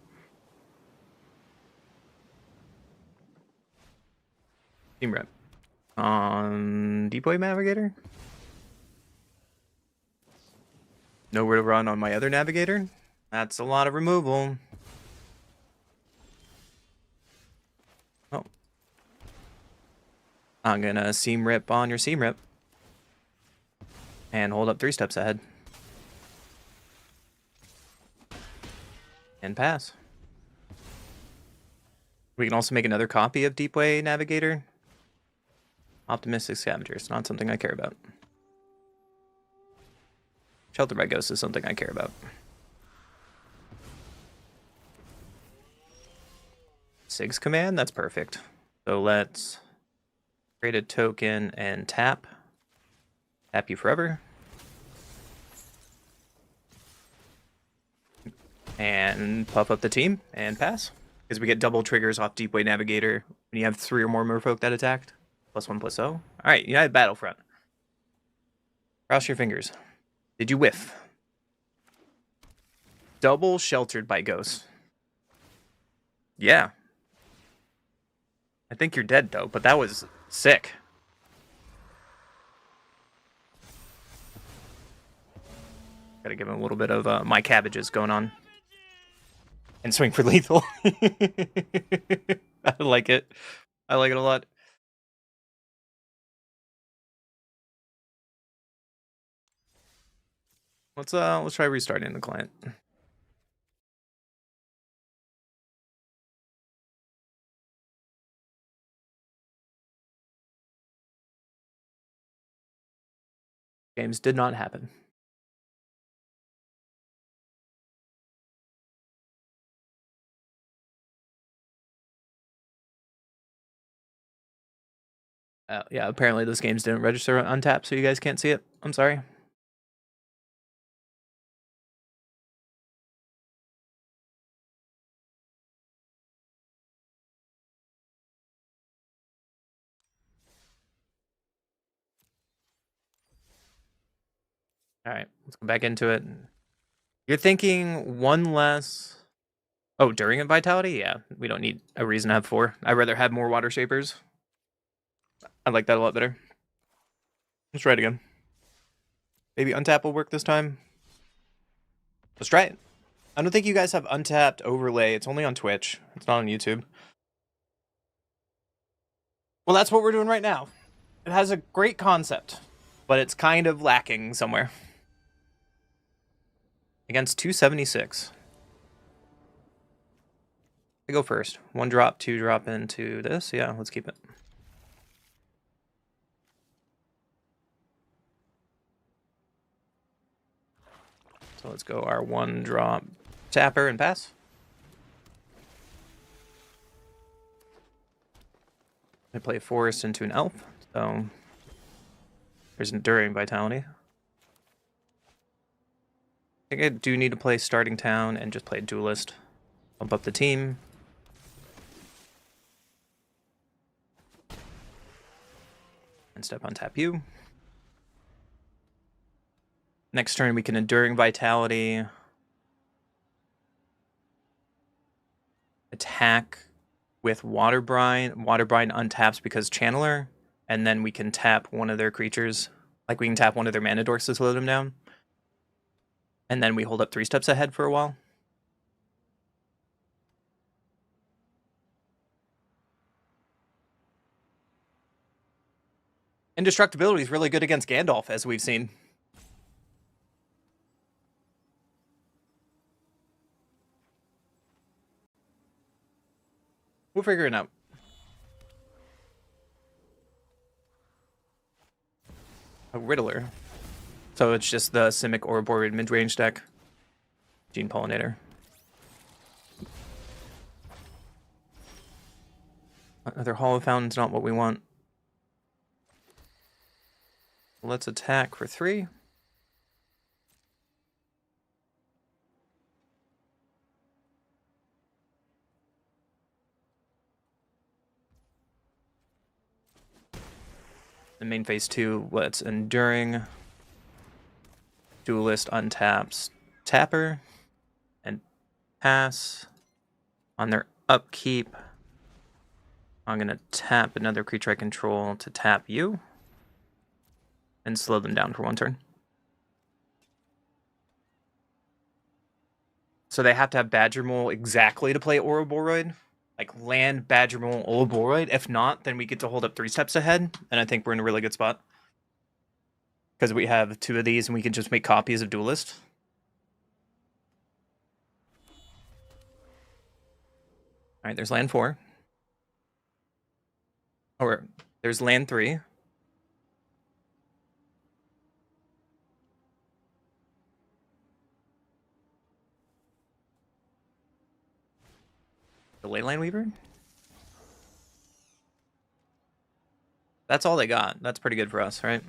Team rep. On Deep Wave Navigator. Nowhere to run on my other navigator. That's a lot of removal. Oh. I'm gonna seam rip on your seam rip. And hold up 3 steps ahead. And pass. We can also make another copy of Deepway Navigator. Optimistic Scavenger. It's not something I care about. Shelter by Ghost is something I care about. 6 command? That's perfect. So let's create a token and tap. Tap you forever. And puff up the team and pass. Because we get double triggers off Deepway Navigator when you have 3 or more merfolk that attacked. +1/+0. Alright, United Battlefront. Cross your fingers. Did you whiff? Double sheltered by ghosts. Yeah. I think you're dead though, but that was sick. Gotta give him a little bit of my cabbages going on. And swing for lethal. I like it. I like it a lot. Let's try restarting the client. Games did not happen. Yeah, apparently those games didn't register on tap, so you guys can't see it. I'm sorry. All right, let's go back into it. You're thinking 1 less. Oh, during a Vitality? Yeah, we don't need a reason to have 4. I'd rather have more Water Shapers. I like that a lot better. Let's try it again. Maybe untap will work this time. Let's try it. I don't think you guys have untapped overlay. It's only on Twitch. It's not on YouTube. Well, that's what we're doing right now. It has a great concept, but it's kind of lacking somewhere. Against 276. I go first. 1 drop, 2 drop into this. Yeah, let's keep it. So let's go our 1-drop tapper and pass. I play a forest into an elf, so there's enduring vitality. I think I do need to play starting town and just play a duelist. Bump up the team. And step on tap you. Next turn we can enduring vitality. Attack with Water Brine. Water Brine untaps because Channeler, and then we can tap one of their creatures. Like we can tap one of their mana dorks to slow them down. And then we hold up 3 steps ahead for a while. Indestructibility is really good against Gandalf, as we've seen. We'll figure it out. A Riddler. So it's just the Simic Ouroboros mid-range deck. Gene Pollinator. Another Hollow Fountain's not what we want. Let's attack for 3. The main phase 2, let's Enduring. Duelist untaps Tapper. And pass. On their upkeep, I'm going to tap another creature I control to tap you. And slow them down for 1 turn. So they have to have Badger Mole exactly to play Ouroboros. Like land Badger Mole Ouroboros. If not, then we get to hold up 3 steps ahead. And I think we're in a really good spot. Because we have 2 of these and we can just make copies of Duelist. Alright, there's land 4. Or there's land 3. The Leyline Weaver? That's all they got. That's pretty good for us, right?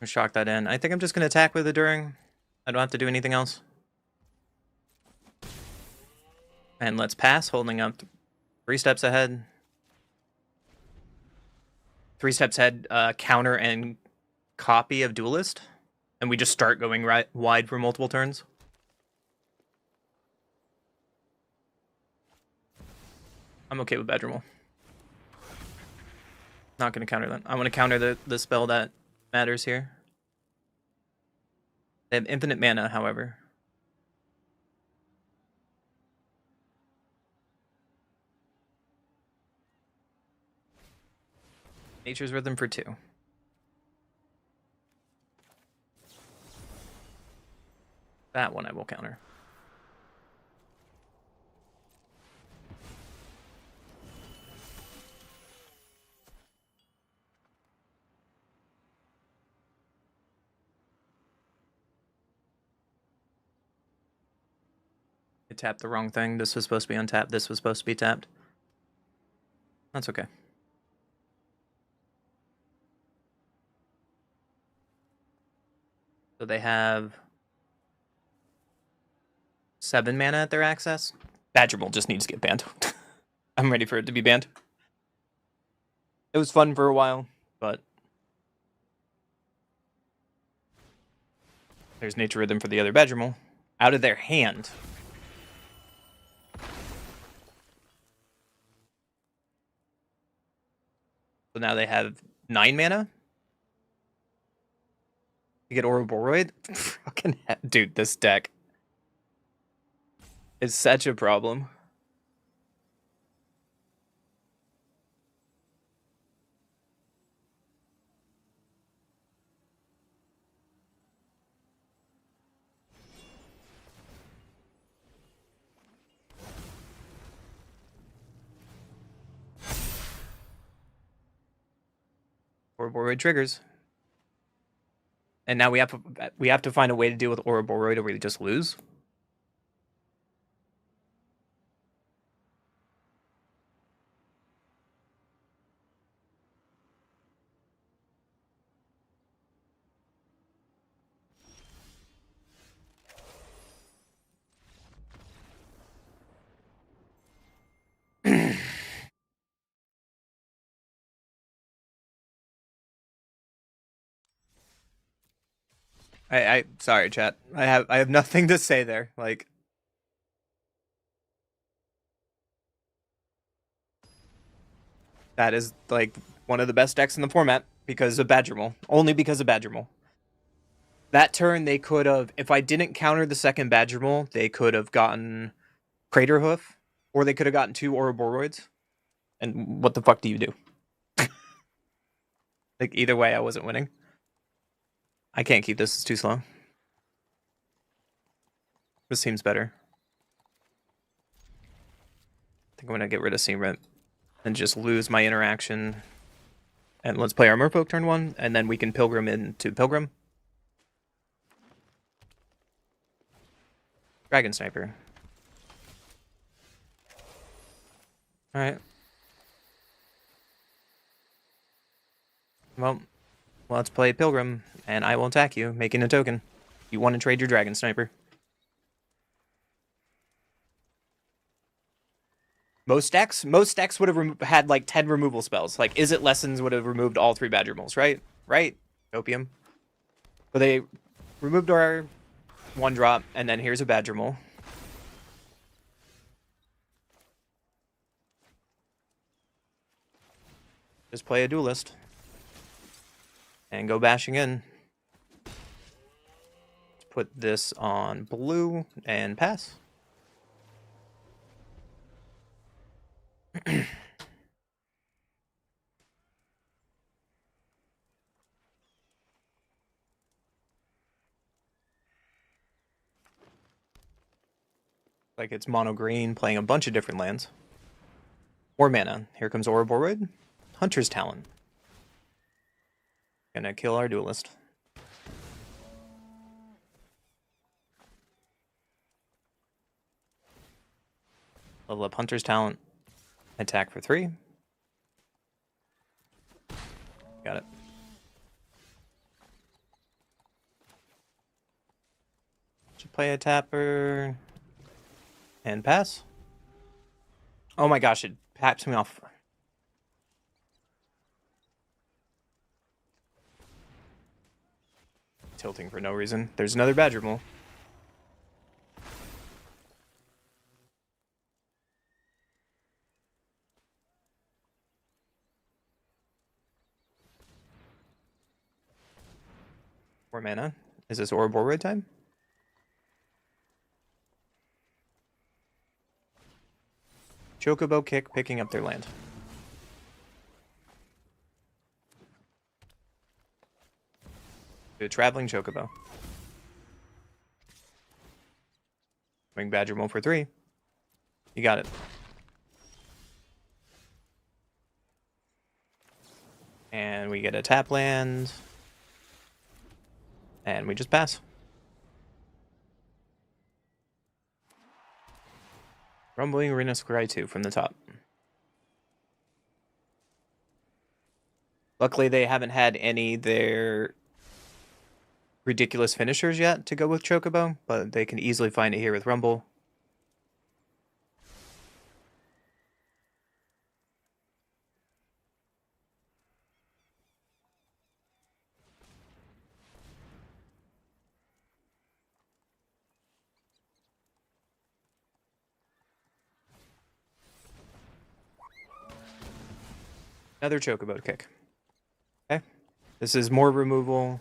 We'll shock that in. I think I'm just going to attack with Enduring. I don't have to do anything else. And let's pass, holding up 3 steps ahead. 3 steps ahead, counter and copy of Duelist. And we just start going wide for multiple turns. I'm okay with Badger Mole. Not going to counter that. I want to counter the spell that matters here. They have infinite mana, however. Nature's Rhythm for 2. That one I will counter. I tapped the wrong thing. This was supposed to be untapped. This was supposed to be tapped. That's okay. So they have 7 mana at their access. Badger Mole just needs to get banned. I'm ready for it to be banned. It was fun for a while, but there's Nature Rhythm for the other Badger Mole. Out of their hand. So now they have 9 mana. You get Ouroboros? Fucking dude, this deck is such a problem. Ouroboros triggers. And now we have to find a way to deal with Ouroboros or we just lose. I sorry, chat. I have nothing to say there. Like, that is like one of the best decks in the format because of Badgermole. Only because of Badgermole. That turn they could have, if I didn't counter the second Badgermole, they could have gotten Craterhoof, or they could have gotten 2 Ouroboros. And what the fuck do you do? Like, either way, I wasn't winning. I can't keep this. It's too slow. This seems better. I think I'm going to get rid of Seamrent and just lose my interaction. And let's play our Merfolk turn 1, and then we can Pilgrim into Pilgrim. Dragon Sniper. Alright. Well, let's play Pilgrim, and I will attack you, making a token. You want to trade your Dragon Sniper. Most decks would have had like 10 removal spells. Like, Is It Lessons would have removed all 3 Badgermoles, right? Right? Opium. So they removed our 1-drop, and then here's a Badgermole. Just play a Duelist. And go bashing in. Let's put this on blue and pass. Like it's mono green, playing a bunch of different lands. More mana. Here comes Ouroboros. Hunter's Talon. Gonna kill our Duelist. Level up Hunter's Talent. Attack for 3. Got it. Should play a tapper. And pass. Oh my gosh, it taps me off. Tilting for no reason. There's another Badgermole. More mana. Is this Ouroboros time? Chocobo kick, picking up their land. The traveling Chocobo. Bring Badgermole for 3. You got it. And we get a tap land. And we just pass. Rumbling Arena Scry 2 from the top. Luckily, they haven't had any their ridiculous finishers yet to go with Chocobo, but they can easily find it here with Rumble. Another Chocobo kick. Okay. This is more removal.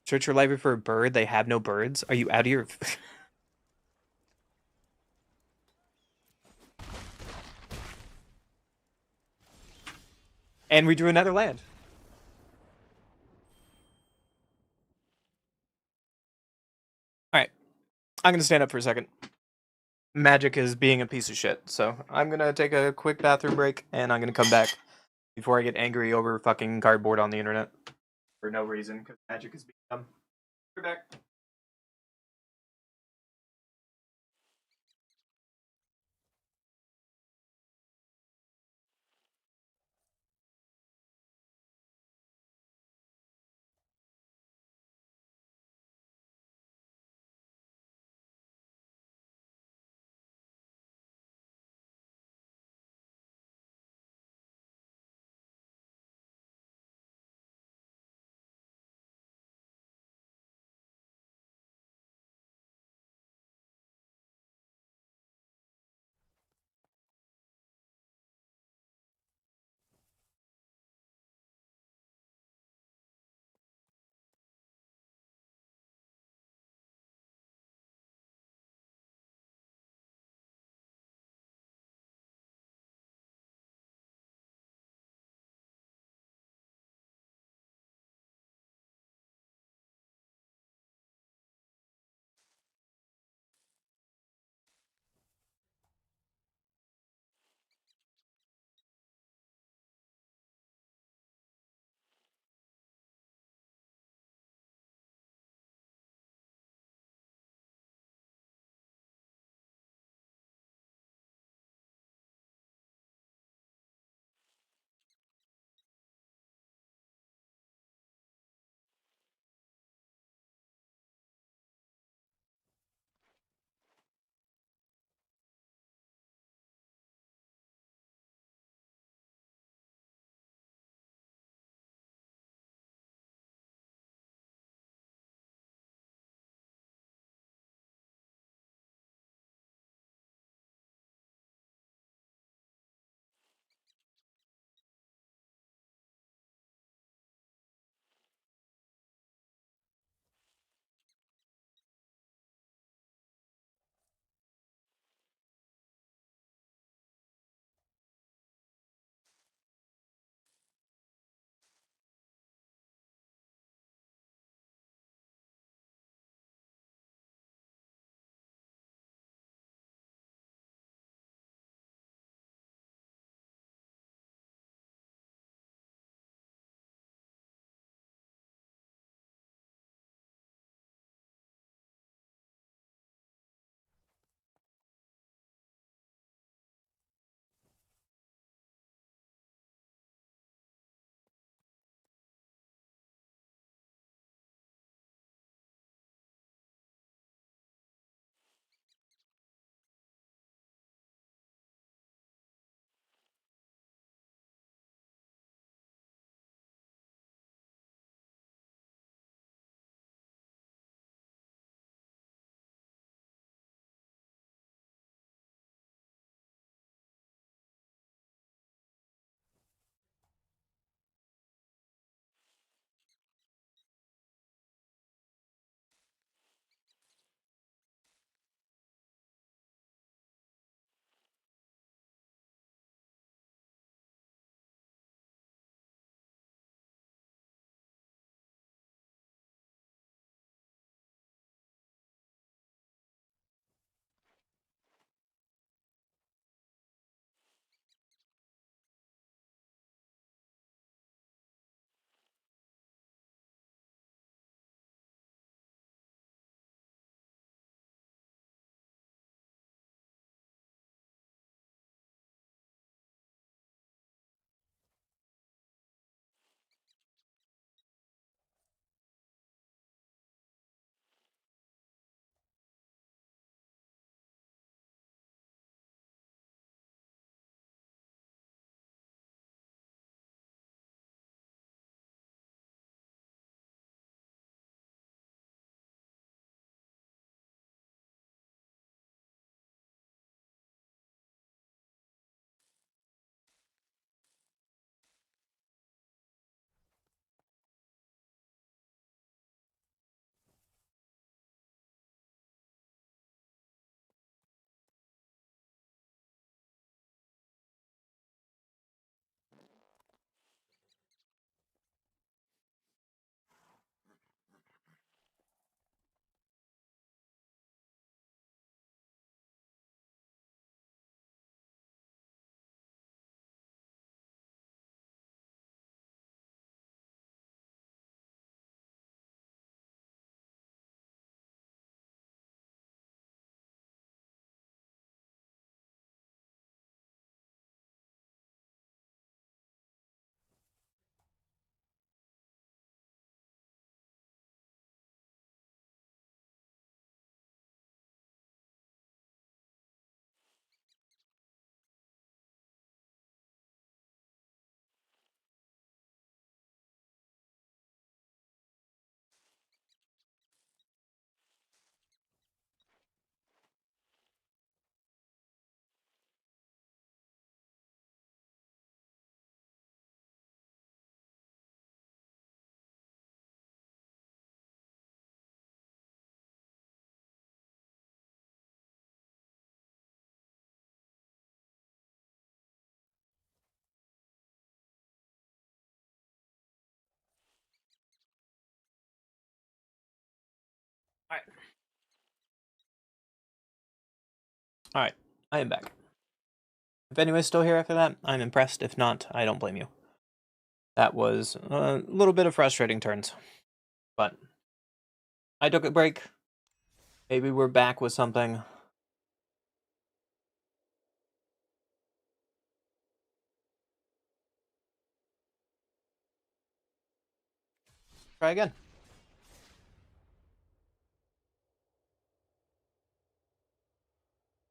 Search your library for a bird. They have no birds. Are you out of your... And we drew another land. Alright. I'm going to stand up for a second. Magic is being a piece of shit, so I'm going to take a quick bathroom break, and I'm going to come back before I get angry over fucking cardboard on the internet for no reason because Magic is being dumb. We're back. Alright. Alright, I am back. If anyone's still here after that, I'm impressed. If not, I don't blame you. That was a little bit of frustrating turns. But I took a break. Maybe we're back with something. Try again.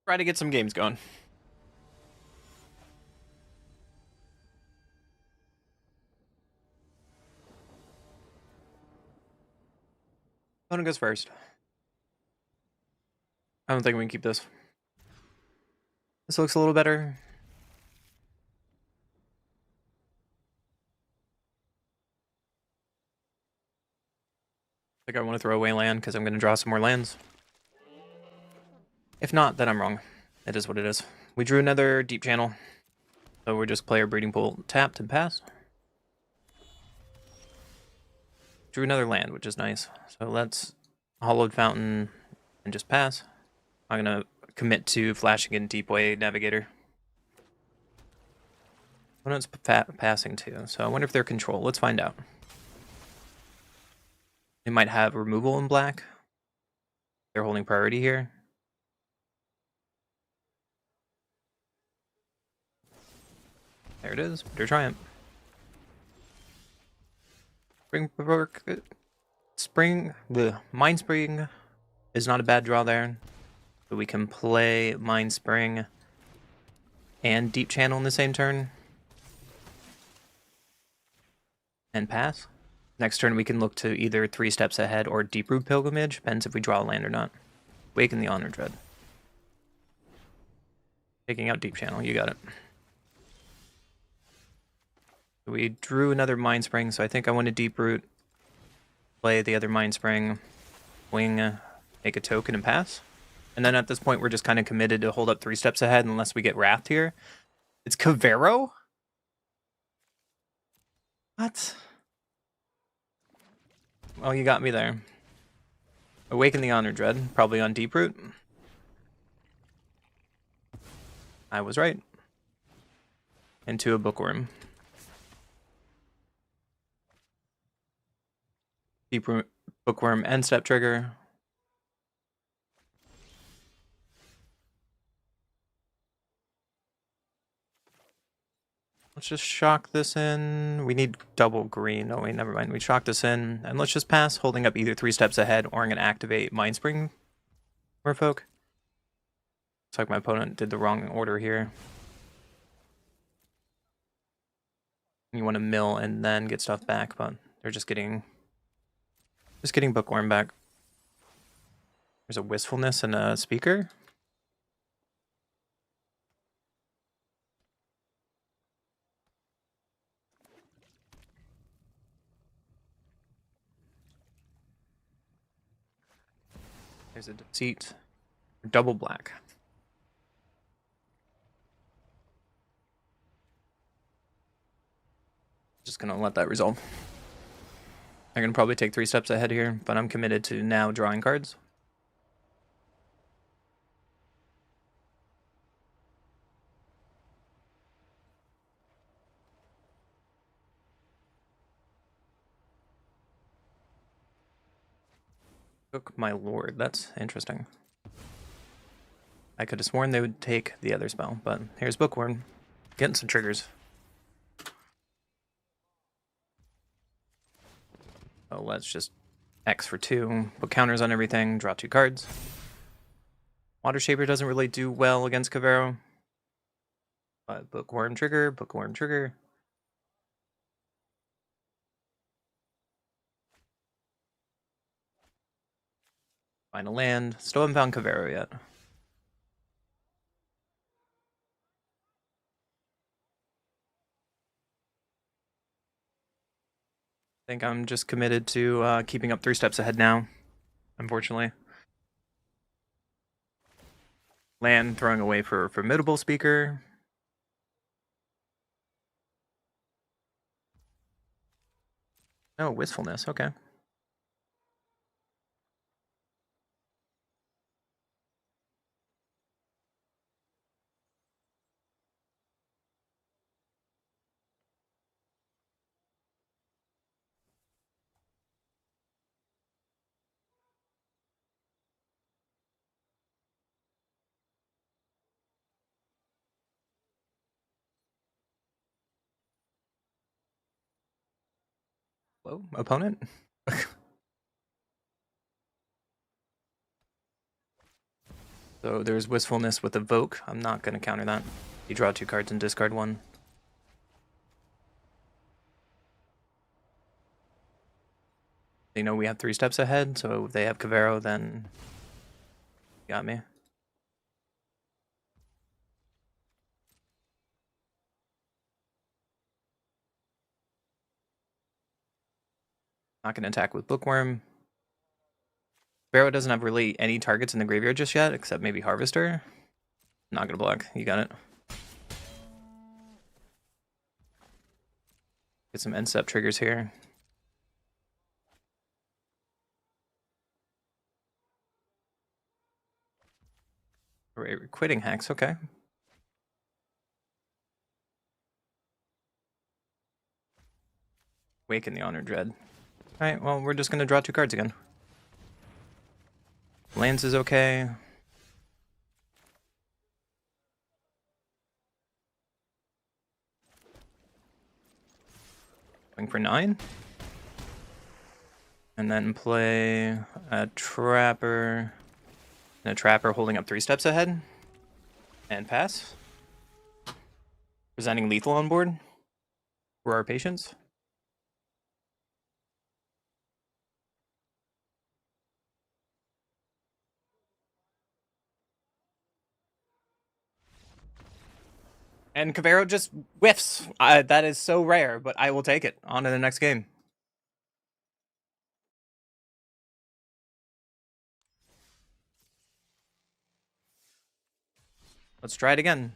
Try to get some games going. Opponent goes first. I don't think we can keep this. This looks a little better. I think I want to throw away land because I'm going to draw some more lands. If not, then I'm wrong. It is what it is. We drew another deep channel. So we're just play our breeding pool tapped and pass. Drew another land, which is nice. So let's Hollowed Fountain and just pass. I'm going to commit to flashing in Deep Way Navigator. Opponent's passing too, so I wonder if they're control. Let's find out. They might have removal in black. They're holding priority here. There it is. Bitter Triumph. The Mind Spring is not a bad draw there. So we can play Mind Spring and Deep Channel in the same turn. And pass. Next turn we can look to either 3 steps ahead or Deep Root Pilgrimage. Depends if we draw a land or not. Waken the Honor Dread. Taking out Deep Channel, you got it. We drew another Mind Spring, so I think I want to Deep Root. Play the other Mind Spring. Wing, make a token and pass. And then at this point we're just kind of committed to hold up 3 steps ahead unless we get Wrathed here. It's Cavero? What? Well, you got me there. Awaken the Honor Dread, probably on Deep Root. I was right. Into a Bookworm. Deep Root, Bookworm, end step trigger. Let's just shock this in. We need double green. Oh wait, never mind. We shock this in. And let's just pass, holding up either 3 steps ahead, or I'm going to activate Mind Spring. Merfolk. Looks like my opponent did the wrong order here. You want to mill and then get stuff back, but they're just getting Bookworm back. There's a Wistfulness and a Speaker. There's a Deceit. Double black. Just gonna let that resolve. I'm gonna probably take 3 steps ahead here, but I'm committed to now drawing cards. Took my lord. That's interesting. I could have sworn they would take the other spell, but here's Bookworm. Getting some triggers. So let's just X for 2. Put counters on everything. Draw 2 cards. Water Shaper doesn't really do well against Cavero. But Bookworm trigger. Bookworm trigger. Find a land. Still haven't found Cavero yet. I think I'm just committed to keeping up 3 steps ahead now, unfortunately. Land throwing away for Formidable Speaker. Oh, Wistfulness, okay. Hello, opponent? So there's Wistfulness with Evoke. I'm not going to counter that. You draw 2 cards and discard 1. They know we have 3 steps ahead, so if they have Cavero, then you got me. Not going to attack with Bookworm. Cavero doesn't have really any targets in the graveyard just yet, except maybe Harvester. Not going to block. You got it. Get some end step triggers here. We're quitting Hex, okay. Waken the Honor Dread. Alright, well, we're just going to draw 2 cards again. Lands is okay. Going for 9. And then play a Trapper. And a Trapper holding up 3 steps ahead. And pass. Presenting lethal on board for our patience. And Cavero just whiffs. That is so rare, but I will take it. On to the next game. Let's try it again.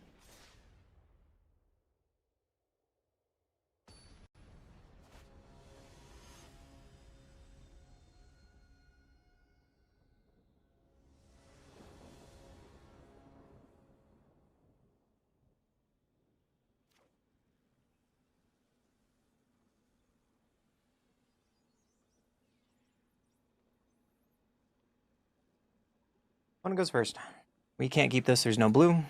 One goes first. We can't keep this. There's no blue.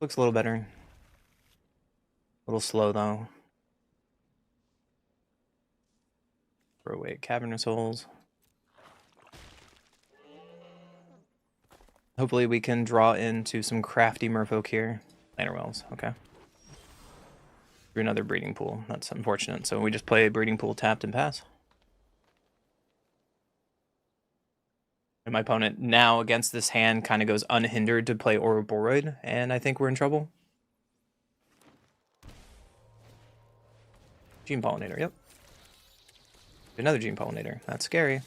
Looks a little better. A little slow, though. Throw away Cavernous Holes. Hopefully we can draw into some crafty merfolk here. Laner Wells, okay. Through another breeding pool. That's unfortunate. So we just play breeding pool tapped and pass. And my opponent now against this hand kind of goes unhindered to play Ouroboros, and I think we're in trouble. Gene Pollinator, yep. Another Gene Pollinator. That's scary.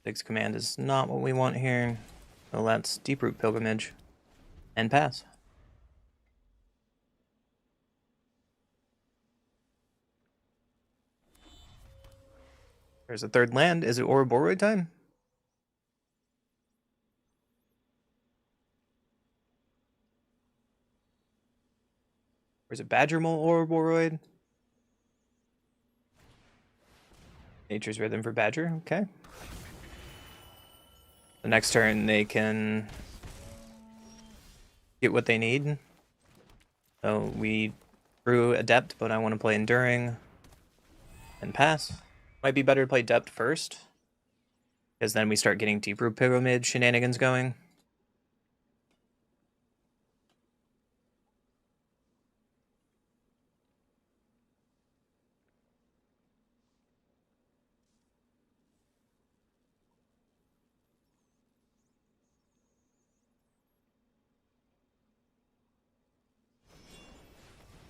Dig's Command is not what we want here. So let's Deeproot Pilgrimage and pass. There's a 3rd land. Is it Ouroboros time? Or is it Badgermole Ouroboros? Nature's Rhythm for Badger, okay. The next turn they can get what they need. So we brew Adept, but I want to play Enduring and pass. Might be better to play Adept first, because then we start getting Deeproot Pilgrimage shenanigans going.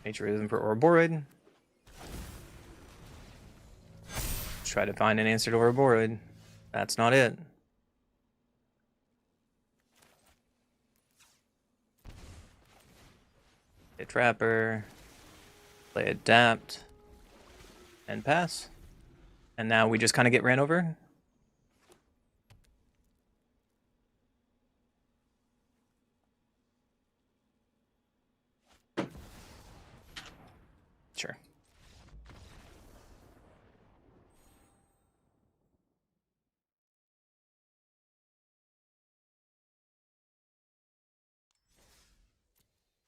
Nature Rhythm for Ouroboros. Try to find an answer to Ouroboros. That's not it. Play Trapper. Play Adapt. And pass. And now we just kind of get ran over. Sure.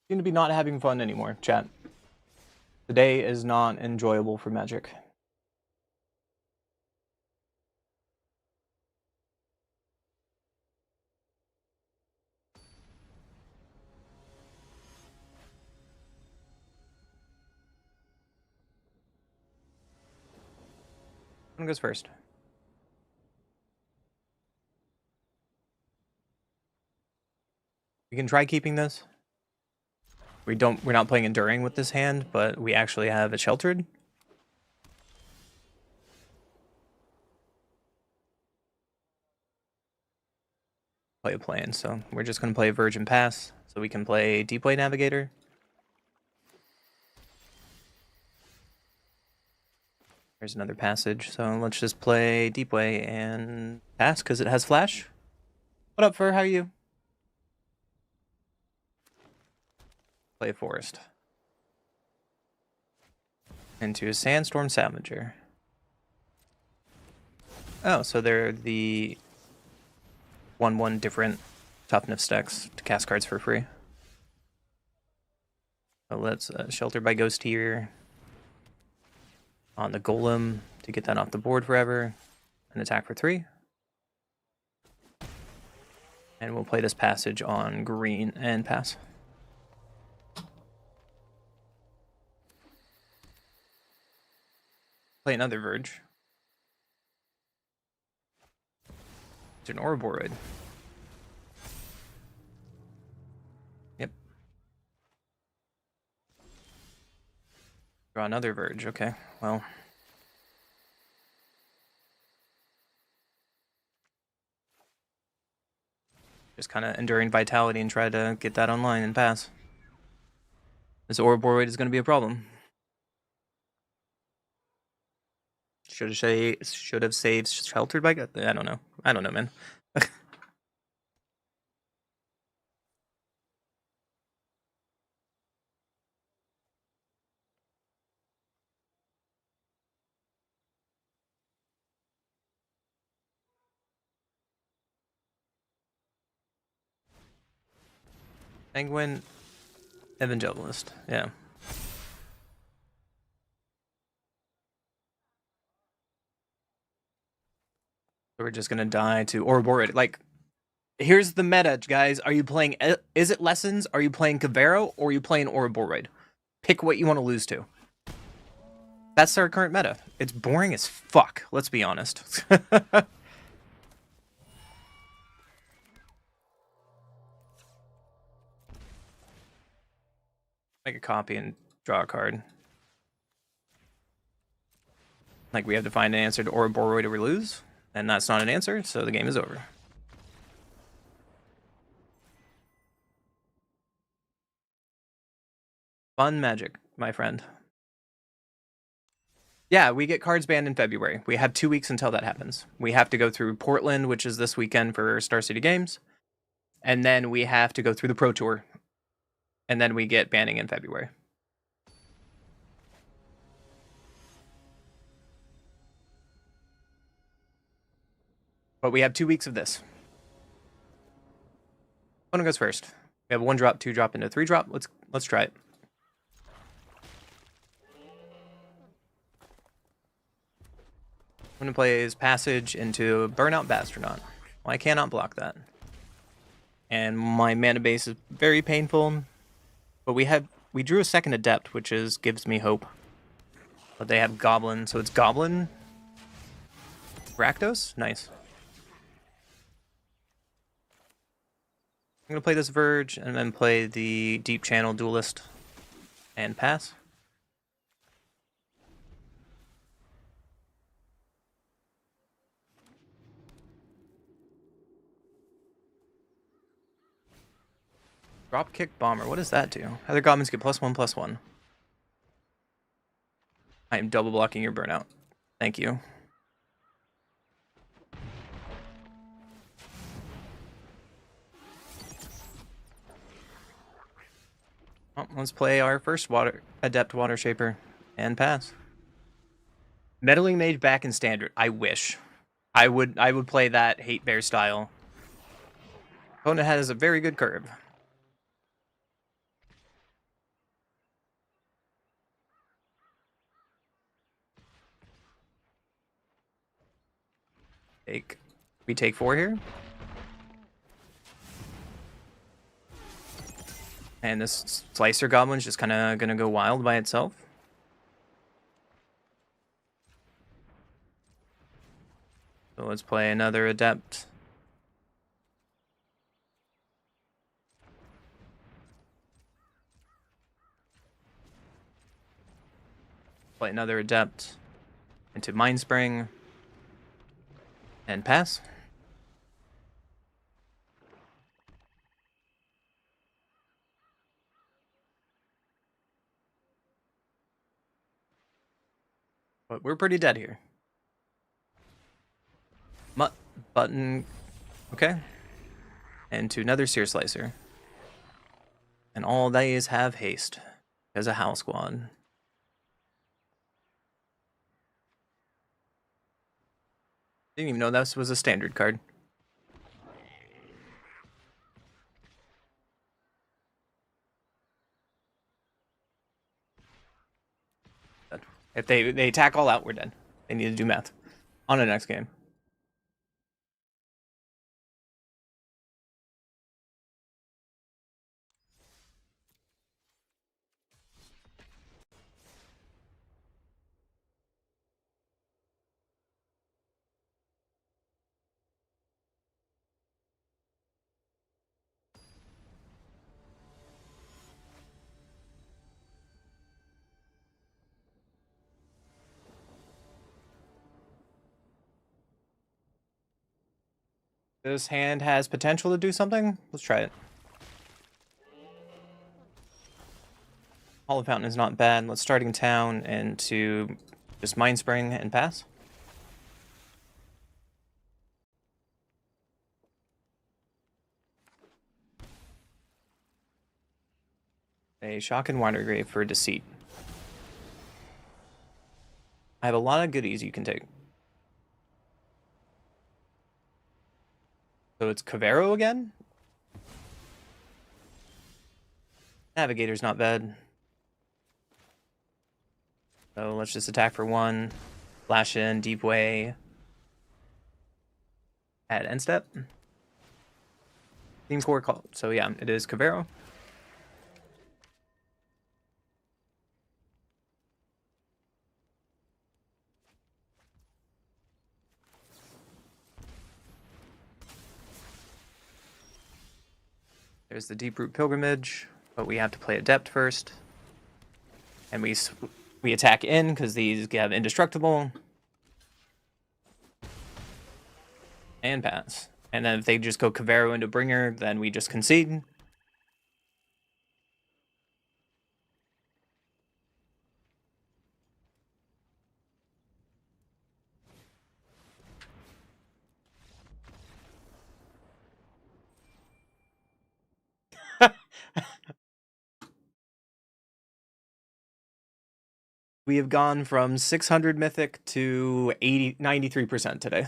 Seem to be not having fun anymore, chat. Today is not enjoyable for Magic. One goes first. We can try keeping this. We're not playing Enduring with this hand, but we actually have it sheltered. Play a plan, so we're just gonna play Virgin Pass, so we can play Deep Way Navigator. There's another passage, so let's just play Deep Way and pass because it has flash. What up, Fur? How are you? Play a Forest. Into a Sandstorm Savager. Oh, so they're the 1/1 different toughness decks to cast cards for free. So let's Shelter by Ghost here on the Golem to get that off the board forever. And attack for 3. And we'll play this passage on green and pass. Play another Verge. It's an Ouroboros. Yep. Draw another Verge. Okay, well. Just kind of Enduring Vitality and try to get that online and pass. This Ouroboros is going to be a problem. Should have saved Sheltered by... I don't know. I don't know, man. Penguin Evangelist. Yeah. So we're just going to die to Ouroboros. Like, here's the meta, guys. Are you playing... Is it Lessons? Are you playing Cavero? Or are you playing Ouroboros? Pick what you want to lose to. That's our current meta. It's boring as fuck. Let's be honest. Make a copy and draw a card. Like, we have to find an answer to Ouroboros to lose. And that's not an answer, so the game is over. Fun Magic, my friend. Yeah, we get cards banned in February. We have 2 weeks until that happens. We have to go through Portland, which is this weekend for Star City Games. And then we have to go through the Pro Tour. And then we get banning in February. But we have 2 weeks of this. One goes first. We have 1 drop, 2 drop, into 3 drop. Let's try it. I'm gonna play his passage into Burnout Bastronaut. Well, I cannot block that. And my mana base is very painful. But we drew a second Adept, which gives me hope. But they have Goblin, so it's Goblin. Rakdos? Nice. I'm gonna play this Verge and then play the Deep Channel Duelist and pass. Dropkick Bomber. What does that do? Other goblins get +1/+1. I am double blocking your Burnout. Thank you. Well, let's play our first Adept Water Shaper and pass. Meddling Mage back in Standard. I wish. I would play that Hate Bear style. Opponent has a very good curve. We take 4 here. And this Slicer Goblin's just kind of gonna go wild by itself. So let's play another Adept. Play another Adept into Mindspring. And pass. But we're pretty dead here. Button. Okay. And to another Sear Slicer. And all these have haste. As a Howl Squad. Didn't even know this was a standard card. If they attack all out, we're dead. They need to do math. On to the next game. This hand has potential to do something. Let's try it. Hollow Fountain is not bad. Let's Starting Town and to just Mindspring and pass. A Shock and Wintergrave for Deceit. I have a lot of goodies you can take. So it's Cavero again? Navigator's not bad. So let's just attack for 1. Flash in, Deep Way. At end step. Team core call. So yeah, it is Cavero. There's the Deeproot Pilgrimage, but we have to play Adept first. And we attack in because these have Indestructible. And pass. And then if they just go Cavero into Bringer, then we just concede. We have gone from 600 Mythic to 93% today.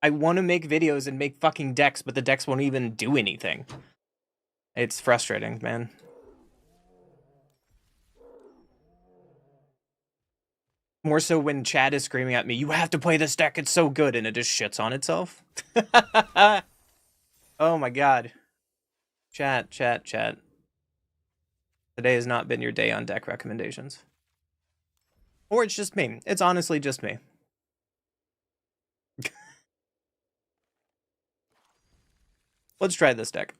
I want to make videos and make fucking decks, but the decks won't even do anything. It's frustrating, man. More so when Chad is screaming at me, you have to play this deck, it's so good, and it just shits on itself. Oh my god. Chat. Today has not been your day on deck recommendations. Or it's just me. It's honestly just me. Let's try this deck.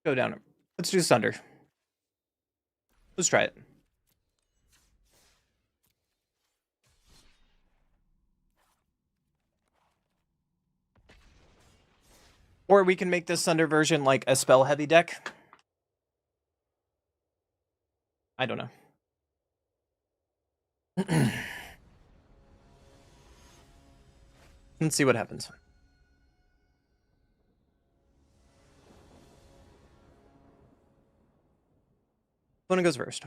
Go down. Let's do Sunder. Let's try it. Or we can make this Sunder version like a spell heavy deck. I don't know. Let's see what happens. Opponent goes first.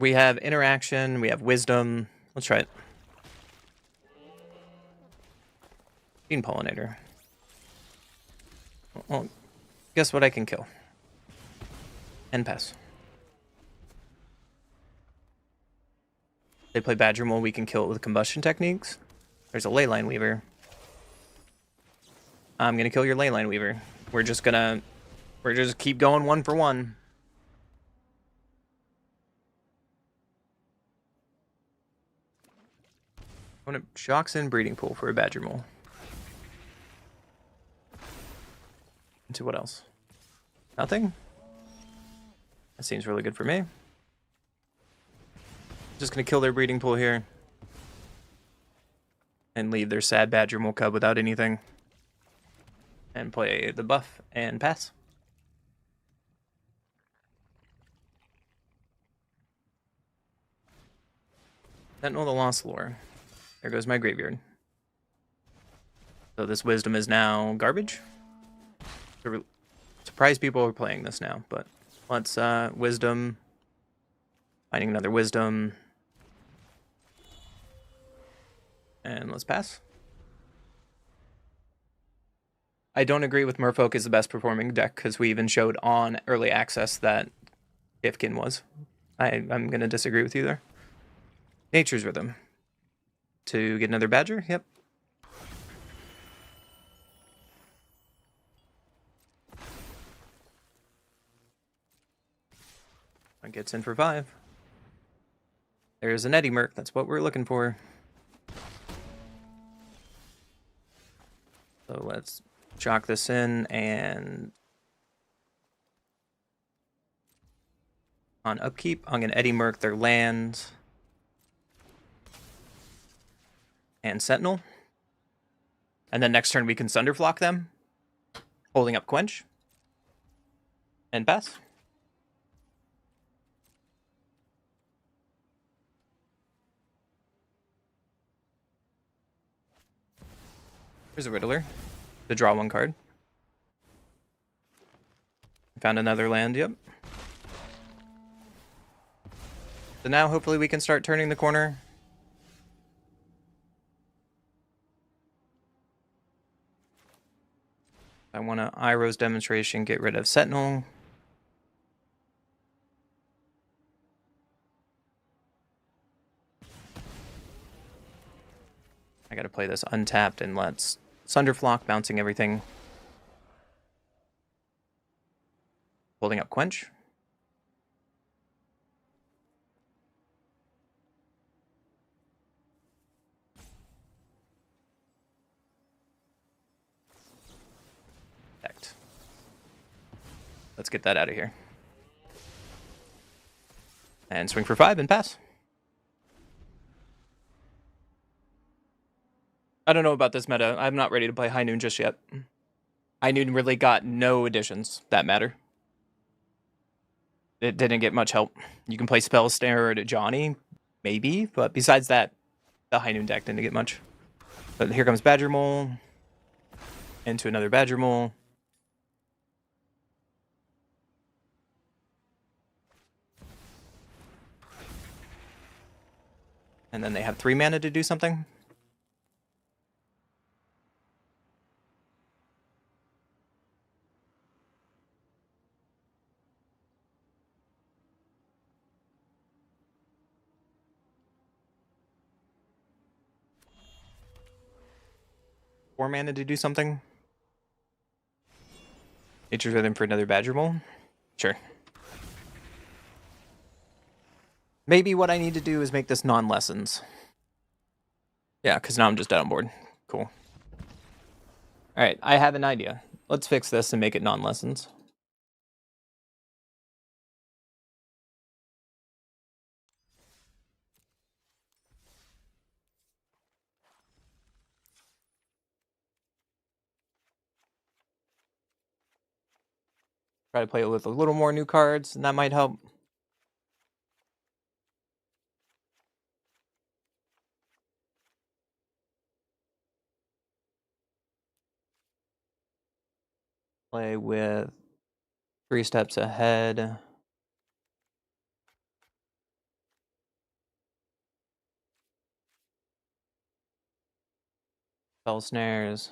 We have interaction, we have wisdom. Let's try it. Gene pollinator. Well, guess what I can kill? And pass. They play Badger Mole, we can kill it with combustion techniques. There's a Leyline Weaver. I'm gonna kill your Leyline Weaver. We're just keep going 1 for 1. Opponent shocks in Breeding Pool for a Badger Mole. Into what else? Nothing? That seems really good for me. Just gonna kill their Breeding Pool here. And leave their sad Badger Mole cub without anything. And play the buff and pass. Sentinel the Lost Lore. There goes my graveyard. So this wisdom is now garbage. Surprised people are playing this now, but let's wisdom. Finding another wisdom. And let's pass. I don't agree with Merfolk is the best performing deck because we even showed on early access that Ifkin was. I'm going to disagree with you there. Nature's Rhythm. To get another Badger? Yep. One gets in for 5. There's an Eddie Merc. That's what we're looking for. So let's chalk this in and on upkeep, I'm going to Eddie Merc their land and Sentinel. And then next turn we can Sunderflock them, holding up Quench and pass. Here's a Riddler to draw 1 card. Found another land, yep. So now hopefully we can start turning the corner. I want to Iroh's Demonstration, get rid of Sentinel. I gotta play this untapped and let's Sunderflock, bouncing everything. Holding up Quench. Protect. Let's get that out of here. And swing for 5 and pass. I don't know about this meta. I'm not ready to play High Noon just yet. High Noon really got no additions that matter. It didn't get much help. You can play Spell Snare to Johnny, maybe, but besides that, the High Noon deck didn't get much. But here comes Badger Mole. Into another Badger Mole. And then they have 3 mana to do something. Four mana to do something. Nature's Rhythm for another Badger Mole. Sure. Maybe what I need to do is make this non-lessons. Yeah, because now I'm just dead on board. Cool. Alright, I have an idea. Let's fix this and make it non-lessons. Try to play it with a little more new cards, and that might help. Play with 3 steps ahead. Spell snares.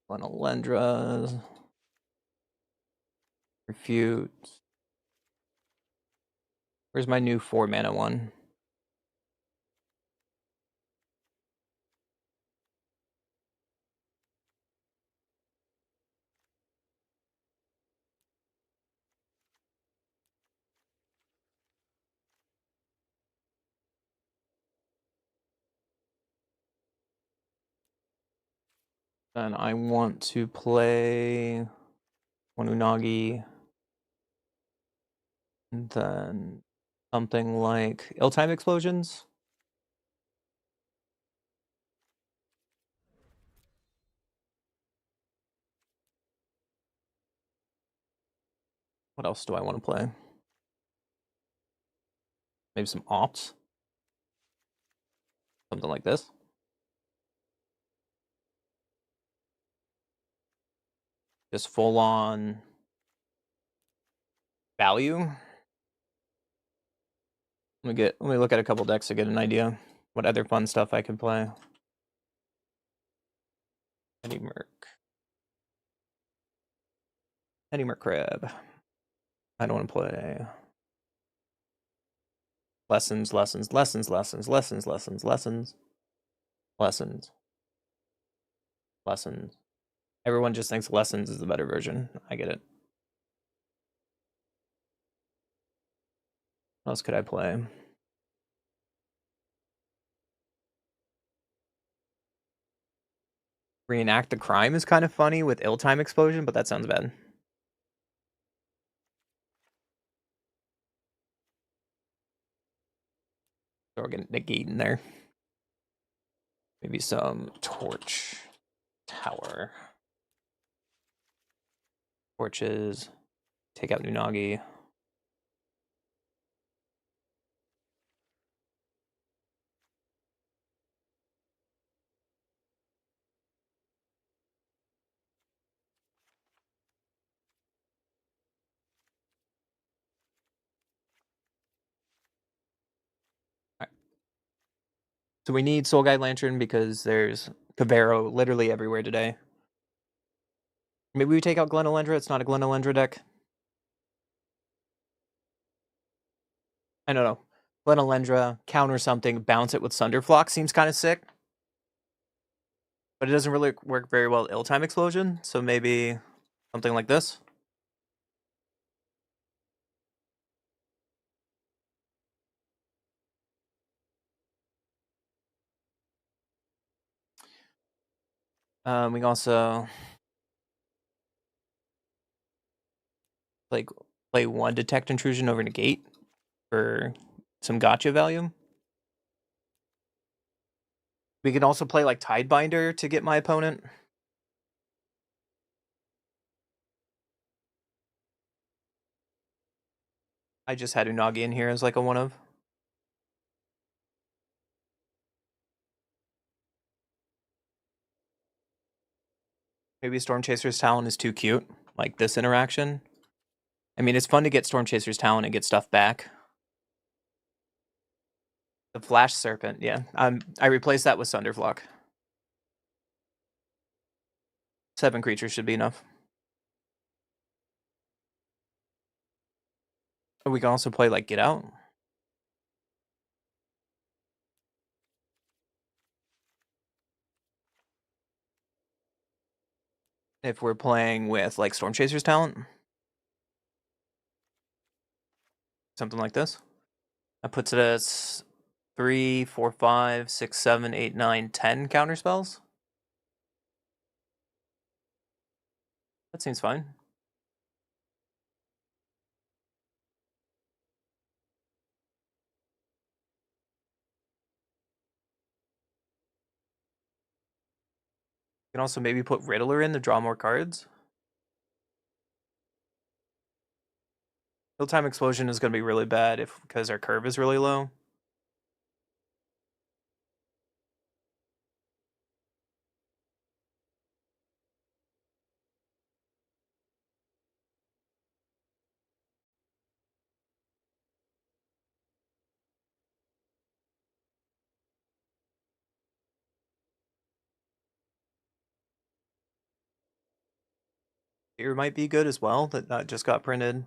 Alendras. Refute. Where's my new 4 mana one? And I want to play one Unagi. And then something like Ill-Time Explosions. What else do I want to play? Maybe some Ops. Something like this. Just full on value. Let me look at a couple decks to get an idea what other fun stuff I can play. Eddie Merc Crab. I don't want to play lessons. Everyone just thinks lessons is the better version. I get it. What else could I play? Reenact the Crime is kind of funny with Ill-Time Explosion, but that sounds bad. So we're gonna negate in there. Maybe some Torch Tower. Torches. Take out Nunagi. So we need Soul Guide Lantern because there's Caveiro literally everywhere today. Maybe we take out Glen Elendra. It's not a Glen Elendra deck. I don't know. Glen Elendra, counter something, bounce it with Sunderflock seems kind of sick. But it doesn't really work very well with Ill-Time Explosion, so maybe something like this. We can also play 1 Detect Intrusion over Negate for some gotcha value. We can also play like Tidebinder to get my opponent. I just had Unagi in here as like a 1-of. Maybe Storm Chaser's Talon is too cute, like this interaction. I mean, it's fun to get Storm Chaser's Talon and get stuff back. The Flash Serpent, yeah. I replaced that with Sunderflock. 7 creatures should be enough. We can also play like Get Out. If we're playing with like Storm Chaser's Talent. Something like this. That puts it as 3, 4, 5, 6, 7, 8, 9, 10 counter spells. That seems fine. You can also maybe put Riddler in to draw more cards. Ill-Time Explosion is going to be really bad because our curve is really low. Here might be good as well, that just got printed.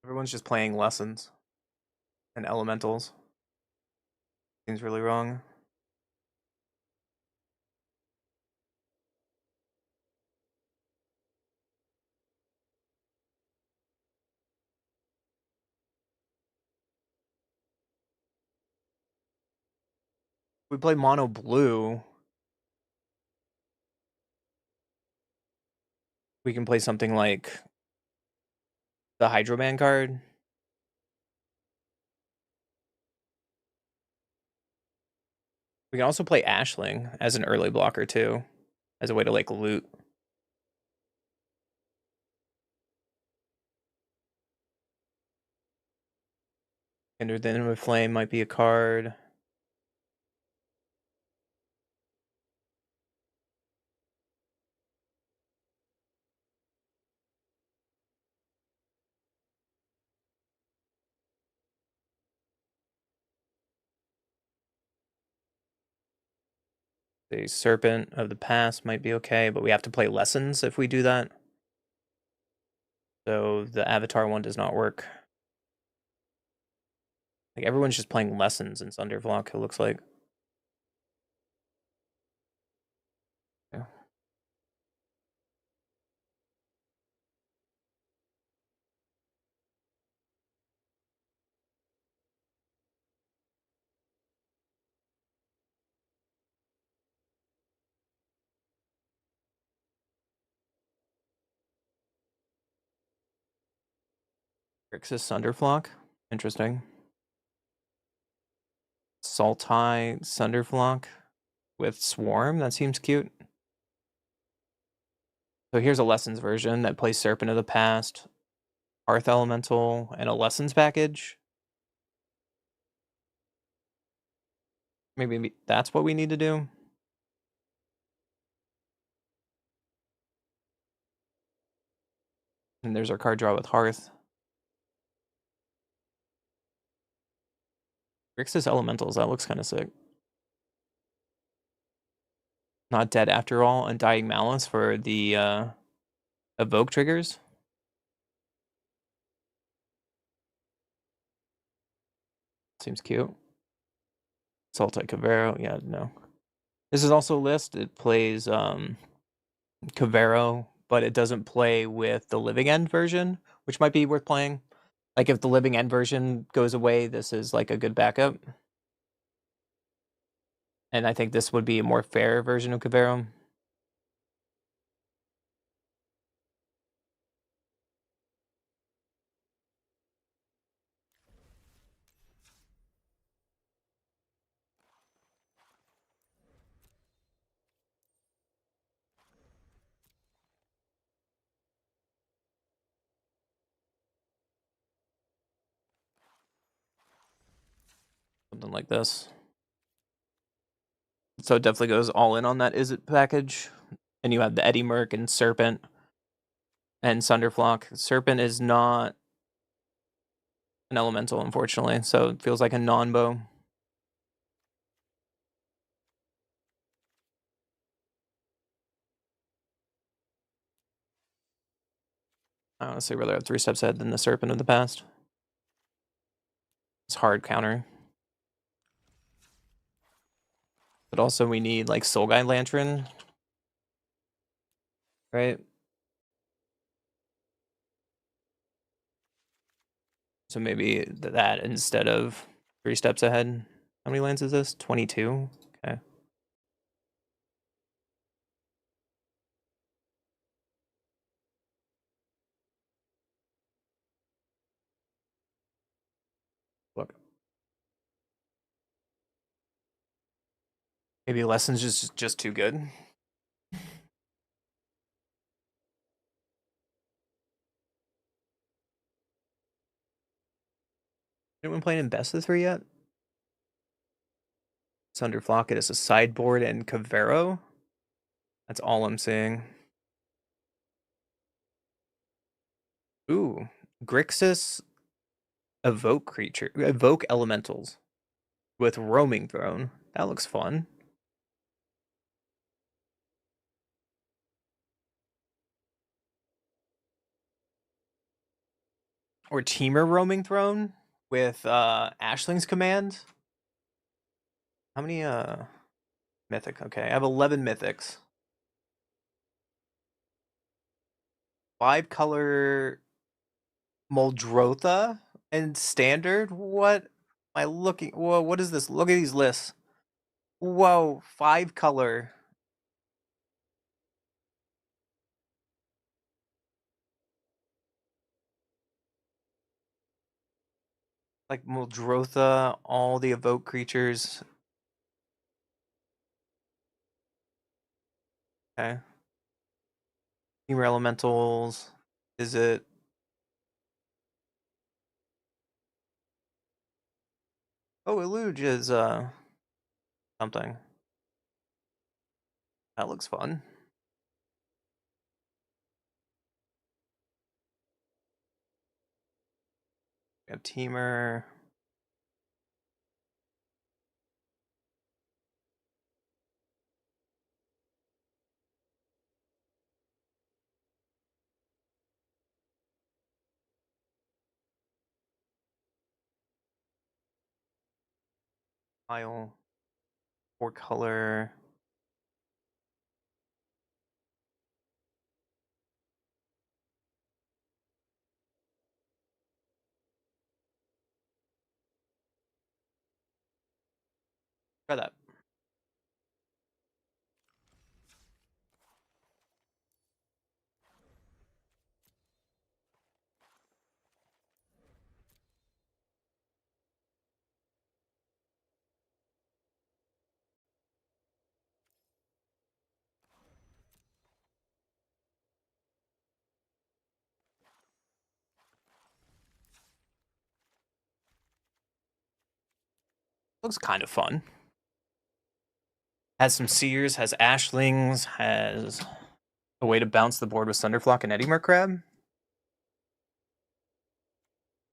Everyone's just playing lessons and elementals. Seems really wrong. We play mono blue. We can play something like the Hydroman card. We can also play Ashling as an early blocker too, as a way to like loot. Ender the Infinite Flame might be a card. The Serpent of the Past might be okay, but we have to play Lessons if we do that. So the Avatar one does not work. Like everyone's just playing Lessons in Thundervlock, it looks like. Yeah. Grixis Sunderflock. Interesting. Sultai Sunderflock with Swarm. That seems cute. So here's a Lessons version that plays Serpent of the Past, Hearth Elemental, and a Lessons package. Maybe that's what we need to do. And there's our card draw with Hearth. Grixis Elementals, that looks kind of sick. Not Dead After All, Undying Malice for the Evoke triggers. Seems cute. Sultai Cavero, yeah, no. This is also a list. It plays Cavero, but it doesn't play with the Living End version, which might be worth playing. Like if the Living End version goes away, this is like a good backup. And I think this would be a more fair version of Cavero. Something like this. So it definitely goes all in on that Is It package. And you have the Eddie Merc and Serpent and Sunderflock. Serpent is not an elemental, unfortunately, so it feels like a non-bow. I honestly rather have 3 steps ahead than the Serpent of the Past. It's hard counter. But also we need like Soul Guide Lantern. Right? So maybe that instead of 3 steps ahead. How many lands is this? 22? Okay. Look. Maybe Lessons just too good. Anyone playing in Best of 3 yet? Sunderflock, it is a sideboard and Cavero. That's all I'm seeing. Ooh, Grixis evoke elementals with roaming throne. That looks fun. Or Teamer roaming throne with Ashling's command. How many mythic? Okay, I have 11 mythics. 5-color Muldrotha and standard? What am I looking? Whoa, what is this? Look at these lists. Whoa, 5-color. Like Muldrotha, all the evoke creatures. Okay. Teamer elementals. Is it? Oh, Eluge is something. That looks fun. We have Teamer. Pile. 4-color. Try that. Looks kind of fun. Has some seers, has ashlings, has a way to bounce the board with Thunderflock and Eddie Crab.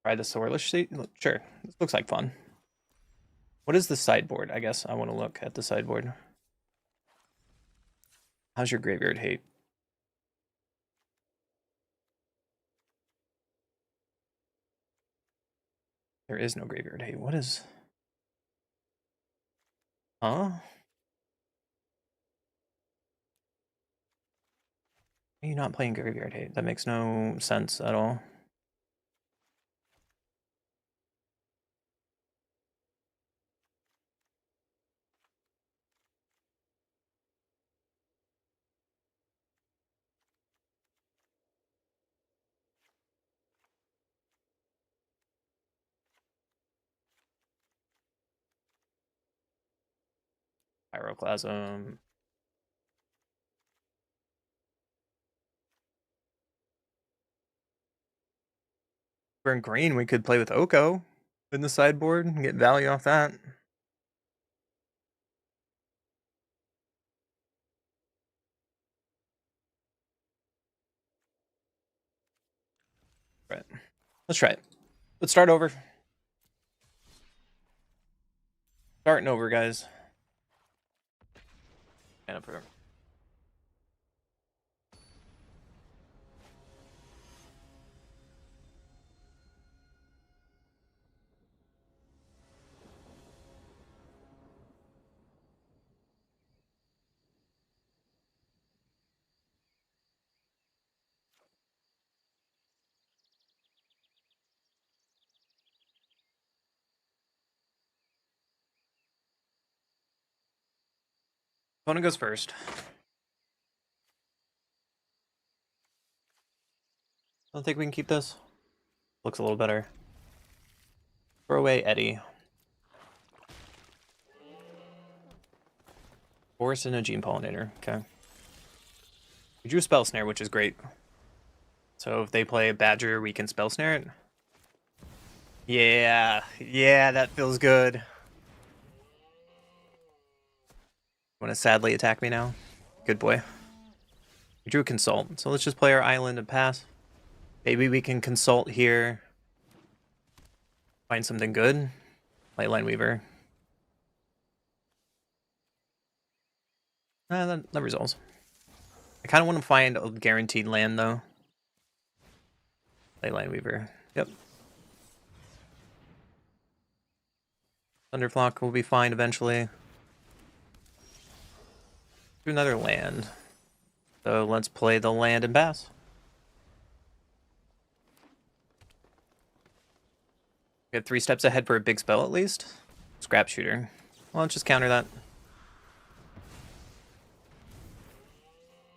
Try the Sorlish seat. Sure, this looks like fun. What is the sideboard? I guess I want to look at the sideboard. How's your graveyard hate? There is no graveyard hate. What is? Huh? Why are you not playing graveyard hate? That makes no sense at all. Pyroclasm. For in green, we could play with Oko in the sideboard and get value off that. Right. Let's try it. Let's start over. Starting over, guys. And up here. Opponent goes first. I don't think we can keep this. Looks a little better. Throw away Eddie. Forest and a Gene Pollinator. Okay. We drew Spell Snare, which is great. So if they play a Badger, we can Spell Snare it. Yeah. Yeah, that feels good. Want to sadly attack me now? Good boy. We drew a consult, so let's just play our island and pass. Maybe we can consult here. Find something good. Play Line Weaver. That resolves. I kind of want to find a guaranteed land, though. Play Line Weaver. Yep. Thunderflock will be fine eventually. Do another land. So let's play the land and pass. We have 3 steps ahead for a big spell at least. Scrap Shooter. Well, let's just counter that.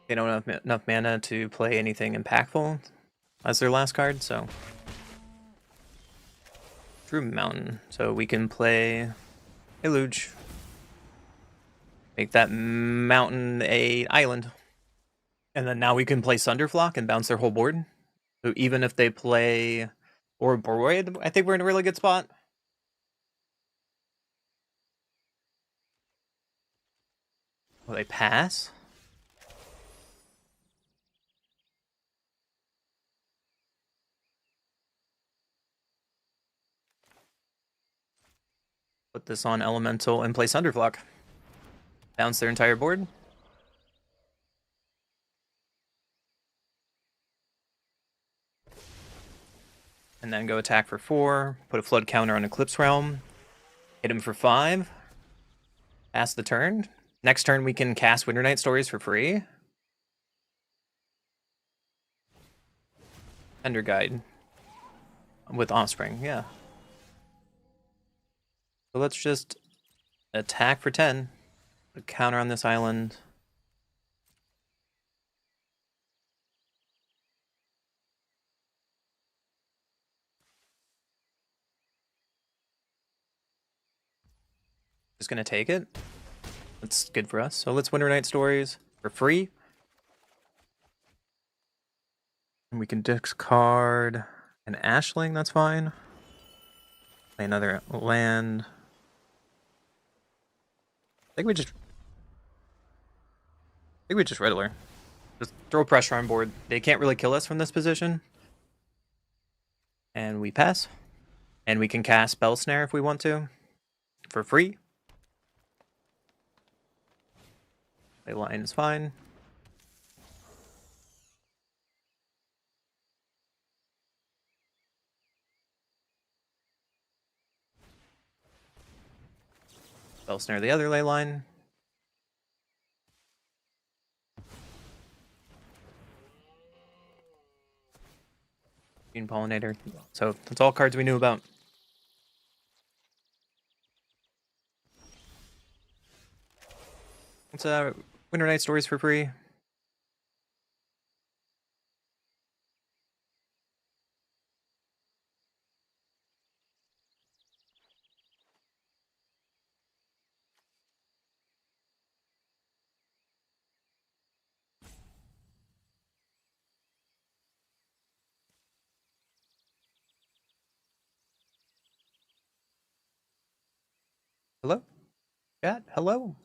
They don't have enough mana to play anything impactful as their last card, so. Drew Mountain. So we can play a Luge. Make that mountain a island. And then now we can play Sunderflock and bounce their whole board. So even if they play or Boroid, I think we're in a really good spot. Will they pass? Put this on Elemental and play Sunderflock. Bounce their entire board. And then go attack for 4. Put a Flood counter on Eclipse Realm. Hit him for 5. Pass the turn. Next turn we can cast Winternight Stories for free. Ender Guide. With Offspring, yeah. So let's just attack for 10. A counter on this island. Just gonna take it. That's good for us. So let's Winternight Stories for free. And we can discard an Ashling, that's fine. Play another land. I think we just Riddler. Just throw pressure on board. They can't really kill us from this position. And we pass. And we can cast Spell Snare if we want to. For free. Play line is fine. Spell Snare the other ley line. Gene Pollinator. So that's all cards we knew about. Let's Winternight Stories for free. Hello? Chat? Hello?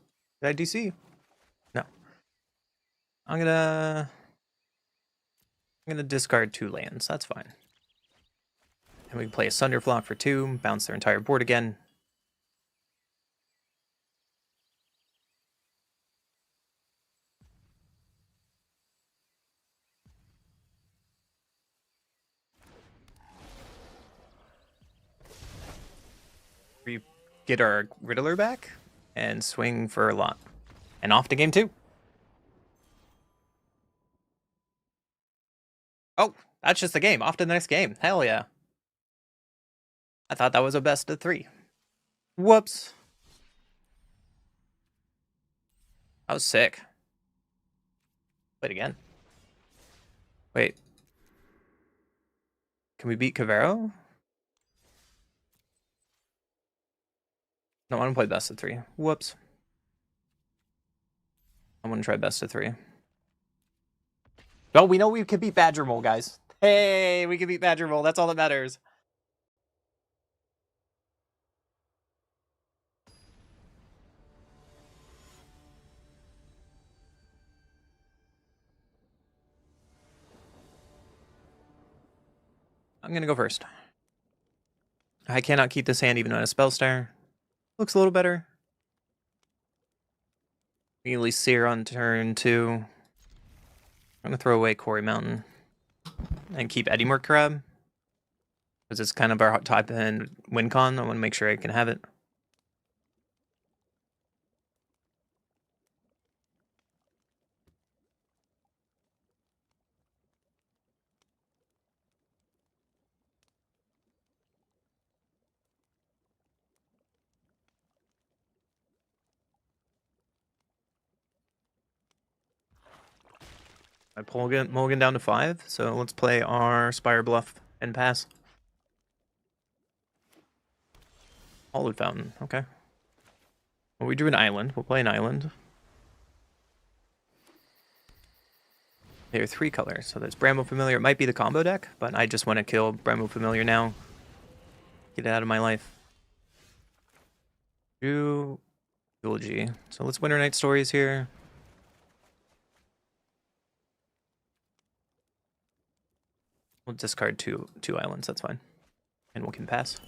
Did I DC? No. I'm gonna discard 2 lands. That's fine. And we can play a Sunderflock for 2, bounce their entire board again. We get our Riddler back and swing for a lot. And off to game 2. Oh, that's just the game. Off to the next game. Hell yeah. I thought that was a best of 3. Whoops. That was sick. Play it again. Wait. Can we beat Cavero? No, I want to play best of 3. Whoops. I want to try best of 3. Oh, we know we could beat Badger Mole, guys. Hey, we can beat Badger Mole. That's all that matters. I'm gonna go first. I cannot keep this hand even on a spell star. Looks a little better. Melee Seer on turn 2. I'm gonna throw away Quarry Mountain and keep Eddymore Crab because it's kind of our type in win con. I want to make sure I can have it. I pull Mulligan down to 5, so let's play our Spire Bluff and pass. Hollowed Fountain, okay. Well, we drew an island. We'll play an island. There are 3 colors, so there's Bramble Familiar. It might be the combo deck, but I just want to kill Bramble Familiar now. Get it out of my life. Drew Eulogy. So let's Winter Night Stories here. We'll discard two islands, that's fine. And we can pass.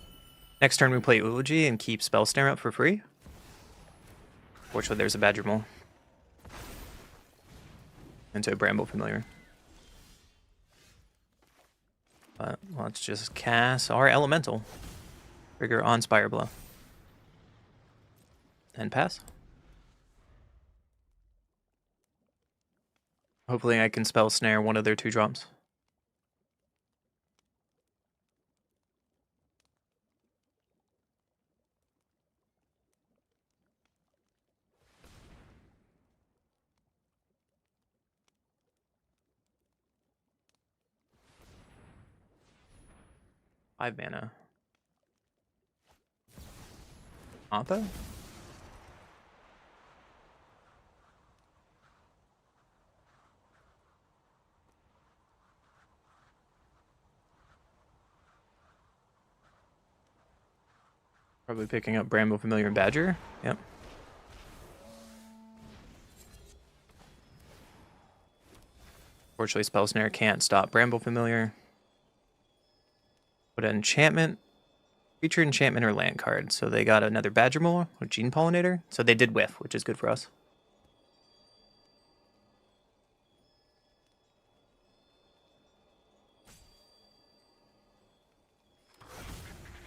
Next turn we play Eulogy and keep Spell Snare up for free. Fortunately, there's a Badger Mole. Into a Bramble Familiar. But let's just cast our Elemental. Trigger on Spire Bluff. And pass. Hopefully I can Spell Snare one of their 2 drops. Five mana. Appa? Probably picking up Bramble Familiar and Badger. Yep. Fortunately, Spell Snare can't stop Bramble Familiar. Put an enchantment. Creature, enchantment, or land card. So they got another Badger Mole with Gene Pollinator. So they did whiff, which is good for us.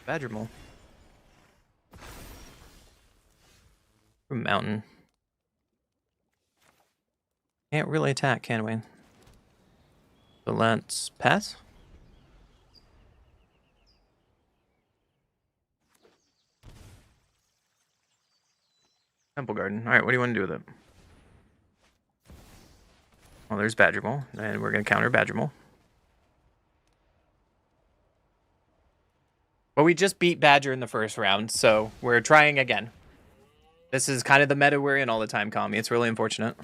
Badger Mole. Mountain. Can't really attack, can we? So let's pass. Temple Garden. Alright, what do you want to do with it? Well, there's Badger Mole, and we're going to counter Badger Mole. Well, we just beat Badger in the first round, so we're trying again. This is kind of the meta we're in all the time, Kami. It's really unfortunate.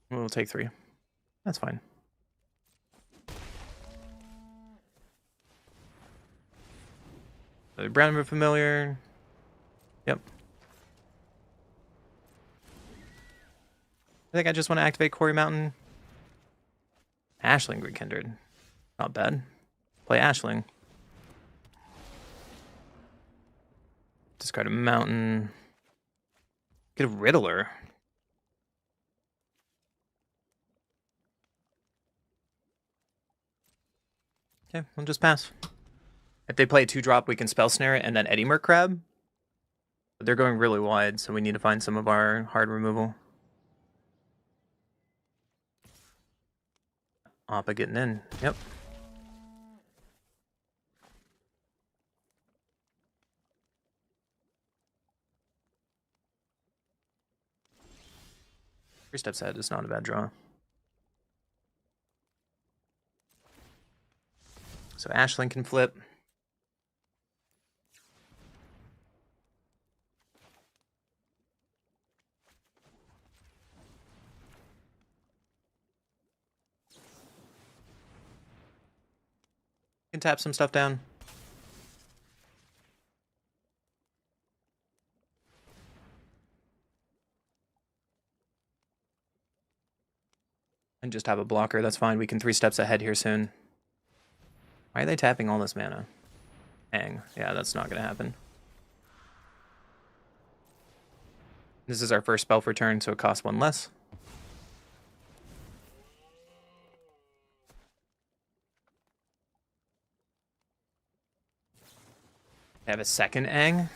We'll take 3. That's fine. The Brown Familiar. Yep. I think I just want to activate Quarry Mountain. Ashling Rekindled. Not bad. Play Ashling. Discard a mountain. Get a Riddler. Okay, we'll just pass. If they play a 2-drop, we can Spell Snare it and then Eddymore Crab. But they're going really wide, so we need to find some of our hard removal. Appa getting in. Yep. Three steps ahead is not a bad draw. So Ashling can flip. Can tap some stuff down. And just have a blocker, that's fine. We can 3 steps ahead here soon. Why are they tapping all this mana? Hang. Yeah, that's not going to happen. This is our first spell for turn, so it costs 1 less. I have a second Aang.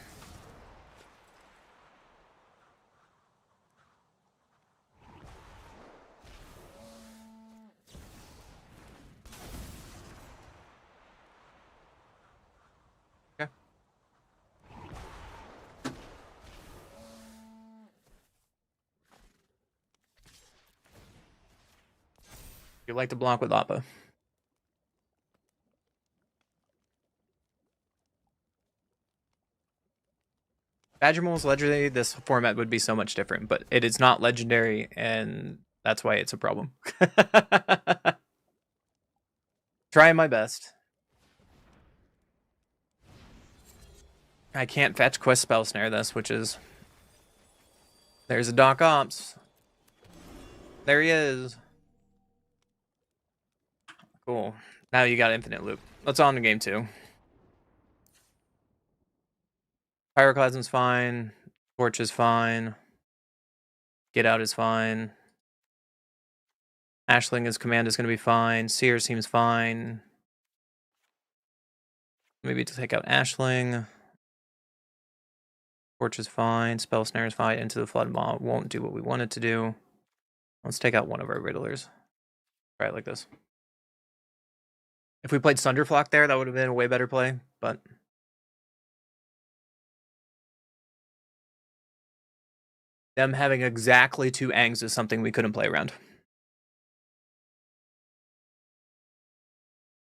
Okay. You like to block with Appa. Badgermole's legendary, this format would be so much different, but it is not legendary, and that's why it's a problem. Trying my best. I can't fetch Quest Spell Snare this, which is... There's a Doc Ops. There he is. Cool. Now you got Infinite Loop. Let's on to game 2. Pyroclasm's fine. Torch is fine. Get Out is fine. Ashling as command is going to be fine. Seer seems fine. Maybe to take out Ashling. Torch is fine. Spell Snare is fine. Into the Flood Maw won't do what we want it to do. Let's take out one of our Riddlers. Try it like this. If we played Sunderflock there, that would have been a way better play, but... Them having exactly 2 Aangs is something we couldn't play around.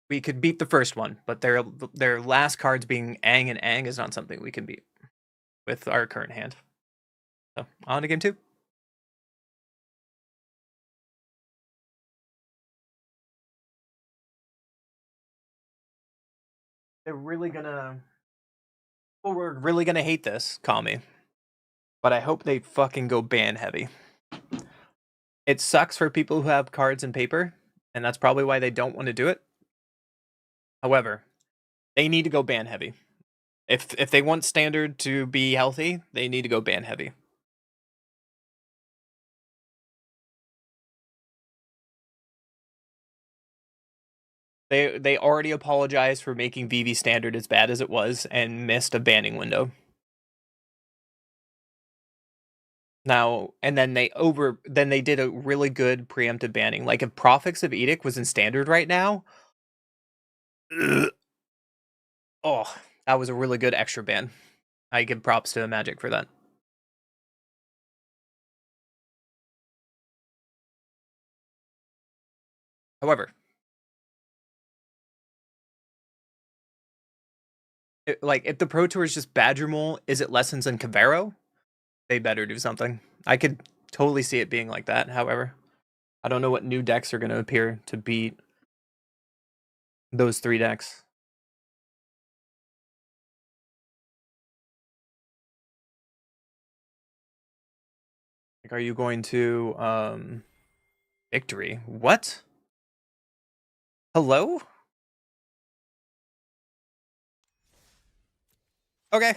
We could beat the first one, but their last cards being Aang and Aang is not something we can beat with our current hand. So, on to game 2. They're really gonna... Well, we're really gonna hate this, Kami. But I hope they fucking go ban heavy. It sucks for people who have cards and paper, and that's probably why they don't want to do it. However, they need to go ban heavy. If they want standard to be healthy, they need to go ban heavy. They already apologized for making VV standard as bad as it was and missed a banning window. Now, and then they did a really good preemptive banning. Like if Profix of Edict was in standard right now, oh, that was a really good extra ban. I give props to Magic for that. However, like if the Pro Tour is just Badgermole, is it Lessons in Cavero? They better do something. I could totally see it being like that. However, I don't know what new decks are going to appear to beat those 3 decks. Like, are you going to Victory? What? Hello? Okay.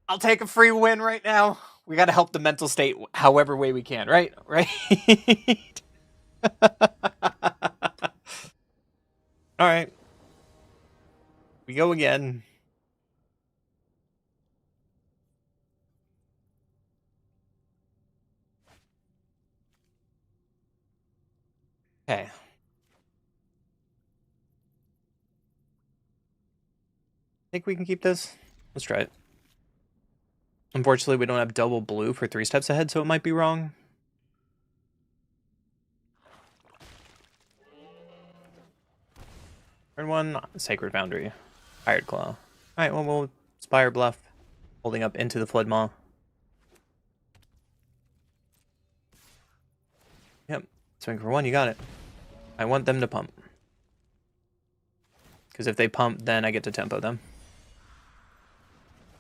I'll take a free win right now. We got to help the mental state however way we can, right? Right? All right. We go again. Okay. Think we can keep this? Let's try it. Unfortunately, we don't have double blue for 3 steps ahead, so it might be wrong. Turn 1, Sacred Foundry. Hired Claw. Alright, well, we'll Spire Bluff. Holding up into the Flood Maw. Yep. Swing for 1, you got it. I want them to pump. Because if they pump, then I get to tempo them.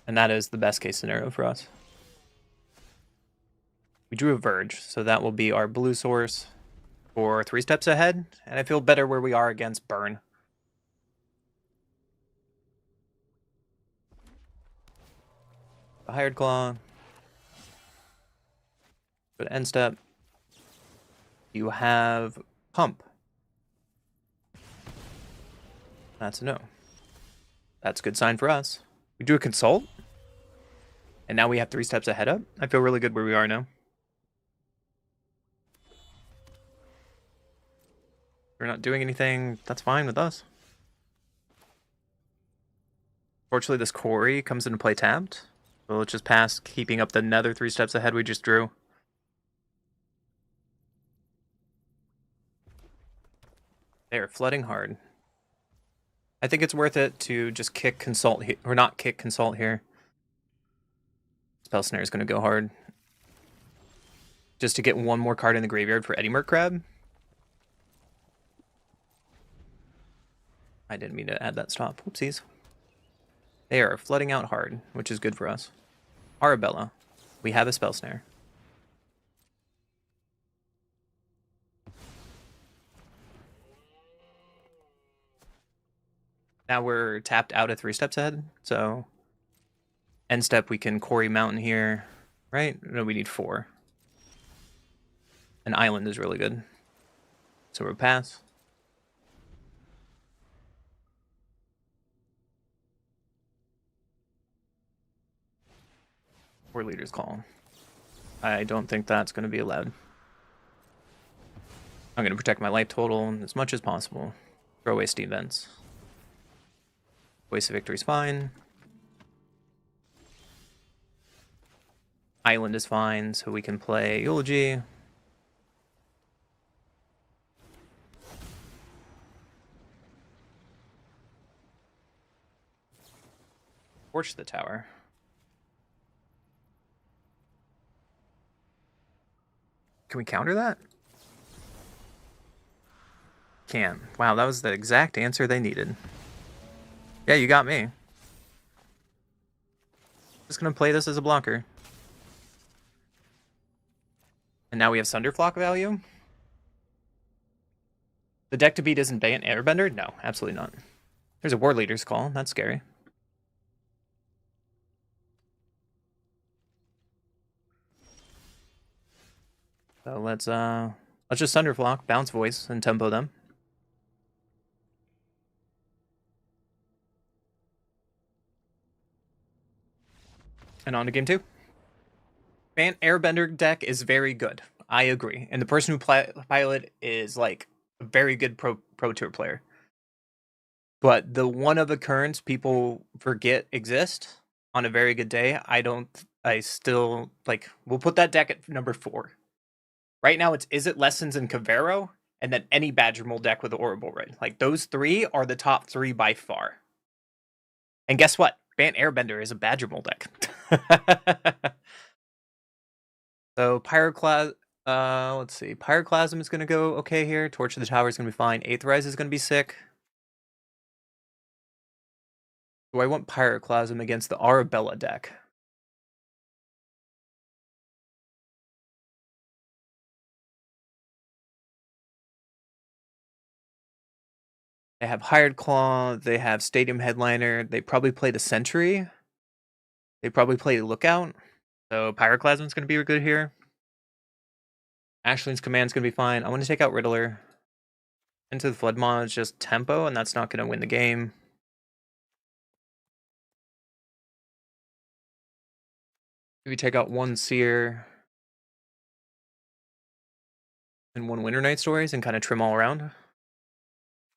And that is the best case scenario for us. We drew a Verge, so that will be our blue source for 3 steps ahead, and I feel better where we are against Burn. The Hired Claw. Go to end step. You have Pump. That's a no. That's a good sign for us. We drew a Consult, and now we have 3 steps ahead up. I feel really good where we are now. We're not doing anything, that's fine with us. Fortunately, this Quarry comes into play tapped. So let's just pass, keeping up the another 3 steps ahead we just drew. They're flooding hard. I think it's worth it to just kick Consult here, or not kick Consult here. Spell Snare is going to go hard. Just to get one more card in the graveyard for Eddie Merc Crab. I didn't mean to add that stop. Whoopsies. They are flooding out hard, which is good for us. Arabella. We have a Spell Snare. Now we're tapped out of 3 steps ahead, so end step we can Quarry Mountain here, right? No, we need 4. An island is really good. So we'll pass. Or Leader's Call. I don't think that's going to be allowed. I'm going to protect my life total as much as possible. Throw away Steam Vents. Waste of Victory is fine. Island is fine, so we can play Eulogy. Torch the tower. Can we counter that? Can't. Wow, that was the exact answer they needed. Yeah, you got me. Just gonna play this as a blocker. And now we have Sunderflock value. The deck to beat isn't Bant Airbender? No, absolutely not. There's a War Leader's Call. That's scary. So let's just Sunderflock, Bounce Voice, and tempo them. And on to game 2. Bant Airbender deck is very good. I agree. And the person who pilot is like a very good pro tour player. But the one of occurrence people forget exist on a very good day, I still like, we'll put that deck at number 4. Right now it's Is It Lessons and Cavero, and then any Badger Mold deck with the Orbital Red. Like those 3 are the top 3 by far. And guess what? Bant Airbender is a Badger Mold deck. So Pyroclasm, let's see. Pyroclasm is going to go okay here. Torch of the Tower is going to be fine. Aetherize is going to be sick. Do I want Pyroclasm against the Arabella deck? They have Hired Claw. They have Stadium Headliner. They probably play the Sentry. They probably play Lookout. So Pyroclasm is going to be good here. Ashleen's Command is going to be fine. I want to take out Riddler. Into the Flood Maw is just tempo, and that's not going to win the game. Maybe take out 1 Seer and 1 Winter Night Stories and kind of trim all around.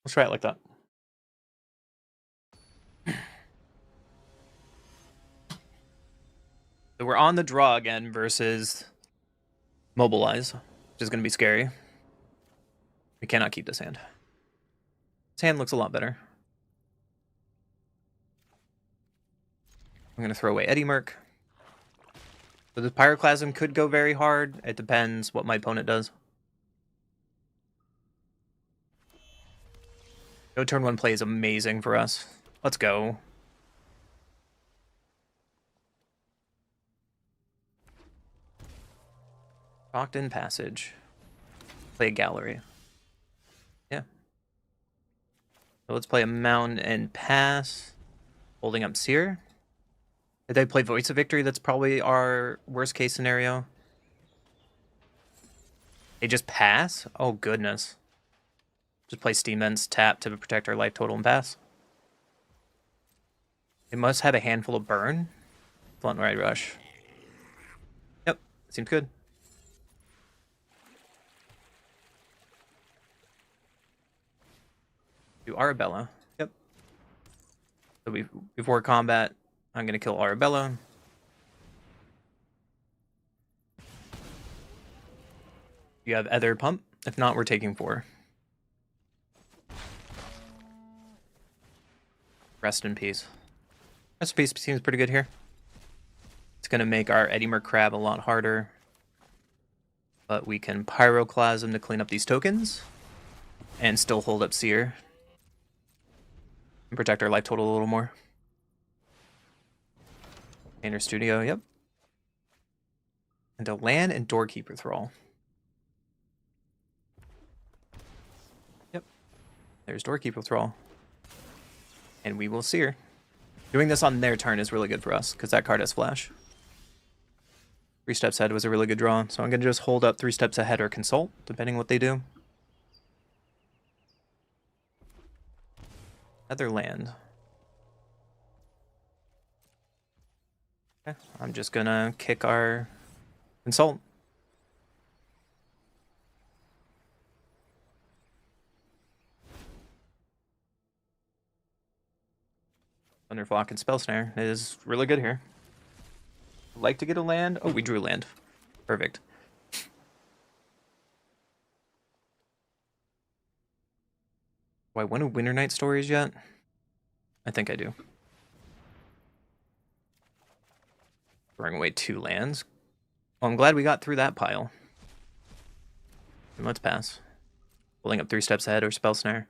Let's try it like that. So we're on the draw again versus Mobilize, which is going to be scary. We cannot keep this hand. This hand looks a lot better. I'm going to throw away Eddie Merc. So the Pyroclasm could go very hard. It depends what my opponent does. No turn 1 play is amazing for us. Let's go. Locked in passage. Play a gallery. Yeah. So let's play a mountain and pass. Holding up Seer. If they play Voice of Victory, that's probably our worst case scenario. They just pass? Oh, goodness. Just play Steam Vents, tap to protect our life total and pass. They must have a handful of burn. Blunt Ride Rush. Yep, seems good. Do Arabella. Yep. So before combat, I'm going to kill Arabella. You have Ether Pump. If not, we're taking 4. Rest in peace. Rest in peace seems pretty good here. It's going to make our Edimer Crab a lot harder. But we can Pyroclasm to clean up these tokens. And still hold up Seer. And protect our life total a little more. Painter Studio, yep. And a land and Doorkeeper Thrall. Yep. There's Doorkeeper Thrall. And we will Seer. Doing this on their turn is really good for us, because that card has Flash. 3 steps ahead was a really good draw, so I'm going to just hold up 3 steps ahead or Consult, depending what they do. Other land. Okay, I'm just going to kick our Consult. Thunderflock and Spell Snare is really good here. Like to get a land. Oh, we drew land. Perfect. Do I win a Winter Night Stories yet? I think I do. Throwing away 2 lands. Well, I'm glad we got through that pile. And let's pass. Pulling up 3 steps ahead or Spell Snare.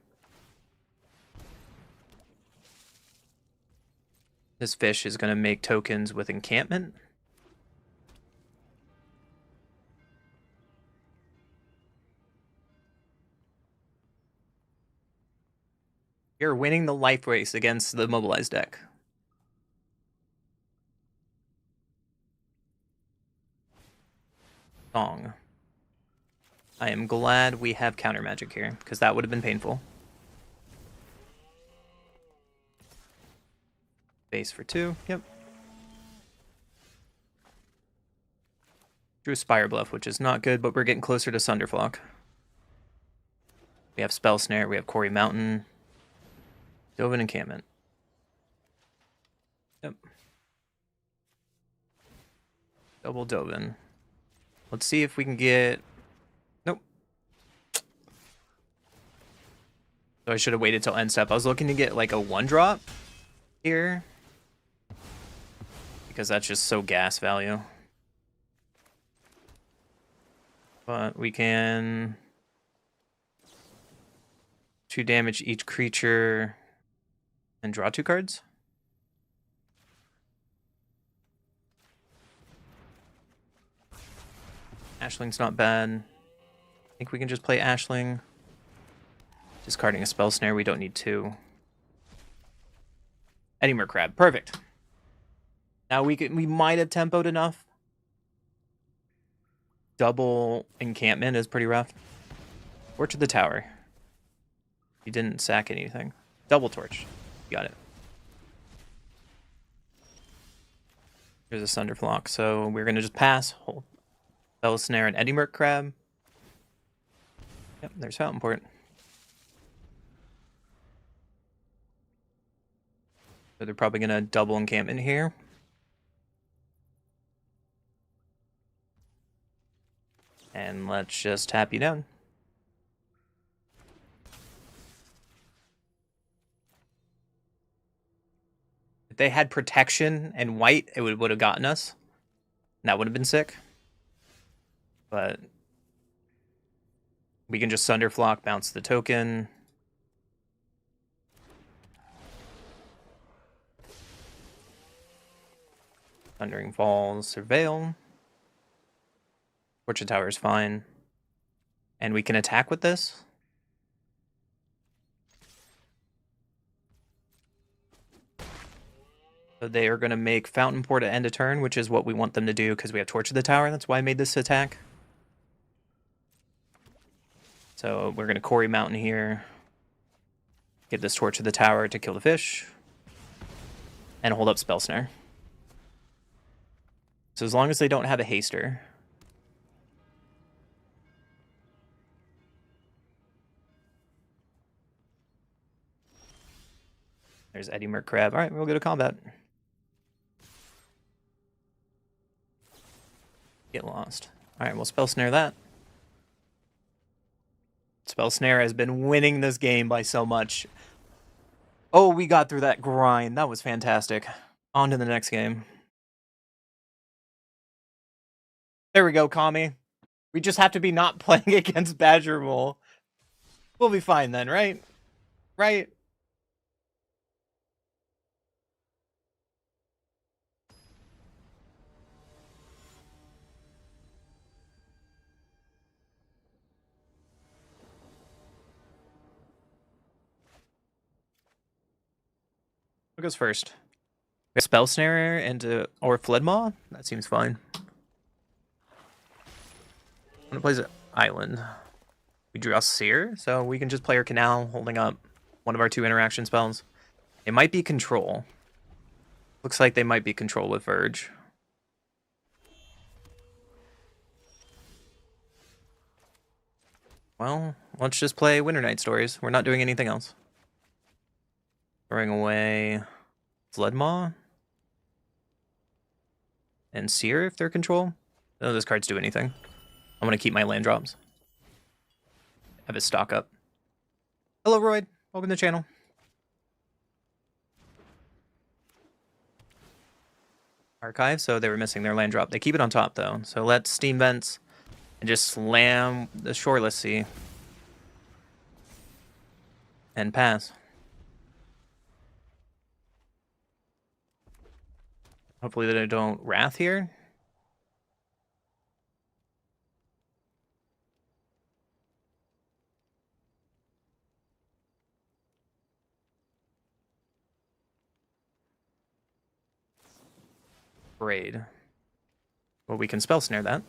This fish is going to make tokens with encampment. You're winning the life race against the mobilized deck. Song. I am glad we have counter magic here, because that would have been painful. Base for 2, yep. Drew Spire Bluff, which is not good, but we're getting closer to Sunderflock. We have Spell Snare, we have Quarry Mountain. Dovin Encampment. Yep. Double Dovin. Let's see if we can get... Nope. So I should have waited till end step. I was looking to get like a 1-drop here. Because that's just so gas value. But we can... 2 damage each creature and draw 2 cards. Ashling's not bad. I think we can just play Ashling. Discarding a Spell Snare, we don't need 2. Edimer Crab, perfect. Now we might have tempoed enough. Double Encampment is pretty rough. Torch of the Tower. You didn't sack anything. Double Torch. Got it. There's a Sunderflock, so we're going to just pass. Hold. Spell Snare and Edimer Crab. Yep, there's Fountain Port. So they're probably going to double Encampment here. And let's just tap you down. If they had protection and white, it would have gotten us. And that would have been sick. But we can just Sunderflock, bounce the token. Thundering Falls, Surveil. Fortune Tower is fine. And we can attack with this. So they are going to make Fountain Port at end of turn, which is what we want them to do because we have Torch of the Tower. That's why I made this attack. So we're going to Quarry Mountain here. Give this Torch of the Tower to kill the fish. And hold up Spell Snare. So as long as they don't have a haster. There's Eddie Merc Crab. All right, we'll go to combat. Get lost. All right, we'll Spell Snare that. Spell Snare has been winning this game by so much. Oh, we got through that grind. That was fantastic. On to the next game. There we go, Kami. We just have to be not playing against Badger Mole. We'll be fine then, right? Right? What goes first? Spell Snare into or Floodmaw? That seems fine. I'm gonna play the Island. We drew a Seer, so we can just play our Canal, holding up one of our 2 interaction spells. It might be Control. Looks like they might be Control with Verge. Well, let's just play Winter Night Stories. We're not doing anything else. Throwing away Floodmaw. And Seer if they're Control. None of those cards do anything. I'm going to keep my land drops. Have his stock up. Hello, Royd. Welcome to the channel. Archive, so they were missing their land drop. They keep it on top, though. So let's Steam Vents and just slam the Shoreless Sea. And pass. Hopefully they don't Wrath here. Braid. Well, we can Spell Snare that.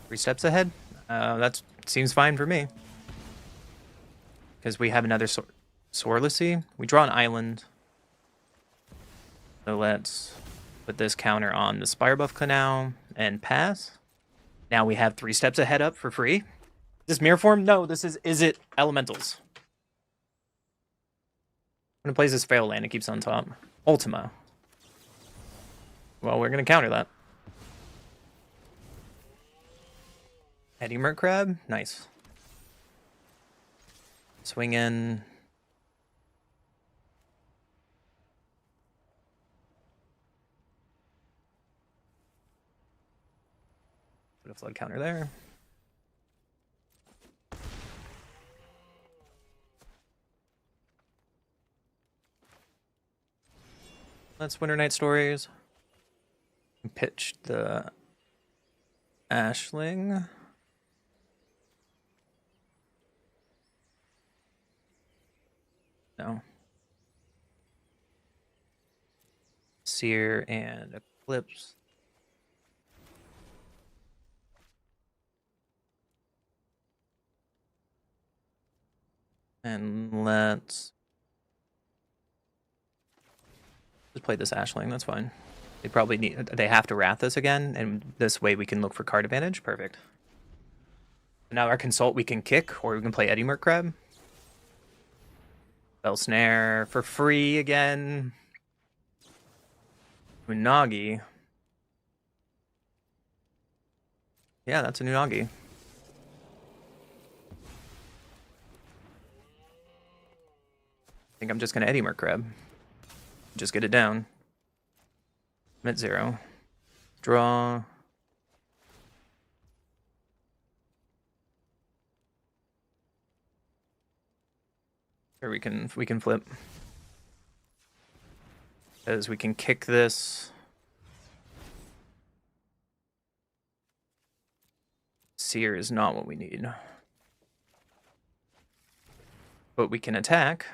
Three steps ahead. That seems fine for me. Because we have another Sorlessy. We draw an island. So let's put this counter on the Spire Buff Canal and pass. Now we have 3 steps ahead up for free. Is this Mirror Form? No, this is it Elementals? When it plays this Fail land, it keeps on top. Ultima. Well, we're going to counter that. Eddie Merc Crab? Nice. Swing in. Put a flood counter there. That's Winter Night Stories. Pitch the Ashling. No. Seer and Eclipse. And let's just play this Ashling, that's fine. They probably they have to Wrath us again, and this way we can look for card advantage. Perfect. Now our Consult we can kick, or we can play Eddie Merc Crab. Spell Snare for free again. Unagi. Yeah, that's a Unagi. I think I'm just going to Eddie Merc Crab. Just get it down. I'm at 0. Draw. Or we can flip. As we can kick this. Seer is not what we need. But we can attack.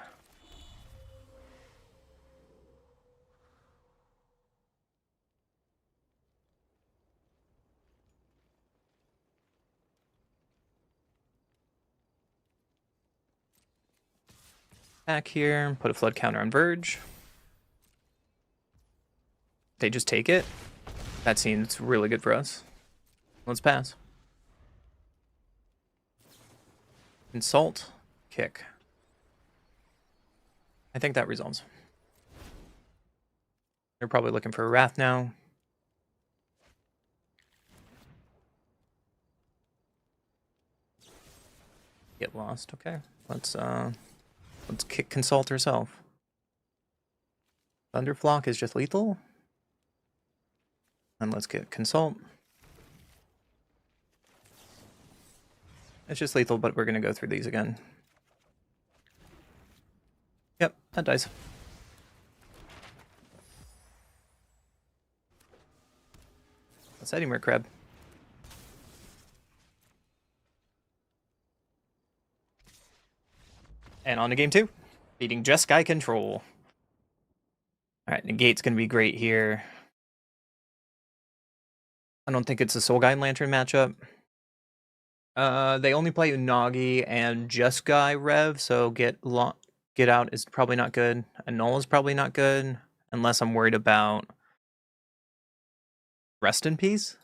Attack here, put a flood counter on Verge. They just take it. That seems really good for us. Let's pass. Insult, kick. I think that resolves. They're probably looking for a Wrath now. Get lost, okay. Let's kick Consult herself. Thunderflock is just lethal. And let's get Consult. It's just lethal, but we're gonna go through these again. Yep, that dies. Let's anywhere, Crab. And on to game 2. Beating just Sky Control. Alright, Negate's gonna be great here. I don't think it's a Soul Guide Lantern matchup. They only play Unagi and Just Guy Rev, so get out is probably not good. Annul is probably not good, unless I'm worried about Rest in Peace.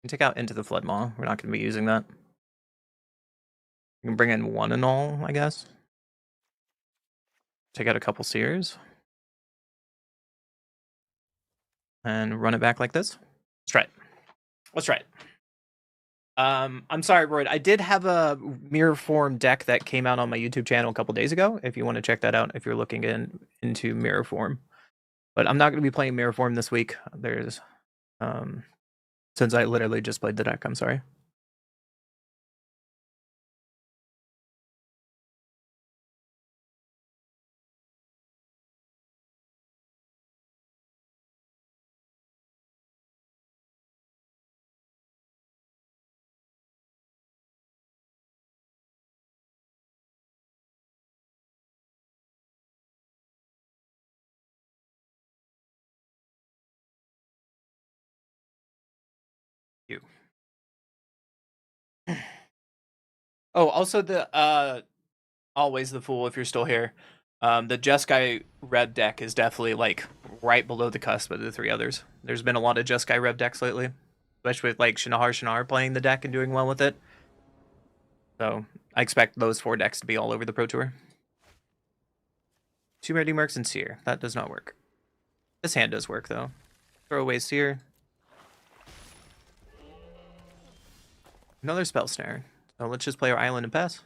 Take out Into the Flood Maw. We're not going to be using that. We can bring in one Annul, I guess. Take out a couple Seers. And run it back like this. Let's try it. Let's try it. I'm sorry, Royd. I did have a Mirror Form deck that came out on my YouTube channel a couple days ago. If you want to check that out, if you're looking into Mirror Form. But I'm not going to be playing Mirror Form this week. There's, since I literally just played the deck, I'm sorry. You. Oh, also the always the fool if you're still here. The Jeskai Rev deck is definitely like right below the cusp of the 3 others. There's been a lot of Jeskai Rev decks lately, especially with like Shannahar playing the deck and doing well with it. So I expect those 4 decks to be all over the Pro Tour. 2 Ready Mercs and Seer. That does not work. This hand does work though. Throw away Seer. Another Spell Snare. So let's just play our island and pass.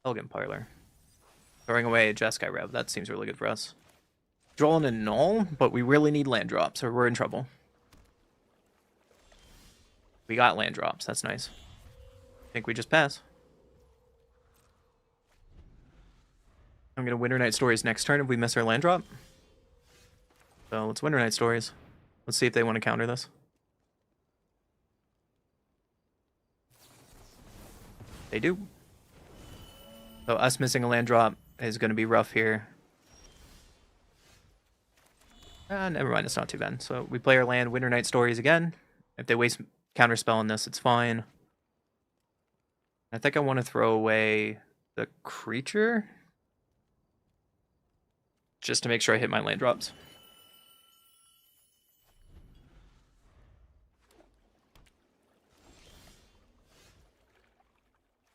Elegant Parlor. Throwing away a Jeskai Rev. That seems really good for us. Drawing a null, but we really need land drops or we're in trouble. We got land drops. That's nice. I think we just pass. I'm going to Winter Night Stories next turn if we miss our land drop. So let's Winter Night Stories. Let's see if they want to counter this. They do. So us missing a land drop is going to be rough here. Never mind, it's not too bad. So we play our land, Winter Night Stories again. If they waste counterspell on this, it's fine. I think I want to throw away the creature. Just to make sure I hit my land drops.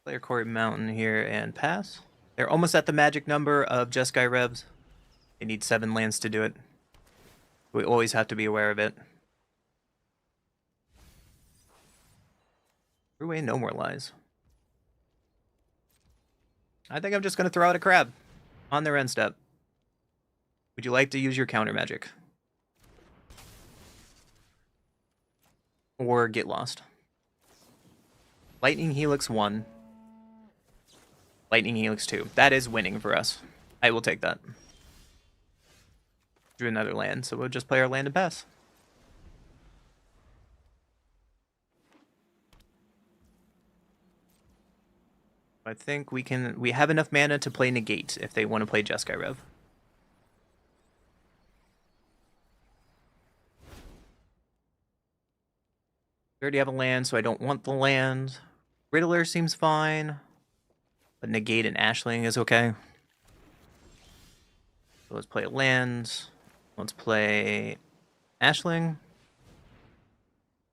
Play a Quarry Mountain here and pass. They're almost at the magic number of Jeskai Revs. They need 7 lands to do it. We always have to be aware of it. Threw away No More Lies. I think I'm just going to throw out a crab on their end step. Would you like to use your counter magic? or get lost. Lightning Helix 1. Lightning Helix 2. That is winning for us. I will take that. Drew another land, so we'll just play our land and pass. I think we have enough mana to play Negate if they want to play Jeskai Rev. We already have a land, so I don't want the land. Riddler seems fine, but Negate and Ashling is okay. So let's play land. Let's play Ashling.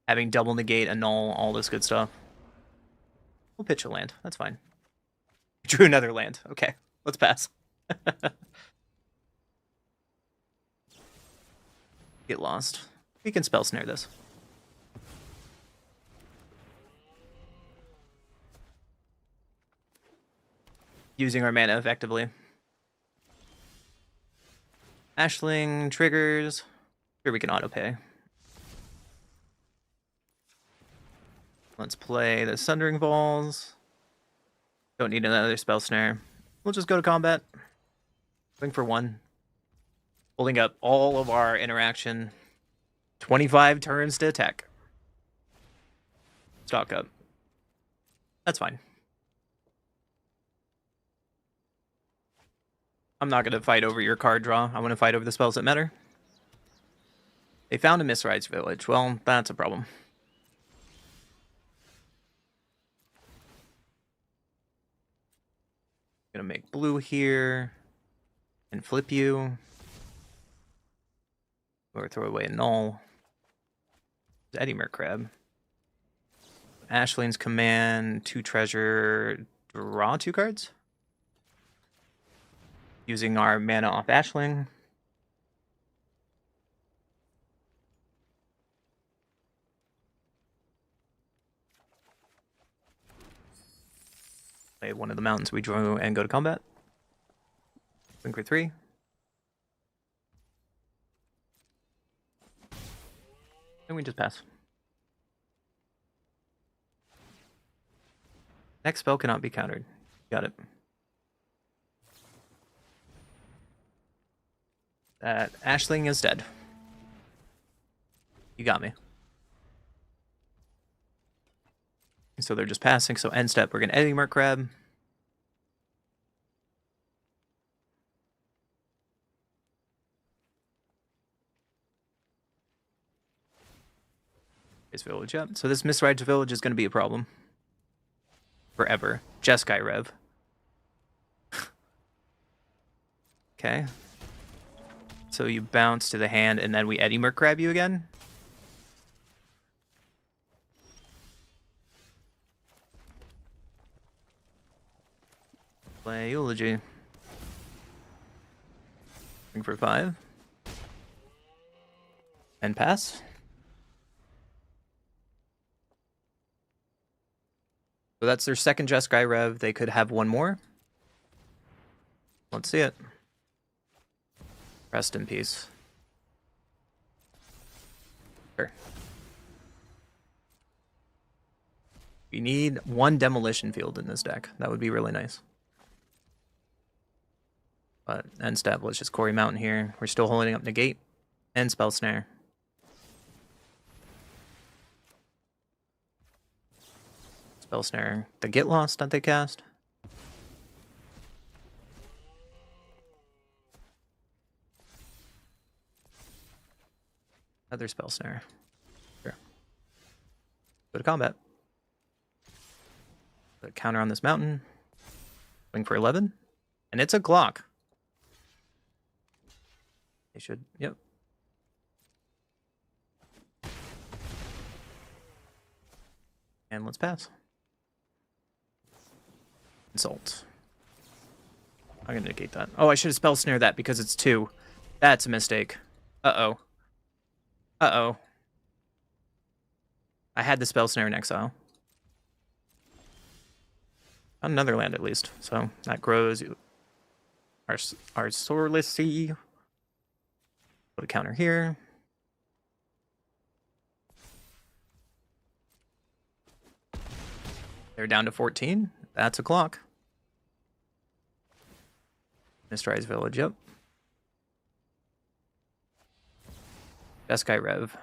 Having double negate, annul, all this good stuff. We'll pitch a land. That's fine. Drew another land. Okay, let's pass. Get lost. We can spell snare this. Using our mana effectively. Ashling triggers. Here we can auto pay. Let's play the Sundering Balls. Don't need another spell snare. We'll just go to combat. Swing for 1. Holding up all of our interaction. 25 turns to attack. Stock up. That's fine. I'm not going to fight over your card draw. I want to fight over the spells that matter. They found a Misride's Village. Well, that's a problem. Gonna make blue here and flip you. Or throw away a null. Eddie Crab. Ashling's command, 2 treasure, draw 2 cards. Using our mana off Ashling. Play one of the mountains we drew and go to combat. Swing for 3. And we just pass. Next spell cannot be countered. Got it. That Ashling is dead. You got me. So they're just passing. So end step, we're going to Eddie Crab. His village up. So this Misride to Village is going to be a problem. Forever. Jeskai Rev. Okay. So you bounce to the hand and then we Eddie Crab you again. Play Eulogy. Swing for 5. And pass. So that's their second Jeskai Rev. They could have one more. Let's see it. Rest in peace. Sure. We need 1 demolition field in this deck. That would be really nice. But end step, let's just Quarry Mountain here. We're still holding up Negate and Spell Snare. Spell Snare. The Get Lost that they cast. Another Spell Snare. Sure. Go to combat. Put a counter on this mountain. Swing for 11. And it's a Glock. They should, yep. And let's pass. Insult. I'm gonna negate that. Oh, I should have spell snare that because it's 2. That's a mistake. Uh-oh. Uh-oh. I had the spell snare in exile. Another land at least. So that grows our Sorless Sea. Put a counter here. They're down to 14. That's a clock. Mistrise Village, yep. Jeskai Rev.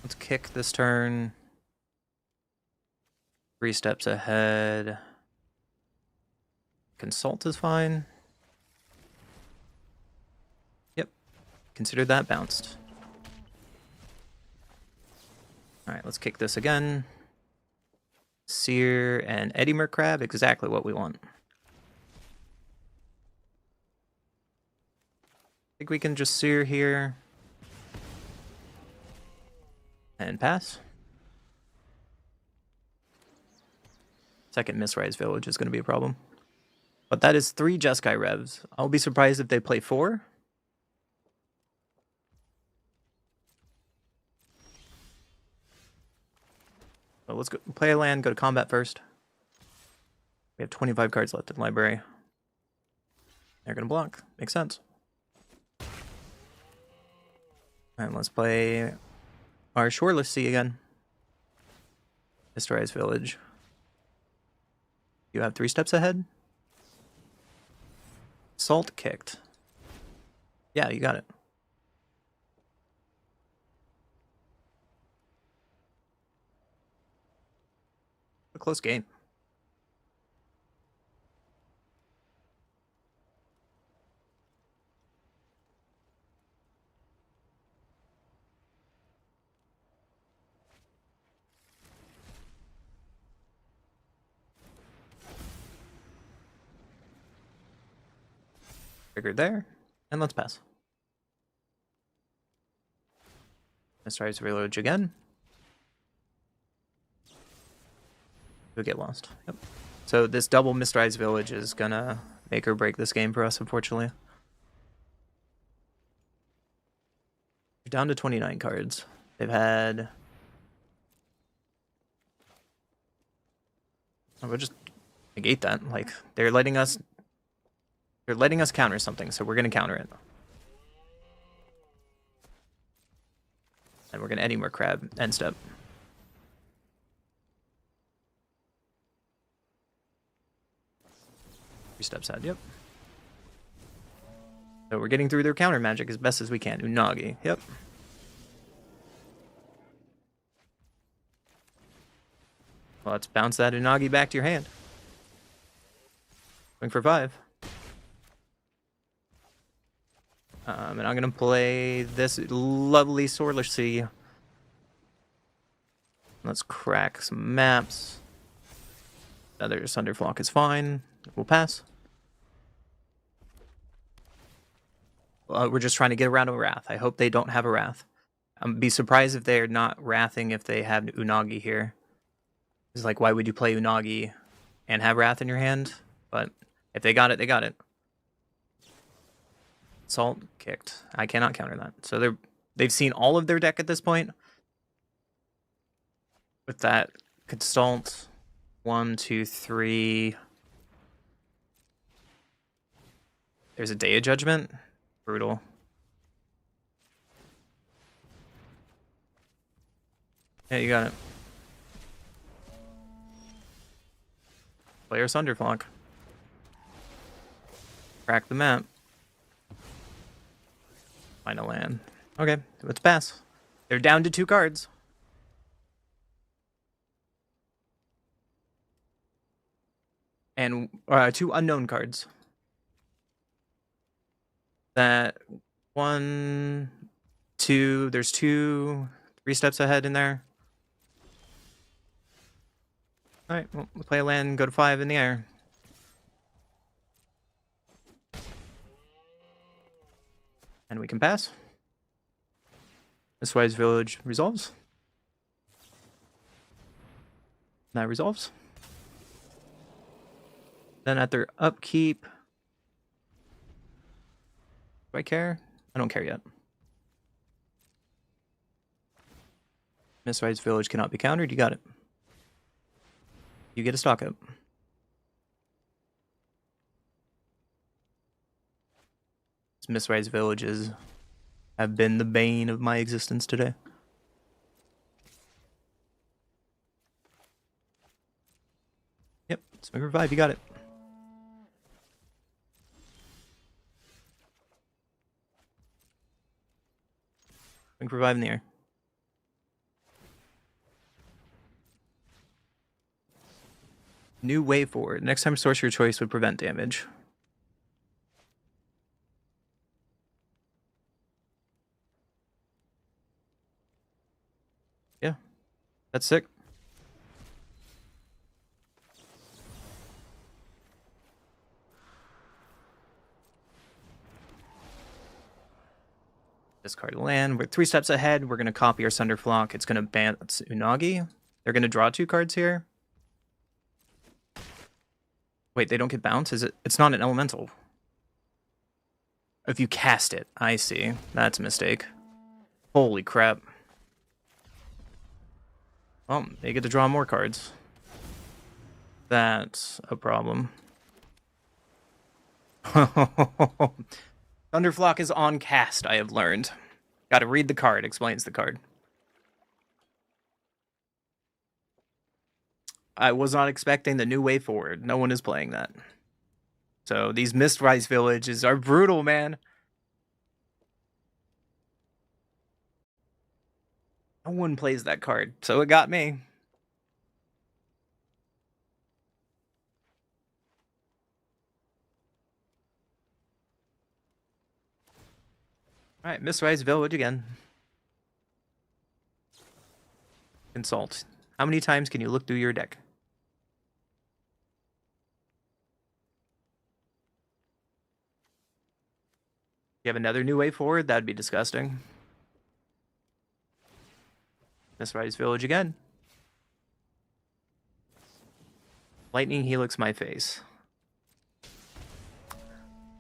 Let's kick this turn. 3 steps ahead. Consult is fine. Yep. Consider that bounced. Alright, let's kick this again. Seer and Edimer Crab, exactly what we want. I think we can just Seer here. And pass. Second Misrise Village is going to be a problem. But that is 3 Jeskai Revs. I'll be surprised if they play 4. So let's go play a land, go to combat first. We have 25 cards left in the library. They're going to block. Makes sense. And let's play our Shoreless Sea again. Misrise Village. You have 3 steps ahead. Salt kicked. Yeah, you got it. A close game. Triggered there, and let's pass. Misrise Village again. We'll get lost. Yep. So this double Misrise Village is gonna make or break this game for us, unfortunately. We're down to 29 cards. They've had... We'll just negate that. Like, they're letting us counter something, so we're gonna counter it. And we're gonna Edimer Crab end step. Three steps ahead, yep. So we're getting through their counter magic as best as we can. Unagi, yep. Well, let's bounce that Unagi back to your hand. Going for 5. And I'm going to play this lovely Swordless Sea. Let's crack some maps. Another Sunderflock is fine. We'll pass. We're just trying to get around a Wrath. I hope they don't have a Wrath. I'd be surprised if they're not Wrathing if they have Unagi here. It's like, why would you play Unagi and have Wrath in your hand? But if they got it, they got it. Salt kicked. I cannot counter that. So they've seen all of their deck at this point. With that Consult, 1, 2, 3. There's a Day of Judgment. Brutal. Yeah, you got it. Player Sunderflock. Crack the map. Find a land. Okay, let's pass. They're down to 2 cards. And 2 unknown cards. That 1, 2, there's 2, 3 steps ahead in there. Alright, we'll play a land, go to 5 in the air. And we can pass. Misrise Village resolves. That resolves. Then at their upkeep... Do I care? I don't care yet. Misrise Village cannot be countered. You got it. You get a stock up. Misrise Villages have been the bane of my existence today. Swing revive, you got it. Swing revive in the air. New way forward. Next time sorcerer choice would prevent damage. Yeah, that's sick. Discard land. We're 3 steps ahead. We're going to copy our Sunderflock. It's going to ban Unagi. They're going to draw 2 cards here. Wait, they don't get bounce? Is it? It's not an elemental. If you cast it. I see. That's a mistake. Holy crap. Well, they get to draw more cards. That's a problem. Thunderflock is on cast, I have learned. Gotta read the card, explains the card. I was not expecting the new way forward. No one is playing that. So these Mistrise villages are brutal, man. No one plays that card, so it got me. Alright, Mistrise Village again. Consult. How many times can you look through your deck? You have another new way forward? That'd be disgusting. Mistrise Village again. Lightning Helix my face.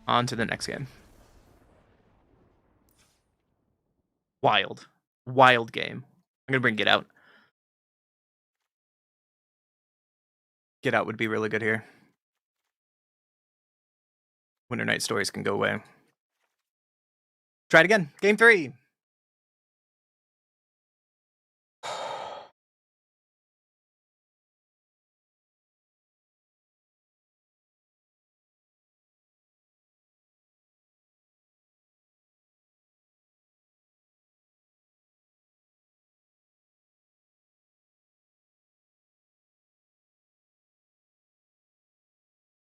On to the next game. Wild. Wild game. I'm gonna bring Get Out. Get Out would be really good here. Winter Night Stories can go away. Try it again. Game 3.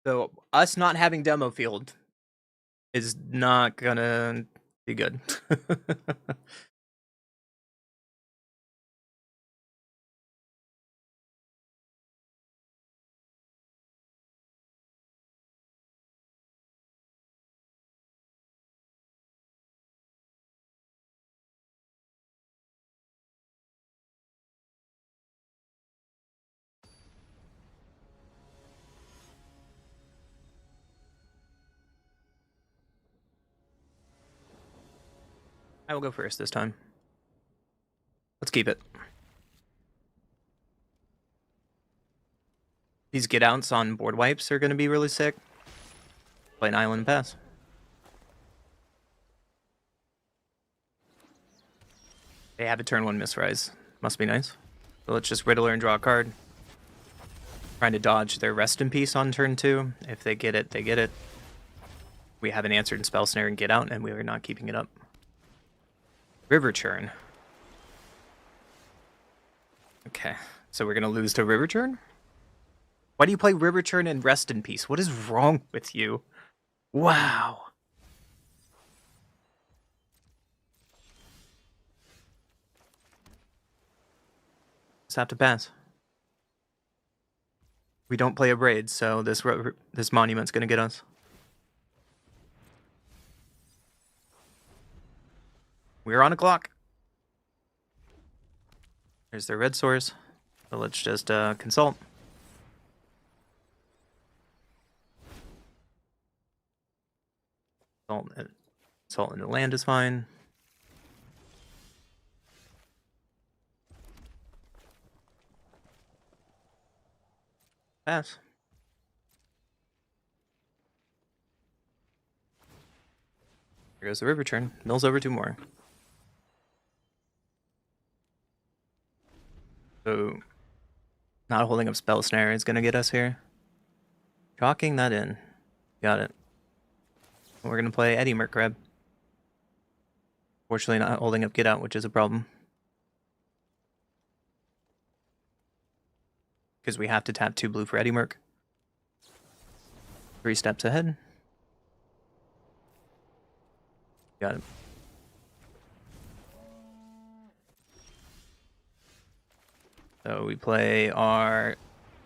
So us not having demo field is not gonna be good. I will go first this time. Let's keep it. These Get Outs on board wipes are going to be really sick. Play an island pass. They have a turn 1 Mistrise. Must be nice. So let's just Riddler and draw a card. Trying to dodge their Rest in Peace on turn 2. If they get it, they get it. We have an answered in Spell Snare and Get Out, and we are not keeping it up. River Churn. Okay, so we're going to lose to River Churn? Why do you play River Churn and Rest in Peace? What is wrong with you? Wow. Just have to pass. We don't play a Braid, so this monument's going to get us. We're on a clock. There's their red source. So let's just consult. Consult in the land is fine. Pass. There goes the river turn. Mills over 2 more. So, not holding up Spell Snare is going to get us here. Chalking that in. Got it. We're going to play Eddie Merkrab. Fortunately not holding up Get Out, which is a problem. Because we have to tap 2 blue for Eddie Merc. 3 steps ahead. Got it. So we play our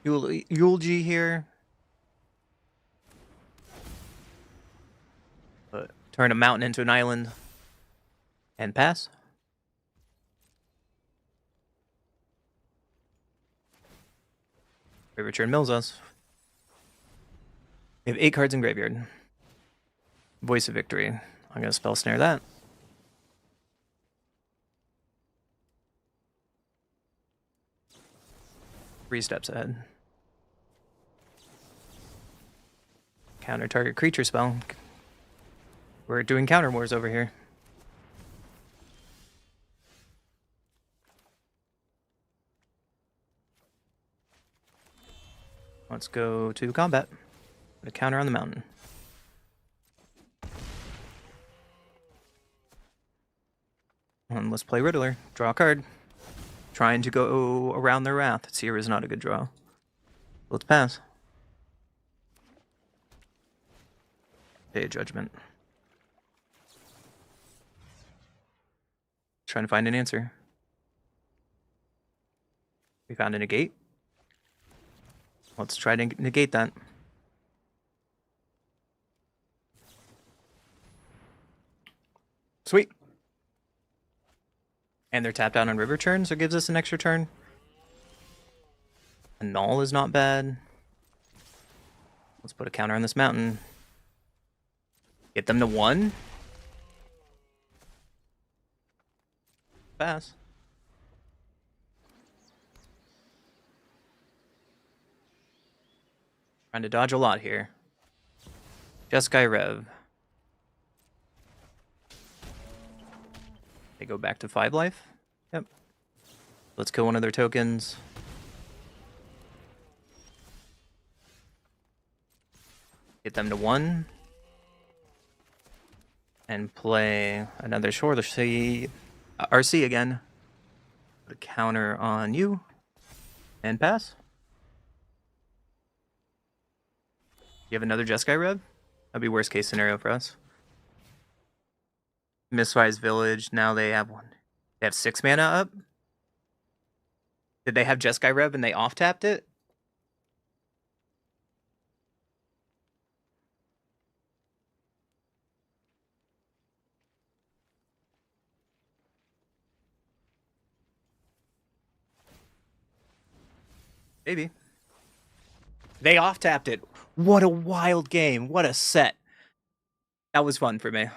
Eulogy here. Turn a mountain into an island. And pass. River Churn mills us. We have 8 cards in graveyard. Voice of Victory. I'm going to spell snare that. Three steps ahead. Counter target creature spell. We're doing counter wars over here. Let's go to combat. Put a counter on the mountain. And let's play Riddler. Draw a card. Trying to go around their wrath. Seer is not a good draw. Let's pass. Day of Judgment. Trying to find an answer. We found a negate. Let's try to negate that. Sweet. And they're tapped out on River Churn, so it gives us an extra turn. A null is not bad. Let's put a counter on this mountain. Get them to 1. Pass. Trying to dodge a lot here. Jeskai Rev. They go back to 5 life. Yep. Let's kill one of their tokens. Get them to 1. And play another Shore the Sea RC again. Put a counter on you. And pass. You have another Jeskai Rev? That'd be worst case scenario for us. Mistwise Village, now they have 1. They have 6 mana up? Did they have Jeskai Rev and they off-tapped it? Maybe. They off-tapped it. What a wild game. What a set. That was fun for me.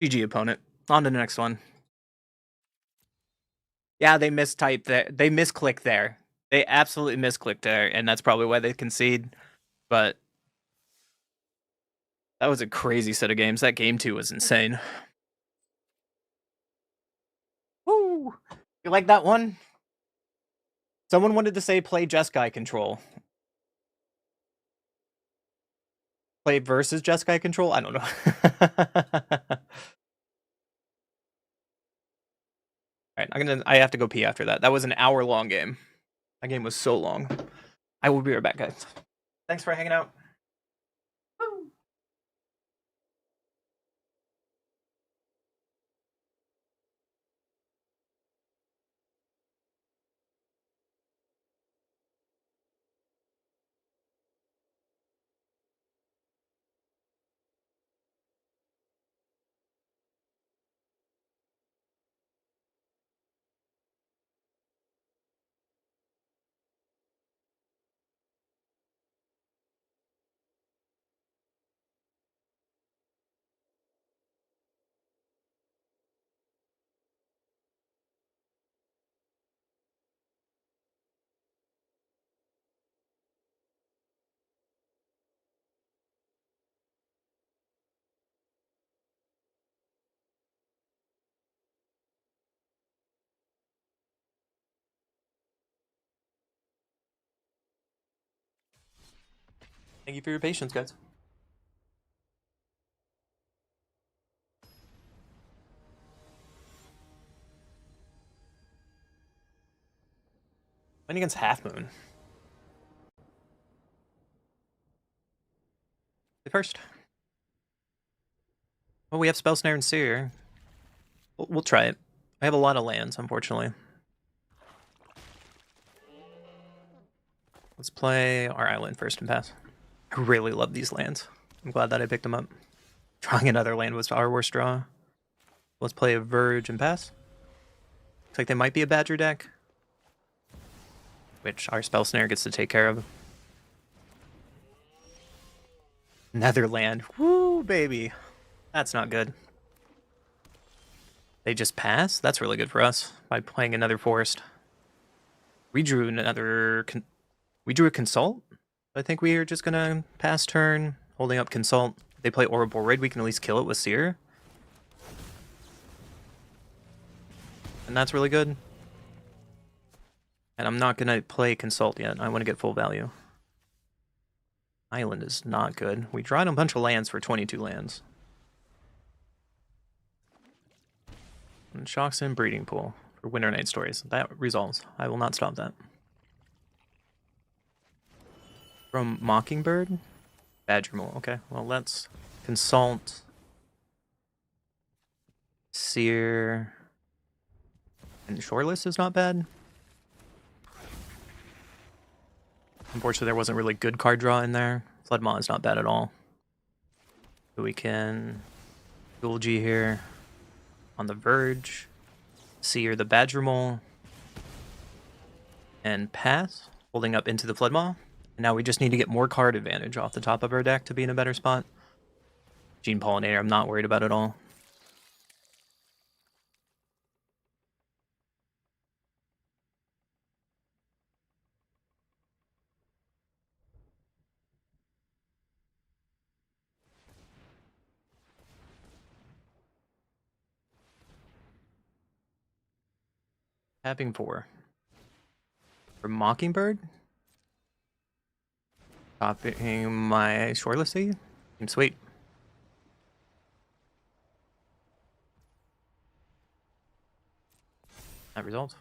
GG opponent. On to the next one. Yeah, they mistyped there. They misclicked there. They absolutely misclicked there, and that's probably why they concede. But that was a crazy set of games. That game 2 was insane. Woo! You like that one? Someone wanted to say play Jeskai Control. Play versus Jeskai Control? I don't know. Alright, I have to go pee after that. That was an hour-long game. That game was so long. I will be right back, guys. Thanks for hanging out. Thank you for your patience, guys. Playing against Half Moon. The first. Well, we have Spell Snare and Seer. We'll try it. I have a lot of lands, unfortunately. Let's play our island first and pass. I really love these lands. I'm glad that I picked them up. Drawing another land was our worst draw. Let's play a Verge and pass. Looks like they might be a Badger deck, which our Spell Snare gets to take care of. Netherland. Woo, baby. That's not good. They just pass? That's really good for us by playing another Forest. We drew another... We drew a Consult. I think we are just going to pass turn, holding up Consult. They play Ouroboros. We can at least kill it with Seer. And that's really good. And I'm not going to play Consult yet. I want to get full value. Island is not good. We drawed a bunch of lands for 22 lands. And Shocks in Breeding Pool for Winter Night Stories. That resolves. I will not stop that. From Mockingbird? Badger Mole. Okay, well, let's consult. Seer. And Shoreless is not bad. Unfortunately, there wasn't really good card draw in there. Floodmaw is not bad at all. So we can Dual G here on the Verge. Seer the Badger Mole. And pass, holding up into the Floodmaw. And now we just need to get more card advantage off the top of our deck to be in a better spot. Gene Pollinator, I'm not worried about at all. Tapping 4. For Mockingbird. Topping my Shoreless Sea. Seems sweet. That results.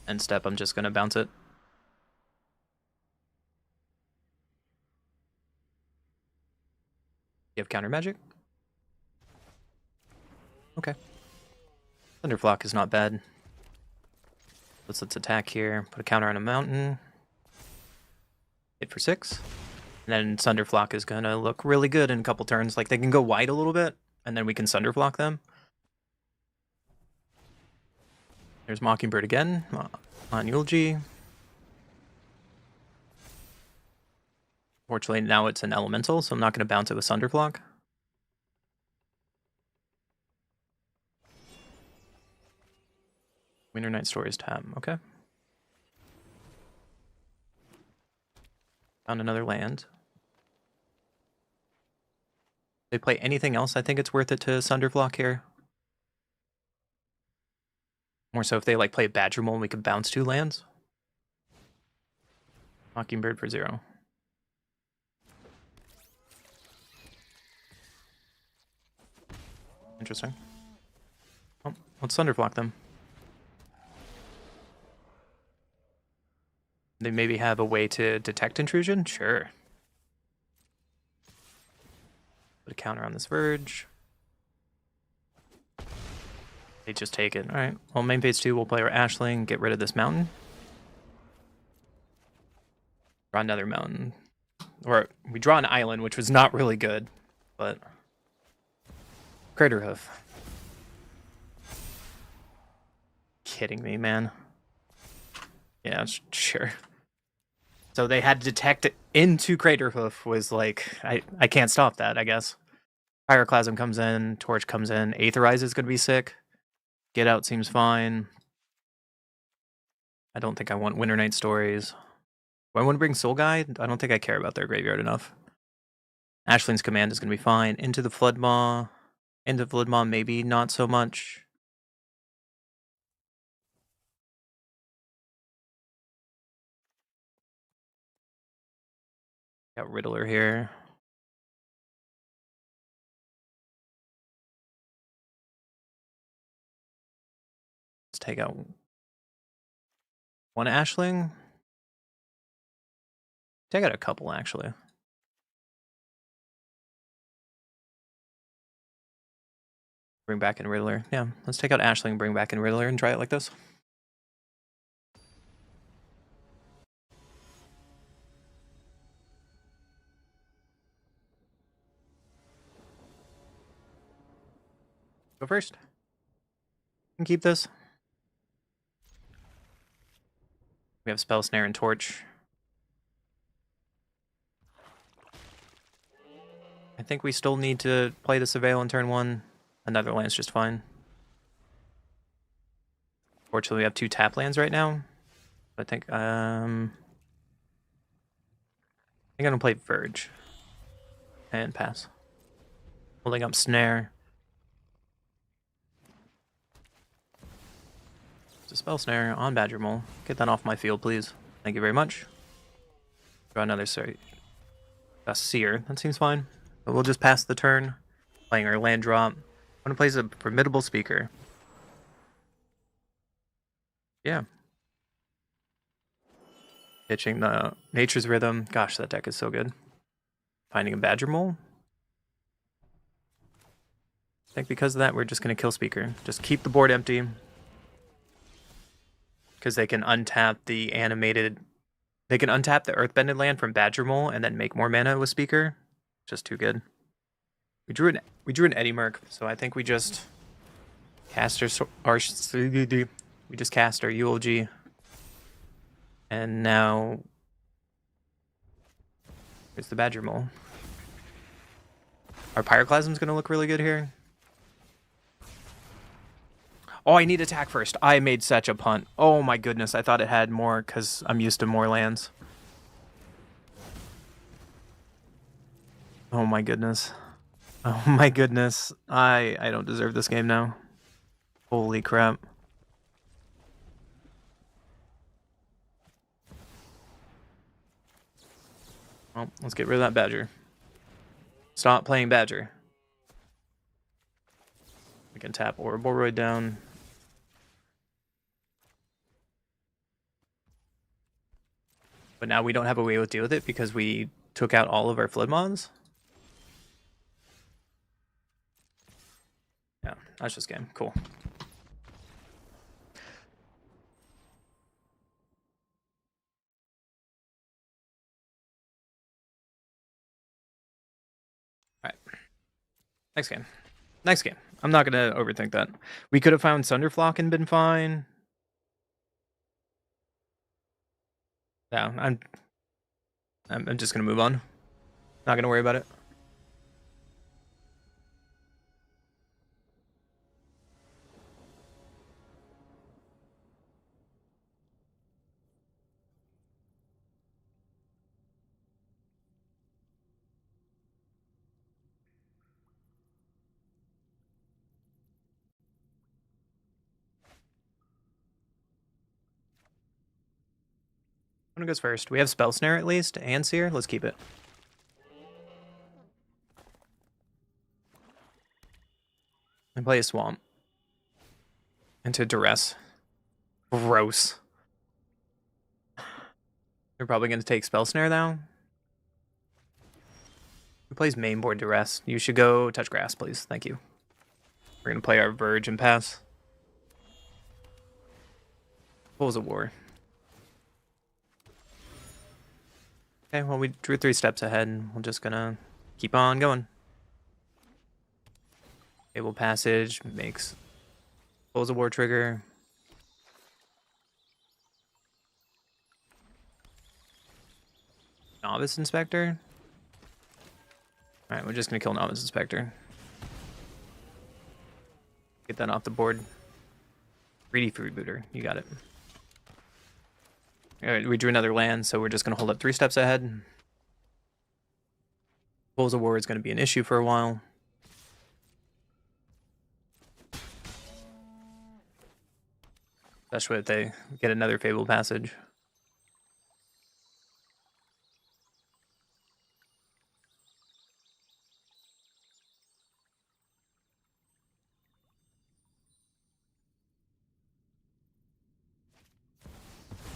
End step, I'm just going to bounce it. You have counter magic? Okay. Thunderflock is not bad. Let's attack here. Put a counter on a mountain. Hit for 6. And then Thunderflock is going to look really good in a couple turns. Like, they can go wide a little bit, and then we can Thunderflock them. There's Mockingbird again on Eulogy. Fortunately, now it's an elemental, so I'm not going to bounce it with Thunderflock. Winter Night Stories tab, okay. Found another land. They play anything else, I think it's worth it to Thunderflock here. More so if they like play Badger Mole and we could bounce 2 lands. Mockingbird for 0. Interesting. Oh, let's Thunderflock them. They maybe have a way to detect intrusion? Sure. Put a counter on this Verge. They just take it. Alright. Well, main phase 2, we'll play our Ashling, get rid of this mountain. Draw another mountain. Or we draw an island, which was not really good, but Crater Hoof. Kidding me, man. Yeah, sure. So they had to detect it into Crater Hoof was like, I can't stop that, I guess. Pyroclasm comes in, Torch comes in, Aetherize is going to be sick. Get Out seems fine. I don't think I want Winter Night Stories. Do I want to bring Soul Guide? I don't think I care about their graveyard enough. Ashling's Command is going to be fine. Into the Floodmaw. Into Floodmaw, maybe not so much. Got Riddler here. Let's take out one Ashling. Take out a couple, actually. Bring back in Riddler. Yeah, let's take out Ashling, bring back in Riddler, and try it like this. Go first. And keep this. We have Spell Snare and Torch. I think we still need to play the Surveil on turn 1. Another land's just fine. Fortunately, we have 2 tap lands right now. I think I'm gonna play Verge and pass. Holding up Snare. It's a Spell Snare on Badger Mole. Get that off my field, please. Thank you very much. Draw another Seer. That seems fine. But we'll just pass the turn. Playing our land drop. I'm gonna play a Formidable Speaker. Yeah. Pitching the Nature's Rhythm. Gosh, that deck is so good. Finding a Badger Mole. I think because of that, we're just going to kill Speaker. Just keep the board empty. Because they can untap the animated... They can untap the Earthbended land from Badger Mole and then make more mana with Speaker. Just too good. We drew an Eddie Merc, so I think we just cast we just cast our ULG. And now here's the Badger Mole. Our Pyroclasm's gonna look really good here. Oh, I need attack first. I made such a punt. Oh my goodness, I thought it had more because I'm used to more lands. Oh my goodness. Oh my goodness. I don't deserve this game now. Holy crap. Well, let's get rid of that Badger. Stop playing Badger. We can tap Ouroboros down. But now we don't have a way to deal with it because we took out all of our Floodmons. Yeah, that's just game. Cool. Alright. Next game. Next game. I'm not going to overthink that. We could have found Sunderflock and been fine. Yeah, I'm just going to move on. Not going to worry about it. One goes first. We have Spell Snare at least, and Seer. Let's keep it. And play a Swamp. Into Duress. Gross. They're probably going to take Spell Snare now. Who plays mainboard Duress? You should go touch grass, please. Thank you. We're going to play our Verge and pass. Pools of War. Okay, well, we drew 3 steps ahead, and we're just going to keep on going. Fable Passage makes Pools of War trigger. Novice Inspector. Alright, we're just going to kill Novice Inspector. Get that off the board. Greedy Freebooter. You got it. Alright, we drew another land, so we're just going to hold up 3 steps ahead. Pools of War is going to be an issue for a while. Especially if they get another Fable Passage.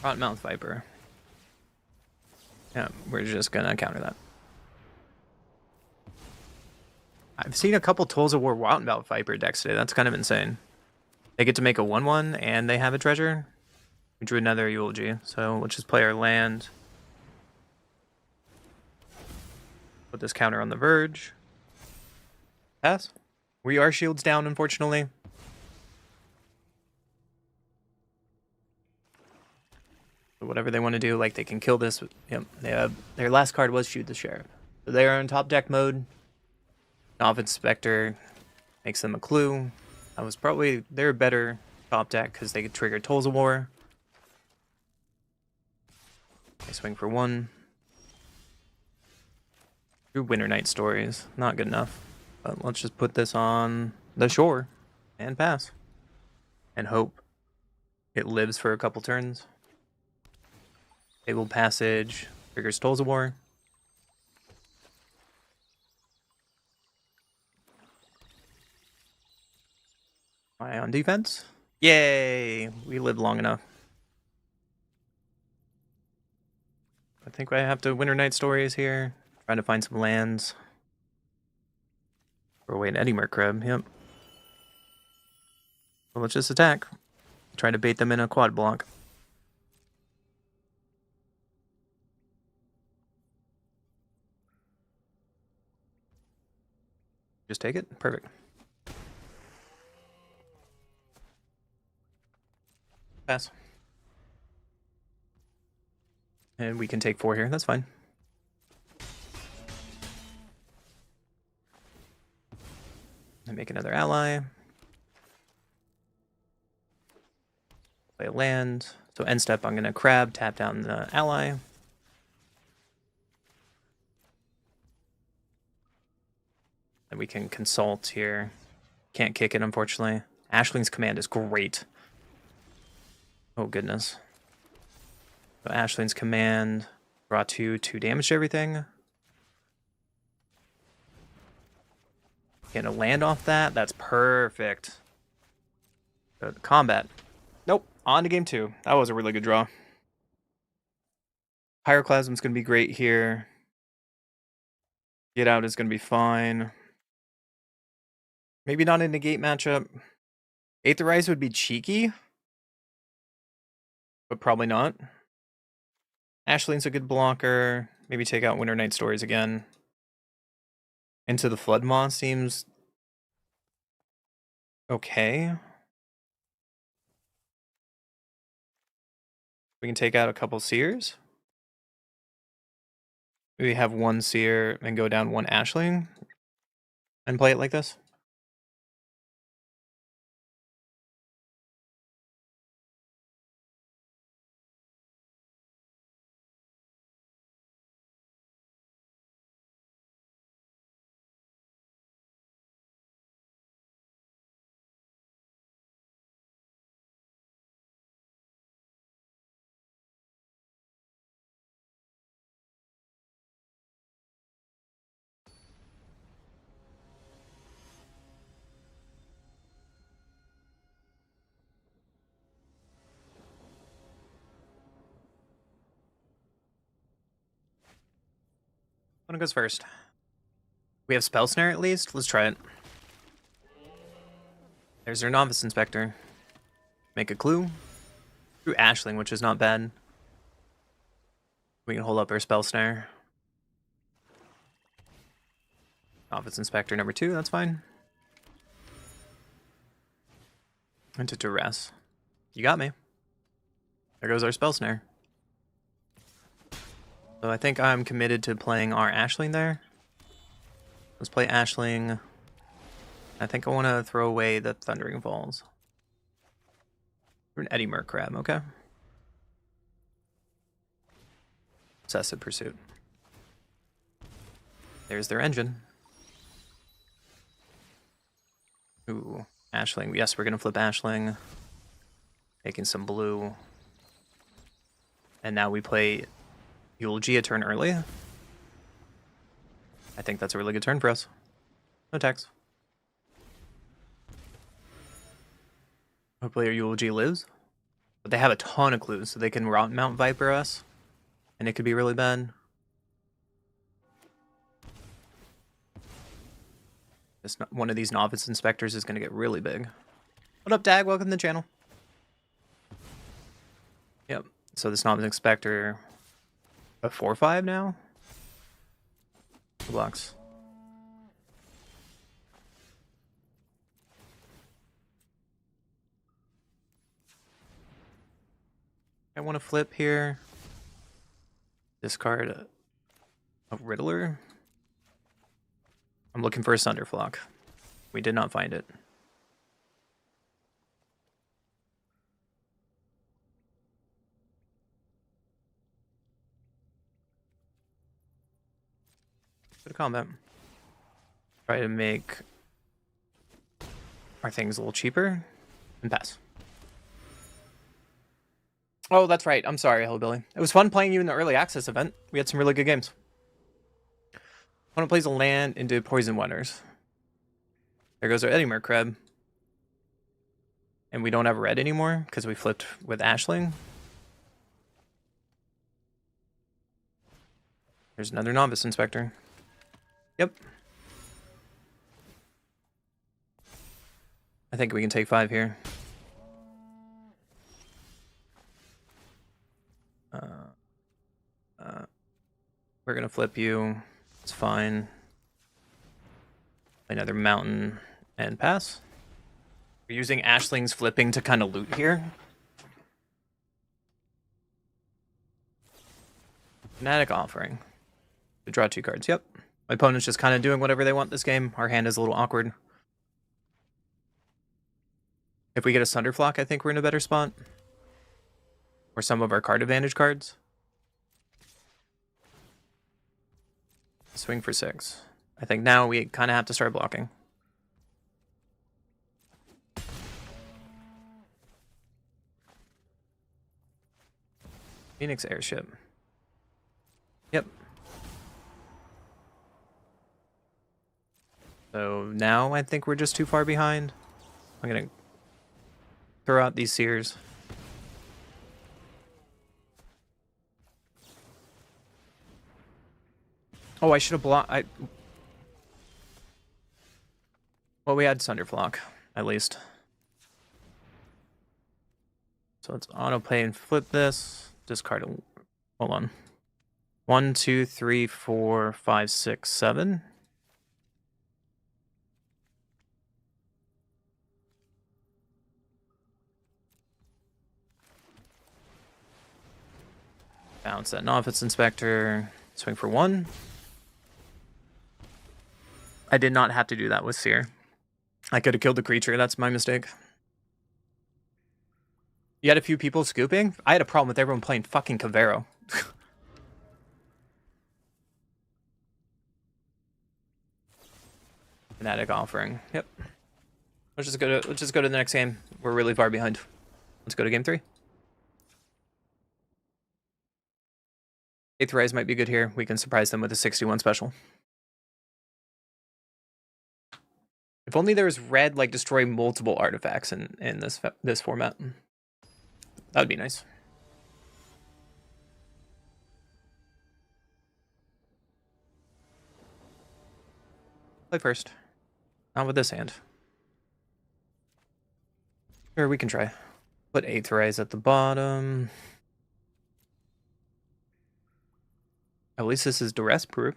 Rottenmouth Viper. Yeah, we're just gonna counter that. I've seen a couple Tools of War Rottenmouth Viper decks today. That's kind of insane. They get to make a 1/1 and they have a treasure. We drew another Eulogy, so let's just play our land. Put this counter on the verge. Pass. We are shields down, unfortunately. So whatever they want to do, like they can kill this. Yep, they have, their last card was Shoot the Sheriff. So they are in top deck mode. Novice Spectre makes them a clue. That was probably their better top deck because they could trigger Tools of War. They swing for 1. Drew Winter Night Stories. Not good enough. But let's just put this on the shore and pass. And hope it lives for a couple turns. Fabled Passage triggers Tools of War. Eye on defense. Yay! We lived long enough. I think I have to Winter Night Stories here. Trying to find some lands. Throw away an Eddie Crab, yep. So let's just attack. Try to bait them in a quad block. Just take it? Perfect. Pass. And we can take 4 here, that's fine. And make another ally. Play a land. So end step, I'm gonna crab, tap down the ally. And we can consult here. Can't kick it, unfortunately. Ashling's Command is great. Oh, goodness. So Ashling's Command, draw 2 damage to everything. Getting a land off that, that's perfect. Good. Combat. Nope, on to game 2. That was a really good draw. Pyroclasm's gonna be great here. Get out is gonna be fine. Maybe not a negate matchup. Aetherize would be cheeky, but probably not. Ashling's a good blocker. Maybe take out Winter Night Stories again. Into the Flood Maw seems okay. We can take out a couple Seers. We have 1 Seer and go down 1 Ashling and play it like this. One goes first. We have Spell Snare at least. Let's try it. There's our Novice Inspector. Make a clue. Through Ashling, which is not bad. We can hold up our Spell Snare. Novice Inspector number 2, that's fine. Into Duress. You got me. There goes our Spell Snare. So I think I'm committed to playing our Ashling there. Let's play Ashling. I think I want to throw away the Thundering Falls. We're an Eddie Crab, okay. Obsessive Pursuit. There's their engine. Ooh, Ashling. Yes, we're going to flip Ashling. Taking some blue. And now we play Eulogy a turn early. I think that's a really good turn for us. No attacks. Hopefully our Eulogy lives. But they have a ton of clues, so they can Mount Viper us. And it could be really bad. One of these novice inspectors is going to get really big. What up, Dag? Welcome to the channel. Yep. So this novice inspector, a 4/5 now. Blocks. I want to flip here. Discard a Riddler. I'm looking for a Sunderflock. We did not find it. Go to combat. Try to make our things a little cheaper and pass. Oh, that's right. I'm sorry, Hillbilly. It was fun playing you in the early access event. We had some really good games. Opponent plays a land into Poison Wonders. There goes our Edimer Crab. And we don't have red anymore because we flipped with Ashling. There's another Novice Inspector. Yep. I think we can take 5 here. We're gonna flip you. It's fine. Another mountain and pass. We're using Ashling's flipping to kind of loot here. Fanatic Offering. We draw 2 cards. Yep. My opponent's just kind of doing whatever they want this game. Our hand is a little awkward. If we get a Sunderflock, I think we're in a better spot. Or some of our card advantage cards. Swing for 6. I think now we kind of have to start blocking. Phoenix Airship. Yep. So now I think we're just too far behind. I'm going to throw out these Seers. Oh, I should have blocked. Well, we had Sunderflock, at least. So let's auto-play and flip this. Discard a... Hold on. 1, 2, 3, 4, 5, 6, 7. Bounce that Novice Inspector. Swing for 1. I did not have to do that with Seer. I could have killed the creature. That's my mistake. You had a few people scooping? I had a problem with everyone playing fucking Cavero. Fanatic Offering. Yep. Let's just go to the next game. We're really far behind. Let's go to game 3. Eighth Rise might be good here. We can surprise them with a 61 special. If only there was red, like, destroy multiple artifacts in this format. That would be nice. Play first. Not with this hand. Sure, we can try. Put Eighth Rise at the bottom. At least this is duress proof.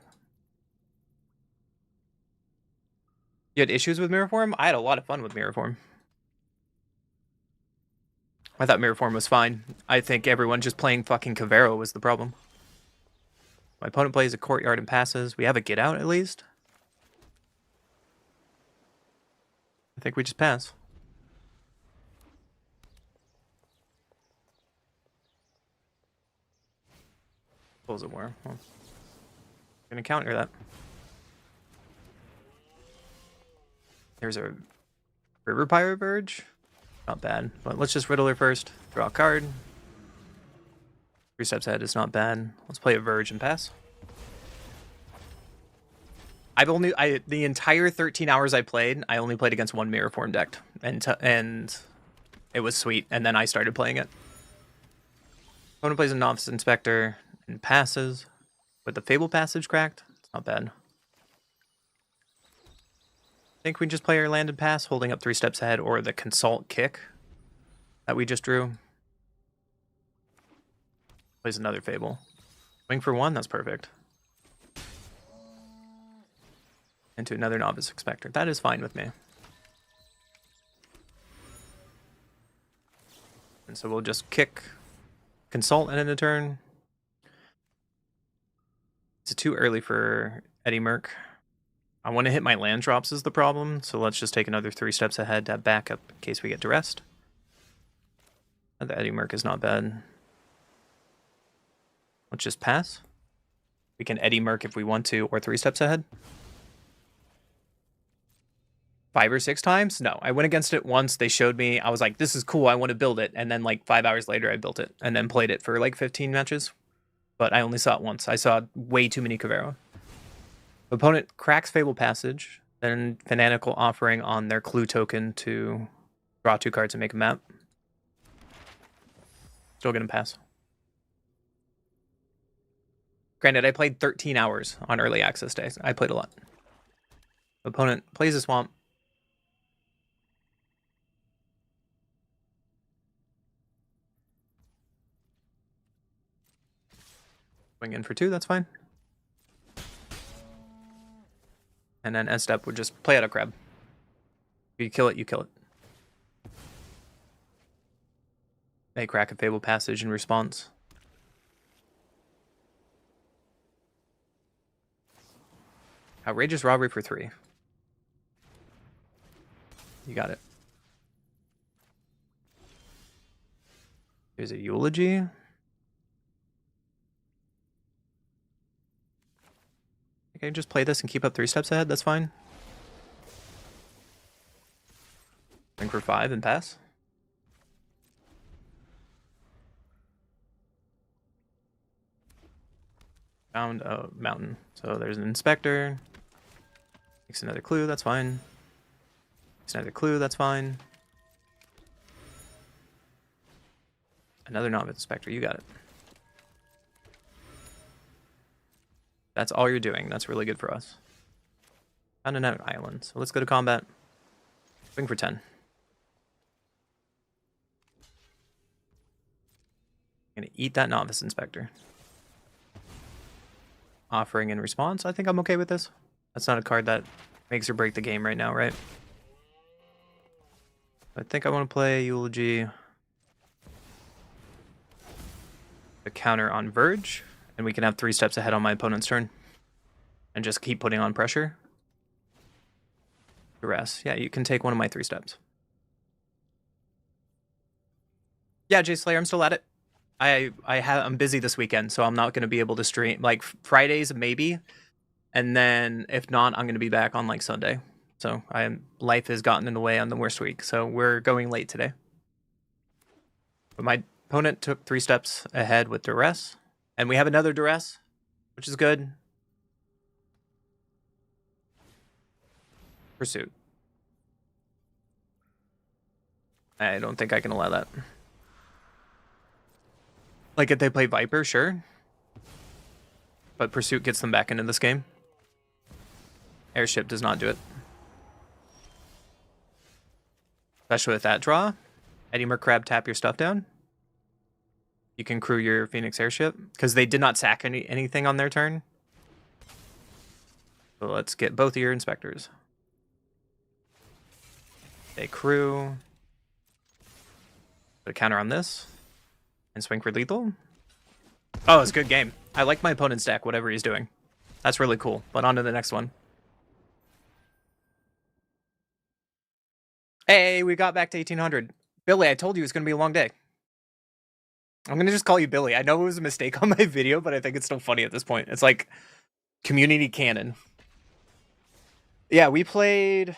You had issues with Mirror Form? I had a lot of fun with Mirror Form. I thought Mirror Form was fine. I think everyone just playing fucking Cavero was the problem. My opponent plays a Courtyard and passes. We have a Get Out at least. I think we just pass. Pulls it more. Well, gonna counter that. There's a River Pirate Verge. Not bad. But let's just riddle her first. Draw a card. 3 steps ahead is not bad. Let's play a Verge and pass. The entire 13 hours I played, I only played against one Mirror Form deck. And it was sweet. And then I started playing it. Opponent plays a Novice Inspector and passes with the Fable Passage cracked. It's not bad. I think we just play our land and pass, holding up 3 steps ahead, or the Consult Kick that we just drew. Plays another Fable. Swing for 1, that's perfect. Into another Novice Inspector. That is fine with me. And so we'll just kick Consult and end a turn. It's too early for Eddie Merc. I want to hit my land drops is the problem, so let's just take another 3 steps ahead to have backup in case we get duressed. The Eddie Merc is not bad. Let's just pass. We can Eddie Merc if we want to, or 3 steps ahead. 5 or 6 times? No, I went against it once. They showed me. I was like, this is cool. I want to build it. And then like 5 hours later, I built it and then played it for like 15 matches. But I only saw it once. I saw way too many Cavero. Opponent cracks Fable Passage, then Fanatical Offering on their Clue token to draw 2 cards and make a map. Still gonna pass. Granted, I played 13 hours on early access days. I played a lot. Opponent plays a Swamp. Swing in for 2, that's fine. And then end step would just play out a Crab. If you kill it, you kill it. They crack a Fable Passage in response. Outrageous Robbery for 3. You got it. Here's a Eulogy. Okay, just play this and keep up 3 steps ahead, that's fine. Swing for 5 and pass. Found a mountain. So there's an Inspector. Makes another Clue, that's fine. Makes another Clue, that's fine. Another Novice Inspector, you got it. That's all you're doing. That's really good for us. Found another island. So let's go to combat. Swing for 10. I'm gonna eat that Novice Inspector. Offering in response. I think I'm okay with this. That's not a card that makes or break the game right now, right? I think I want to play Eulogy. The counter on Verge. And we can have 3 steps ahead on my opponent's turn. And just keep putting on pressure. Duress. Yeah, you can take one of my 3 steps. Yeah, Jay Slayer, I'm still at it. I'm busy this weekend, so I'm not going to be able to stream. Like, Fridays, maybe. And then, if not, I'm going to be back on, like, Sunday. So, life has gotten in the way on the worst week. So, we're going late today. But my opponent took 3 steps ahead with Duress. And we have another Duress, which is good. Pursuit. I don't think I can allow that. Like, if they play Viper, sure. But Pursuit gets them back into this game. Airship does not do it. Especially with that draw. Eddie Merc Crab, tap your stuff down. You can crew your Phoenix Airship, because they did not sack anything on their turn. So let's get both of your Inspectors. They crew. Put a counter on this. And swing for lethal. Oh, it's a good game. I like my opponent's deck, whatever he's doing. That's really cool. But on to the next one. Hey, we got back to 1800. Billy, I told you it was going to be a long day. I'm going to just call you Billy. I know it was a mistake on my video, but I think it's still funny at this point. It's like community canon. Yeah, we played...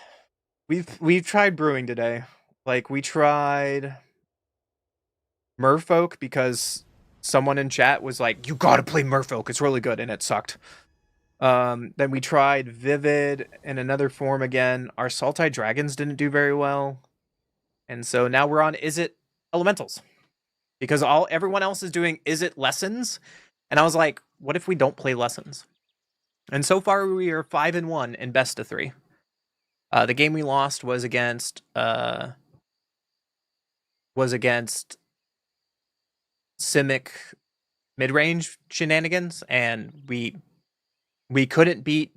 We've tried brewing today. Like, we tried Merfolk because someone in chat was like, you gotta play Merfolk, it's really good, and it sucked. Then we tried Vivid in another form again. Our Sultai Dragons didn't do very well. And so now we're on Is It Elementals. because everyone else is doing is it lessons, and I was like, what if we don't play lessons? And so far we are 5-1 in best of 3. The game we lost was against Simic mid-range shenanigans, and we couldn't beat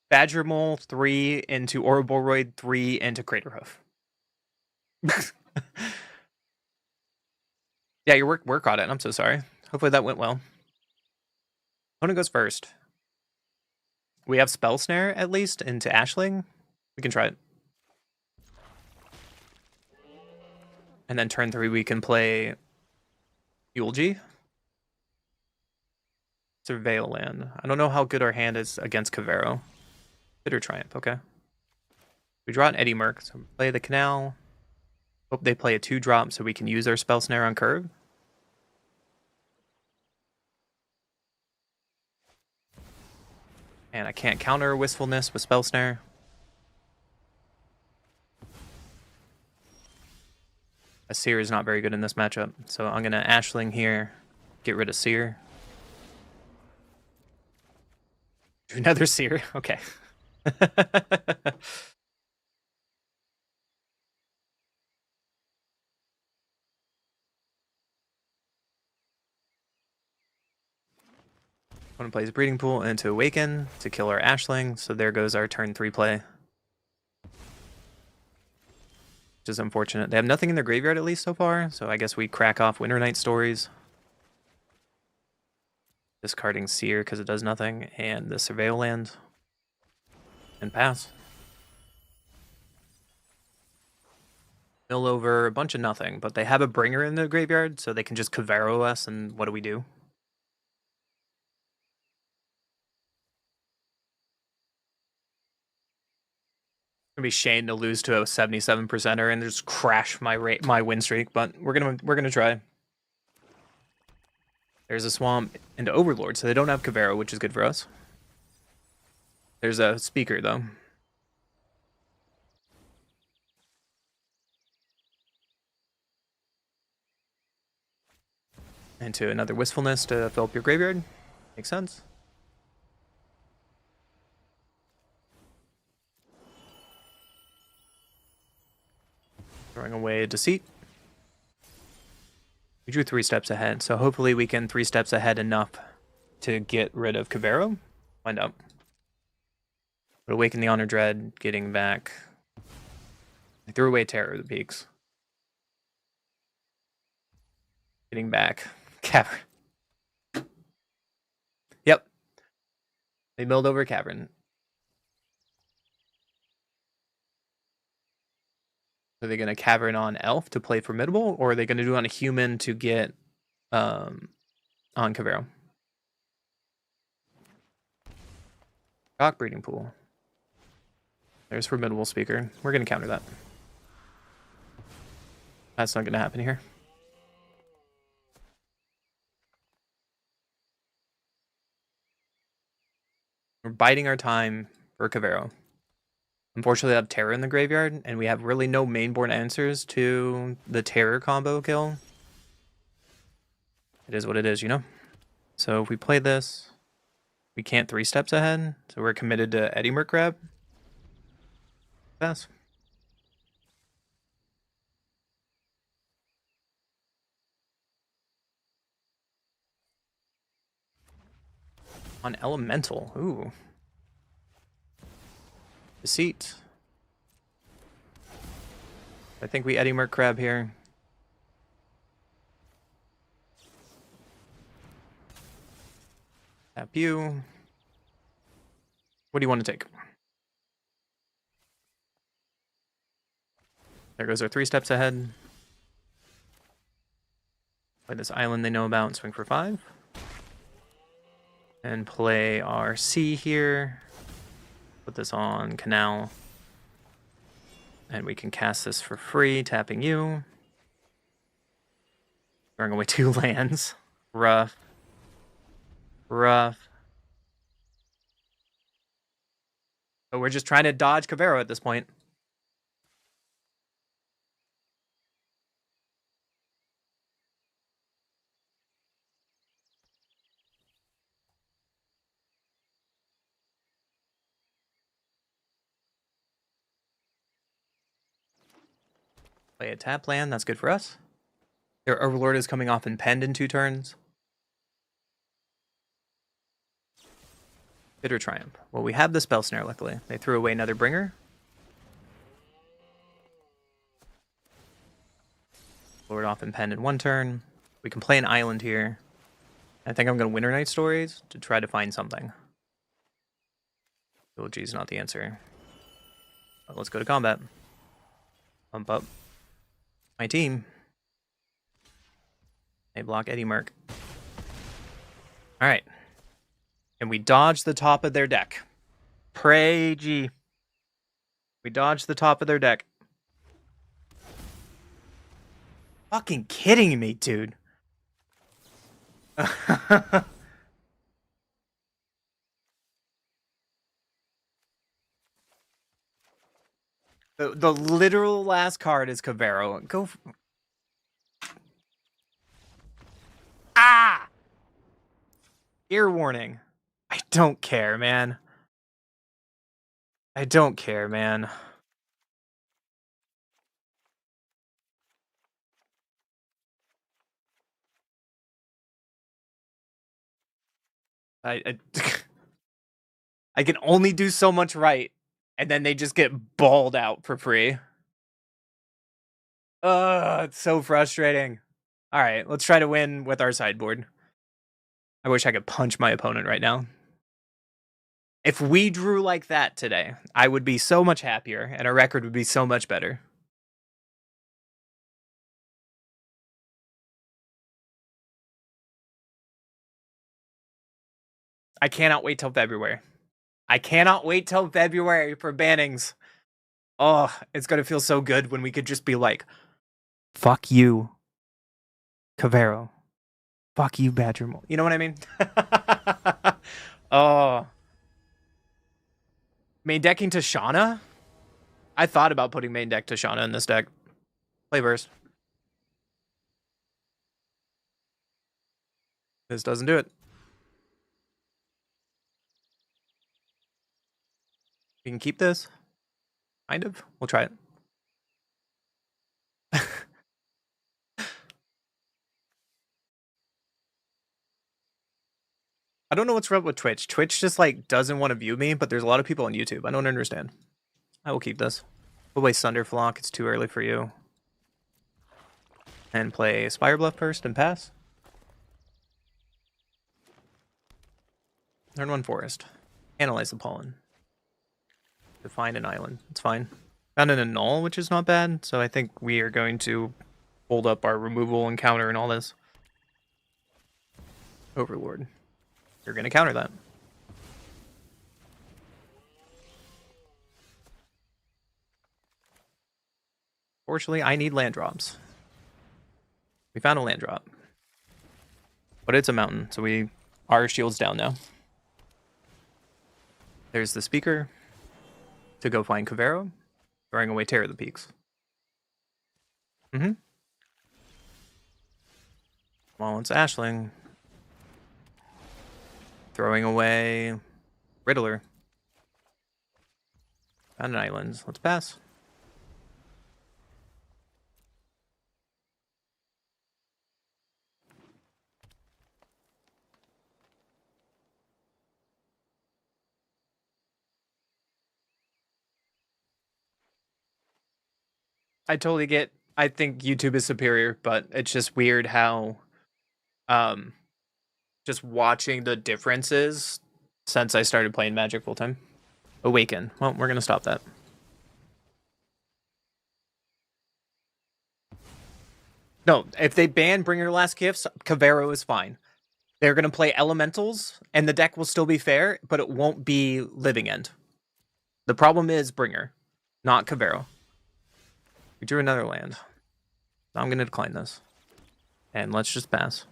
Badger Mole 3 into Ouroboros 3 into Craterhoof. Yeah, your work on it. I'm so sorry. Hopefully that went well. Opponent goes first. We have Spell Snare at least into Ashling. We can try it. And then turn 3 we can play Eulogy. Surveil land. I don't know how good our hand is against Kavero. Bitter Triumph, okay. We draw an Eddy Merc, so we play the Canal. Hope they play a 2-drop so we can use our Spell Snare on curve. And I can't counter Wistfulness with Spell Snare. A Seer is not very good in this matchup, so I'm going to Ashling here, get rid of Seer. Another Seer, okay. Opponent plays Breeding Pool into Awaken to kill our Ashling, so there goes our turn 3 play. Which is unfortunate. They have nothing in their graveyard at least so far, so I guess we crack off Winter Night Stories. Discarding Seer because it does nothing, and the Surveil land. And pass. Mill over a bunch of nothing, but they have a Bringer in the graveyard, so they can just Kavero us, and what do we do? It's gonna be shame to lose to a 77%er and just crash my win streak, but we're gonna try. There's a Swamp into Overlord, so they don't have Kavero, which is good for us. There's a Speaker though. Into another Wistfulness to fill up your graveyard. Makes sense. Throwing away Deceit. We drew 3 steps ahead, so hopefully we can 3 steps ahead enough to get rid of Kavero. Find out. But Awaken the Honor Dread, getting back. I threw away Terror of the Peaks. Getting back. Cavern. Yep. They milled over Cavern. Are they going to Cavern on Elf to play Formidable, or are they going to do on a human to get on Kavero? Rock Breeding Pool. There's Formidable Speaker. We're going to counter that. That's not going to happen here. We're biding our time for Kavero. Unfortunately, I have Terror in the graveyard, and we have really no mainboard answers to the Terror combo kill. It is what it is, you know? So if we play this, we can't 3 steps ahead, so we're committed to Eddy Merc grab. Pass. On Elemental, ooh. Deceit. I think we Eddy Merc Crab here. Tap you. What do you want to take? There goes our 3 steps ahead. Play this island they know about and swing for 5. And play our C here. Put this on Canal. And we can cast this for free, tapping you. Throwing away 2 lands. Rough. Rough. So we're just trying to dodge Kavero at this point. Play a tap land. That's good for us. Their Overlord is coming off and penned in 2 turns. Bitter Triumph. Well, we have the Spell Snare, luckily. They threw away another Bringer. Lord off and penned in 1 turn. We can play an island here. I think I'm going to Winter Night Stories to try to find something. Oh, geez, not the answer. But let's go to combat. Pump up my team. They block Eddie Merc. Alright. And we dodge the top of their deck. Pray G. We dodge the top of their deck. Fucking kidding me, dude. The literal last card is Cavero. Go. Ah! Ear warning. I don't care, man. I don't care, man. I I can only do so much right, and then they just get balled out for free. Ugh, it's so frustrating. All right, let's try to win with our sideboard. I wish I could punch my opponent right now. If we drew like that today, I would be so much happier, and our record would be so much better. I cannot wait till February. I cannot wait till February for bannings. Oh, it's going to feel so good when we could just be like, fuck you, Cavero. Fuck you, Badger Mole. You know what I mean? Oh. Main decking Tashana? I thought about putting main deck Tashana in this deck. Play burst. This doesn't do it. We can keep this. Kind of. We'll try it. I don't know what's wrong with Twitch. Twitch just like doesn't want to view me, but there's a lot of people on YouTube. I don't understand. I will keep this. We'll play Sunderflock. It's too early for you. And play Spire Bluff first and pass. Turn 1 Forest. Analyze the pollen. Define an island. It's fine. Found an annul, which is not bad. So I think we are going to hold up our removal and counter and all this. Overlord. You're going to counter that. Fortunately, I need land drops. We found a land drop. But it's a mountain, so our shield's down now. There's the speaker to go find Cavero, throwing away Terror of the Peaks. Well, it's Ashling. Throwing away Riddler. Found an island. Let's pass. I totally get. I think YouTube is superior, but it's just weird how, just watching the differences since I started playing Magic full time. Awaken. Well, we're gonna stop that. No, if they ban Bring Your Last Gifts, Cavero is fine. They're gonna play Elementals, and the deck will still be fair, but it won't be Living End. The problem is Bringer, not Cavero. We drew another land. I'm going to decline this. And let's just pass.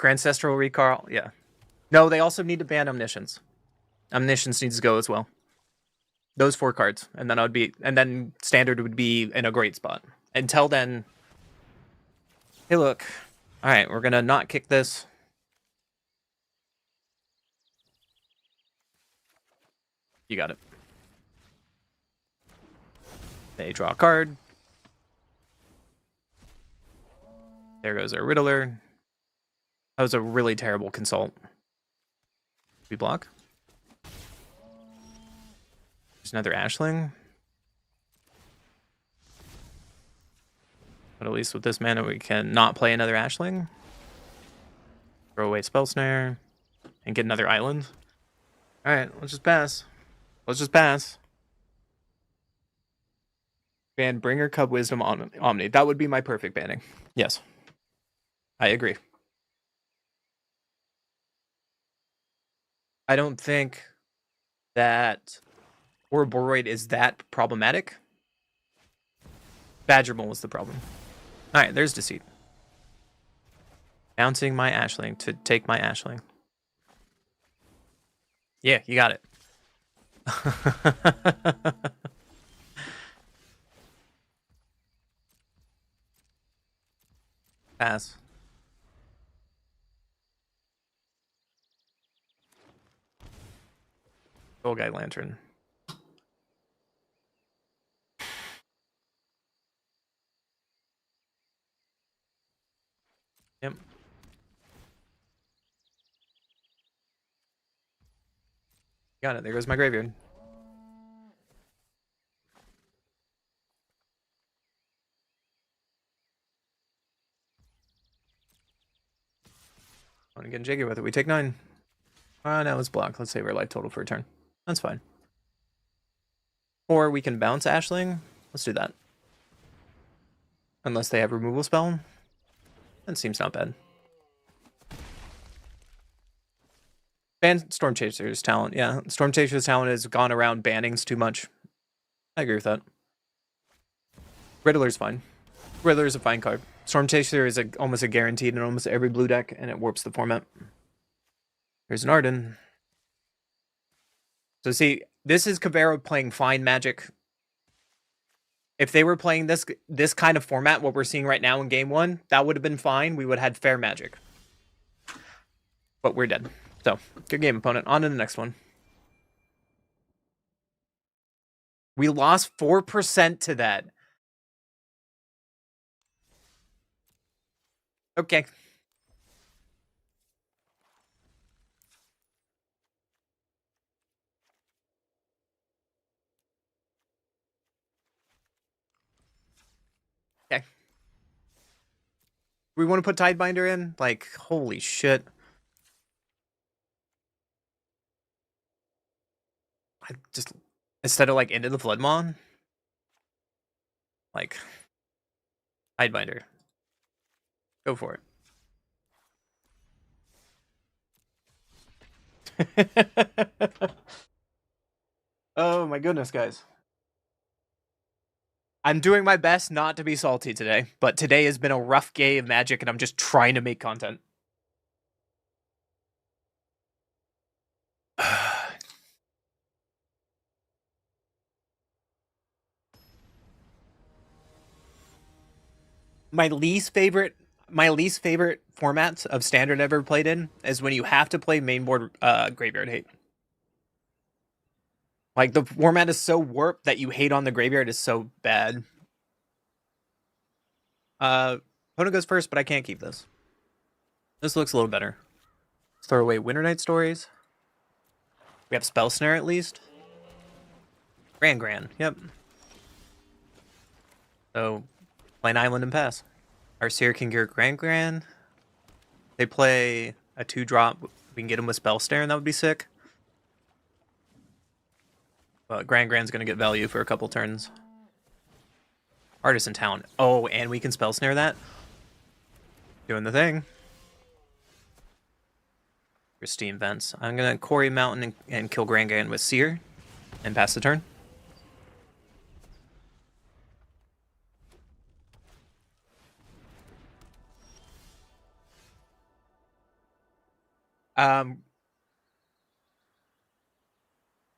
Ancestral Recall, yeah. No, they also need to ban Omniscience. Omniscience needs to go as well. Those 4 cards. And then Standard would be in a great spot. Until then, hey look. Alright, we're going to not kick this. You got it. They draw a card. There goes our Riddler. That was a really terrible consult. We block. There's another Ashling. But at least with this mana, we can not play another Ashling. Throw away Spell Snare. And get another island. Alright, let's just pass. Let's just pass. Ban Bringer, Cub, Wisdom, Omni. That would be my perfect banning. Yes. I agree. I don't think that Ouroboros is that problematic. Badger Mole is the problem. Alright, there's Deceit. Bouncing my Ashling to take my Ashling. Yeah, you got it. Pass. Old Guy Lantern. Yep. Got it. There goes my graveyard. Want to get jiggy with it. We take 9. Now it's blocked. Let's save our life total for a turn. That's fine. Or we can bounce Ashling. Let's do that. Unless they have removal spell. That seems not bad. Ban Storm Chaser's talent. Yeah, Storm Chaser's talent has gone around bannings too much. I agree with that. Riddler's fine. Riddler's a fine card. Storm Chaser is almost a guaranteed in almost every blue deck, and it warps the format. Here's an Arden. So see, this is Caveira playing fine Magic. If they were playing this kind of format, what we're seeing right now in game 1, that would have been fine. We would have had fair Magic. But we're dead. So, good game, opponent. On to the next one. We lost 4% to that. Okay. Okay. We want to put Tidebinder in? Like, holy shit. I just, instead of like Into the Floodmaw, like, Tidebinder. Go for it. Oh my goodness, guys. I'm doing my best not to be salty today, but today has been a rough day of Magic and I'm just trying to make content. My least favorite formats of Standard I've ever played in is when you have to play mainboard Graveyard Hate. Like, the format is so warped that you hate on the Graveyard is so bad. Opponent goes first, but I can't keep this. This looks a little better. Let's throw away Winter Night Stories. We have Spell Snare at least. Grand. Yep. So, play an island and pass. Our Seer can gear Grand. They play a 2-drop. We can get them with Spell Snare, and that would be sick. But Grand's going to get value for a couple turns. Artisan Talent. Oh, and we can Spell Snare that. Doing the thing. Steam Vents. I'm going to Quarry Mountain and kill Grand with Seer. And pass the turn.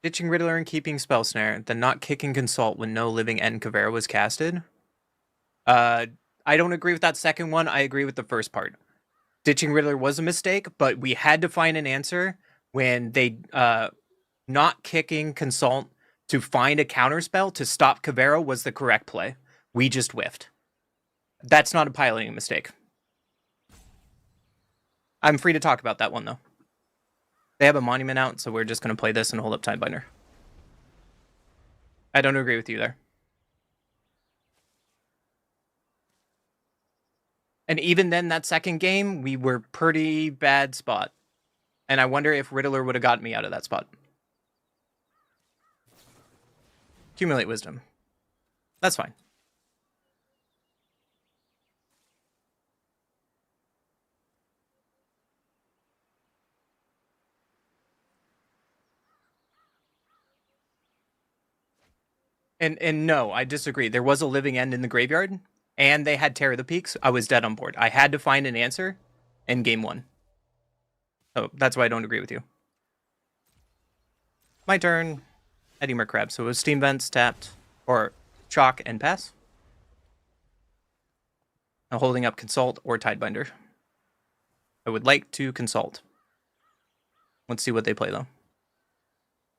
Ditching Riddler and keeping Spell Snare, then not kicking Consult when no living end Caveira was casted. I don't agree with that second one. I agree with the first part. Ditching Riddler was a mistake, but we had to find an answer when they not kicking Consult to find a counterspell to stop Kavero was the correct play. We just whiffed. That's not a piloting mistake. I'm free to talk about that one, though. They have a monument out, so we're just going to play this and hold up Tidebinder. I don't agree with you there. And even then, that second game, we were pretty bad spot. And I wonder if Riddler would have gotten me out of that spot. Accumulate Wisdom. That's fine. And no, I disagree. There was a living end in the graveyard, and they had Terror of the Peaks. I was dead on board. I had to find an answer in game 1. So that's why I don't agree with you. My turn. Eddie Crab. So it was Steam Vents, tapped, or Chalk and pass. Now holding up Consult or Tidebinder. I would like to Consult. Let's see what they play, though.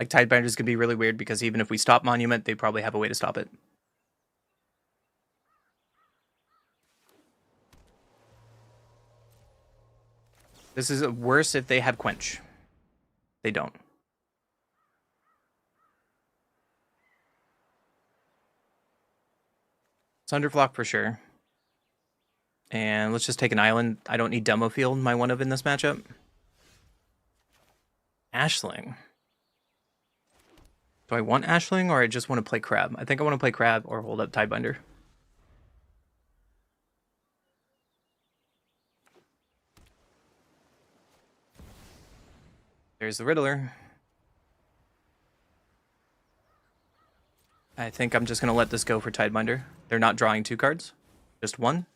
Like, Tidebinder is going to be really weird because even if we stop Monument, they probably have a way to stop it. This is worse if they have Quench. They don't. It's Underflock for sure. And let's just take an island. I don't need Demo Field, my one of in this matchup. Ashling. Do I want Ashling or I just want to play Crab? I think I want to play Crab or hold up Tidebinder. There's the Riddler. I think I'm just going to let this go for Tidebinder. They're not drawing 2 cards, just 1.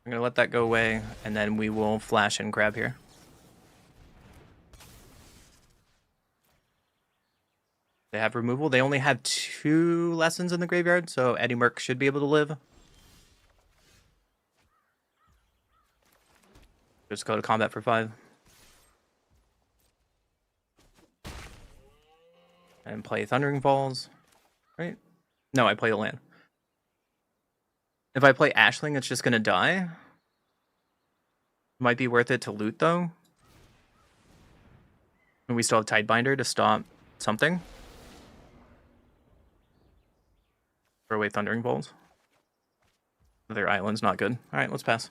I'm going to let that go away, and then we will flash and grab here. They have removal. They only have 2 lessons in the graveyard, so Eddie Merc should be able to live. Just go to combat for 5. And play Thundering Falls. Right? No, I play the land. If I play Ashling, it's just going to die. Might be worth it to loot, though. And we still have Tidebinder to stop something. Throw away Thundering Bolts. Their island's not good. Alright, let's pass.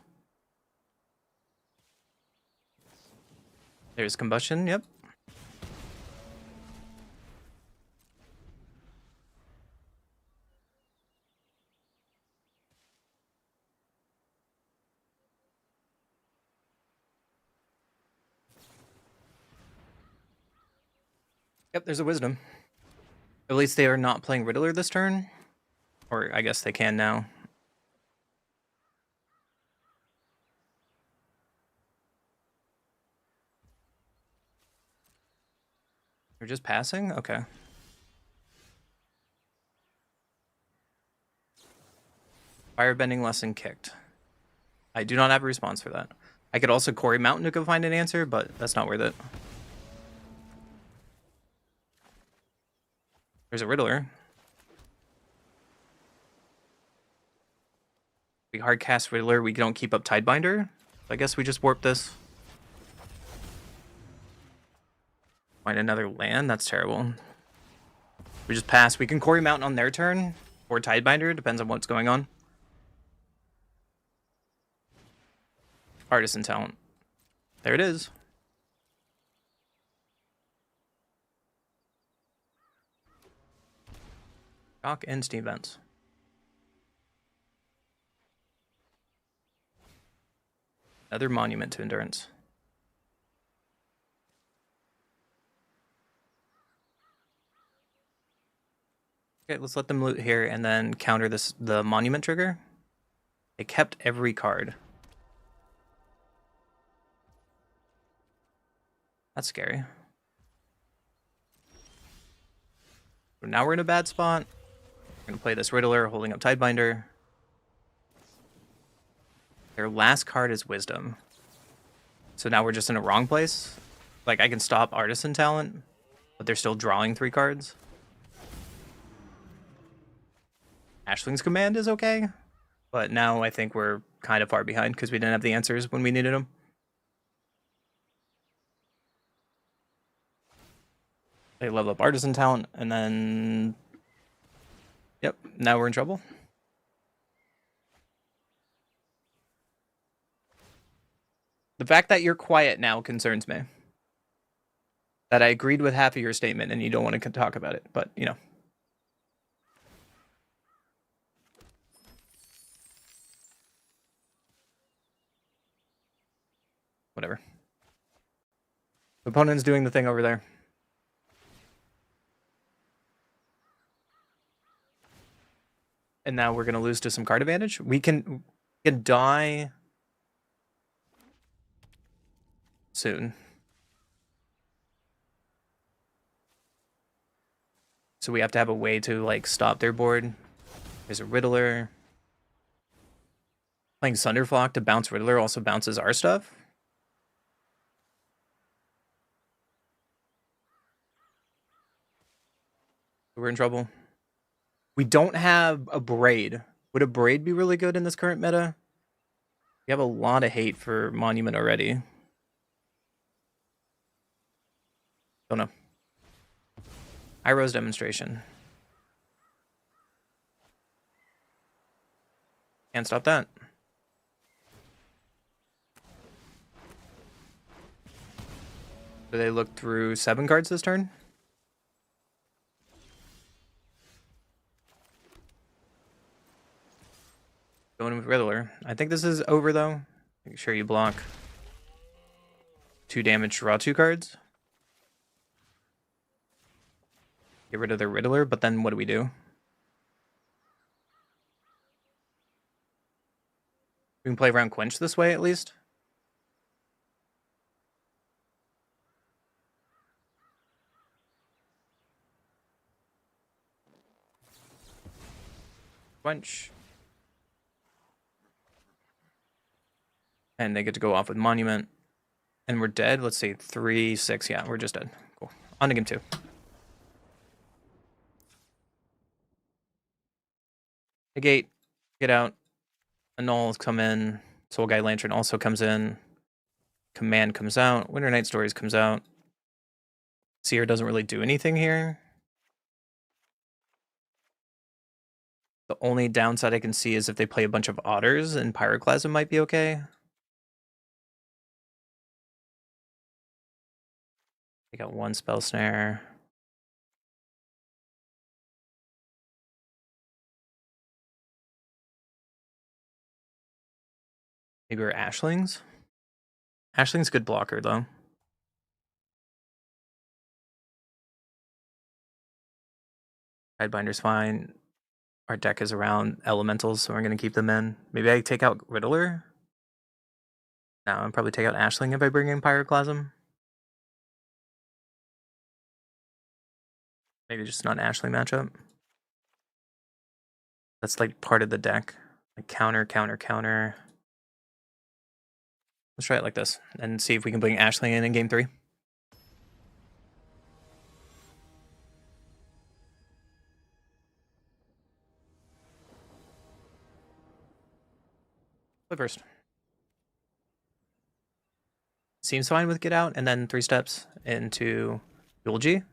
There's Combustion, yep. Yep, there's a Wisdom. At least they are not playing Riddler this turn. Or I guess they can now. They're just passing? Okay. Firebending lesson kicked. I do not have a response for that. I could also Quarry Mountain to go find an answer, but that's not worth it. There's a Riddler. We hard cast Riddler, we don't keep up Tidebinder. I guess we just warp this. Find another land, that's terrible. We just pass. We can Quarry Mountain on their turn, or Tidebinder, depends on what's going on. Artisan Talent. There it is. Shock and Steam Vents. Another monument to Endurance. Okay, let's let them loot here and then counter the monument trigger. They kept every card. That's scary. So now we're in a bad spot. We're gonna play this Riddler holding up Tidebinder. Their last card is Wisdom. So now we're just in a wrong place. Like, I can stop Artisan Talent, but they're still drawing 3 cards. Ashling's Command is okay, but now I think we're kind of far behind because we didn't have the answers when we needed them. They level up Artisan Talent, and then... Yep, now we're in trouble. The fact that you're quiet now concerns me. That I agreed with half of your statement and you don't want to talk about it, but, you know. Whatever. The opponent's doing the thing over there. And now we're going to lose to some card advantage. We can die soon. So we have to have a way to, like, stop their board. There's a Riddler. Playing Sunderflock to bounce Riddler also bounces our stuff. We're in trouble. We don't have a Braid. Would a Braid be really good in this current meta? We have a lot of hate for Monument already. Don't know. Iroh's Demonstration. Can't stop that. Do they look through 7 cards this turn? Going with Riddler. I think this is over though. Make sure you block 2 damage, draw 2 cards. Get rid of the Riddler, but then what do we do? We can play around Quench this way at least. Quench. And they get to go off with Monument. And we're dead. Let's see. 3, 6. Yeah, we're just dead. Cool. On to game 2. Negate. Get out. Annul's come in. Soul Guide Lantern also comes in. Command comes out. Winter Night Stories comes out. Seer doesn't really do anything here. The only downside I can see is if they play a bunch of Otters, and Pyroclasm might be okay. They got 1 Spell Snare. Maybe we're Ashlings? Ashling's good blocker, though. Tidebinder's fine. Our deck is around Elementals, so we're going to keep them in. Maybe I take out Riddler? No, I'll probably take out Ashling if I bring in Pyroclasm. Maybe just not an Ashling matchup. That's like part of the deck. Like counter, counter, counter. Let's try it like this and see if we can bring Ashling in game 3. Play first. Seems fine with Get Out, and then 3 steps into Yulji.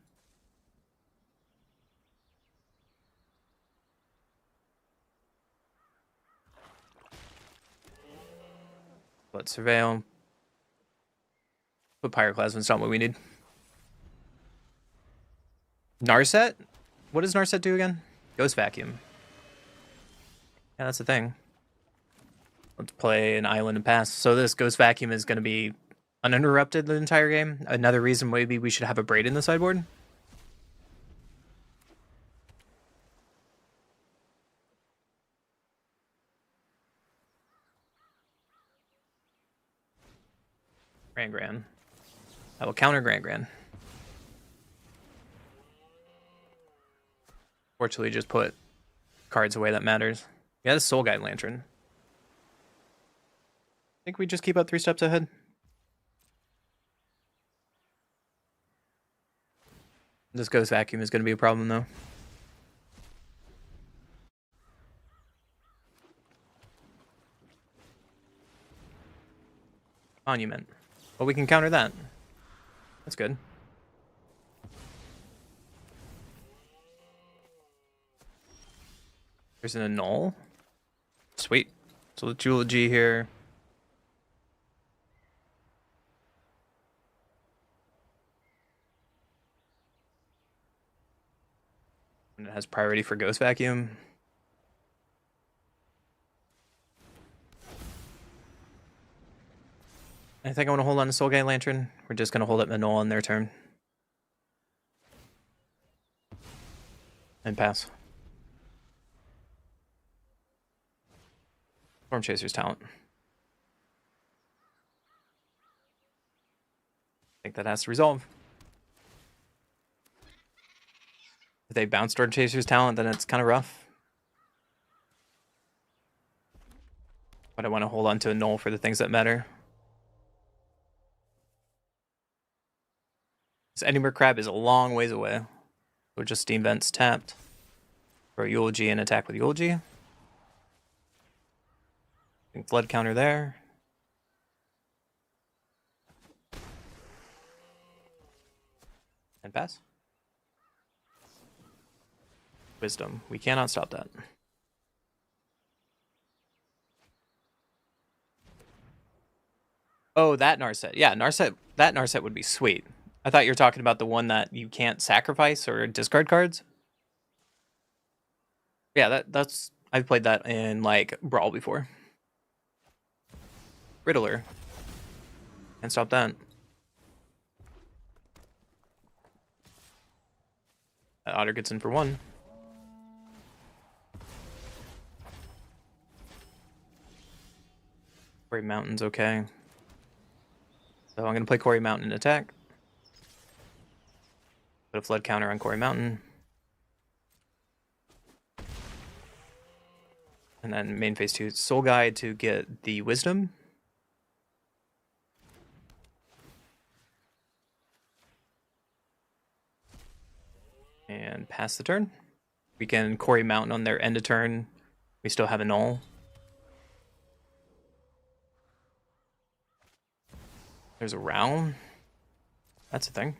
Let's Surveil. Put Pyroclasm, it's not what we need. Narset? What does Narset do again? Ghost Vacuum. Yeah, that's the thing. Let's play an island and pass. So this Ghost Vacuum is going to be uninterrupted the entire game. Another reason maybe we should have a Braid in the sideboard. Grand. I will counter Grand. Fortunately, just put cards away that matters. Yeah, this Soul Guide Lantern. think we just keep up 3 steps ahead. This ghost vacuum is going to be a problem, though. Monument. Well, we can counter that. That's good. There's an annul. Sweet. So the Eulogy here. And it has priority for Ghost Vacuum. I think I want to hold on to Soul Guy Lantern. We're just going to hold up Annul on their turn. And pass. Storm Chaser's talent. I think that has to resolve. If they bounce Storm Chaser's talent, then it's kind of rough. But I want to hold on to Annul for the things that matter. This Edinburgh Crab is a long ways away. So just Steam Vents tapped. For a Eulogy and attack with Eulogy. Flood counter there. And pass. Wisdom. We cannot stop that. Oh, that Narset. Yeah, Narset. That Narset would be sweet. I thought you were talking about the one that you can't sacrifice or discard cards. Yeah, that's I've played that in like Brawl before. Riddler. Can't stop that. Otter gets in for 1. Quarry Mountain's okay. So I'm going to play Quarry Mountain attack. Put a flood counter on Quarry Mountain. And then main phase 2, Soul Guide to get the Wisdom. And pass the turn. We can Quarry Mountain on their end of turn. We still have a null. There's a Realm. That's a thing.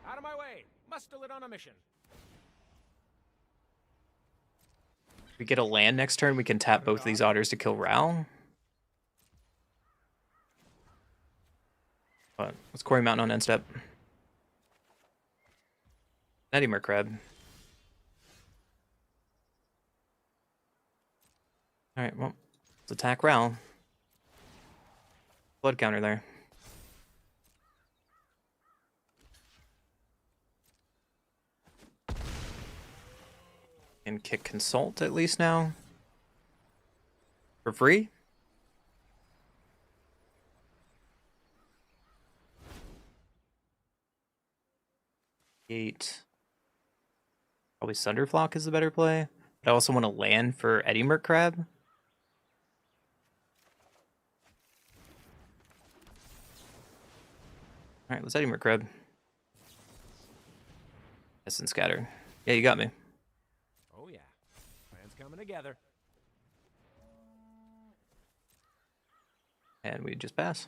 Out of my way! Must still it on a mission. If we get a land next turn, we can tap both of these otters to kill Ral. But let's Quarry Mountain on end step. Edinburgh Crab. Alright, well, let's attack Ral. Blood counter there. And kick Consult at least now. For free? Gate. Probably Sunderflock is the better play. But I also want to land for Edinburgh Crab. Alright, let's Edinburgh Crab. Essence Scatter. Yeah, you got me. Oh yeah. Plans coming together. And we just pass.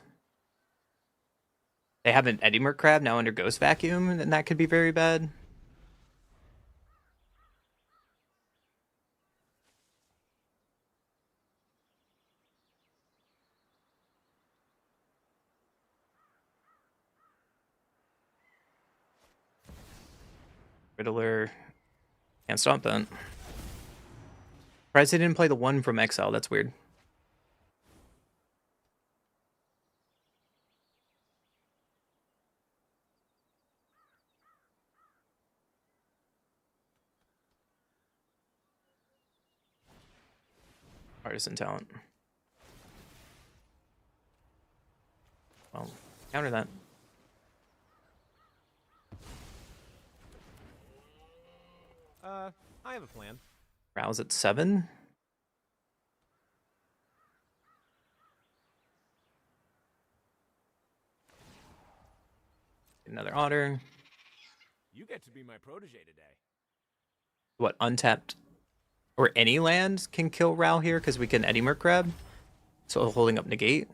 They have an Edinburgh Crab now under Ghost Vacuum, and that could be very bad. Riddler. Can't stop that. Surprised they didn't play the 1 from Exile. That's weird. Artisan talent. Well, counter that. I have a plan. Rouse at 7. Another otter. You get to be my protege today. What, untapped or any land can kill Ral here because we can Eddy Merc grab? So holding up negate.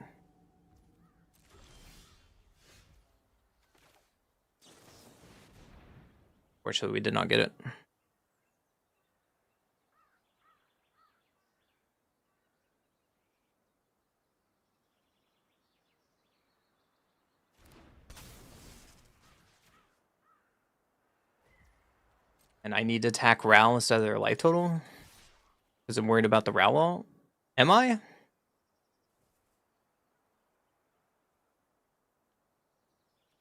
Fortunately, we did not get it. And I need to attack Ral instead of their life total because I'm worried about the Ral wall. Am I? It's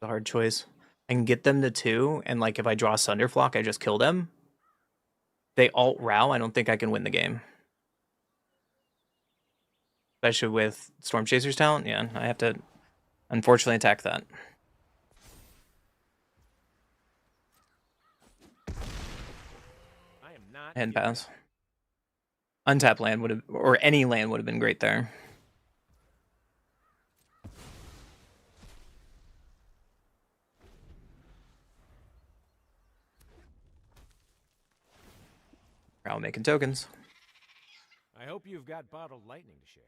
a hard choice. I can get them to 2, and like if I draw Sunderflock, I just kill them. They alt Ral, I don't think I can win the game. Especially with Storm Chaser's talent. Yeah, I have to unfortunately attack that. I am not. Hand pass. Untap land would have, or any land would have been great there. Ral making tokens. I hope you've got bottled lightning to share.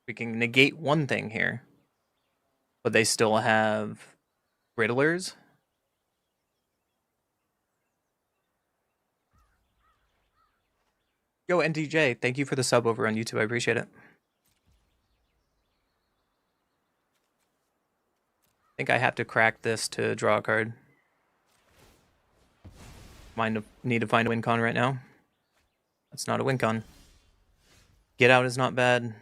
We can negate one thing here, but they still have Riddlers. Yo, NTJ, thank you for the sub over on YouTube. I appreciate it. I think I have to crack this to draw a card. Need to find a win con right now. That's not a win con. Get out is not bad.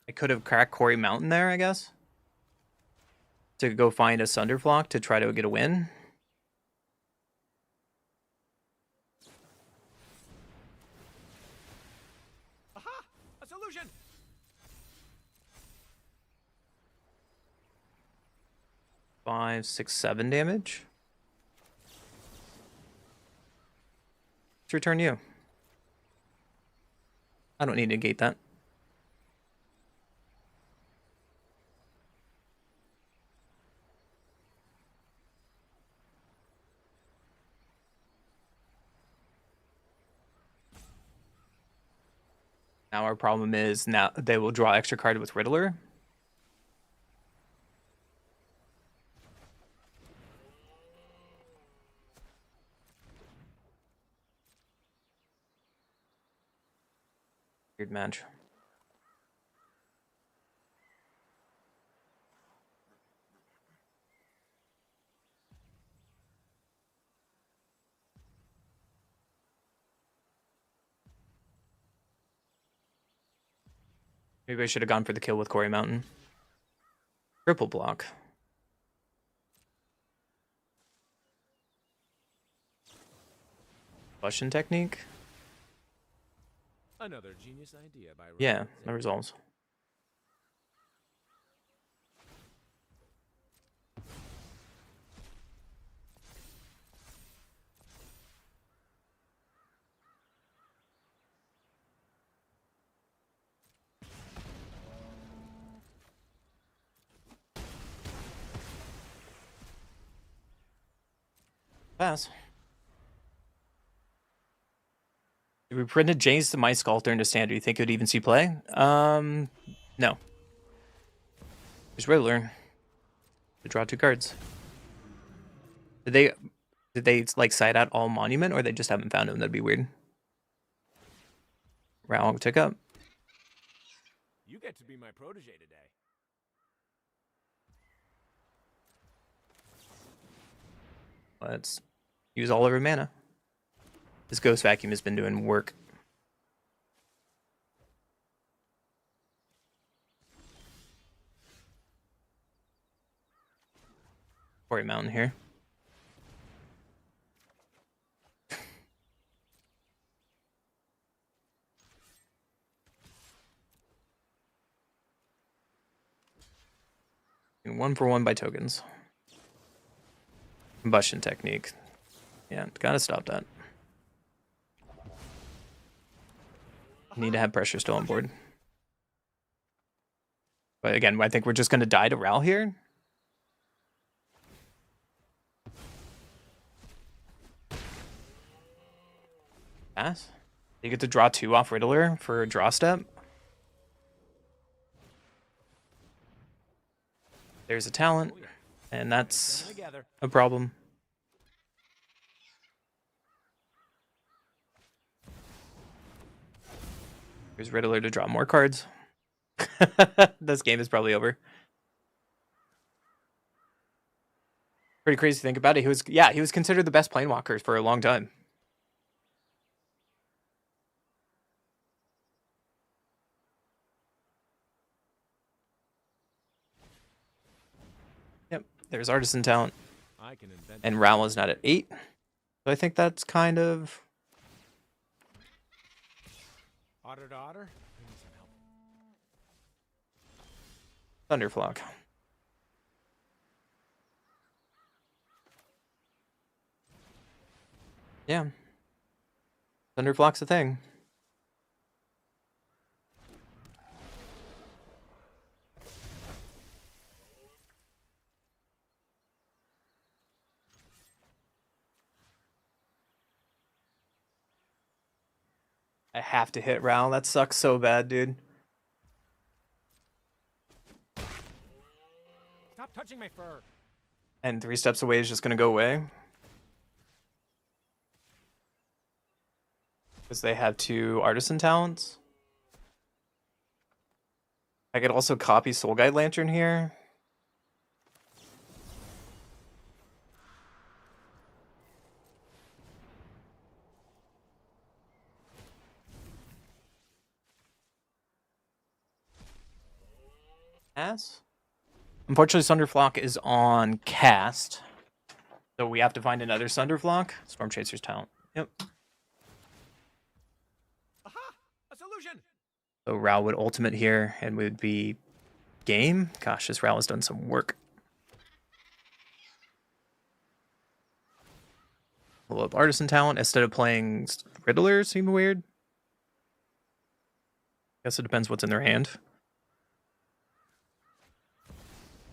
I could have cracked Quarry Mountain there, I guess. To go find a Sunderflock to try to get a win. Aha! A solution! Five, 6, 7 damage. Let's return you. I don't need to negate that. Now our problem is now they will draw extra card with Riddler. Weird match. Maybe I should have gone for the kill with Quarry Mountain. Triple block. Combustion technique? Another genius idea by Yeah, that resolves. Pass. If we printed James to my Sculptor into standard, do you think it would even see play? No. There's Riddler. To draw 2 cards. Did they like side out all Monument, or they just haven't found him? That'd be weird. Ral tick up. You get to be my protege today. Let's use all of our mana. This Ghost Vacuum has been doing work. Quarry Mountain here. And 1-for-1 by tokens. Combustion technique. Yeah, gotta stop that. Need to have pressure still on board. But again, I think we're just going to die to Ral here. Pass. You get to draw 2 off Riddler for a draw step. There's a talent, and that's a problem. There's Riddler to draw more cards. This game is probably over. Pretty crazy to think about it. He was considered the best planewalker for a long time. Yep, there's Artisan talent. And Ral is not at 8. So I think that's kind of... Otter to otter. Thunderflock. Yeah. Thunderflock's a thing. I have to hit Ral. That sucks so bad, dude. Stop touching my fur. And 3 steps away is just going to go away. Because they have 2 Artisan talents. I could also copy Soul Guide Lantern here. Pass. Unfortunately, Thunderflock is on cast. So we have to find another Thunderflock. Storm Chaser's talent. Yep. Aha! A solution! So Ral would ultimate here and would be game. Gosh, this Ral has done some work. Pull up Artisan talent instead of playing Riddler seemed weird. Guess it depends what's in their hand.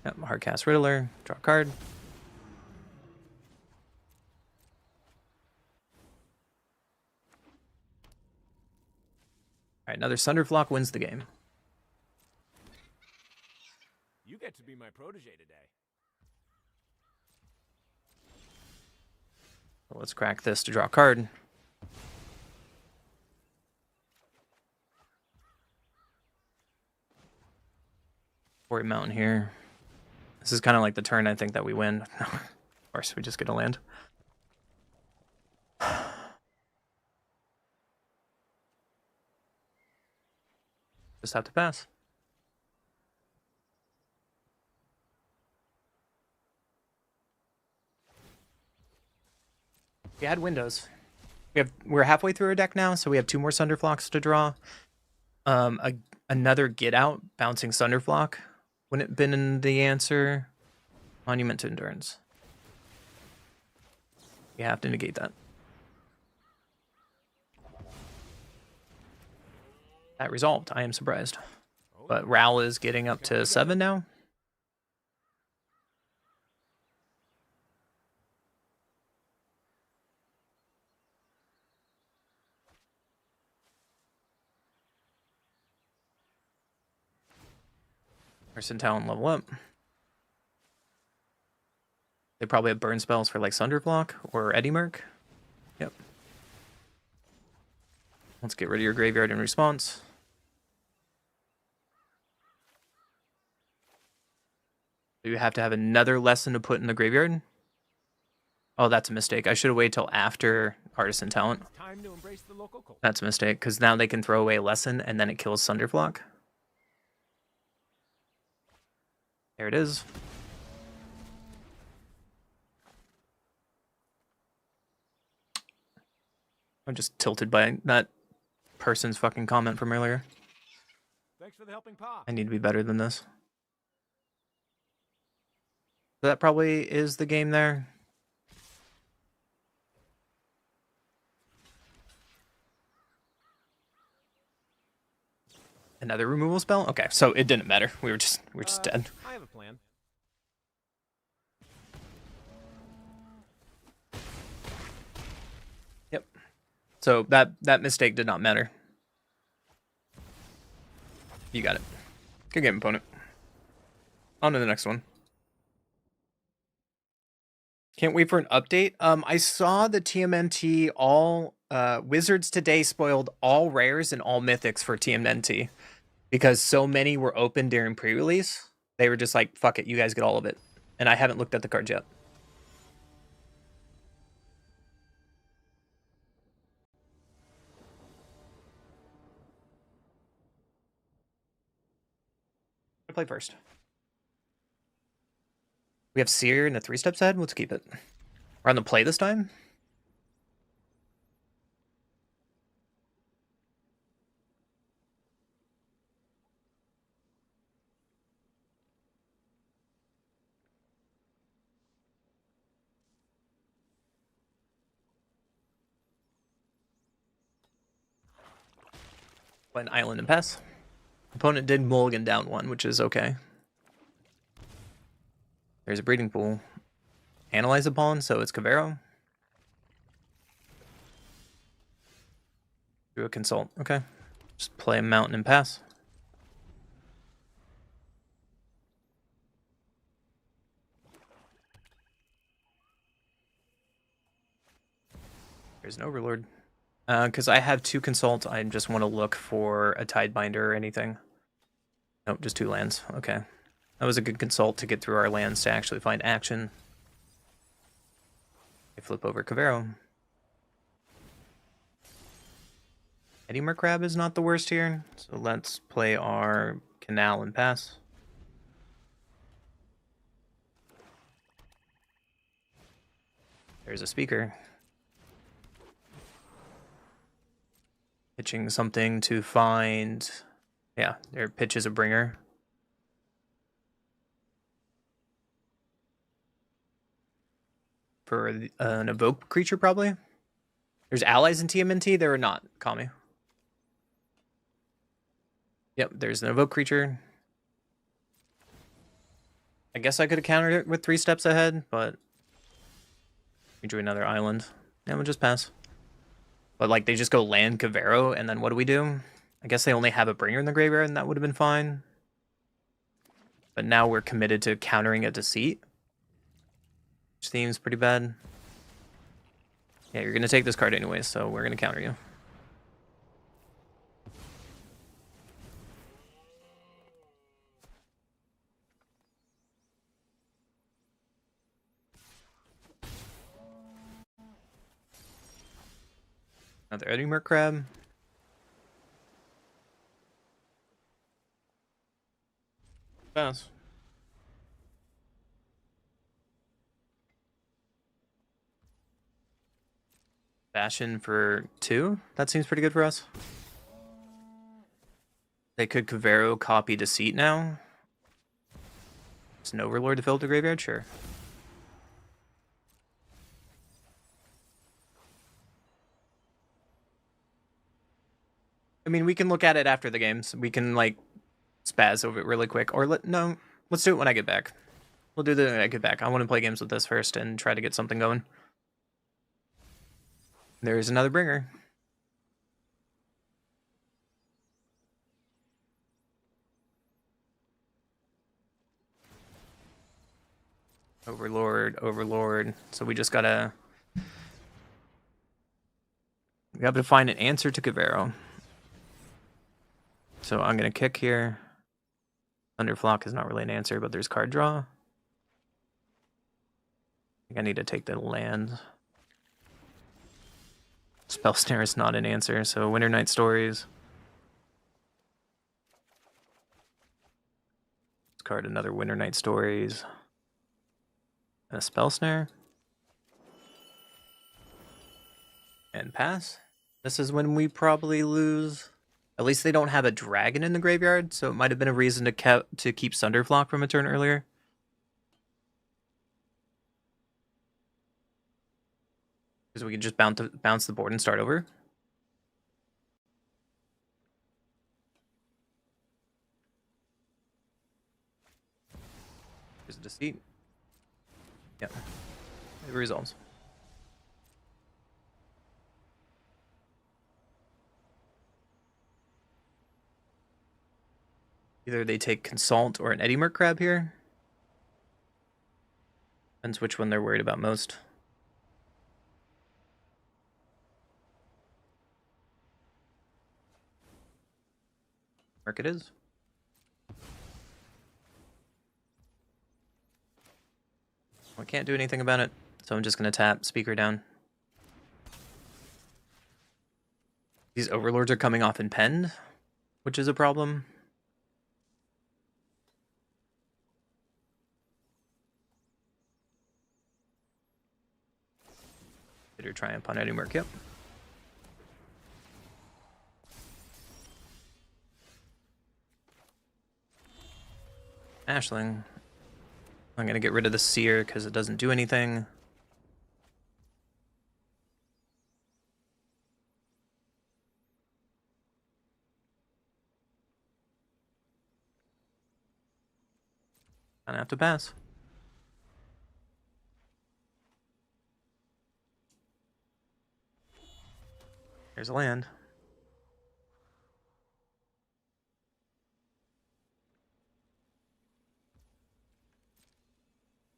Yep, hardcast Riddler, draw a card. Alright, another Thunderflock wins the game. You get to be my protege today. So let's crack this to draw a card. Quarry Mountain here. This is kind of like the turn I think that we win. Of course, we just get a land. Just have to pass. We had windows. We're halfway through our deck now, so we have 2 more Thunderflocks to draw. Another Get Out, bouncing Thunderflock. Wouldn't it been in the answer? Monument to Endurance. We have to negate that. That resolved. I am surprised. But Ral is getting up to 7 now. Artisan talent level up. They probably have burn spells for like Thunderblock or Eddie Merc. Yep. Let's get rid of your graveyard in response. Do you have to have another lesson to put in the graveyard? Oh, that's a mistake. I should have waited till after Artisan talent. Time to embrace the local culture. That's a mistake, because now they can throw away a lesson and then it kills Thunderflock. There it is. I'm just tilted by that person's fucking comment from earlier. Thanks for the helping paw. I need to be better than this. So that probably is the game there. Another removal spell? Okay, so it didn't matter. We were just dead. I have a plan. Yep. So that mistake did not matter. You got it. Good game, opponent. On to the next one. Can't wait for an update. I saw the TMNT all Wizards today spoiled all rares and all mythics for TMNT because so many were open during pre-release. They were just like, fuck it, you guys get all of it. And I haven't looked at the cards yet. I'll play first. We have Seer and a 3-step set. Let's keep it. We're on the play this time. Play an island and pass. Opponent did mulligan down 1, which is okay. There's a breeding pool. Analyze a pawn, so it's Cavero. Do a consult. Okay. Just play a mountain and pass. There's an overlord. Because I have 2 consult, I just want to look for a Tidebinder or anything. Nope, just 2 lands. Okay. That was a good consult to get through our lands to actually find action. I flip over Cavero. Eddie Crab is not the worst here, so let's play our Canal and pass. There's a speaker. Pitching something to find... Yeah, their pitch is a bringer. For an evoke creature, probably. There's allies in TMNT? There are not, Kami. Yep, there's an evoke creature. I guess I could have countered it with 3 steps ahead, but... We drew another island. Yeah, we'll just pass. But, like, they just go land Cavero, and then what do? I guess they only have a bringer in the graveyard, and that would have been fine. But now we're committed to countering a Deceit. Which seems pretty bad. Yeah, you're going to take this card anyways, so we're going to counter you. Another Eddie Crab. Pass. Bastion for 2? That seems pretty good for us. They could Cavero copy Deceit now. It's an Overlord to fill the graveyard? Sure. I mean, we can look at it after the games. We can, like, spaz over it really quick. Or, no, let's do it when I get back. We'll do it when I get back. I want to play games with this first and try to get something going. There's another bringer. Overlord. So we just gotta... We have to find an answer to Cavero. So I'm gonna kick here. Underflock is not really an answer, but there's card draw. I think I need to take the land. Spell Snare is not an answer, so Winter Night Stories. Discard another Winter Night Stories. And a Spell Snare. And pass. This is when we probably lose. At least they don't have a dragon in the graveyard, so it might have been a reason to keep Sunderflock from a turn earlier. Because we could just bounce the board and start over. There's a deceit. Yep. It resolves. Either they take Consult or an Eddy Merc Crab here. Depends which one they're worried about most. Merc it is. I can't do anything about it, so I'm just going to tap Speaker down. These Overlords are coming off in Pend, which is a problem. Bitter Triumph on Eddy Merc, yep. Ashling. I'm going to get rid of the Seer because it doesn't do anything. Gonna have to pass. Here's a land.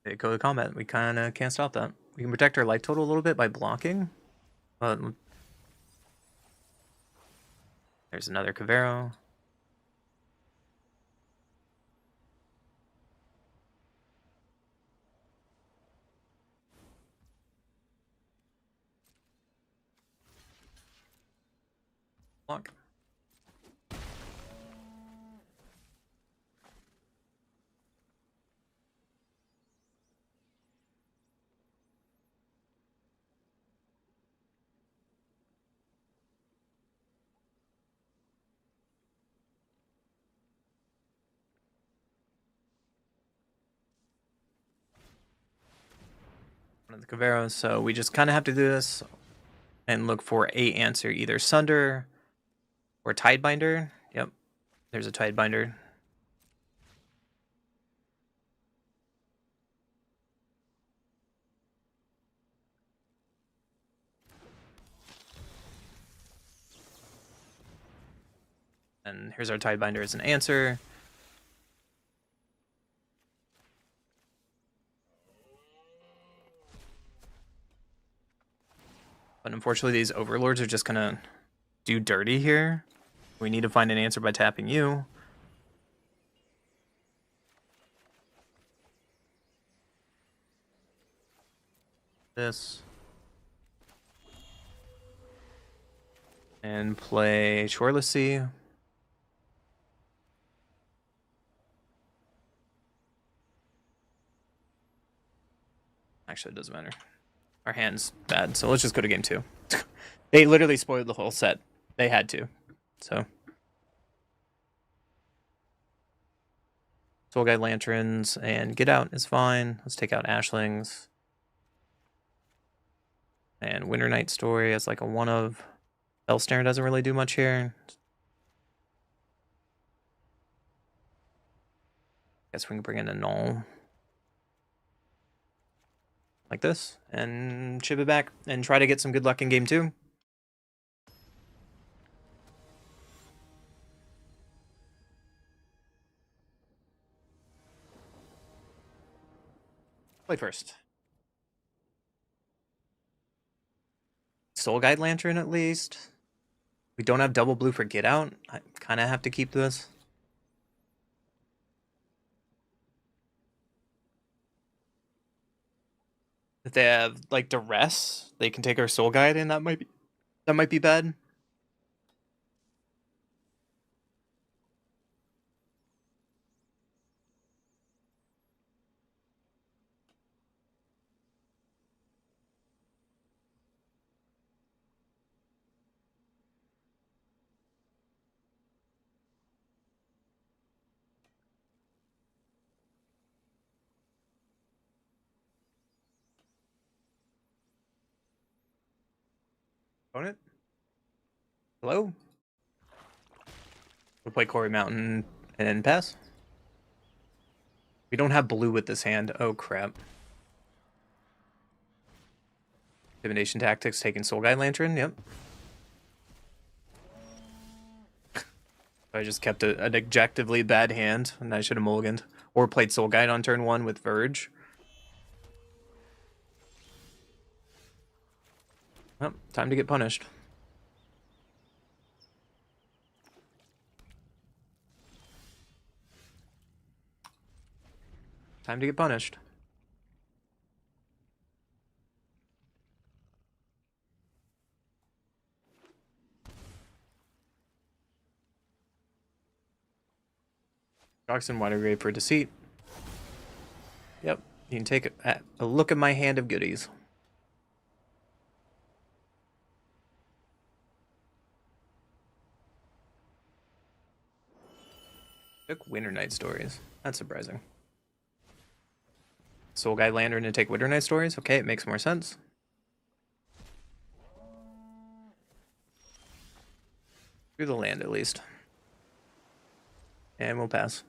They go to combat. We kind of can't stop that. We can protect our life total a little bit by blocking. But there's another Cavero. Block. One of the Caveros, so we just kind of have to do this and look for a answer, either Sunder or Tidebinder. Yep, there's a Tidebinder. And here's our Tidebinder as an answer. But unfortunately, these Overlords are just gonna do dirty here. We need to find an answer by tapping you. This. And play Shoreless Sea. Actually, it doesn't matter. Our hand's bad, so let's just go to game 2. They literally spoiled the whole set. They had to. So. Soul Guide Lanterns and Get Out is fine. Let's take out Ashlings. And Winter Night Story as like a one of. Hellsnare doesn't really do much here. Guess we can bring in a Null. Like this. And chip it back. And try to get some good luck in game 2. Play first. Soul Guide Lantern at least. We don't have double blue for Get Out. I kind of have to keep this. If they have like Duress, they can take our Soul Guide, and that might be bad. Opponent? Hello? We'll play Quarry Mountain and then pass. We don't have blue with this hand. Oh, crap. Intimidation tactics, taking Soul Guide Lantern. Yep. I just kept an objectively bad hand, and I should have mulliganed. Or played Soul Guide on turn 1 with Verge. Well, time to get punished. Time to get punished. Toxin Water Grave for Deceit. Yep, you can take a look at my hand of goodies. Took Winter Night Stories. That's surprising. Soul Guide Lantern to take Winter Night Stories? Okay, it makes more sense. Through the land, at least. And we'll pass.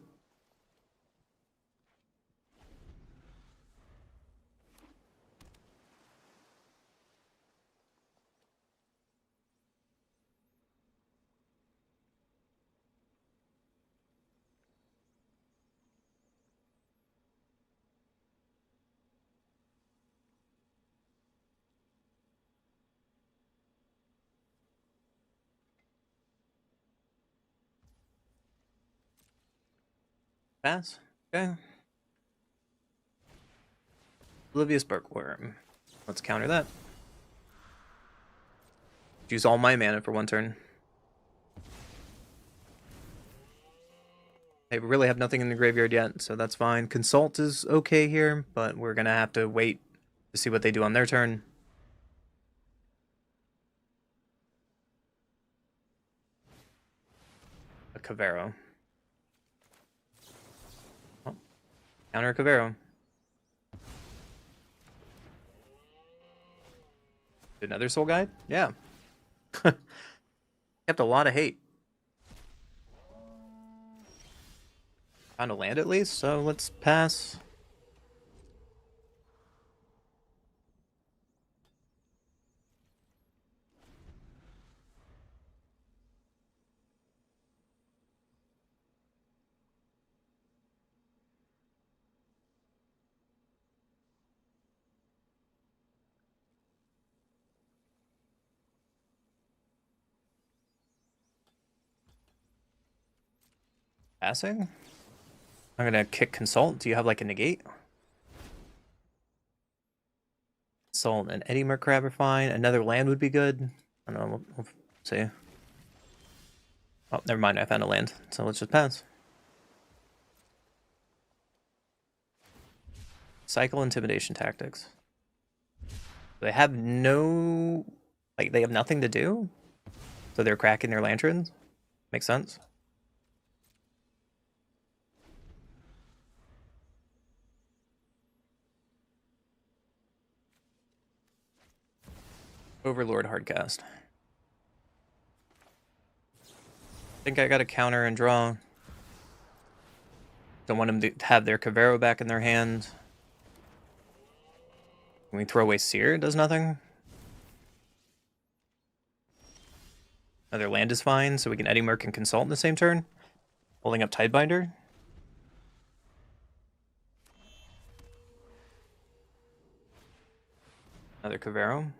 Pass. Okay. Oblivious Bookworm. Let's counter that. Use all my mana for 1 turn. Hey, we really have nothing in the graveyard yet, so that's fine. Consult is okay here, but we're gonna have to wait to see what they do on their turn. A Cavero. Oh, counter a Cavero. Another Soul Guide? Yeah. Kept a lot of hate. Found a land at least, so let's pass. Passing? I'm gonna kick Consult. Do you have like a negate? Consult and Eddie Mercrab are fine. Another land would be good. I don't know, we'll see. Oh, never mind, I found a land. So let's just pass. Cycle Intimidation Tactics. They have no... Like, they have nothing to do? So they're cracking their lanterns? Makes sense. Overlord Hardcast. Think I got a counter and draw. Don't want them to have their Cavero back in their hand. Can we throw away Seer? It does nothing. Another land is fine, so we can Eddie Merc and Consult in the same turn. Holding up Tidebinder. Another Cavero.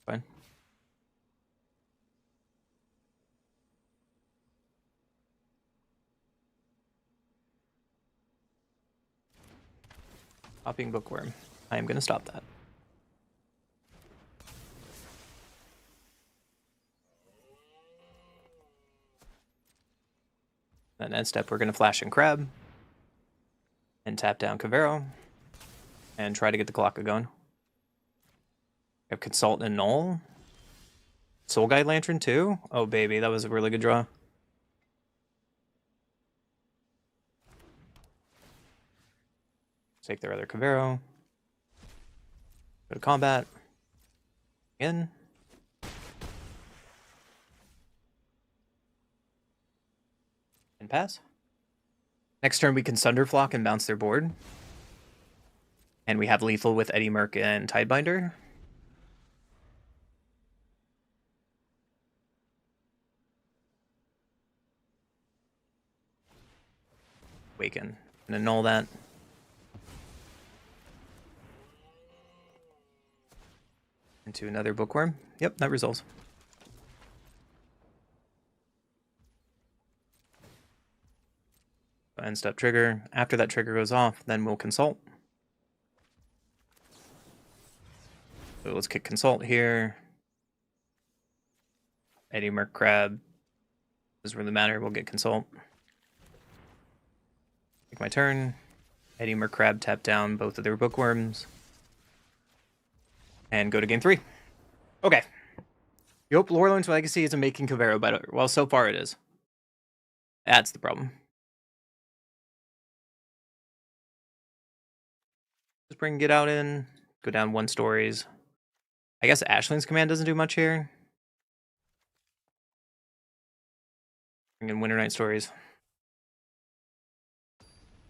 Fine. Copying Bookworm. I am going to stop that. Then end step, we're going to flash and Crab. And tap down Cavero. And try to get the clock going. We have Consult and Null. Soul Guide Lantern too? Oh baby, that was a really good draw. Take their other Cavero. Go to combat. In. And pass. Next turn we can Sunderflock and bounce their board. And we have lethal with Eddie Merc and Tidebinder. Waken. And annul that. Into another Bookworm. Yep, that resolves. End step trigger. After that trigger goes off, then we'll consult. So let's kick consult here. Eddie Merc Crab. Doesn't really matter, we'll get consult. Take my turn. Eddie Merc Crab tap down both of their bookworms. And go to game 3. Okay. You hope Lorelein's Legacy isn't making Cavero better. Well, so far it is. That's the problem. Just bring Get Out in. Go down 1 stories. I guess Ashling's Command doesn't do much here. Bring in Winter Night Stories.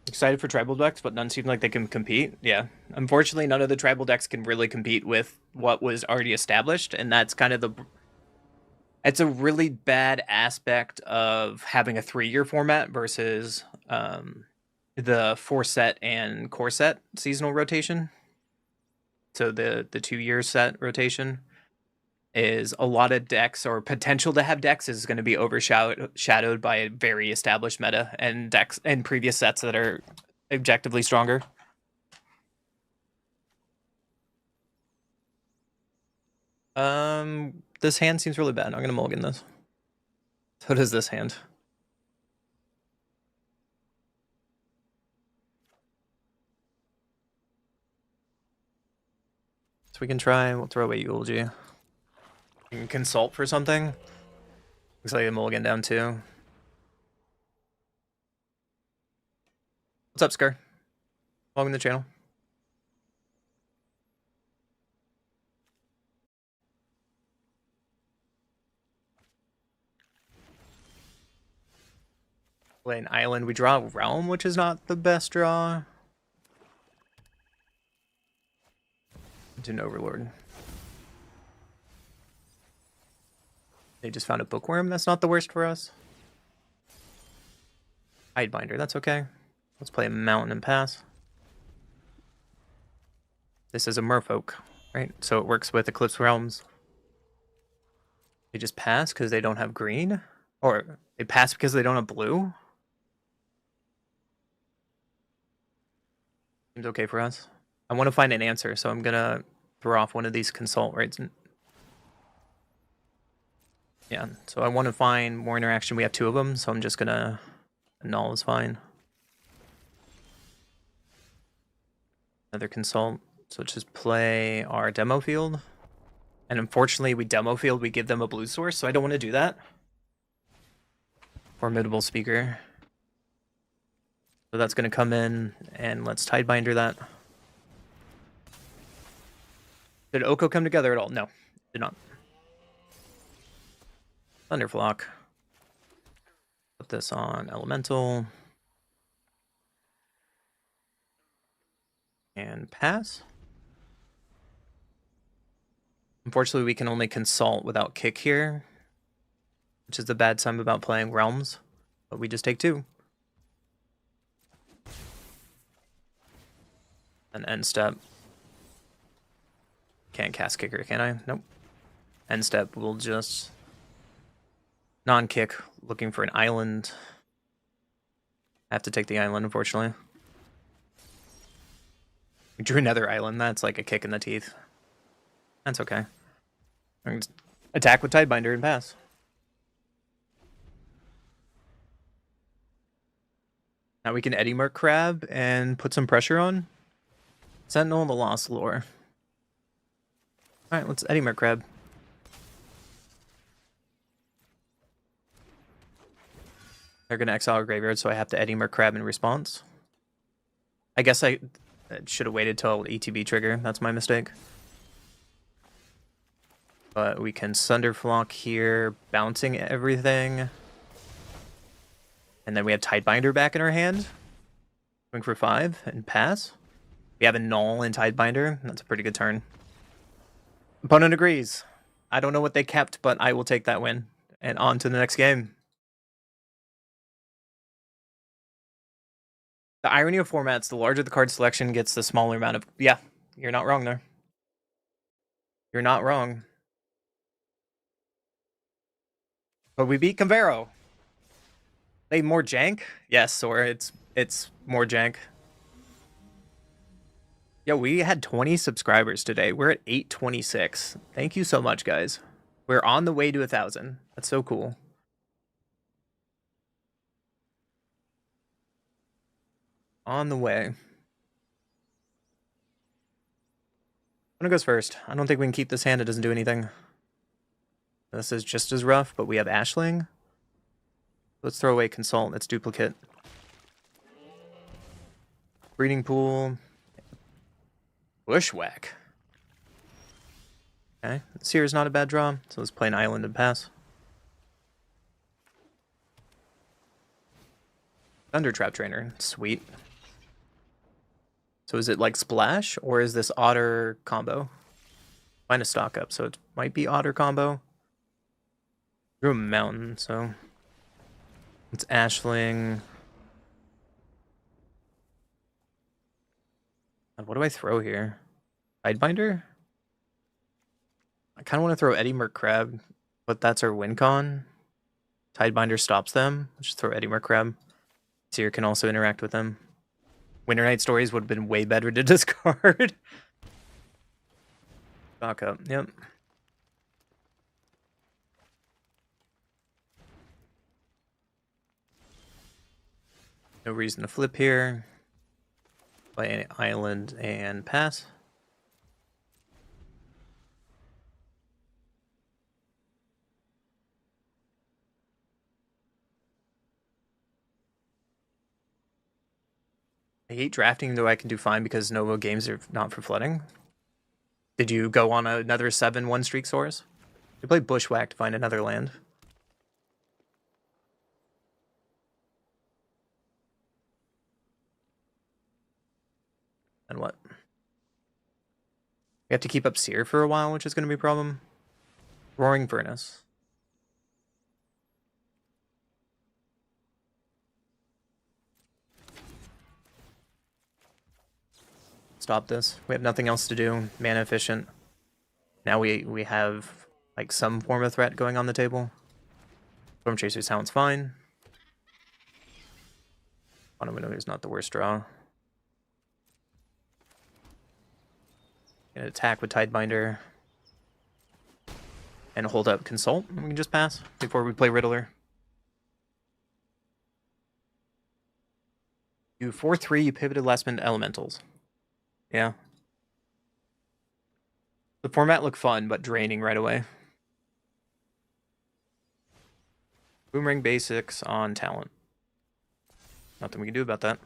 Excited for tribal decks, but none seem like they can compete. Yeah. Unfortunately, none of the tribal decks can really compete with what was already established, and that's kind of the... It's a really bad aspect of having a 3-year format versus the 4-set and core set seasonal rotation. So the 2-year set rotation is a lot of decks, or potential to have decks, is going to be overshadowed by a very established meta and decks and previous sets that are objectively stronger. This hand seems really bad. I'm going to mulligan this. So does this hand. So we can try, we'll throw away Eulogy. You can consult for something. Looks like a mulligan down too. What's up, Scar? Welcome to the channel. Play an island. We draw a Realm, which is not the best draw. Into an Overlord. They just found a Bookworm. That's not the worst for us. Tidebinder. That's okay. Let's play a Mountain and pass. This is a Merfolk, right? So it works with Eclipse Realms. They just pass because they don't have green? Or they pass because they don't have blue? Seems okay for us. I want to find an answer, so I'm going to throw off one of these consult rates. Yeah, so I want to find more interaction. We have 2 of them, so I'm just going to... Null is fine. Another consult. So let's just play our demo field. And unfortunately, we demo field, we give them a blue source, so I don't want to do that. Formidable Speaker. So that's going to come in, and let's Tidebinder that. Did Oko come together at all? No, did not. Thunderflock. Put this on Elemental. And pass. Unfortunately, we can only consult without kick here, which is the bad time about playing Realms, but we just take 2. An end step. Can't cast kicker, can I? Nope. End step, we'll just non-kick, looking for an island. I have to take the island, unfortunately. We drew another island, that's like a kick in the teeth. That's okay. Attack with Tidebinder and pass. Now we can Eddie Merc Crab and put some pressure on. Sentinel, the Lost Lore. Alright, let's Eddie Merc Crab. They're going to exile our graveyard, so I have to Eddie Merc Crab in response. I guess I should have waited till ETB trigger. That's my mistake. But we can Sunderflock here, bouncing everything. And then we have Tidebinder back in our hand. Going for 5 and pass. We have a Null and Tidebinder. That's a pretty good turn. Opponent agrees. I don't know what they kept, but I will take that win. And on to the next game. The irony of formats, the larger the card selection gets, the smaller amount of... Yeah, you're not wrong there. You're not wrong. But we beat Convero. They more jank? Yes, or it's more jank. Yo, we had 20 subscribers today. We're at 826. Thank you so much, guys. We're on the way to 1,000. That's so cool. On the way. One goes first. I don't think we can keep this hand. It doesn't do anything. This is just as rough, but we have Ashling. Let's throw away Consult. That's duplicate. Breeding Pool. Bushwhack. Okay. Seer's not a bad draw, so let's play an island and pass. Thundertrap Trainer. Sweet. So is it like Splash, or is this Otter combo? Find a stock up, so it might be Otter combo. Drew a mountain, so it's Ashling. What do I throw here? Tidebinder? I kind of want to throw Eddie Merc Crab, but that's our win con. Tidebinder stops them. Let's just throw Eddie Merc Crab. Seer can also interact with them. Winter Night Stories would have been way better to discard. Stock up, yep. No reason to flip here. Play an island and pass. I hate drafting, though I can do fine because Novo games are not for flooding. Did you go on another 7-1 streak, Source? You play Bushwhack to find another land. And what? We have to keep up Seer for a while, which is going to be a problem. Roaring Furnace. Stop this. We have nothing else to do. Mana efficient. Now we have like some form of threat going on the table. Storm Chaser sounds fine. Quantum Winnow is not the worst draw. Gonna attack with Tidebinder. And hold up Consult. We can just pass before we play Riddler. You 4-3, you pivoted last minute Elementals. Yeah. The format looked fun, but draining right away. Boomerang basics on talent. Nothing we can do about that.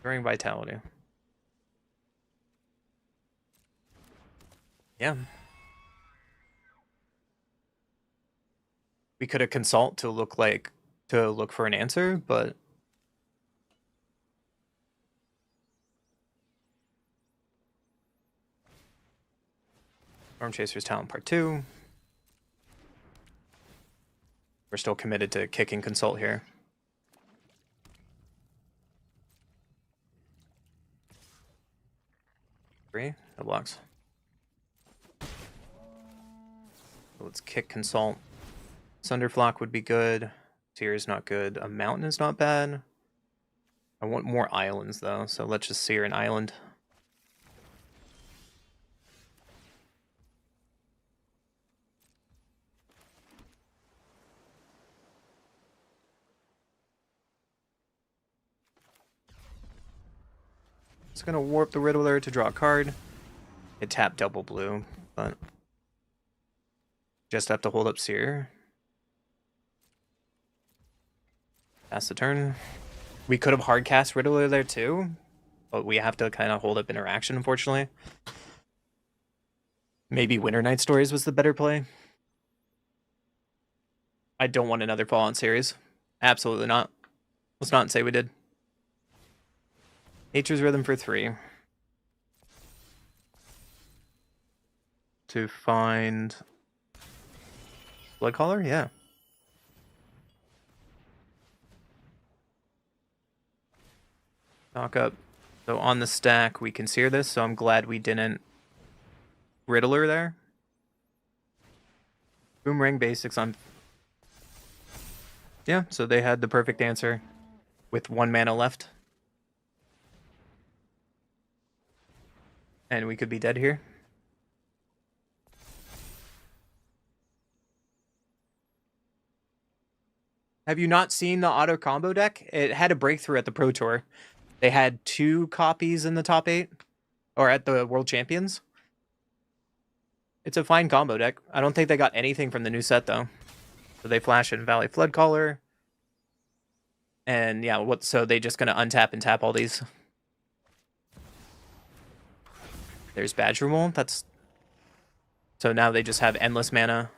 During Vitality. Yeah. We could have consult to look for an answer, but Storm Chaser's Talent Part 2. We're still committed to kicking consult here. Three, no blocks. Let's kick consult. Sunderflock would be good. Seer is not good. A mountain is not bad. I want more islands though, so let's just Seer an island. It's gonna warp the Riddler to draw a card. It tapped double blue, but just have to hold up Seer. Pass the turn. We could have hard cast Riddler there too, but we have to kind of hold up interaction, unfortunately. Maybe Winter Night Stories was the better play. I don't want another Fallout series. Absolutely not. Let's not say we did. Nature's Rhythm for 3. To find Bloodcaller? Yeah. Knock up. So on the stack, we can sear this, so I'm glad we didn't Riddler there. Boomerang basics on... Yeah, so they had the perfect answer with 1 mana left. And we could be dead here. Have you not seen the auto combo deck? It had a breakthrough at the Pro Tour. They had 2 copies in the top 8, or at the World Champions. It's a fine combo deck. I don't think they got anything from the new set, though. So they flash in Valley Floodcaller. And yeah, so they just gonna untap and tap all these. There's Badger Mole. That's... So now they just have endless mana.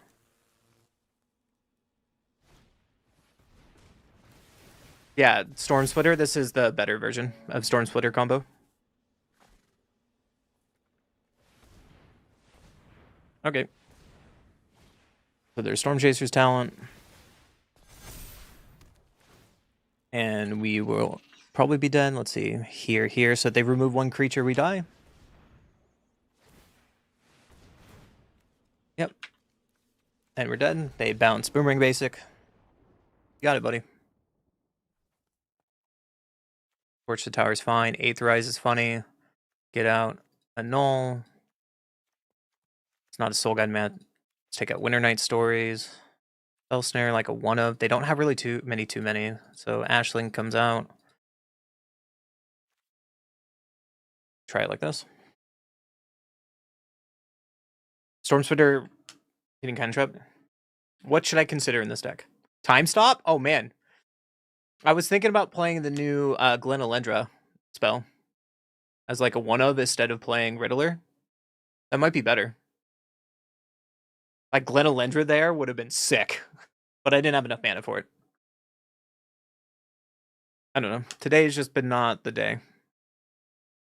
Yeah, Storm Splitter. This is the better version of Storm Splitter combo. Okay. So there's Storm Chaser's talent. And we will probably be dead. Let's see. Here. So they remove 1 creature, we die. Yep. And we're dead. They bounce Boomerang Basic. You got it, buddy. Torch the Tower's fine. Eighth Rise is funny. Get out. Annul. It's not a Soul Guide mat. Let's take out Winter Night Stories. Spell Snare, like a 1 of. They don't have really too many. So Ashling comes out. Try it like this. Storm Splitter getting cantrip. What should I consider in this deck? Time Stop? Oh, man. I was thinking about playing the new Glen Elendra spell as like a 1 of instead of playing Riddler. That might be better. Like Glen Elendra there would have been sick, but I didn't have enough mana for it. I don't know. Today's just been not the day.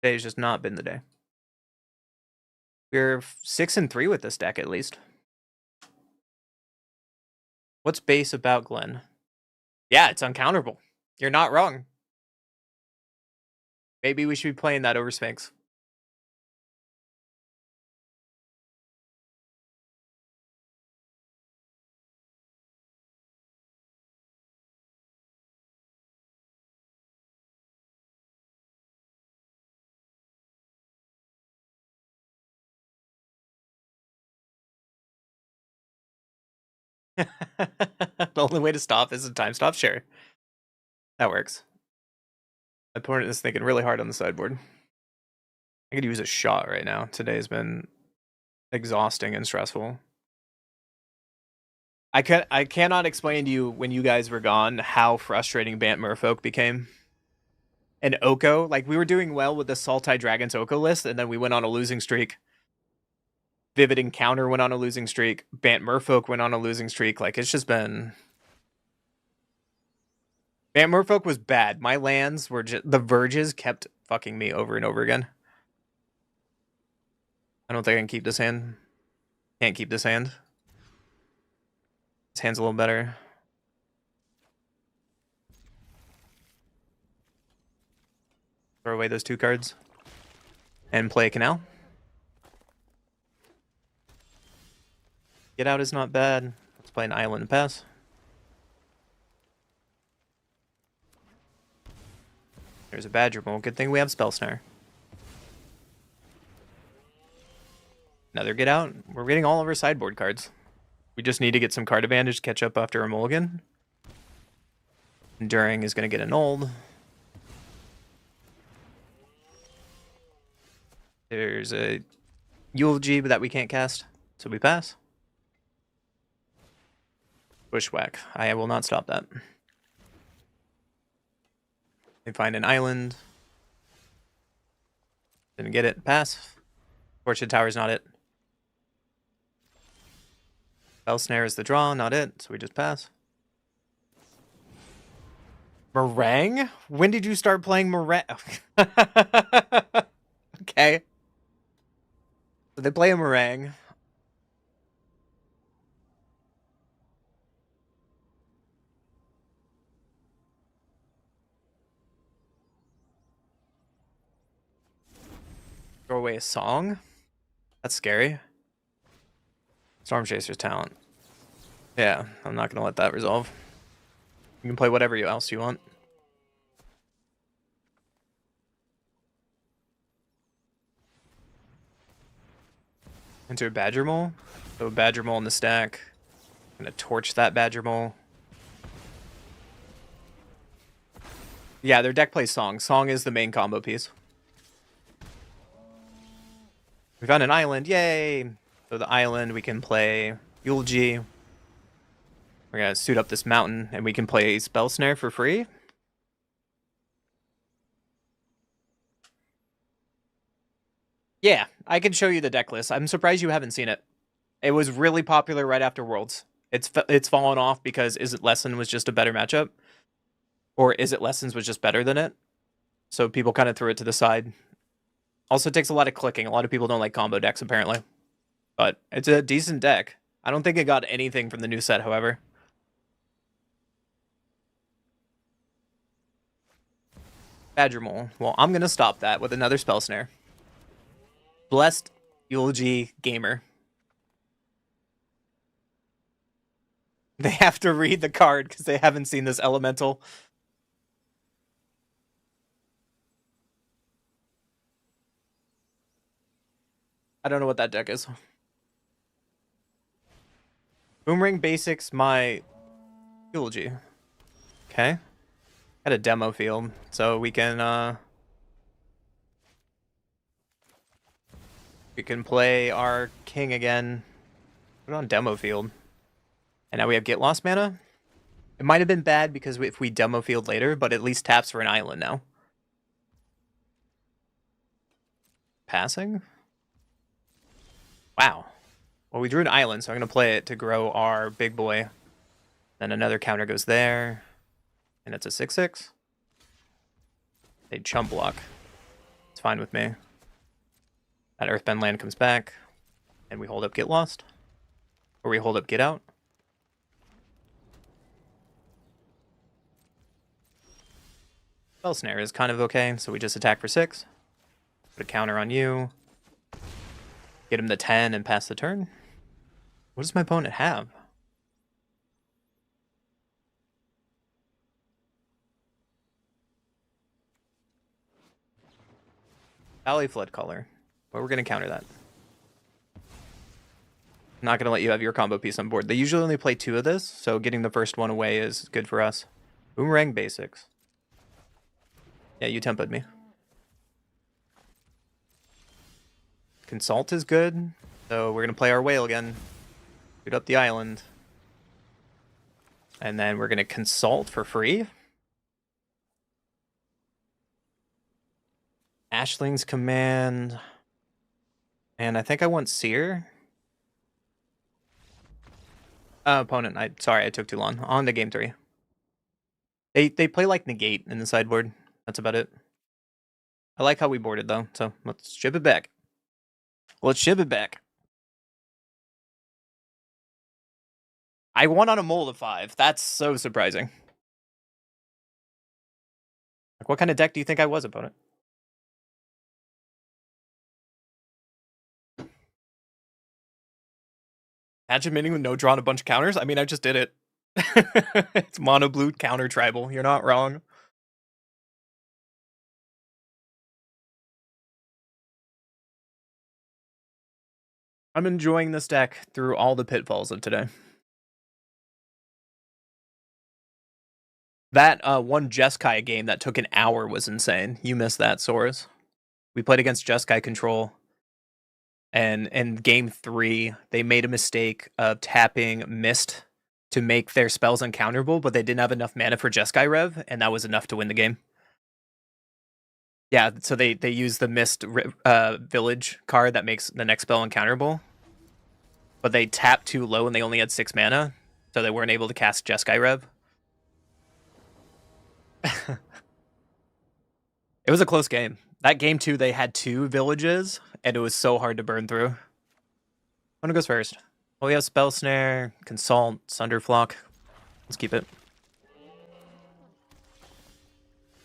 Today's just not been the day. We're 6-3 with this deck at least. What's base about Glen? Yeah, it's uncounterable. You're not wrong. Maybe we should be playing that over Sphinx. The only way to stop is a time stop? Sure. That works. My opponent is thinking really hard on the sideboard. I could use a shot right now. Today's been exhausting and stressful. I cannot explain to you when you guys were gone how frustrating Bant Merfolk became. And Oko, like we were doing well with the Sultai Dragons Oko list, and then we went on a losing streak. Vivid Encounter went on a losing streak. Bant Merfolk went on a losing streak. Like it's just been... Bant Merfolk was bad. My lands were just... The Verges kept fucking me over and over again. I don't think I can keep this hand. Can't keep this hand. This hand's a little better. Throw away those 2 cards. And play a Canal. Get out is not bad. Let's play an Island and pass. There's a Badger Mole. Good thing we have Spell Snare. Another get out. We're getting all of our sideboard cards. We just need to get some card advantage to catch up after a mulligan. Enduring is going to get annulled. There's a Eulogy that we can't cast, so we pass. Bushwhack. I will not stop that. We find an island. Didn't get it. Pass. Fortune Tower's not it. Spell Snare is the draw, not it, so we just pass. Meringue? When did you start playing meringue? Okay. So they play a meringue. Throw away a song? That's scary. Storm Chaser's talent. Yeah, I'm not gonna let that resolve. You can play whatever else you want. Into a Badger Mole. So a Badger Mole in the stack. I'm gonna torch that Badger Mole. Yeah, their deck plays Song. Song is the main combo piece. We found an island, yay! So the island, we can play Eulogy. We're gonna suit up this mountain, and we can play Spell Snare for free. Yeah, I can show you the deck list. I'm surprised you haven't seen it. It was really popular right after Worlds. It's fallen off because Is It Lesson was just a better matchup, or Is It Lessons was just better than it. So people kind of threw it to the side. Also, it takes a lot of clicking. A lot of people don't like combo decks apparently, but it's a decent deck. I don't think it got anything from the new set, however. Badger Mole. Well, I'm gonna stop that with another Spell Snare. Blessed Eulogy Gamer. They have to read the card because they haven't seen this elemental. I don't know what that deck is. Boomerang Basics, my Eulogy. Okay. Got a demo field, so we can play our king again. Put it on demo field. And now we have Get Lost mana. It might have been bad because if we demo field later, but at least taps for an island now. Passing? Wow. Well, we drew an island, so I'm going to play it to grow our big boy. Then another counter goes there. And it's a 6/6. They chump block. It's fine with me. That Earthbend land comes back. And we hold up Get Lost. Or we hold up Get Out. Spell Snare is kind of okay, so we just attack for 6. Put a counter on you. Get him the 10 and pass the turn. What does my opponent have? Valley Flood Color. But we're going to counter that. I'm not going to let you have your combo piece on board. They usually only play 2 of this, so getting the first one away is good for us. Boomerang Basics. Yeah, you tempoed me. Consult is good, so we're going to play our whale again. Shoot up the island. And then we're going to consult for free. Ashling's Command. And I think I want Seer. Opponent, sorry, I took too long. On to game 3. They play like Negate in the sideboard. That's about it. I like how we boarded though, so let's ship it back. Let's ship it back. I won on a mole of 5. That's so surprising. Like, what kind of deck do you think I was, opponent? Imagine minting with no draw and a bunch of counters? I mean, I just did it. It's mono blue counter tribal. You're not wrong. I'm enjoying this deck through all the pitfalls of today. That one Jeskai game that took an hour was insane. You missed that, Soros. We played against Jeskai Control. And in game 3, they made a mistake of tapping Mist to make their spells uncounterable, but they didn't have enough mana for Jeskai Rev, and that was enough to win the game. Yeah, so they use the Mist Village card that makes the next spell uncounterable. but they tapped too low and they only had 6 mana, so they weren't able to cast Jeskai Rev. It was a close game. That game too, they had 2 villages, and it was so hard to burn through. One goes first. Well, we have Spell Snare, Consult, Sunderflock. Let's keep it.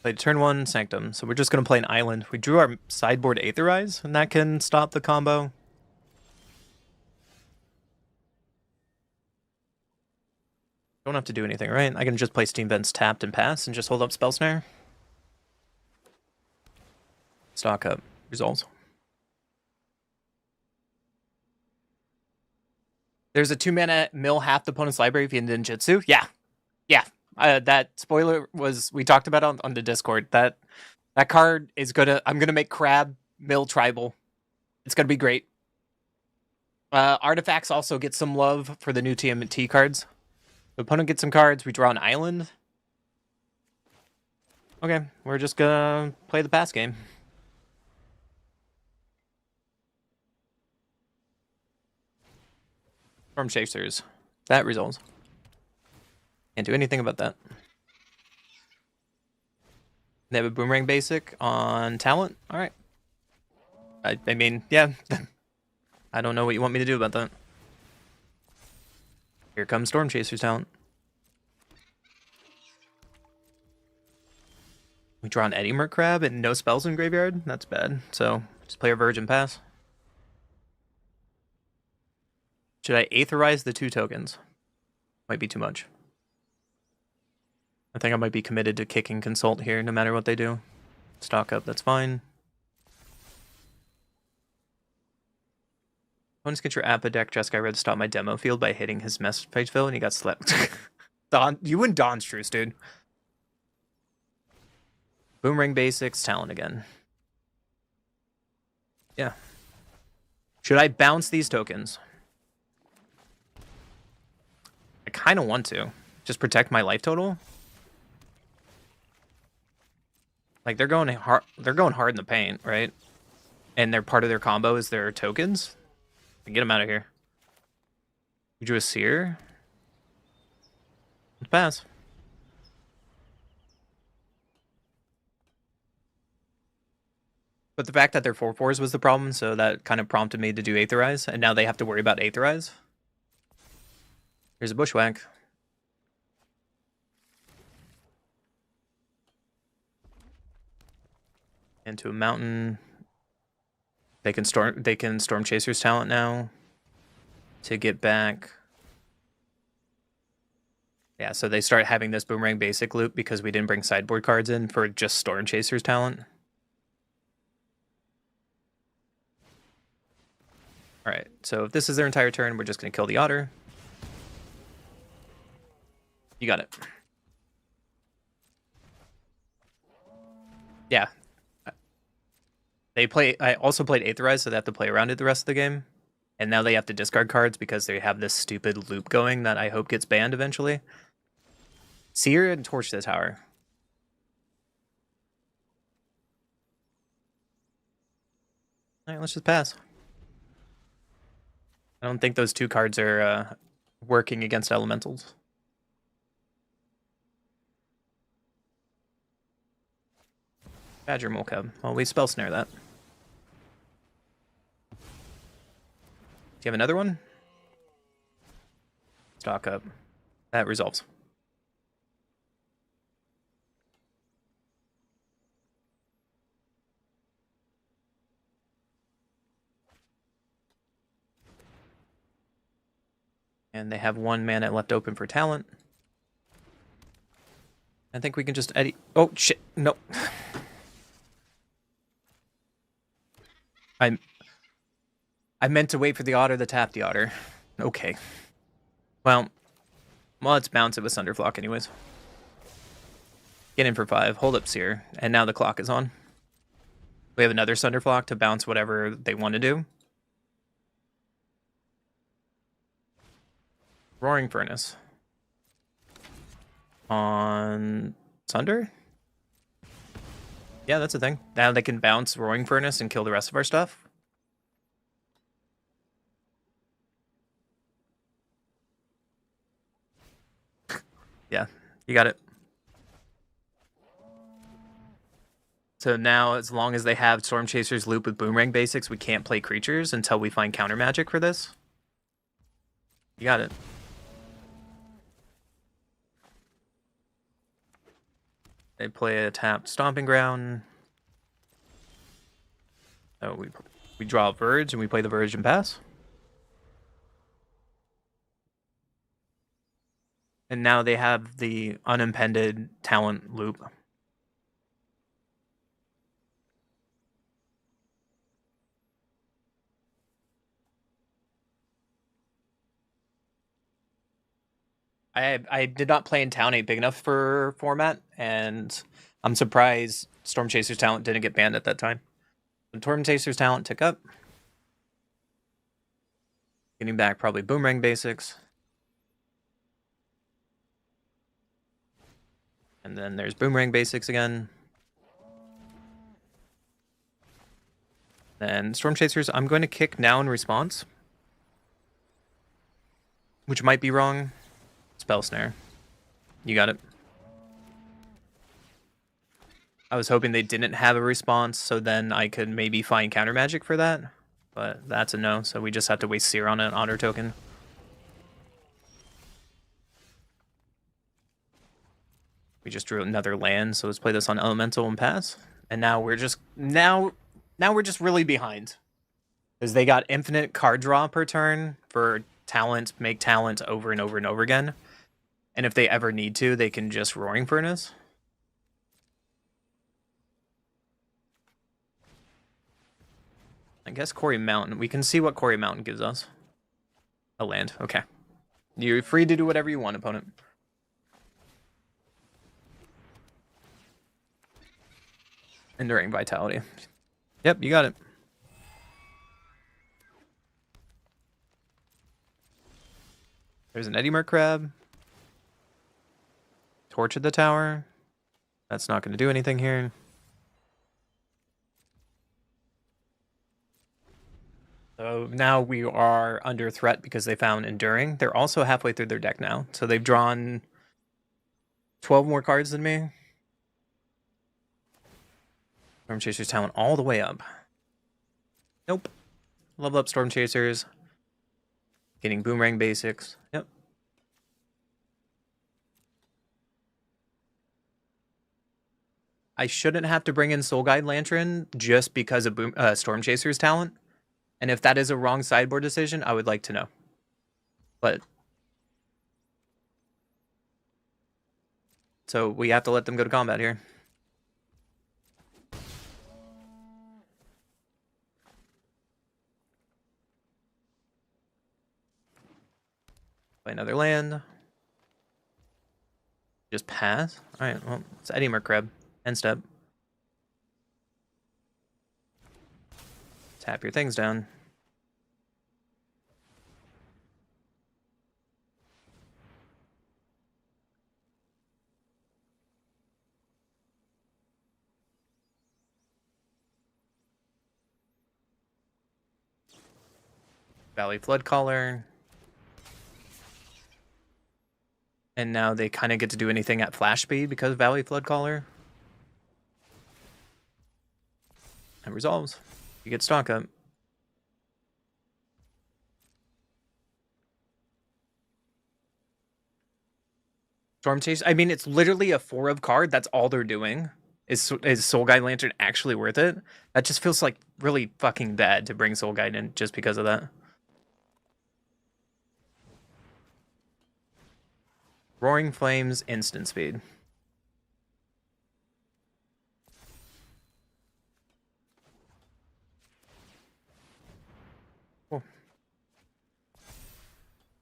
Played turn 1, Sanctum. So we're just going to play an island. We drew our sideboard Aetherize, and that can stop the combo. Don't have to do anything, right? I can just play Steam Vents tapped and pass and just hold up Spell Snare. Stock up. Resolves. There's a 2-mana mill half the opponent's library if you did Ninjutsu. Yeah. Yeah. That spoiler was, we talked about on the Discord. That card is I'm gonna make Crab mill tribal. It's gonna be great. Artifacts also get some love for the new TMT cards. The opponent gets some cards, we draw an island. Okay, we're just gonna play the pass game. Storm Chasers. That resolves. Can't do anything about that. They have a Boomerang basic on talent. Alright. I mean, yeah. I don't know what you want me to do about that. Here comes Storm Chaser's talent. We draw an Eddie Merc Crab and no spells in graveyard? That's bad. So, just play our Virgin Pass. Should I Aetherize the 2 tokens? Might be too much. I think I might be committed to kicking Consult here, no matter what they do. Stock up, that's fine. Opponents get your Appa deck. Jeskai Red to stop my demo field by hitting his message field, and he got slept. You and Dawn's Truce, dude. Boomerang basics, talent again. Yeah. Should I bounce these tokens? I kind of want to. Just protect my life total. Like, they're going hard in the paint, right? And they're part of their combo is their tokens. Get them out of here. We drew a Seer. Let's pass. But the fact that their 4/4s was the problem, so that kind of prompted me to do Aetherize, and now they have to worry about Aetherize. Here's a Bushwhack. Into a mountain. They can Storm Chaser's talent now to get back. Yeah, so they start having this Boomerang basic loop because we didn't bring sideboard cards in for just Storm Chaser's talent. Alright, so if this is their entire turn, we're just going to kill the Otter. You got it. Yeah. I also played Aetherize, so they have to play around it the rest of the game. And now they have to discard cards because they have this stupid loop going that I hope gets banned eventually. Seer and Torch the Tower. Alright, let's just pass. I don't think those 2 cards are working against elementals. Badger Molcub. Well, we spell snare that. Do you have another one? Stock up. That resolves. And they have 1 mana left open for talent. I think we can just edit. Oh, shit. No. I meant to wait for the Otter to tap the Otter. Okay. Well, let's bounce it with Sunderflock anyways. Get in for 5. Hold up Seer. And now the clock is on. We have another Sunderflock to bounce whatever they want to do. Roaring Furnace. On Sunder? Yeah, that's a thing. Now they can bounce Roaring Furnace and kill the rest of our stuff. Yeah, you got it. So now, as long as they have Storm Chasers loop with Boomerang basics, we can't play creatures until we find counter magic for this. You got it. They play a tapped Stomping Ground. Oh, we draw a Verge and we play the Verge and pass. And now they have the unimpeded talent loop. I did not play in Town 8 big enough for format, and I'm surprised Storm Chaser's talent didn't get banned at that time. The Storm Chaser's talent took up. Getting back probably Boomerang basics. And then there's Boomerang basics again. And Storm Chasers, I'm going to kick now in response. Which might be wrong. Spell Snare. You got it. I was hoping they didn't have a response, so then I could maybe find counter magic for that. But that's a no, so we just have to waste Seer on an honor token. We just drew another land, so let's play this on Elemental and pass. And now we're just now we're just really behind. Because they got infinite card draw per turn for talent, make talent over and over and over again. And if they ever need to, they can just Roaring Furnace. I guess Quarry Mountain. We can see what Quarry Mountain gives us. A land. Okay. You're free to do whatever you want, opponent. Enduring Vitality. Yep, you got it. There's an Eddy Merc Crab. Torch at the tower. That's not going to do anything here. So now we are under threat because they found Enduring. They're also halfway through their deck now. So they've drawn 12 more cards than me. Storm Chasers talent all the way up. Nope. Level up Storm Chasers. Getting Boomerang basics. Yep. I shouldn't have to bring in Soul Guide Lantern just because of Storm Chaser's talent. And if that is a wrong sideboard decision, I would like to know. But so we have to let them go to combat here. Play another land. Just pass. All right. Well, it's Eddy Merc Crab. End step. Tap your things down. Valley Flood Caller. And now they kind of get to do anything at flash speed because of Valley Flood Caller. And resolves. You get stock up. Storm Chase. I mean, it's literally a 4 of card. That's all they're doing. Is Soul Guide Lantern actually worth it? That just feels like really fucking bad to bring Soul Guide in just because of that. Roaring Flames, instant speed. Cool.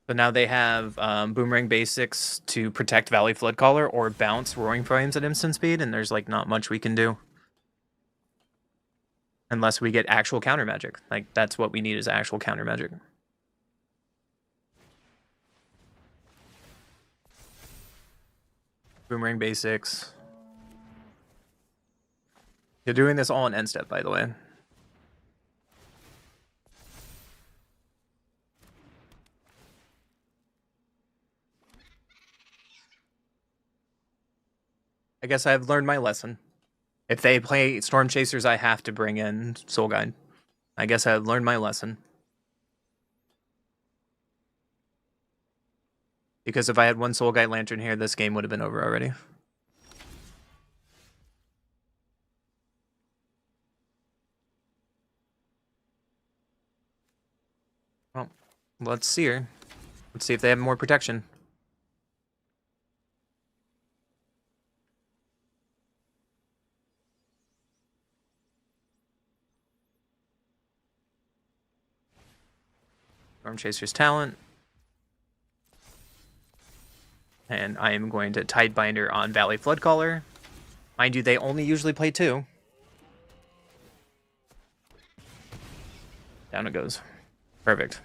So now they have Boomerang basics to protect Valley Flood Caller or bounce Roaring Flames at instant speed, and there's like not much we can do. Unless we get actual counter magic. Like, that's what we need is actual counter magic. Boomerang basics. You're doing this all in end step, by the way. I guess I've learned my lesson. If they play Storm Chasers, I have to bring in Soul Guide. I guess I've learned my lesson. Because if I had one Soul Guide Lantern here, this game would have been over already. Well, let's see her. Let's see if they have more protection. Storm Chaser's talent. And I am going to Tidebinder on Valley Floodcaller. Mind you, they only usually play 2. Down it goes. Perfect.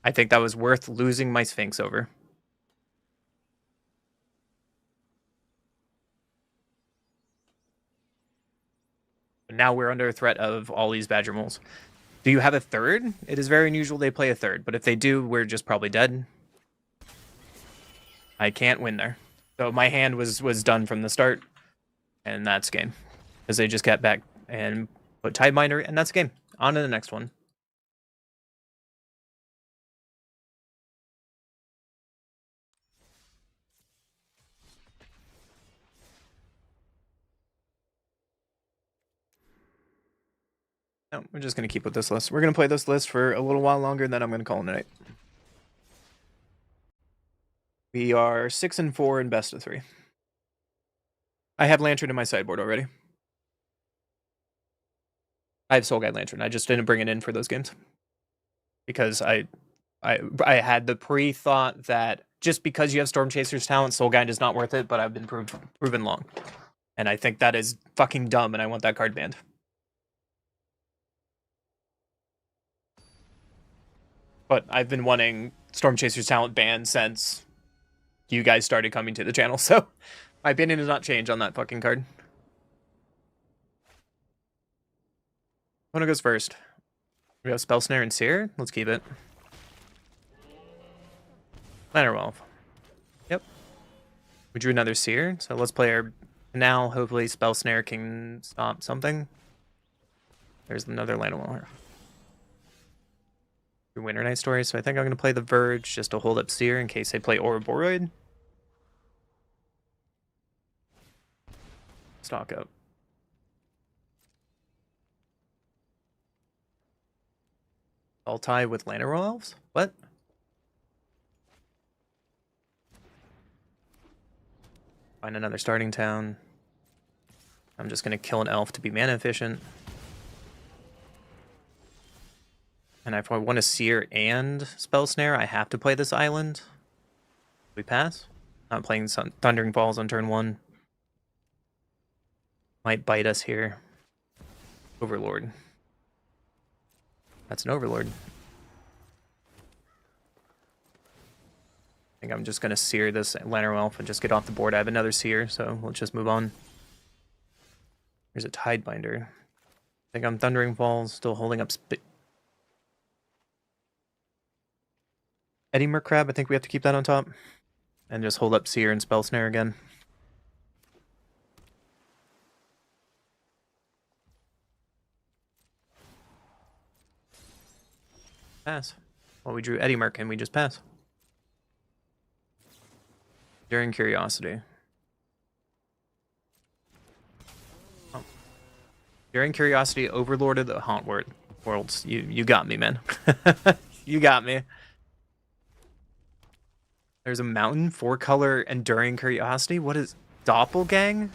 I think that was worth losing my Sphinx over. But now we're under threat of all these Badger Moles. Do you have a third? It is very unusual they play a third, but if they do, we're just probably dead. I can't win there. So my hand was done from the start, and that's game. Because they just got back and put Tidebinder, and that's game. On to the next one. No, we're just going to keep with this list. We're going to play this list for a little while longer, and then I'm going to call it a night. We are 6-4 in best of 3. I have Lantern in my sideboard already. I have Soul Guide Lantern. I just didn't bring it in for those games. Because I had the pre-thought that just because you have Storm Chaser's talent, Soul Guide is not worth it, but I've been proven long. And I think that is fucking dumb, and I want that card banned. But I've been wanting Storm Chaser's talent banned since you guys started coming to the channel, so my opinion does not change on that fucking card. Opponent goes first. We have Spell Snare and Seer. Let's keep it. Lantern Wolf. Yep. We drew another Seer, so let's play our Canal. Hopefully Spell Snare can stop something. There's another Lantern Wolf. Winter Night Story, so I think I'm going to play the Verge just to hold up Seer in case they play Ouroboros. Stock up. I'll tie with Lantern Elves? What? Find another starting town. I'm just going to kill an elf to be mana efficient. And if I want to Seer and Spell Snare, I have to play this island. We pass. Not playing Thundering Falls on turn 1. Might bite us here. Overlord. That's an Overlord. I think I'm just going to Seer this Lantern Elf and just get off the board. I have another Seer, so let's just move on. There's a Tidebinder. I think I'm Thundering Falls, still holding up Eddie Mercrab, I think we have to keep that on top. And just hold up Seer and Spell Snare again. Pass. Well, we drew Eddie Merc and we just pass. During Curiosity. Oh. During Curiosity, Overlord of the Haunt Worlds. You got me, man. You got me. There's a mountain, 4-color, Enduring Curiosity. What is Doppelgang?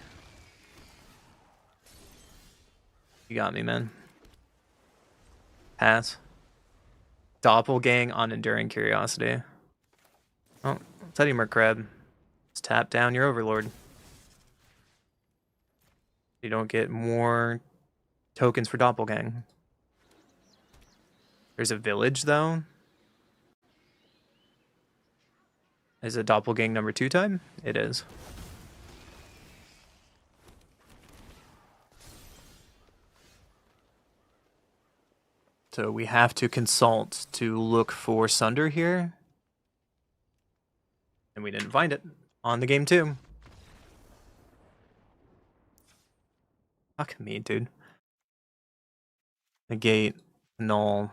You got me, man. Pass. Doppelgang on Enduring Curiosity. Oh, Teddy Mercrab. Let's tap down your Overlord. You don't get more tokens for Doppelgang. There's a village, though. Is it Doppelgang number 2 time? It is. So we have to consult to look for Sunder here. And we didn't find it on the game 2. Fuck me, dude. Negate, null.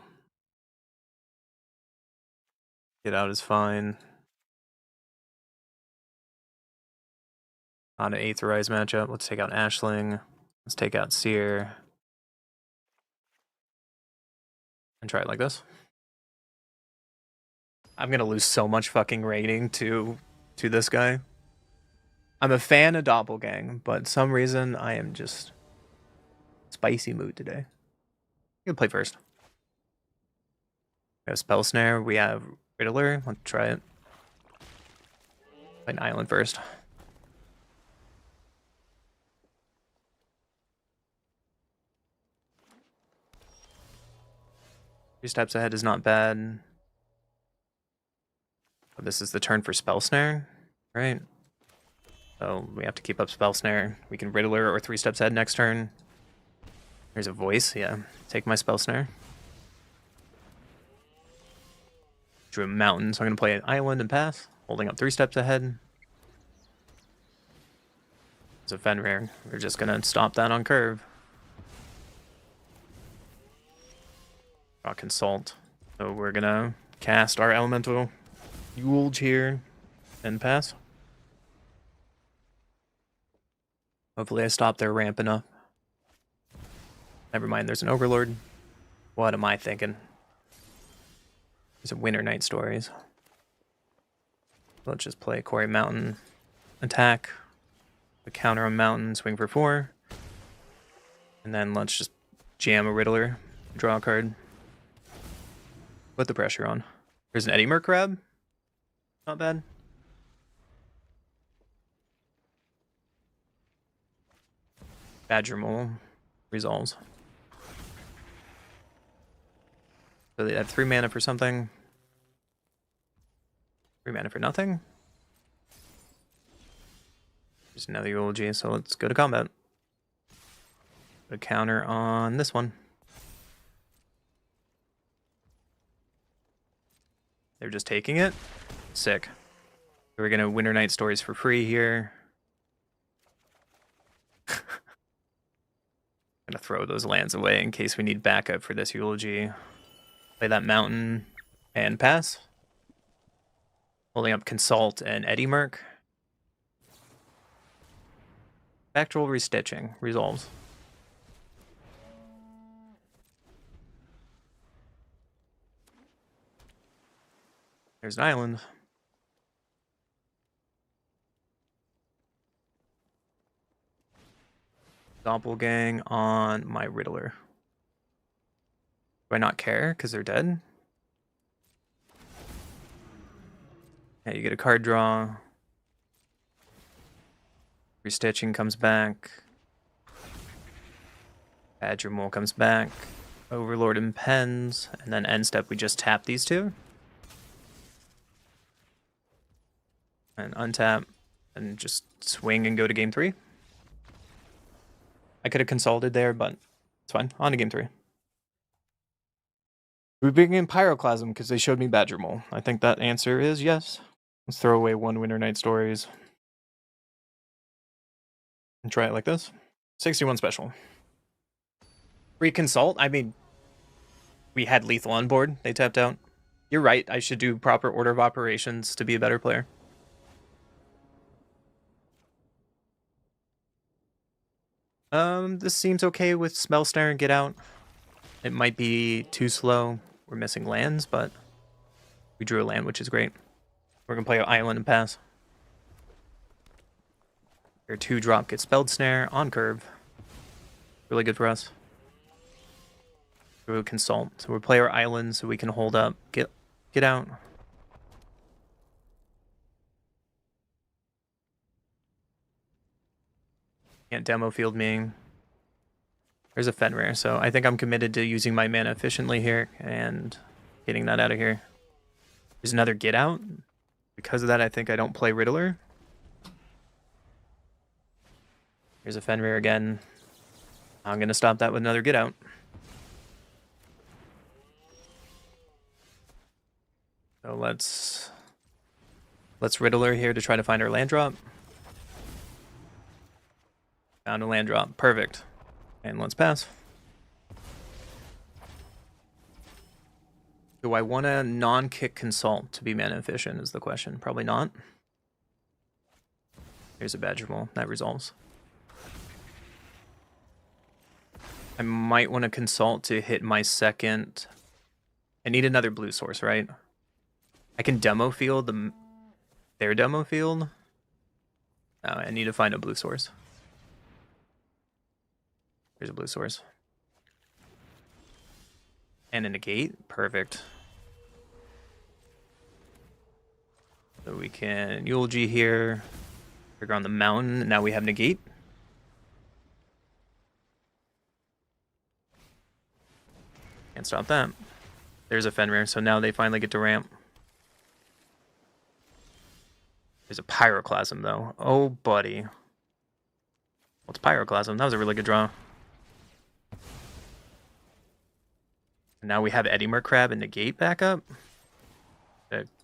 Get out is fine. On an Aetherize matchup, let's take out Ashling. Let's take out Seer. And try it like this. I'm gonna lose so much fucking rating to this guy. I'm a fan of Doppelgang, but some reason I am just spicy mood today. I'm gonna play first. We have Spell Snare, we have Riddler. Let's try it. Play an island first. Three steps ahead is not bad. Oh, this is the turn for Spell Snare, right? So we have to keep up Spell Snare. We can Riddler or 3 steps ahead next turn. There's a voice, yeah. Take my Spell Snare. Drew a mountain, so I'm gonna play an island and pass. Holding up 3 steps ahead. There's a Fenrir. We're just gonna stop that on curve. Draw Consult. So we're gonna cast our Elemental Yulge here and pass. Hopefully I stop their ramp enough. Never mind, there's an Overlord. What am I thinking? There's a Winter Night Stories. Let's just play Quarry Mountain. Attack. The counter on Mountain, swing for 4. And then let's just jam a Riddler. Draw a card. Put the pressure on. There's an Eddie Merc grab. Not bad. Badger Mole resolves. So they have 3 mana for something. 3 mana for nothing. There's another eulogy, so let's go to combat. Put a counter on this one. They're just taking it. Sick. We're gonna Winter Night Stories for free here. Gonna throw those lands away in case we need backup for this eulogy. Play that mountain and pass. Holding up Consult and Eddie Merc. Factual Restitching resolves. There's an island. Doppelgang on my Riddler. Do I not care because they're dead? Yeah, you get a card draw. Restitching comes back. Badger Mole comes back. Overlord impends. And then end step, we just tap these 2. And untap. And just swing and go to game 3. I could have consulted there, but it's fine. On to game 3. We begin Pyroclasm because they showed me Badger Mole. I think that answer is yes. Let's throw away 1 Winter Night Stories. And try it like this. 61 special. Free consult? I mean, we had lethal on board. They tapped out. You're right. I should do proper order of operations to be a better player. This seems okay with Spell Snare and Get Out. It might be too slow. We're missing lands, but we drew a land, which is great. We're gonna play an island and pass. Your 2-drop gets Spelled Snare on curve. Really good for us. Through Consult. So we'll play our island so we can hold up. Get out. Can't demo field me. There's a Fenrir, so I think I'm committed to using my mana efficiently here and getting that out of here. There's another Get Out. Because of that, I think I don't play Riddler. Here's a Fenrir again. I'm going to stop that with another Get Out. So let's Riddler here to try to find our land drop. Found a land drop. Perfect. And let's pass. Do I want a non-kick consult to be mana efficient is the question. Probably not. Here's a Badger Mole. That resolves. I might want to consult to hit my second. I need another blue source, right? I can demo field their demo field. No, I need to find a blue source. Here's a blue source. And a negate. Perfect. So we can eulogy here. Trigger on the mountain. Now we have negate. Can't stop that. There's a Fenrir, so now they finally get to ramp. There's a Pyroclasm, though. Oh, buddy. What's Pyroclasm? That was a really good draw. And now we have Eddie Crab and negate back up.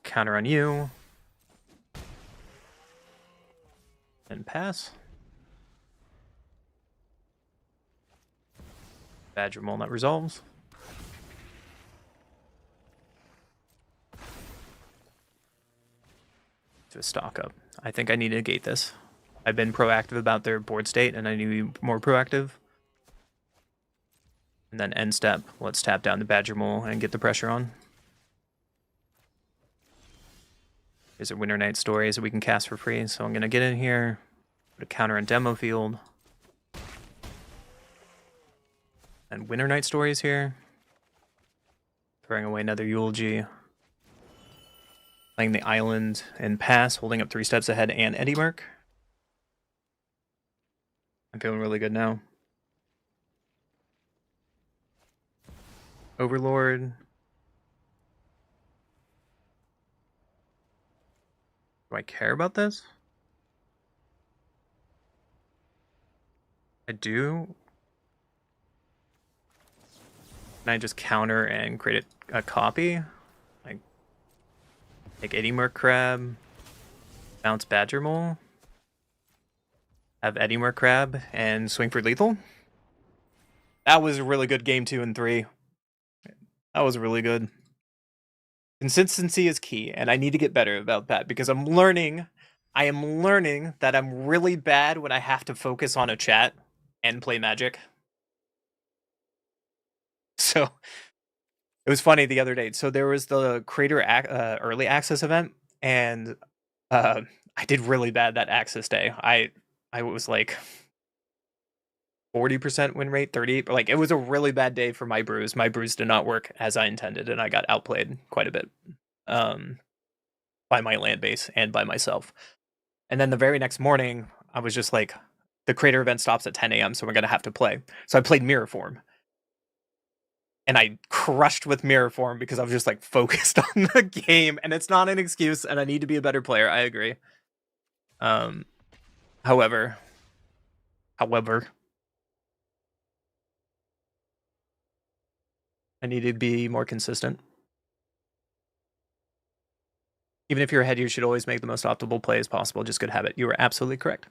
Counter on you. And pass. Badger Mole that resolves. To a stock up. I think I need to negate this. I've been proactive about their board state, and I need to be more proactive. And then end step, let's tap down the Badger Mole and get the pressure on. There's a Winter Night Stories that we can cast for free, so I'm going to get in here, put a counter on demo field. And Winter Night Stories here. Throwing away another Eulogy. Playing the island and pass, holding up 3 steps ahead and Eddie Merc. I'm feeling really good now. Overlord. Do I care about this? I do. Can I just counter and create a copy? Like, take Eddie Merc Crab, bounce Badger Mole, have Eddie Merc Crab, and swing for lethal. That was a really good game 2 and 3. That was really good. Consistency is key, and I need to get better about that because I am learning that I'm really bad when I have to focus on a chat and play Magic. So it was funny the other day. So there was the creator early access event, and I did really bad that access day. I was like 40% win rate, 38. Like, it was a really bad day for my brews. My brews did not work as I intended, and I got outplayed quite a bit by my land base and by myself. And then the very next morning, I was just like, the creator event stops at 10 a.m., so we're going to have to play. So I played Mirror Form. And I crushed with Mirror Form because I was just like focused on the game. And it's not an excuse, and I need to be a better player. I agree. However, I need to be more consistent. Even if you're ahead, you should always make the most optimal play as possible. Just good habit. You were absolutely correct.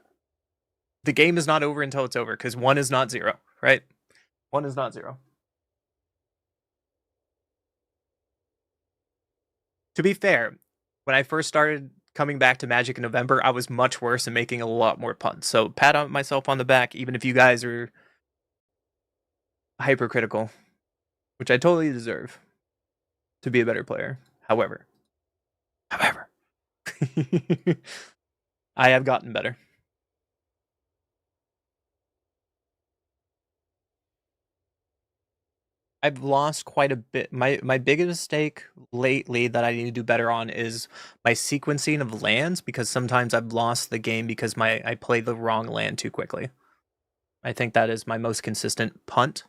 The game is not over until it's over, because 1 is not 0, right? 1 is not 0. To be fair, when I first started coming back to Magic in November, I was much worse and making a lot more punts. So pat on myself on the back, even if you guys are hypercritical, which I totally deserve to be a better player. However, I have gotten better. I've lost quite a bit. My biggest mistake lately that I need to do better on is my sequencing of lands, because sometimes I've lost the game because I play the wrong land too quickly. I think that is my most consistent punt.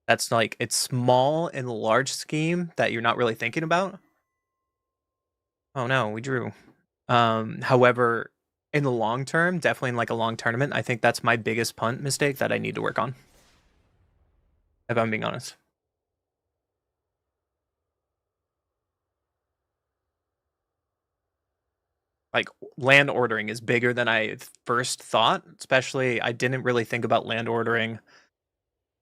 That's like, it's small in the large scheme that you're not really thinking about. Oh no, we drew. However, in the long term, definitely in like a long tournament, I think that's my biggest punt mistake that I need to work on, if I'm being honest. Like, land ordering is bigger than I first thought. Especially, I didn't really think about land ordering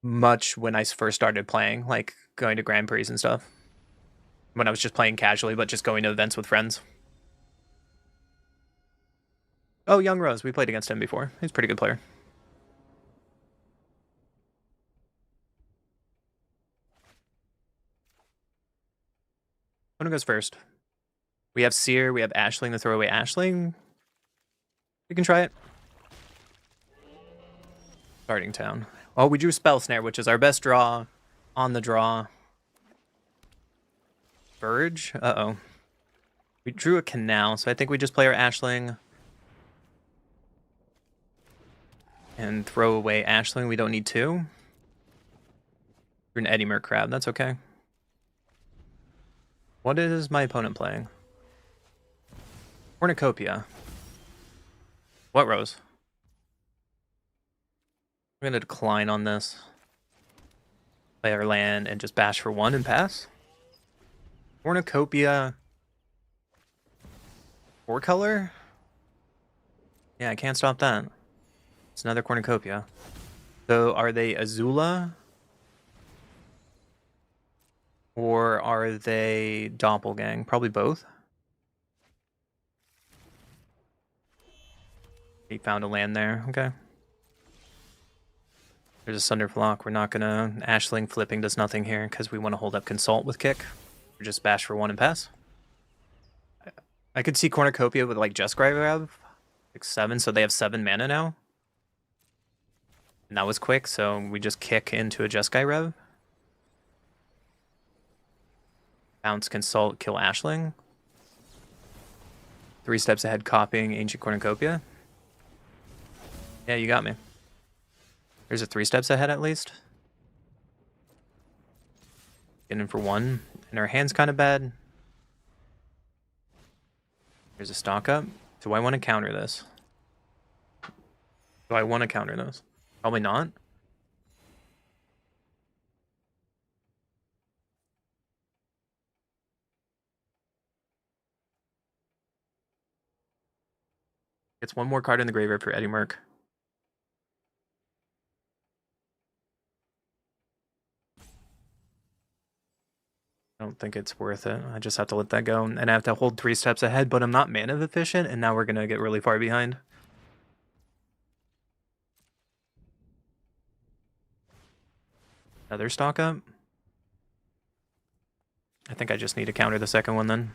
much when I first started playing, like going to Grand Prix and stuff. When I was just playing casually, but just going to events with friends. Oh, Young Rose. We played against him before. He's a pretty good player. Who goes first? We have Seer. We have Ashling to throw away Ashling. We can try it. Starting town. Oh, we drew Spell Snare, which is our best draw on the draw. Verge? Uh-oh. We drew a Canal, so I think we just play our Ashling. And throw away Ashling. We don't need to. Drew an Eddie Mer Crab. That's okay. What is my opponent playing? Cornucopia. What rose? I'm going to decline on this. Play our land and just bash for 1 and pass. Cornucopia. 4-color? Yeah, I can't stop that. It's another Cornucopia. So are they Azula? Or are they Doppelgang? Probably both. He found a land there. Okay. There's a Sunder Flock. We're not going to... Ashling flipping does nothing here because we want to hold up Consult with kick. Or just bash for 1 and pass. I could see Cornucopia with like Jeskai Rev. Like 7, so they have 7 mana now. And that was quick, so we just kick into a Jeskai Rev. Bounce, Consult, kill Ashling. 3 steps ahead, copying Ancient Cornucopia. Yeah, you got me. There's a 3 steps ahead at least. Getting in for 1. And our hand's kind of bad. There's a stock up. Do I want to counter this? Do I want to counter this? Probably not. It's 1 more card in the graveyard for Eddie Merc. I don't think it's worth it. I just have to let that go. And I have to hold 3 steps ahead, but I'm not mana efficient, and now we're going to get really far behind. Another stock up. I think I just need to counter the second one then.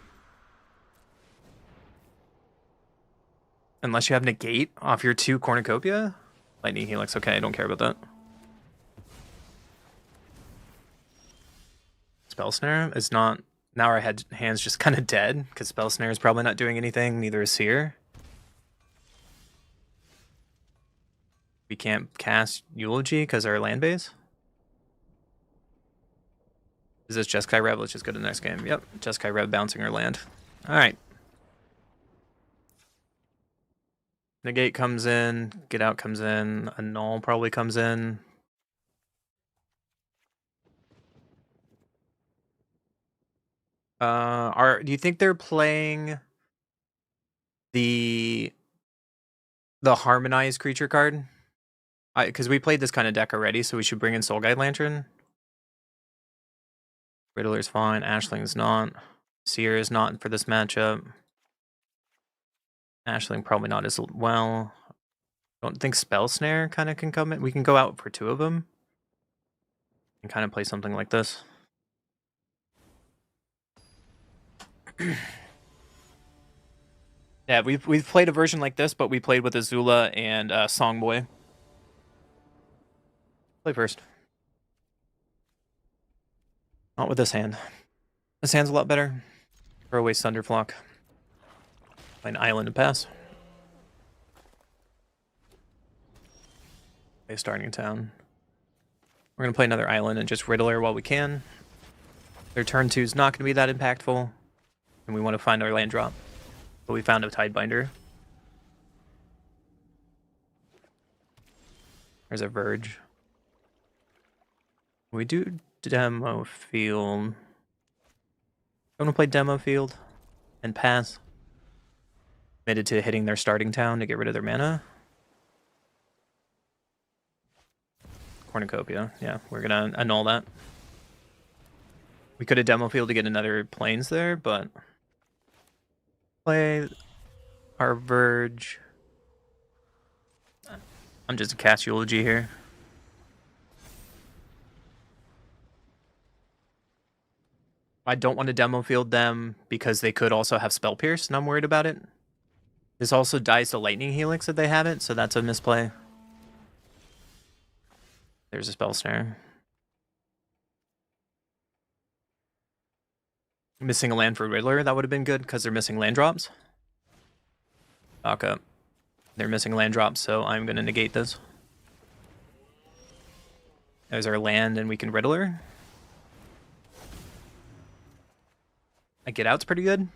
Unless you have negate off your 2 Cornucopia? Lightning Helix, okay, I don't care about that. Spell Snare is not... Now our hand's just kind of dead, because Spell Snare is probably not doing anything, neither is Seer. We can't cast Eulogy because our land base. Is this Jeskai Rev? Let's just go to the next game. Yep, Jeskai Rev bouncing our land. Alright. Negate comes in, Get Out comes in, Annul probably comes in. Do you think they're playing the Harmonized creature card? Because we played this kind of deck already, so we should bring in Soul Guide Lantern. Riddler's fine, Ashling's not. Seer is not for this matchup. Ashling probably not as well. Don't think Spell Snare kind of can come in. We can go out for 2 of them. And kind of play something like this. Yeah, we've played a version like this, but we played with Azula and Songboy. Play first. Not with this hand. This hand's a lot better. Throw away Thunderflock. Play an island to pass. Play starting town. We're gonna play another island and just Riddler while we can. Their turn 2 is not gonna be that impactful. And we want to find our land drop. But we found a Tidebinder. There's a Verge. We do Demo Field. I want to play Demo Field and pass. Committed to hitting their starting town to get rid of their mana. Cornucopia. Yeah, we're gonna annul that. We could have demo field to get another planes there, but play our Verge. I'm just a cast eulogy here. I don't want to demo field them because they could also have Spell Pierce, and I'm worried about it. This also dies to Lightning Helix if they have it, so that's a misplay. There's a Spell Snare. Missing a land for Riddler, that would have been good because they're missing land drops. Back up. They're missing land drops, so I'm going to negate this. There's our land, and we can Riddler. I get out's pretty good.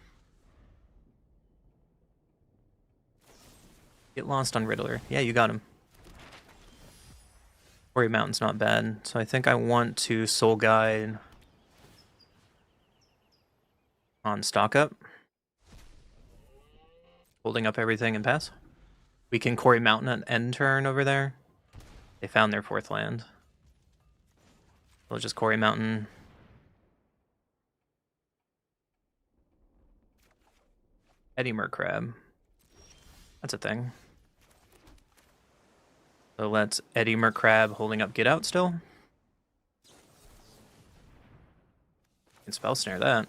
Get lost on Riddler. Yeah, you got him. Quarry Mountain's not bad, so I think I want to Soul Guide on stock up. Holding up everything and pass. We can Quarry Mountain at end turn over there. They found their 4th land. We'll just Quarry Mountain. Eddie Mercrab. That's a thing. So let's Eddie Mercrab holding up Get Out still. Can Spell Snare that.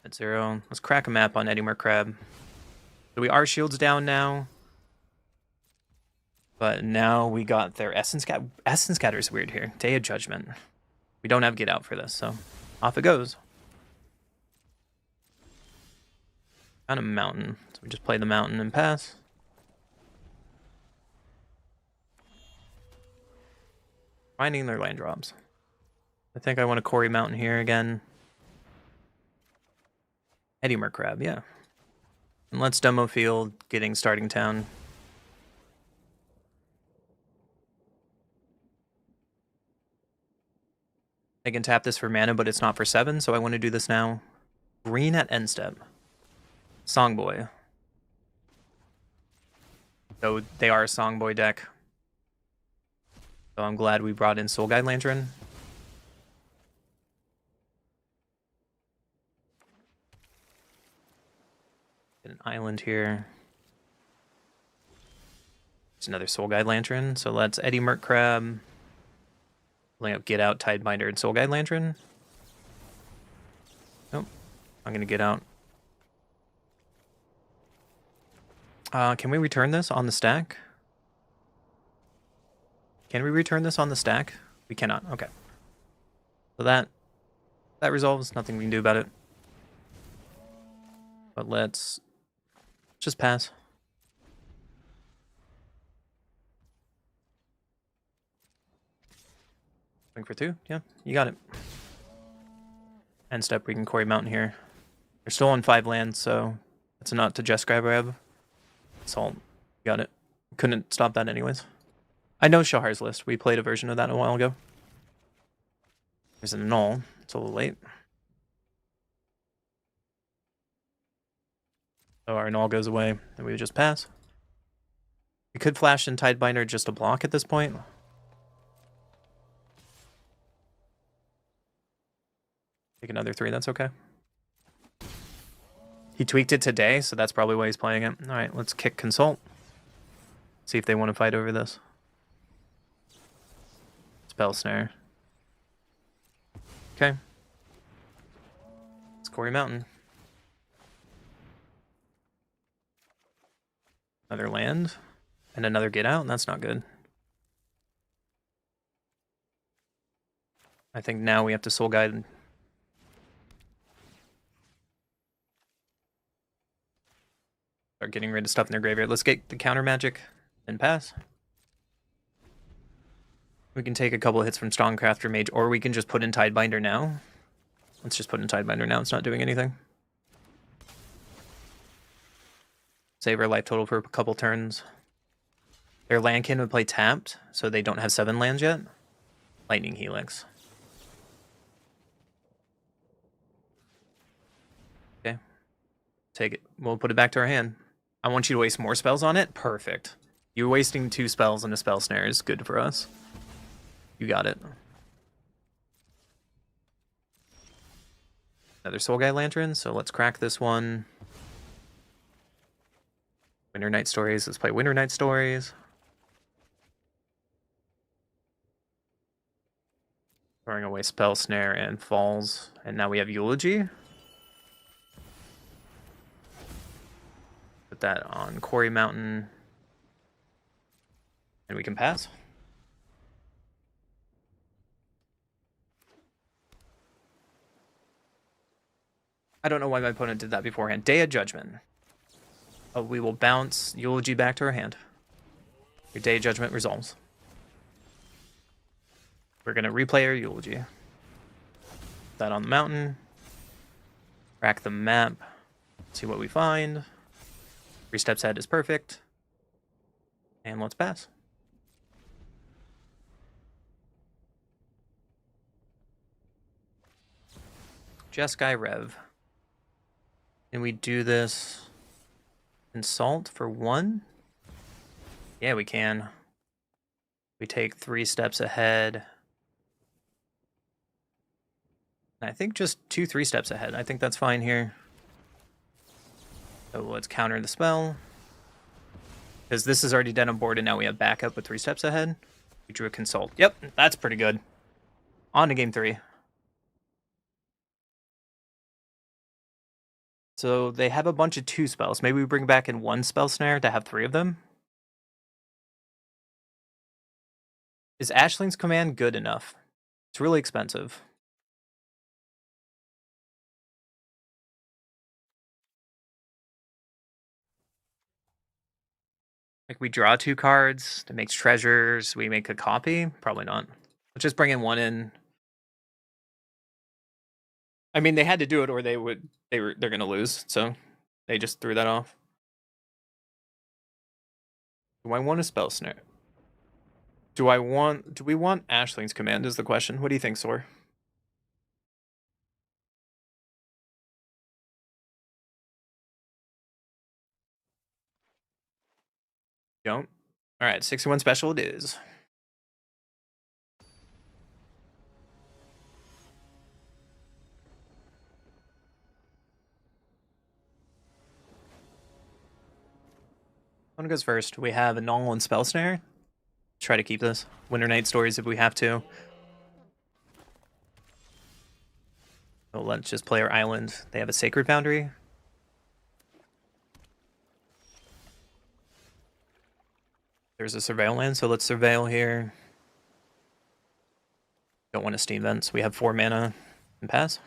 At 0. Let's crack a map on Eddie Mercrab. So we are shields down now. But now we got their Essence Scatter. Essence Scatter is weird here. Day of Judgment. We don't have Get Out for this, so off it goes. Found a mountain. So we just play the mountain and pass. Finding their land drops. I think I want to Quarry Mountain here again. Eddie Mercrab, yeah. And let's demo field, getting starting town. I can tap this for mana, but it's not for 7, so I want to do this now. Green at end step. Songboy. So they are a Songboy deck. So I'm glad we brought in Soul Guide Lantern. Get an island here. There's another Soul Guide Lantern. So let's Eddie Mercrab. Pulling up Get Out, Tidebinder, and Soul Guide Lantern. Nope. I'm going to get out. Can we return this on the stack? Can we return this on the stack? We cannot. Okay. So that resolves. Nothing we can do about it. But let's just pass. Swing for 2. Yeah, you got it. End step, we can Quarry Mountain here. They're still on 5 lands, so that's not to just grab. Salt. Got it. Couldn't stop that anyways. I know Shahar's List. We played a version of that a while ago. There's an annul. It's a little late. So our annul goes away, and we would just pass. We could flash in Tidebinder just to block at this point. Take another 3, that's okay. He tweaked it today, so that's probably why he's playing it. Alright, let's kick Consult. See if they want to fight over this. Spell Snare. Okay. It's Quarry Mountain. Another land. And another Get Out, and that's not good. I think now we have to Soul Guide. Start getting rid of stuff in their graveyard. Let's get the counter magic and pass. We can take a couple of hits from Strongcraft or Mage, or we can just put in Tidebinder now. Let's just put in Tidebinder now. It's not doing anything. Save our life total for a couple turns. Their Landkin would play tapped, so they don't have 7 lands yet. Lightning Helix. take it. We'll put it back to our hand. I want you to waste more spells on it. Perfect. You wasting 2 spells and a spell snare is good for us. You got it. Another Soul Guide Lantern, so let's crack this one. Winter Night Stories. Let's play Winter Night Stories. Throwing away Spell Snare and Falls. And now we have Eulogy. Put that on Quarry Mountain. And we can pass. I don't know why my opponent did that beforehand. Day of Judgment. Oh, we will bounce Eulogy back to our hand. Your Day of Judgment resolves. We're going to replay our Eulogy. Put that on the mountain. Crack the map. See what we find. 3 steps ahead is perfect. And let's pass. Jeskai Rev. Can we do this? Consult for 1? Yeah, we can. We take 3 steps ahead. I think just 2 3 steps ahead. I think that's fine here. So let's counter the spell. Because this is already dead on board and now we have backup with 3 steps ahead. We drew a Consult. Yep, that's pretty good. On to game 3. So they have a bunch of 2 spells. Maybe we bring back in 1 Spell Snare to have 3 of them. Is Ashling's Command good enough? It's really expensive. Like we draw 2 cards, that makes treasures, we make a copy? Probably not. Let's just bring in 1 in. I mean, they had to do it or they're gonna lose, so they just threw that off. Do I want a Spell Snare? Do we want Ashling's Command is the question. What do you think, Sor? Don't? Alright, 61 special it is. One goes first. We have a Null and Spell Snare. Try to keep this. Winter Night Stories if we have to. So let's just play our island. They have a Sacred Foundry. There's a Surveil land, so let's Surveil here. Don't want to Steam Vents. We have 4 mana and pass.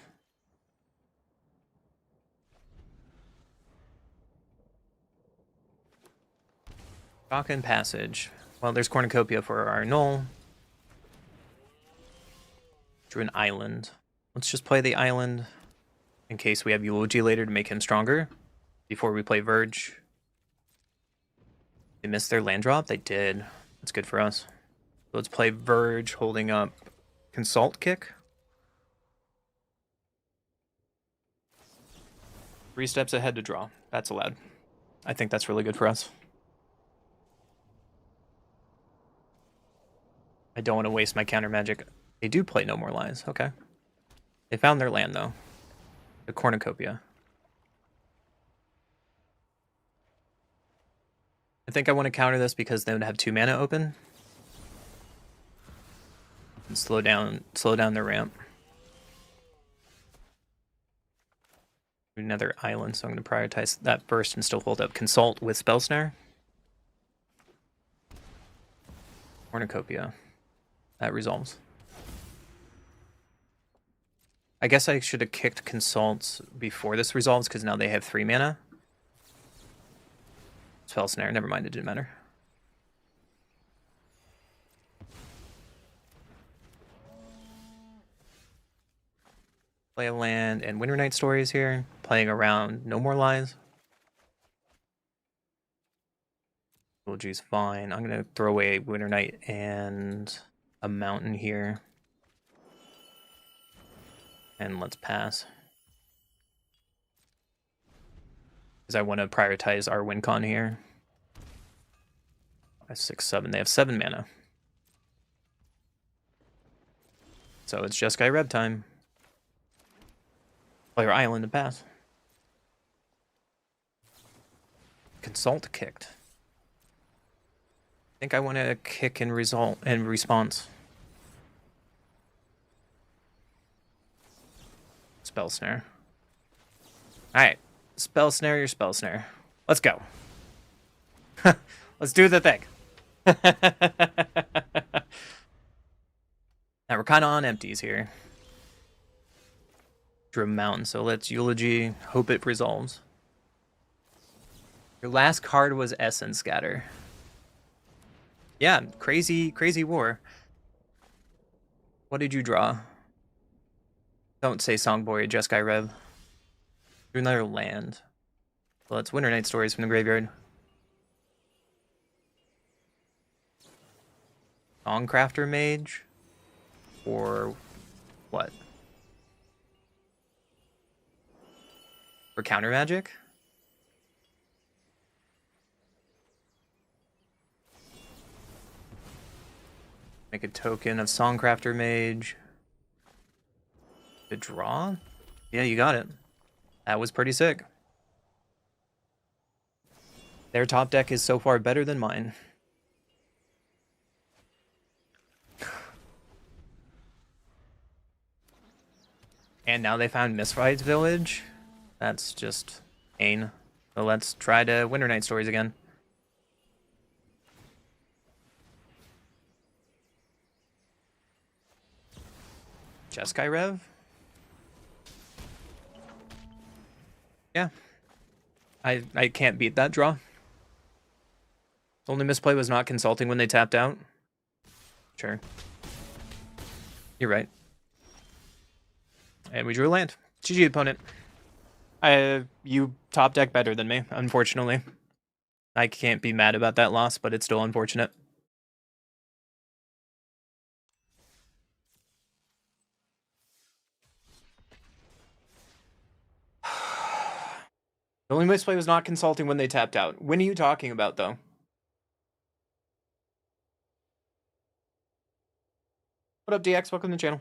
Shaka and Passage. Well, there's Cornucopia for our Null. Drew an island. Let's just play the island in case we have Eulogy later to make him stronger before we play Verge. They missed their land drop? They did. That's good for us. So let's play Verge holding up Consult Kick. 3 steps ahead to draw. That's allowed. I think that's really good for us. I don't want to waste my counter magic. They do play No More Lies. Okay. They found their land, though. The Cornucopia. I think I want to counter this because they would have 2 mana open. And slow down their ramp. Another island, so I'm going to prioritize that first and still hold up Consult with Spell Snare. Cornucopia. That resolves. I guess I should have kicked Consult before this resolves because now they have 3 mana. Spell Snare, never mind, it didn't matter. Play a land and Winter Night Stories here. Playing around No More Lies. Eulogy's fine. I'm going to throw away Winter Night and a mountain here. And let's pass. because I want to prioritize our win con here. 5, 6, 7. They have 7 mana. So it's just Jeskai Reb time. Play your island and pass. Consult kicked. I think I want to kick in response. Spell snare. Alright. Spell snare your spell snare. Let's go. Let's do the thing. Now we're kind of on empties here. Drew Mountain, so let's Eulogy, hope it resolves. Your last card was Essence Scatter. Yeah, crazy war. What did you draw? Don't say Songboy, Jeskai Rev. Drew another land. Well, it's Winter Night Stories from the graveyard. Songcrafter Mage? Or what? For counter magic? Make a token of Songcrafter Mage. To draw? Yeah, you got it. That was pretty sick. Their top deck is so far better than mine. And now they found Mistfights Village. That's just pain. So let's try to Winter Night Stories again. Jeskai Rev? Yeah. I can't beat that draw. The only misplay was not consulting when they tapped out. Sure. You're right. And we drew a land. GG opponent. You top deck better than me, unfortunately. I can't be mad about that loss, but it's still unfortunate. The only misplay was not consulting when they tapped out. When are you talking about, though? What up, DX? Welcome to the channel.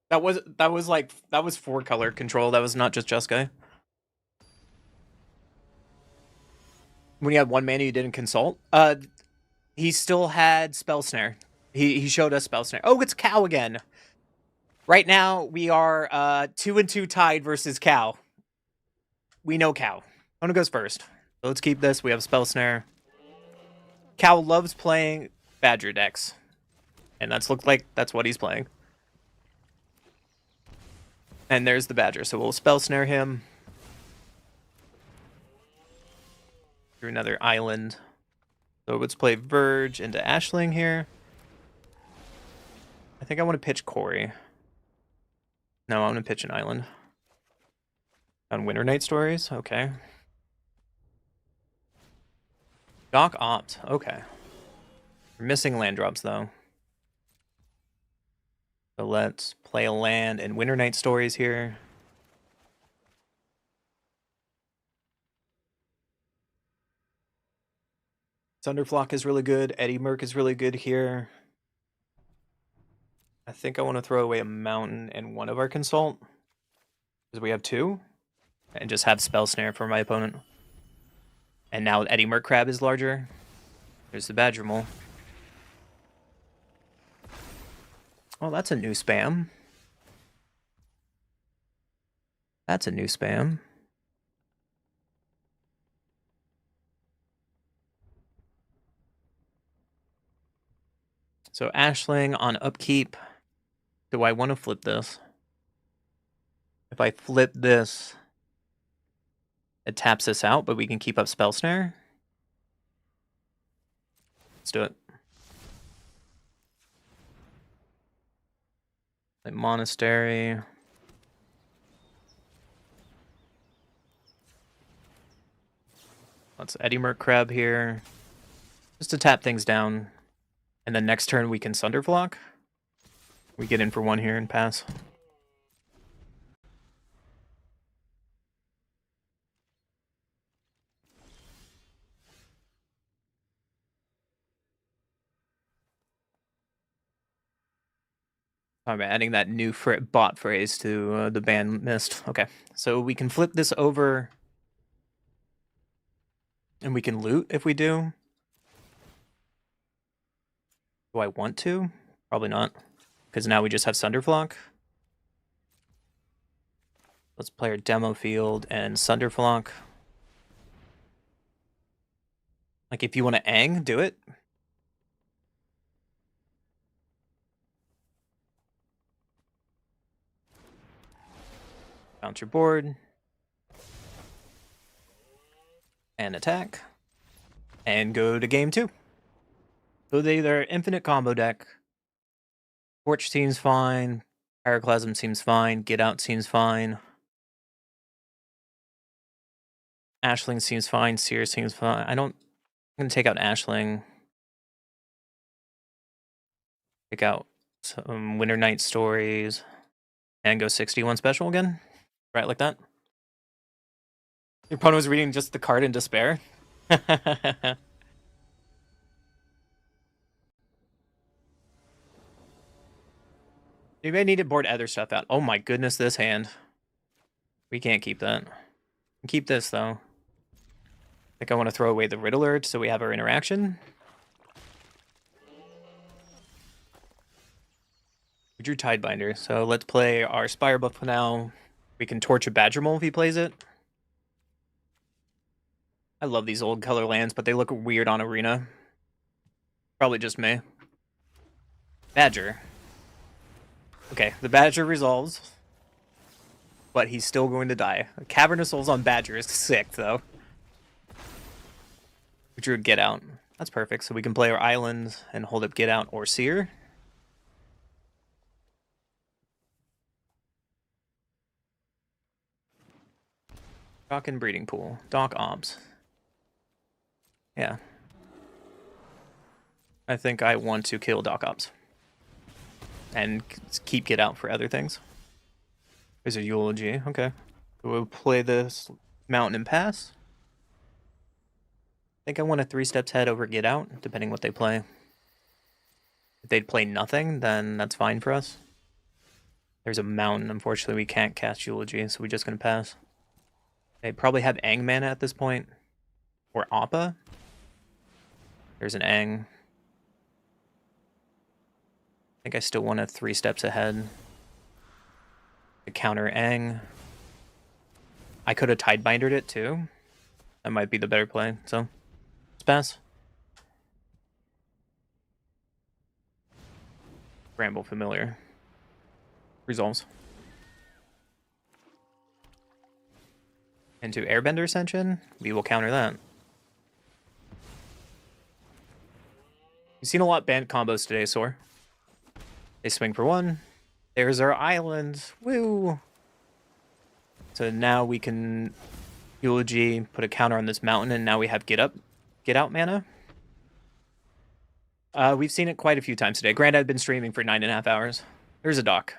That was 4-color control. That was not just Jeskai. When he had 1 mana, you didn't consult. He still had Spell Snare. He showed us Spell Snare. Oh, it's Cow again. Right now we are 2-2 tied versus Cow. We know Cow. Ona goes first. So let's keep this. We have Spell Snare. Cow loves playing Badger decks, and that's what he's playing. And there's the Badger, so we'll Spell Snare him. Through another island. So let's play Verge into Ashling here. I think I want to pitch Corey. No, I want to pitch an island. On Winter Night Stories? Okay. Doc Opt. Okay. We're missing land drops, though. So let's play a land in Winter Night Stories here. Thunderflock is really good. Eddie Merc is really good here. I think I want to throw away a mountain and one of our consult. Because we have 2. And just have Spell Snare for my opponent. And now Eddie Merc Crab is larger. There's the Badger Mole. Oh, that's a new spam. That's a new spam. So Ashling on upkeep. Do I want to flip this? If I flip this, it taps us out, but we can keep up Spell Snare. Let's do it. Like Monastery. Let's Eddie Merc Crab here. Just to tap things down. And then next turn we can Thunderflock. We get in for 1 here and pass. I'm adding that new bot phrase to the ban list. Okay, so we can flip this over, and we can loot if we do. Do I want to? Probably not, because now we just have Sunderflock. Let's play our demo field and Sunderflock. Like, if you want to Ang, do it. Bounce your board. And attack. And go to game 2. So they're infinite combo deck. Torch seems fine. Pyroclasm seems fine. Get Out seems fine. Ashling seems fine. Seer seems fine. I'm going to take out Ashling. Take out some Winter Night Stories. And go 61 special again. Right, like that. Your opponent was reading just the card in despair. You may need to board other stuff out. Oh my goodness, this hand. We can't keep that. Keep this, though. I think I want to throw away the Riddler so we have our interaction. We drew Tidebinder, so let's play our Spire buff now. We can torch a Badger Mole if he plays it. I love these old color lands, but they look weird on Arena. Probably just me. Badger. Okay, the Badger resolves. But he's still going to die. A Cavern of Souls on Badger is sick, though. We drew a Get Out. That's perfect, so we can play our island and hold up Get Out or Seer. Dock and Breeding Pool. Dock Obs. Yeah. I think I want to kill Dock Ops. And keep Get Out for other things. There's a Eulogy. Okay. We'll play this Mountain and Pass. I think I want a 3 steps ahead over Get Out, depending what they play. If they'd play nothing, then that's fine for us. There's a Mountain. Unfortunately, we can't cast Eulogy, so we're just going to pass. They probably have Ang mana at this point. Or Appa. There's an Ang. I think I still want a 3 steps ahead. To counter Ang. I could have Tidebindered it too. That might be the better play, so let's pass. Bramble Familiar. Resolves. Into Airbender Ascension, we will counter that. We've seen a lot of banned combos today, Soar. They swing for 1. There's our island. Woo! So now we can Eulogy, put a counter on this mountain, and now we have Get Out mana. We've seen it quite a few times today. Granted, I've been streaming for 9.5 hours. There's a dock.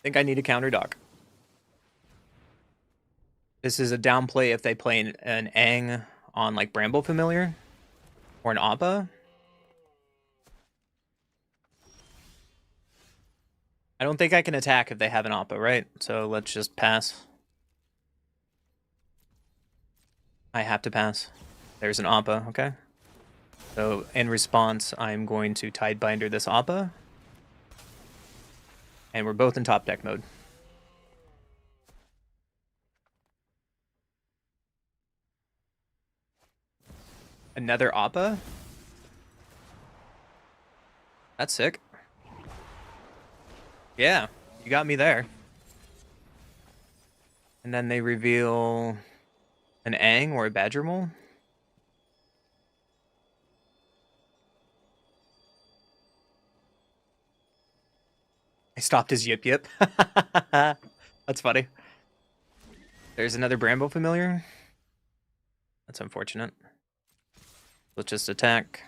I think I need a counter dock. This is a downplay if they play an Ang on like Bramble Familiar or an Appa. I don't think I can attack if they have an Appa, right? So let's just pass. I have to pass. There's an Appa, okay. So in response, I'm going to Tidebinder this Appa. And we're both in top deck mode. Another Appa? That's sick. Yeah, you got me there. And then they reveal an Ang or a Badger Mole. I stopped his Yip Yip. That's funny. There's another Bramble Familiar. That's unfortunate. Let's just attack.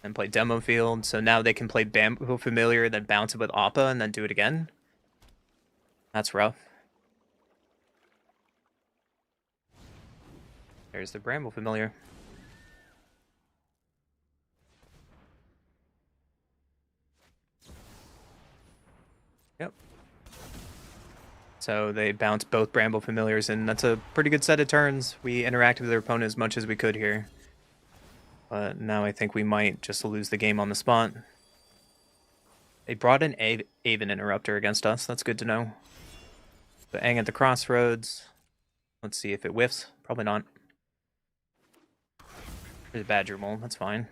And play Demo Field. So now they can play Bamboo Familiar, then bounce it with Appa, and then do it again. That's rough. There's the Bramble Familiar. Yep. So they bounce both Bramble Familiars, and that's a pretty good set of turns. We interacted with their opponent as much as we could here. But now I think we might just lose the game on the spot. They brought an Aven Interrupter against us. That's good to know. The Aang at the Crossroads. Let's see if it whiffs. Probably not. There's a Badger Mole. That's fine.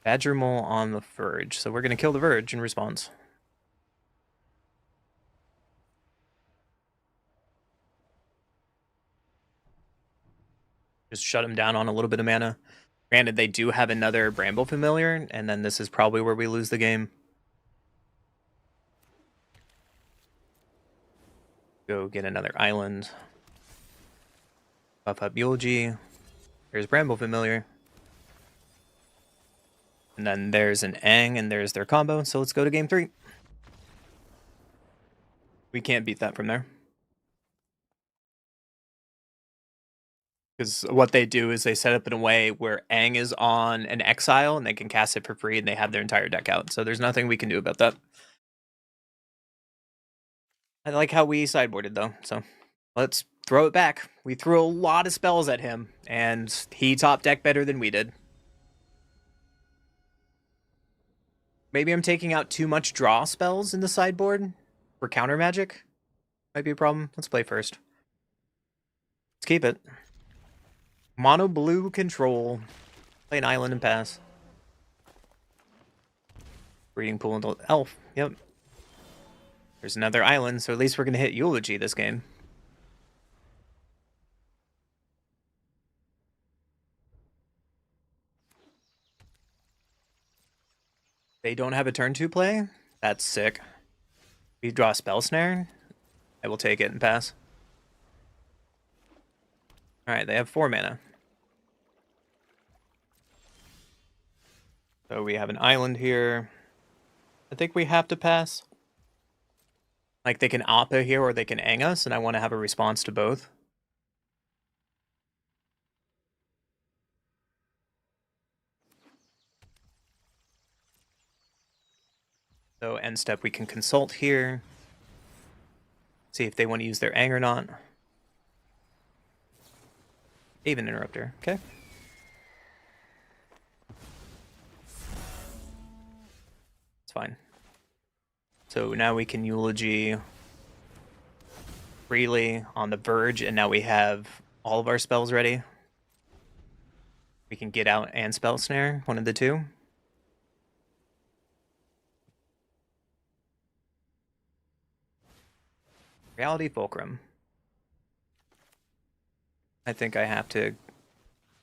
Badger Mole on the Verge. So we're going to kill the Verge in response. Just shut him down on a little bit of mana. Granted, they do have another Bramble Familiar, and then this is probably where we lose the game. Go get another island. Buff up Eulogy. There's Bramble Familiar. And then there's an Aang, and there's their combo, so let's go to game 3. We can't beat that from there. Because what they do is they set up in a way where Aang is on an exile and they can cast it for free and they have their entire deck out. So there's nothing we can do about that. I like how we sideboarded though. So let's throw it back. We threw a lot of spells at him and he top deck better than we did. Maybe I'm taking out too much draw spells in the sideboard for counter magic. Might be a problem. Let's play first. Let's keep it. Mono blue control. Play an island and pass. Breeding pool into elf. Yep. There's another island, so at least we're going to hit Eulogy this game. They don't have a turn 2 play? That's sick. We draw a Spell Snare. I will take it and pass. Alright, they have 4 mana. So we have an island here. I think we have to pass. Like, they can Appa here or they can Aang us, and I want to have a response to both. So end step, we can consult here. See if they want to use their Aang or not. Aven Interrupter, okay. It's fine. So now we can Eulogy freely on the Verge, and now we have all of our spells ready. We can get out and Spell Snare, one of the two. Reality Fulcrum. I think I have to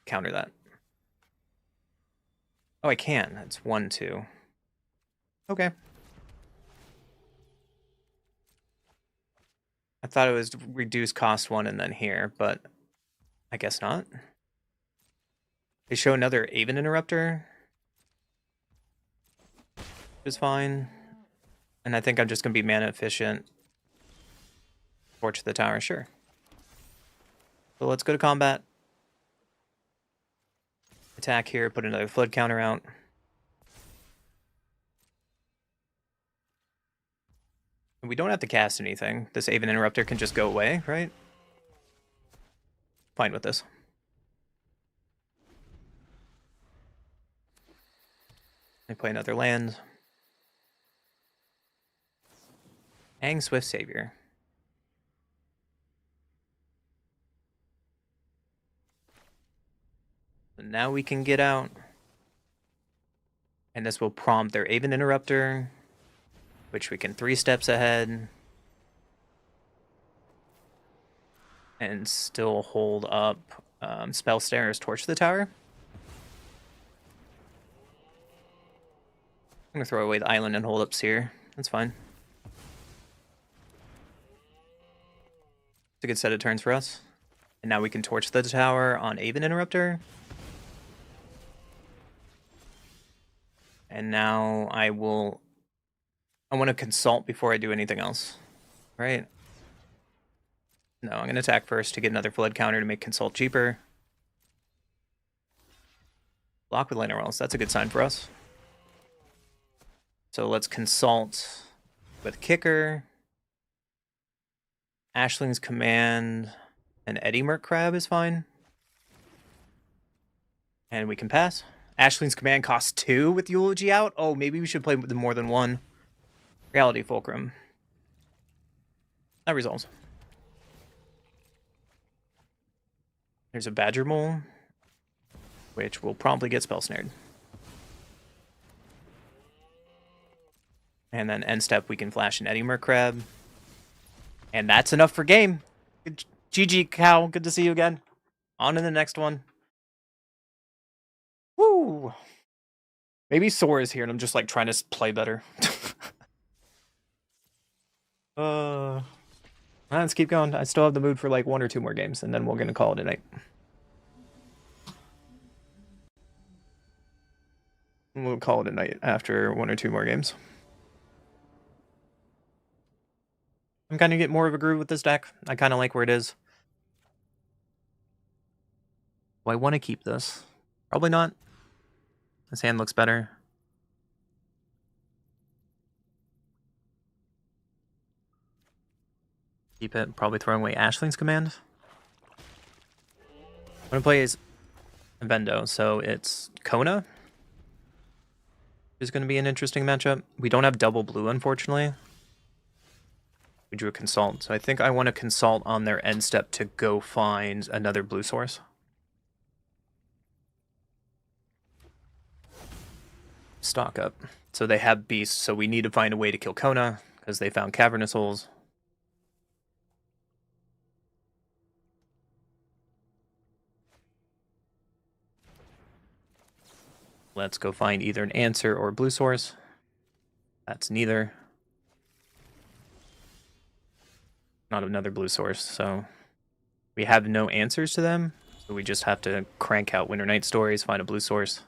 counter that. Oh, I can. It's 1/2. Okay. I thought it was reduce cost 1 and then here, but I guess not. They show another Aven Interrupter. Which is fine. And I think I'm just going to be mana efficient. Torch the tower, sure. So let's go to combat. Attack here, put another flood counter out. We don't have to cast anything. This Aven Interrupter can just go away, right? Fine with this. I play another land. Aang Swift Savior. So now we can get out. And this will prompt their Aven Interrupter, which we can 3 steps ahead. And still hold up Spell Snare's Torch the Tower. I'm going to throw away the island and hold ups here. That's fine. It's a good set of turns for us. And now we can Torch the Tower on Aven Interrupter. And now I want to consult before I do anything else. Right? No, I'm going to attack first to get another flood counter to make consult cheaper. Block with Lightning Rolls. That's a good sign for us. So let's consult with Kicker. Ashling's Command and Eddie Merc Crab is fine. And we can pass. Ashling's Command costs 2 with Eulogy out. Oh, maybe we should play with more than one. Reality Fulcrum. That resolves. There's a Badger Mole, which will promptly get spell snared. And then end step, we can flash an Eddie Merc Crab. And that's enough for game. GG, Cow. Good to see you again. On to the next one. Woo! Maybe Sora is here and I'm just like trying to play better. Let's keep going. I still have the mood for like 1 or 2 more games and then we're gonna call it a night. We'll call it a night after 1 or 2 more games. I'm kind of getting more of a groove with this deck. I kind of like where it is. Do I want to keep this? Probably not. This hand looks better. Keep it. Probably throwing away Ashling's Command. I'm going to play is Vendo, so it's Kona. Is going to be an interesting matchup. We don't have double blue, unfortunately. We drew a Consult, so I think I want to Consult on their end step to go find another blue source. Stock up. So they have beasts, so we need to find a way to kill Kona, because they found Cavernous Holes. Let's go find either an answer or a blue source. That's neither. Not another blue source, so we have no answers to them. So we just have to crank out Winter Night Stories, find a blue source.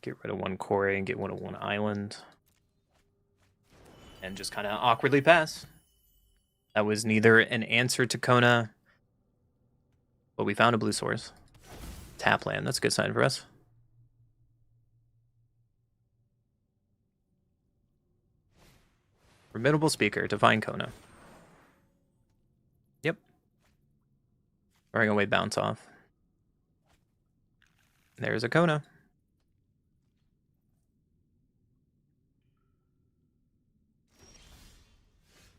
Get rid of 1 Quarry and get rid of 1 Island. And just kind of awkwardly pass. That was neither an answer to Kona, but we found a blue source. Tap land, that's a good sign for us. Formidable Speaker to find Kona. Yep. Throwing away Bounce Off. There's a Kona.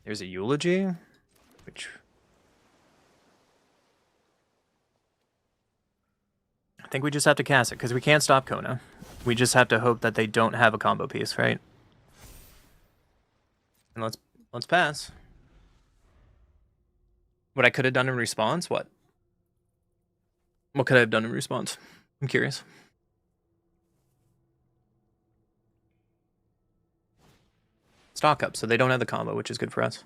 There's a Eulogy, which I think we just have to cast it because we can't stop Kona. We just have to hope that they don't have a combo piece, right? And let's pass. What I could have done in response? What could I have done in response? I'm curious. Stock up, so they don't have the combo, which is good for us.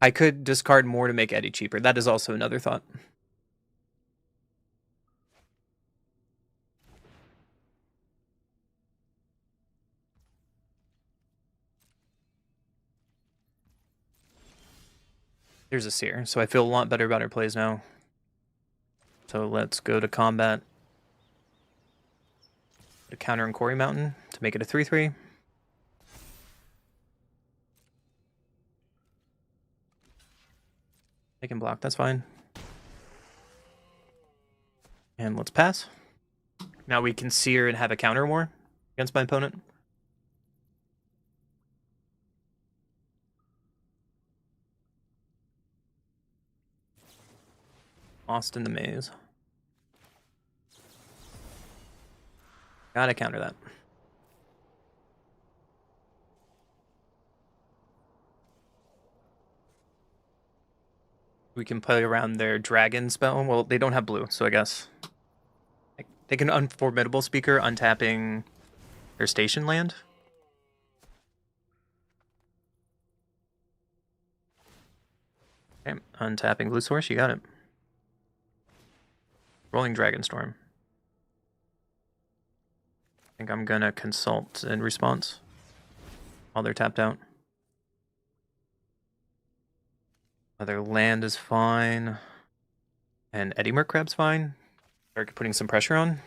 I could discard more to make Eddie cheaper. That is also another thought. There's a Seer, so I feel a lot better about our plays now. So let's go to combat. Put a counter on Quarry Mountain to make it a 3/3. They can block, that's fine. And let's pass. Now we can Seer and have a counter war against my opponent. Lost in the Maze. Gotta counter that. We can play around their dragon spell. Well, they don't have blue, so I guess they can Unformidable Speaker, untapping their station land. Okay, untapping blue source, you got it. Rolling Dragonstorm. I think I'm gonna Consult in response while they're tapped out. Other land is fine. And Eddie Merc Crab's fine. Start putting some pressure on.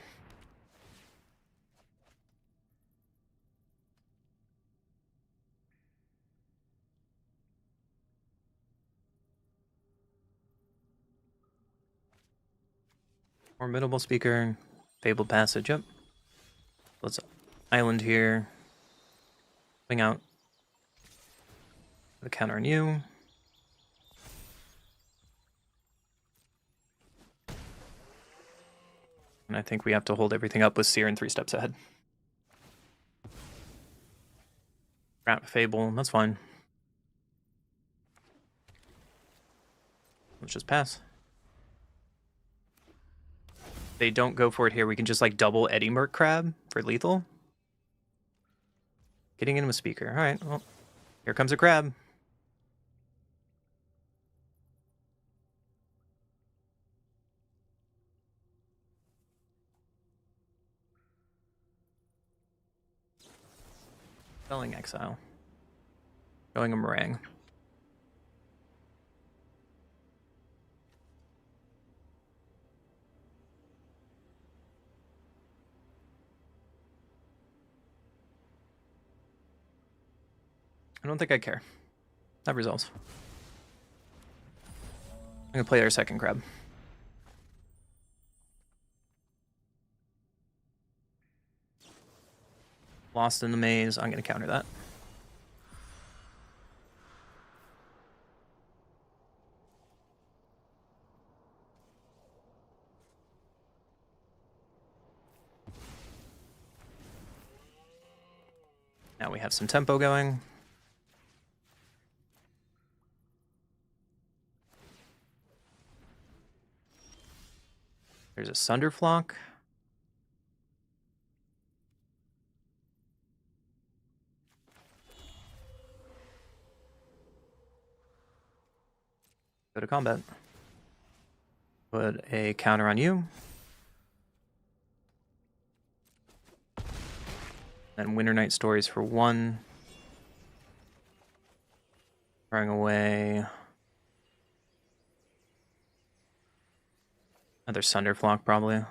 Formidable Speaker. Fabled Passage, yep. Let's island here. Swing out. The counter on you. And I think we have to hold everything up with Seer and 3 steps ahead. Grab Fable, that's fine. Let's just pass. They don't go for it here. We can just like double Eddie Merc Crab for lethal. Getting into a speaker. Alright, well, here comes a crab. Spelling Exile. Showing a meringue. I don't think I care. That resolves. I'm gonna play our second crab. Lost in the maze. I'm gonna counter that. Now we have some tempo going. There's a Sunderflock. Go to combat. Put a counter on you. And Winter Night Stories for 1. Throwing away another Sunderflock, probably.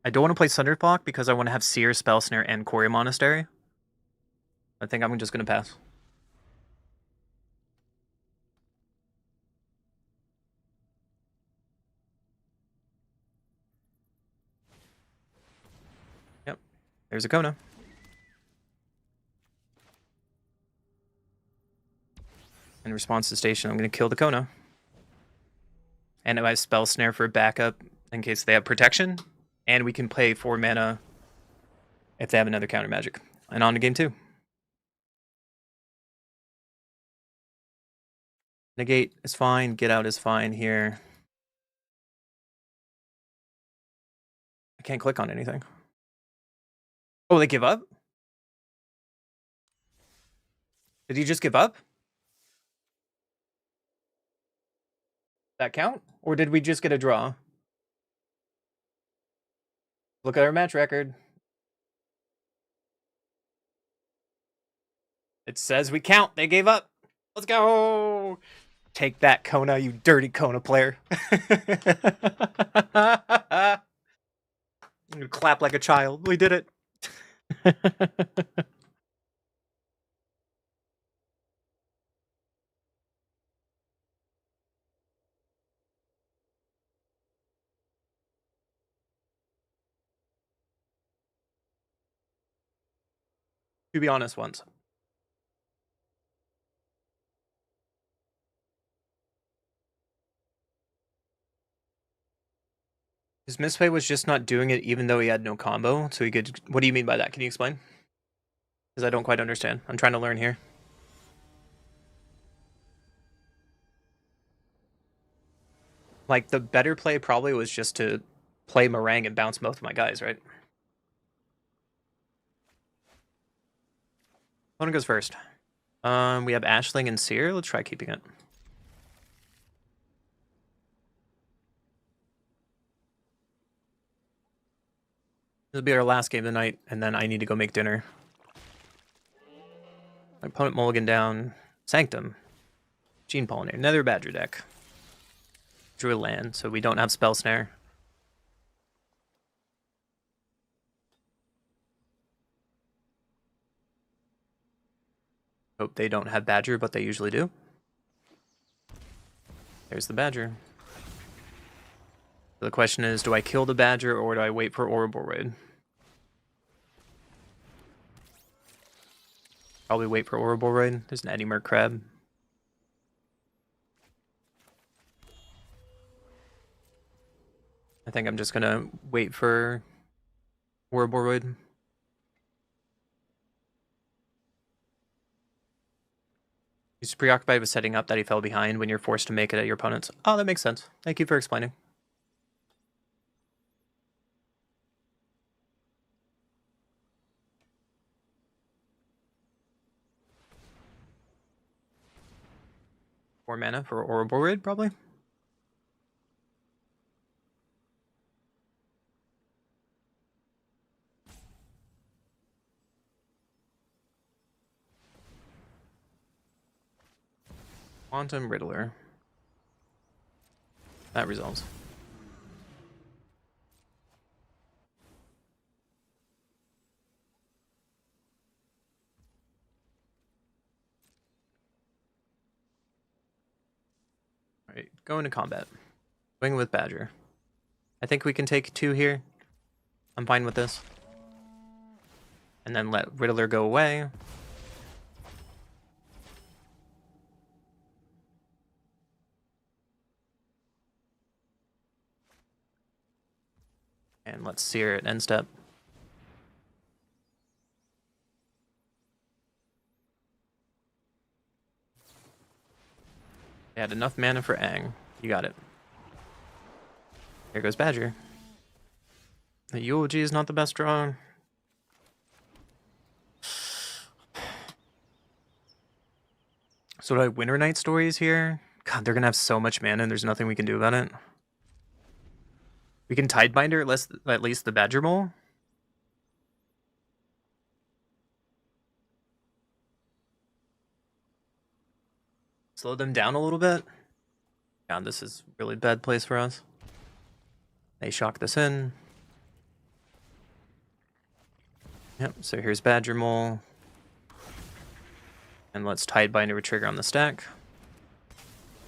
I don't want to play Sunderflock because I want to have Seer, Spell Snare, and Quarry Monastery. I think I'm just going to pass. Yep. There's a Kona. In response to Station, I'm going to kill the Kona. And I have Spell Snare for backup in case they have protection. And we can play 4 mana if they have another counter magic. And on to game 2. Negate is fine. Get out is fine here. I can't click on anything. Oh, they give up? Did he just give up? That count? Or did we just get a draw? Look at our match record. It says we count. They gave up. Let's go. Take that, Kona, you dirty Kona player. I'm gonna clap like a child. We did it. To be honest, once. His misplay was just not doing it even though he had no combo, so he could... What do you mean by that? Can you explain? Because I don't quite understand. I'm trying to learn here. Like, the better play probably was just to play Meringue and bounce both of my guys, right? Opponent goes first. We have Ashling and Seer. Let's try keeping it. This will be our last game of the night, and then I need to go make dinner. My opponent mulligan down. Sanctum. Gene Pollinator. Nether Badger deck. Drew a land, so we don't have Spell Snare. Hope they don't have Badger, but they usually do. There's the Badger. So the question is, do I kill the Badger or do I wait for Ouroboros? Probably wait for Ouroboros. There's an Eddie Merc Crab. I think I'm just gonna wait for Ouroboros. He's preoccupied with setting up that he fell behind when you're forced to make it at your opponent's. Oh, that makes sense. Thank you for explaining. Four mana for Ouroboros, probably. Quantum Riddler. That resolves. Alright, go into combat. Swing with Badger. I think we can take 2 here. I'm fine with this. And then let Riddler go away. And let's Sear at end step. They had enough mana for Aang. You got it. Here goes Badger. The Eulogy is not the best draw. So do I Winter Night Stories here? God, they're gonna have so much mana and there's nothing we can do about it. We can Tidebinder at least the Badger Mole. Slow them down a little bit. God, this is a really bad place for us. They shock this in. Yep, so here's Badger Mole. And let's Tidebinder with trigger on the stack.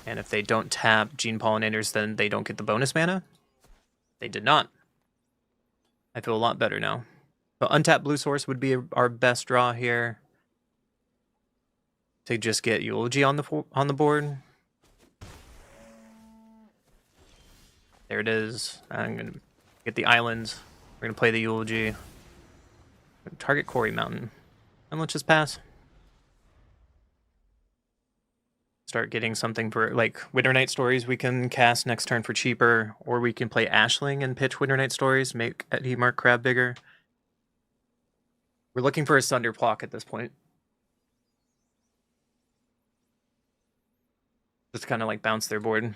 And if they don't tap Gene Pollinators, then they don't get the bonus mana. They did not. I feel a lot better now. So untapped blue source would be our best draw here. To just get Eulogy on the board. There it is. I'm gonna get the islands. We're gonna play the Eulogy. Target Quarry Mountain. And let's just pass. Start getting something for, like, Winter Night Stories we can cast next turn for cheaper, or we can play Ashling and pitch Winter Night Stories, make Eddie Mark Crab bigger. We're looking for a Sunder Plock at this point. Just kind of like bounce their board.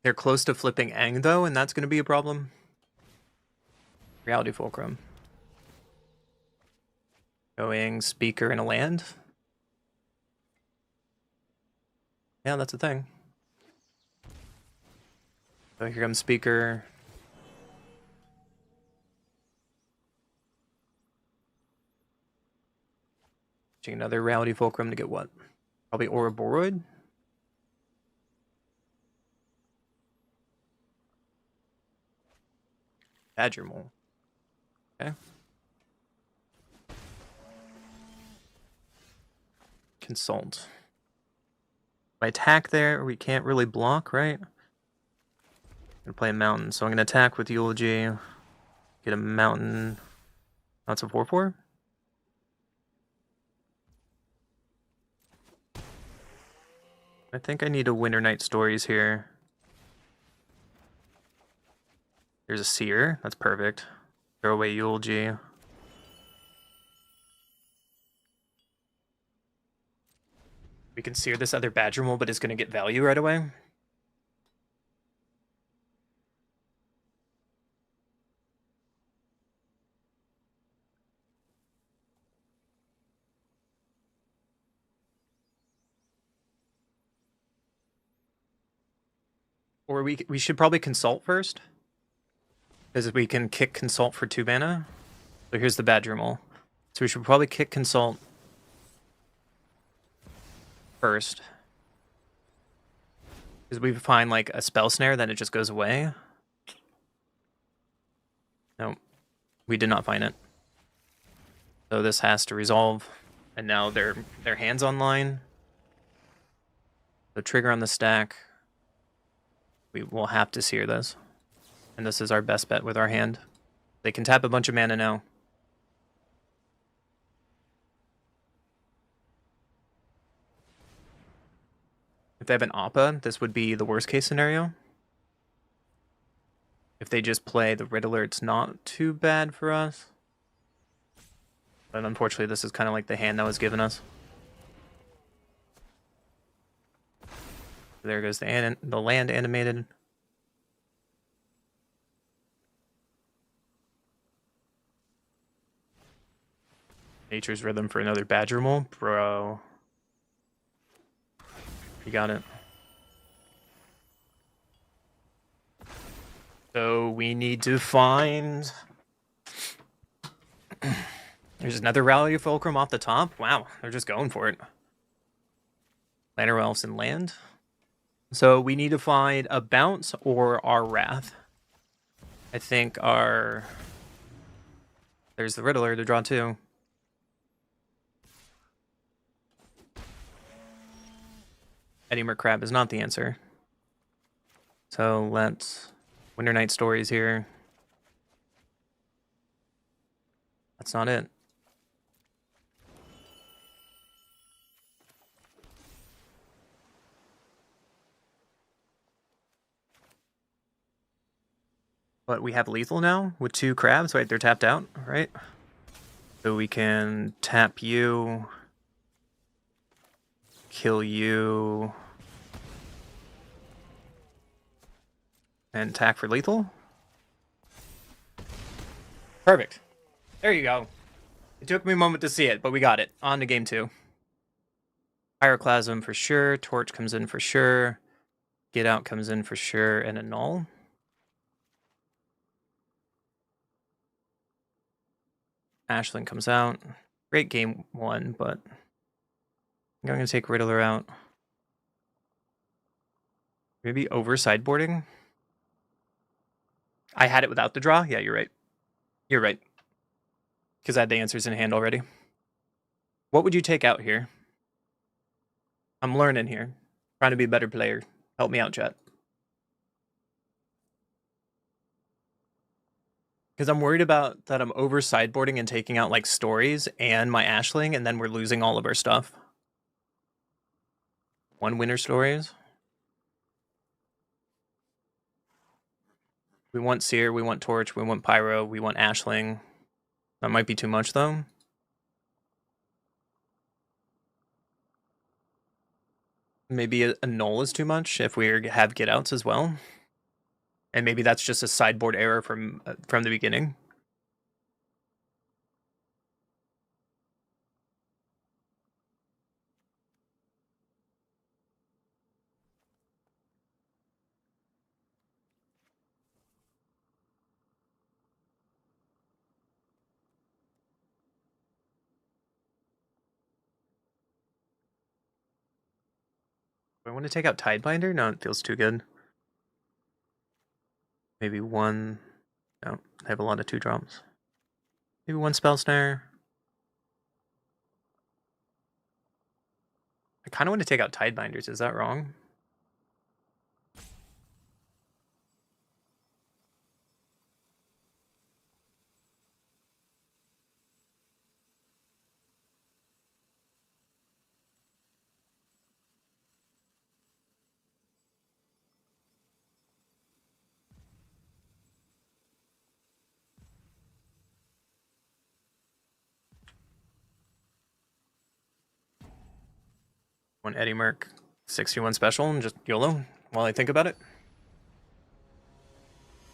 They're close to flipping Aang though, and that's going to be a problem. Reality Fulcrum. Going Speaker and a land. Yeah, that's a thing. So here comes Speaker. Taking another Reality Fulcrum to get what? Probably Ouroboros. Badger Mole. Okay. Consult. If I attack there, we can't really block, right? I'm gonna play a mountain, so I'm gonna attack with Eulogy. Get a mountain. That's a 4/4. I think I need a Winter Night Stories here. There's a Seer. That's perfect. Throw away Eulogy. We can Seer this other Badger Mole, but it's going to get value right away. Or we should probably consult first. Because we can kick consult for 2 mana. So here's the Badger Mole. So we should probably kick consult first. Because we find like a spell snare, then it just goes away. No, we did not find it. So this has to resolve. And now their hand's online. The trigger on the stack. We will have to sear this. And this is our best bet with our hand. They can tap a bunch of mana now. If they have an Appa, this would be the worst case scenario. If they just play the Riddler, it's not too bad for us. But unfortunately, this is kind of like the hand that was given us. There goes the land animated. Nature's Rhythm for another Badger Mole? Bro. You got it. So we need to find... There's another Rally of Fulcrum off the top? Wow, they're just going for it. Lantern Elves and land. So we need to find a bounce or our Wrath. I think our... There's the Riddler to draw 2. Eddie McCrab is not the answer. So let's... Winter Night Stories here. That's not it. But we have lethal now with 2 crabs. Wait, they're tapped out, right? So we can tap you, kill you, and attack for lethal. Perfect. There you go. It took me a moment to see it, but we got it. On to game 2. Pyroclasm for sure. Torch comes in for sure. Get Out comes in for sure. And a null. Ashland comes out. Great game 1, but I'm going to take Riddler out. Maybe over sideboarding? I had it without the draw? Yeah, you're right. You're right. Because I had the answers in hand already. What would you take out here? I'm learning here. Trying to be a better player. Help me out, chat. Because I'm worried about that I'm over sideboarding and taking out like stories and my Ashling, and then we're losing all of our stuff. 1 winter stories. We want Seer, we want Torch, we want Pyro, we want Ashling. That might be too much though. Maybe a null is too much if we have get outs as well. And maybe that's just a sideboard error from the beginning. Do I want to take out Tidebinder? No, it feels too good. Maybe 1. No, I have a lot of 2 drops. Maybe 1 Spell Snare. I kind of want to take out Tidebinders. Is that wrong? One Eddie Merc, 61 special, and just YOLO while I think about it.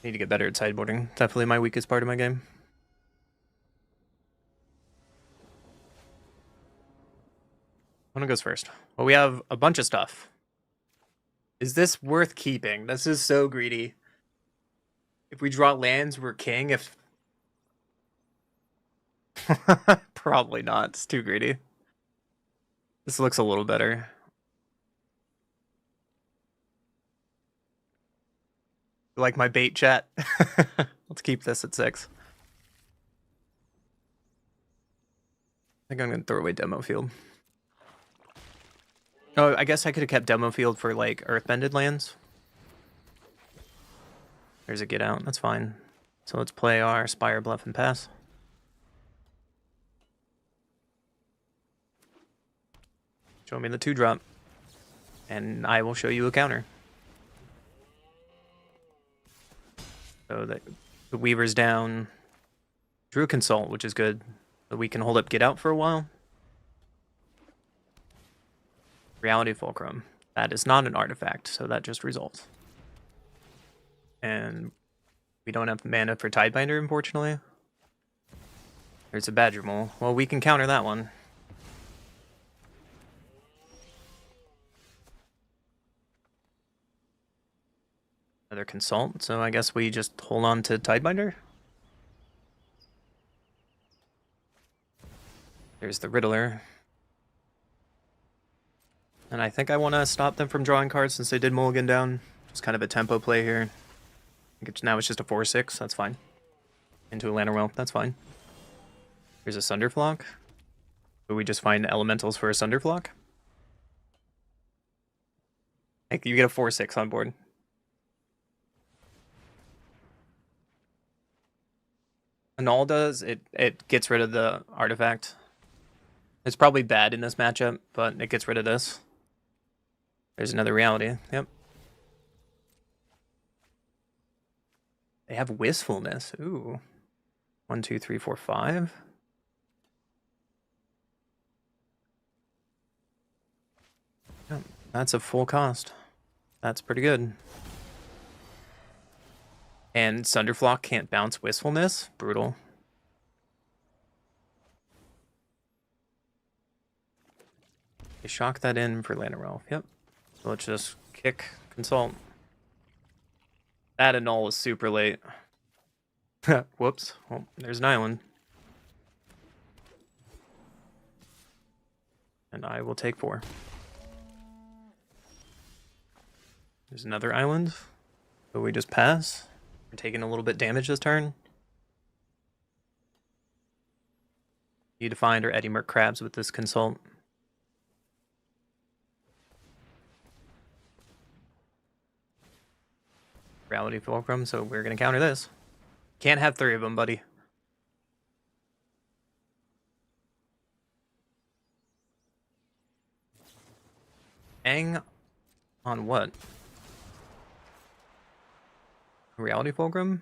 Need to get better at sideboarding. Definitely my weakest part of my game. One goes first. Well, we have a bunch of stuff. Is this worth keeping? This is so greedy. If we draw lands, we're king. If probably not. It's too greedy. This looks a little better. Like my bait, chat? Let's keep this at 6. I think I'm going to throw away Demo Field. Oh, I guess I could have kept Demo Field for, like, Earthbended lands. There's a get out. That's fine. So let's play our Spire, Bluff, and pass. Show me the 2-drop. And I will show you a counter. So the Weaver's down. Drew Consult, which is good. So we can hold up Get Out for a while. Reality Fulcrum. That is not an artifact, so that just resolves. And we don't have mana for Tidebinder, unfortunately. There's a Badger Mole. Well, we can counter that one. Another Consult, so I guess we just hold on to Tidebinder. There's the Riddler. And I think I want to stop them from drawing cards since they did mulligan down. Just kind of a tempo play here. I think now it's just a 4/6, that's fine. Into a Lantern, that's fine. Here's a Sunderflock. But we just find elementals for a Sunderflock. Like, you get a 4/6 on board. Annul does, it gets rid of the artifact. It's probably bad in this matchup, but it gets rid of this. There's another reality, yep. They have Wistfulness, ooh. 1, 2, 3, 4, 5. Yep, that's a full cost. That's pretty good. And Sunderflock can't bounce Wistfulness. Brutal. They shock that in for Lantern. Yep. So let's just kick Consult. That annul is super late. Whoops. Well, there's an island. And I will take 4. There's another island. So we just pass. We're taking a little bit damage this turn. You defined our Eddie Merc Crabs with this Consult. Reality Fulcrum, so we're going to counter this. Can't have 3 of them, buddy. Ang on what? Reality Fulcrum?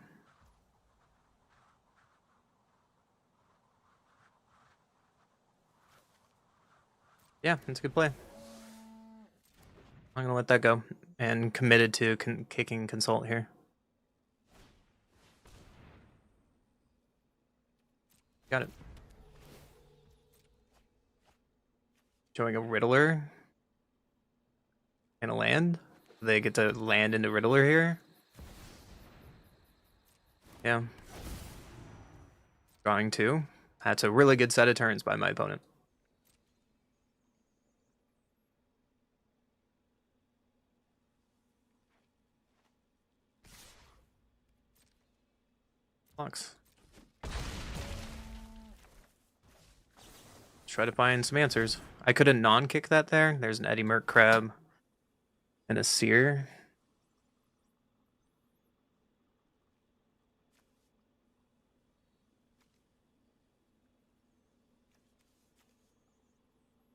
Yeah, it's a good play. I'm going to let that go. And committed to kicking Consult here. Got it. Showing a Riddler. And a land. They get to land into Riddler here. Yeah. Drawing 2. That's a really good set of turns by my opponent. Let's try to find some answers. I could have non-kicked that there. There's an Eddie Merc Crab and a Seer.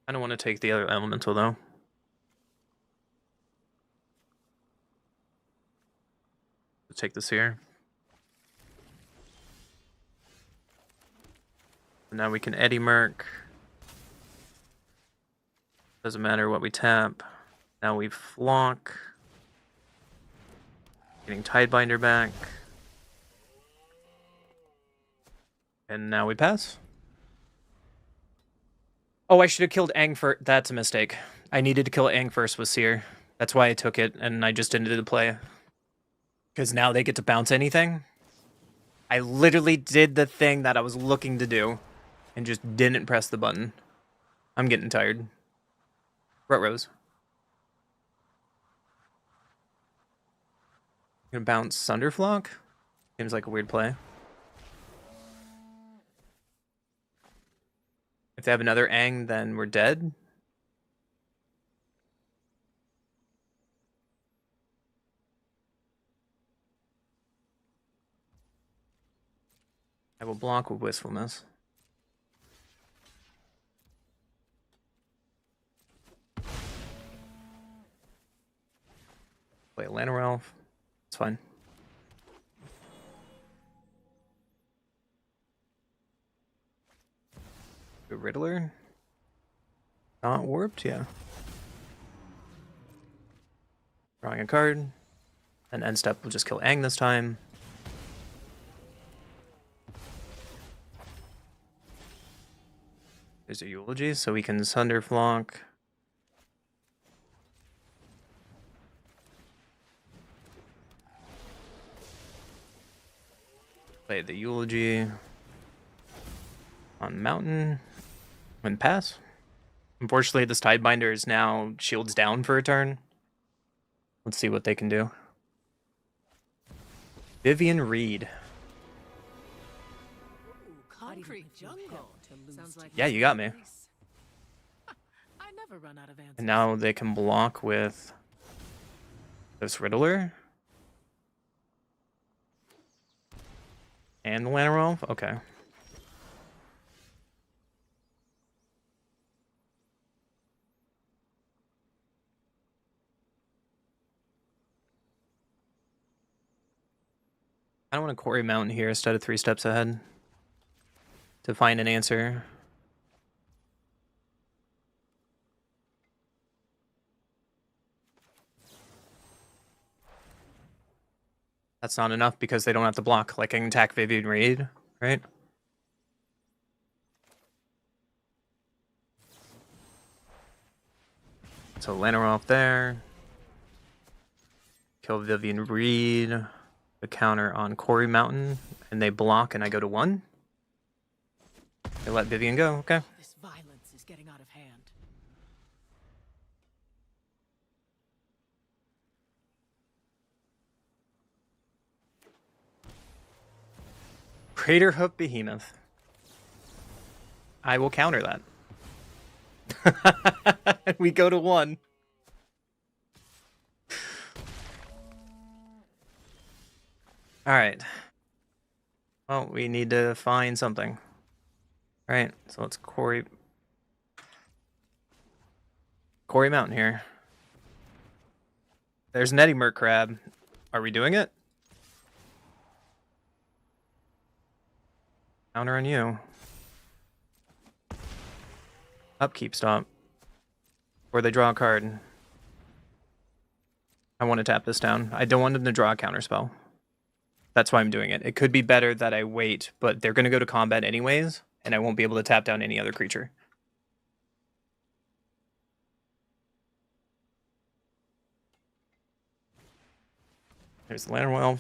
I don't want to take the other elemental though. Let's take the Seer. Now we can Eddie Merc. Doesn't matter what we tap. Now we flock. Getting Tidebinder back. And now we pass. Oh, I should have killed Aang first. That's a mistake. I needed to kill Aang first with Seer. That's why I took it, and I just ended the play. Because now they get to bounce anything. I literally did the thing that I was looking to do, and just didn't press the button. I'm getting tired. Rose. Gonna bounce Sunderflock? Seems like a weird play. If they have another Aang, then we're dead. I will block with Wistfulness. Play a Llanowar. It's fine. The Riddler? Not warped, yeah. Drawing a card. And end step will just kill Aang this time. There's a Eulogy, so we can Sunderflock. Play the Eulogy on Mountain. And pass. Unfortunately, this Tidebinder is now shields down for a turn. Let's see what they can do. Vivian Reed. Concrete jungle. Sounds like Yeah, you got me. I never run out of answers. And now they can block with this Riddler. And the Llanowar. Okay. I don't want to Quarry Mountain here instead of 3 steps ahead to find an answer. That's not enough because they don't have to block. Like I can attack Vivian Reed, right? So Llanowar off there. Kill Vivian Reed. The counter on Quarry Mountain, and they block, and I go to 1. They let Vivian go. Okay. This violence is getting out of hand. Crater Hoof Behemoth. I will counter that. We go to 1. All right. Well, we need to find something. All right, so let's Quarry Mountain here. There's an Eddie Merc Crab. Are we doing it? Counter on you. Upkeep stop. Or they draw a card. I want to tap this down. I don't want them to draw a counter spell. That's why I'm doing it. It could be better that I wait, but they're going to go to combat anyways, and I won't be able to tap down any other creature. There's the Llanowar.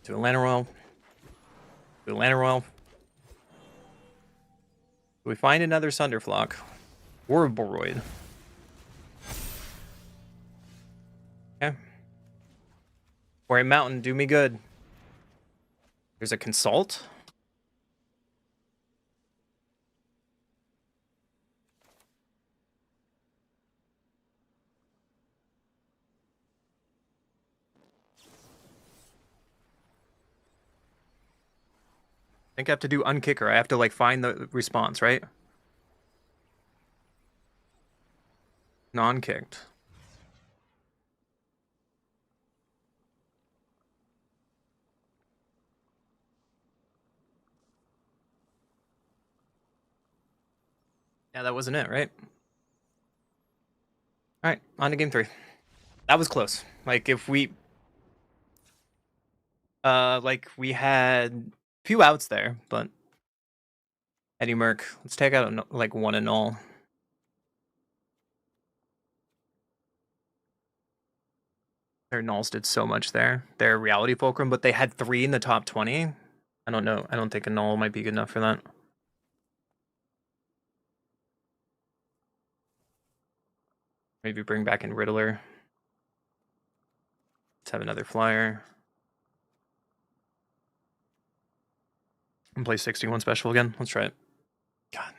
To a Llanowar. To a Llanowar. Do we find another Sunderflock? Or a Boroid? Okay. Quarry Mountain, do me good. There's a Consult. I think I have to do Unkicker. I have to like find the response, right? Non-kicked. Yeah, that wasn't it, right? All right, on to game 3. That was close. Like if we, we had a few outs there, but Eddie Merc. Let's take out like 1 and all. Their nulls did so much there. Their reality fulcrum, but they had 3 in the top 20. I don't know. I don't think a null might be good enough for that. Maybe bring back in Riddler. Let's have another flyer. And play 61 special again. Let's try it. God.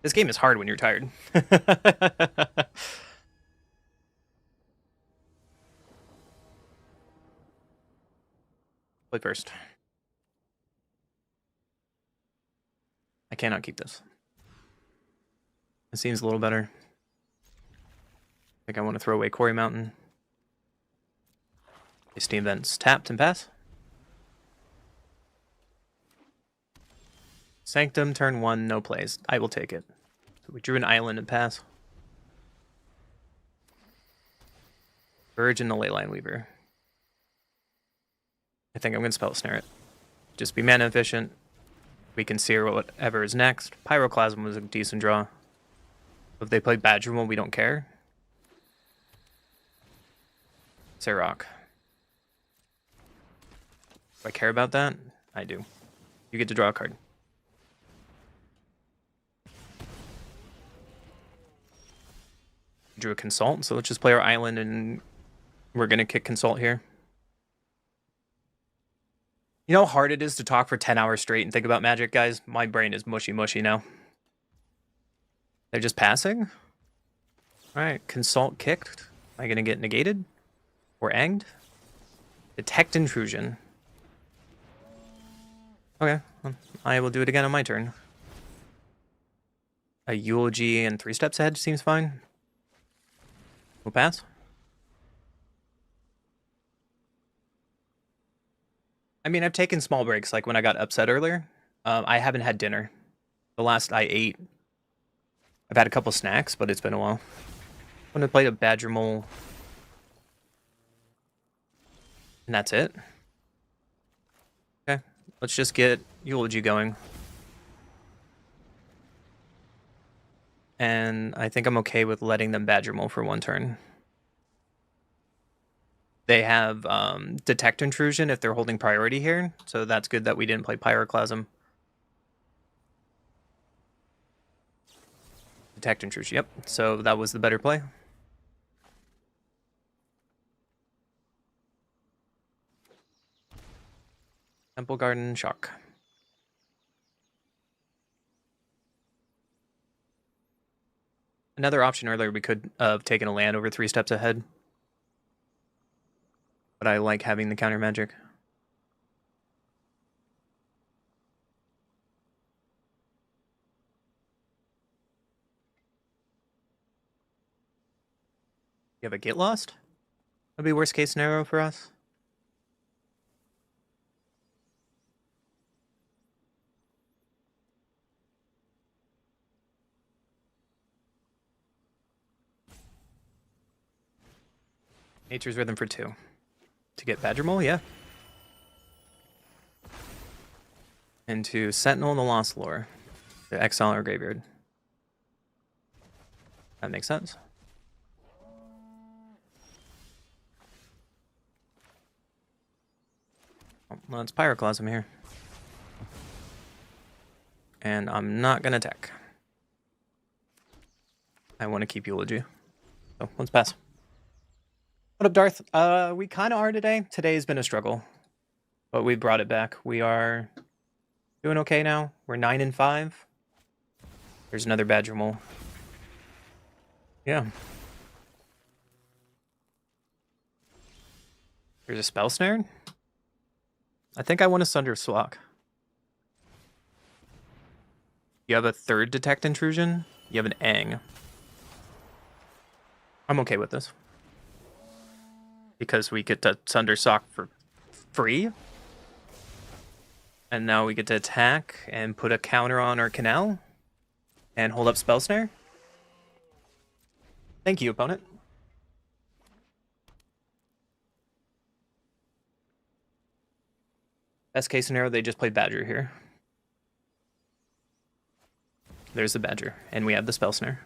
This game is hard when you're tired. Play first. I cannot keep this. It seems a little better. I think I want to throw away Quarry Mountain. Steam Vents tapped and pass. Sanctum, turn 1, no plays. I will take it. So we drew an island and pass. Verge and the Leyline Weaver. I think I'm going to spell snare it. Just be mana efficient. We can sear whatever is next. Pyroclasm was a decent draw. If they play Badgermole, we don't care. Serok. Do I care about that? I do. You get to draw a card. Drew a Consult, so let's just play our island and we're going to kick Consult here. You know how hard it is to talk for 10 hours straight and think about Magic, guys? My brain is mushy now. They're just passing? Alright, Consult kicked. Am I going to get negated? Or anged? Detect Intrusion. Okay, well, I will do it again on my turn. A Eulogy and 3 steps ahead seems fine. We'll pass. I mean, I've taken small breaks, like when I got upset earlier. I haven't had dinner. The last I ate, I've had a couple snacks, but it's been a while. I'm gonna play a Badgermole. And that's it. Okay, let's just get Eulogy going. And I think I'm okay with letting them Badgermole for 1 turn. They have Detect Intrusion if they're holding priority here, so that's good that we didn't play Pyroclasm. Detect Intrusion, yep. So that was the better play. Temple Garden, Shock. Another option earlier, we could have taken a land over 3 steps ahead. But I like having the counter magic. You have a Get Lost? That'd be worst case scenario for us. Nature's Rhythm for 2. To get Badgermole, yeah. Into Sentinel and the Lost Lore. To exile our graveyard. That makes sense. Well, it's Pyroclasm here. And I'm not going to attack. I want to keep Eulogy. So, let's pass. What up, Darth? We kind of are today. Today's been a struggle. But we brought it back. We are doing okay now. We're 9-5. There's another Badgermole. Yeah. There's a Spell Snare. I think I want a Sunder Swak. You have a 3rd Detect Intrusion. You have an Ang. I'm okay with this. Because we get to Sunder Sock for free. And now we get to attack and put a counter on our Canal. And hold up Spell Snare. Thank you, opponent. Best case scenario, they just play Badger here. There's the Badger. And we have the Spell Snare.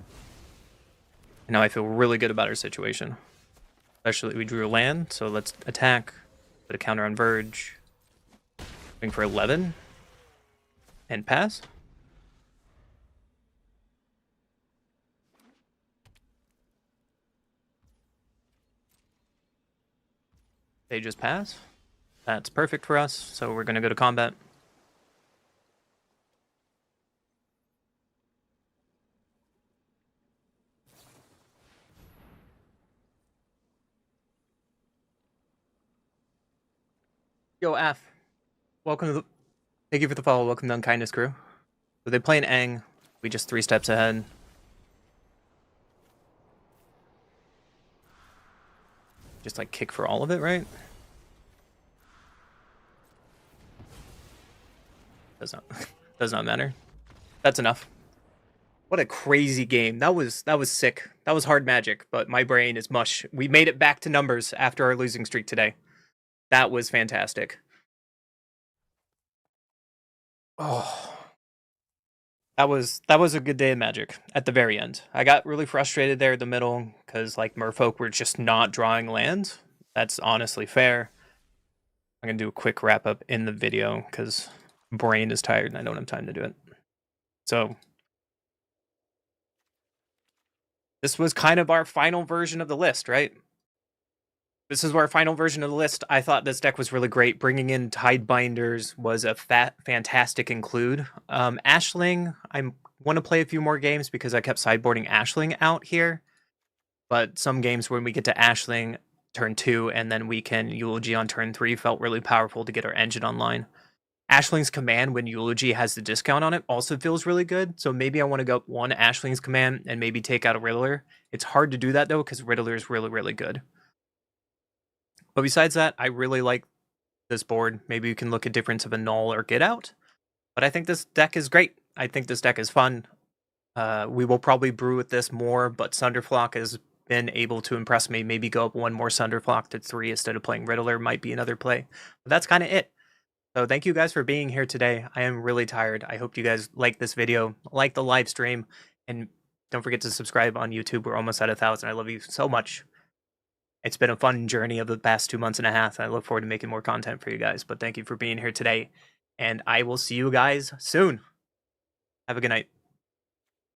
And now I feel really good about our situation. Especially we drew a land, so let's attack. Put a counter on Verge. Going for 11. And pass. They just pass. That's perfect for us, so we're going to go to combat. Yo, Af. Welcome to the... Thank you for the follow. Welcome to Unkindness Crew. So they play an Aang. We just 3 steps ahead. Just like kick for all of it, right? Does not matter. That's enough. What a crazy game. That was sick. That was hard magic, but my brain is mush. We made it back to numbers after our losing streak today. That was fantastic. Oh. That was a good day of Magic at the very end. I got really frustrated there in the middle because like Merfolk were just not drawing lands. That's honestly fair. I'm gonna do a quick wrap up in the video because brain is tired and I don't have time to do it. So this was kind of our final version of the list, right? This is our final version of the list. I thought this deck was really great. Bringing in Tidebinders was a fantastic include. Ashling, I want to play a few more games because I kept sideboarding Ashling out here. But some games when we get to Ashling turn 2 and then we can Eulogy on turn 3 felt really powerful to get our engine online. Ashling's Command, when Eulogy has the discount on it, also feels really good. So maybe I want to go up one Ashling's Command and maybe take out a Riddler. It's hard to do that though because Riddler is really, really good. But besides that, I really like this board. Maybe you can look at difference of a null or get out. But I think this deck is great. I think this deck is fun. We will probably brew with this more, but Sunderflock has been able to impress me. Maybe go up one more Sunderflock to 3 instead of playing Riddler might be another play. But that's kind of it. So thank you guys for being here today. I am really tired. I hope you guys like this video, like the live stream, and don't forget to subscribe on YouTube. We're almost at 1,000. I love you so much. It's been a fun journey of the past 2 months and a half. I look forward to making more content for you guys. But thank you for being here today. And I will see you guys soon. Have a good night.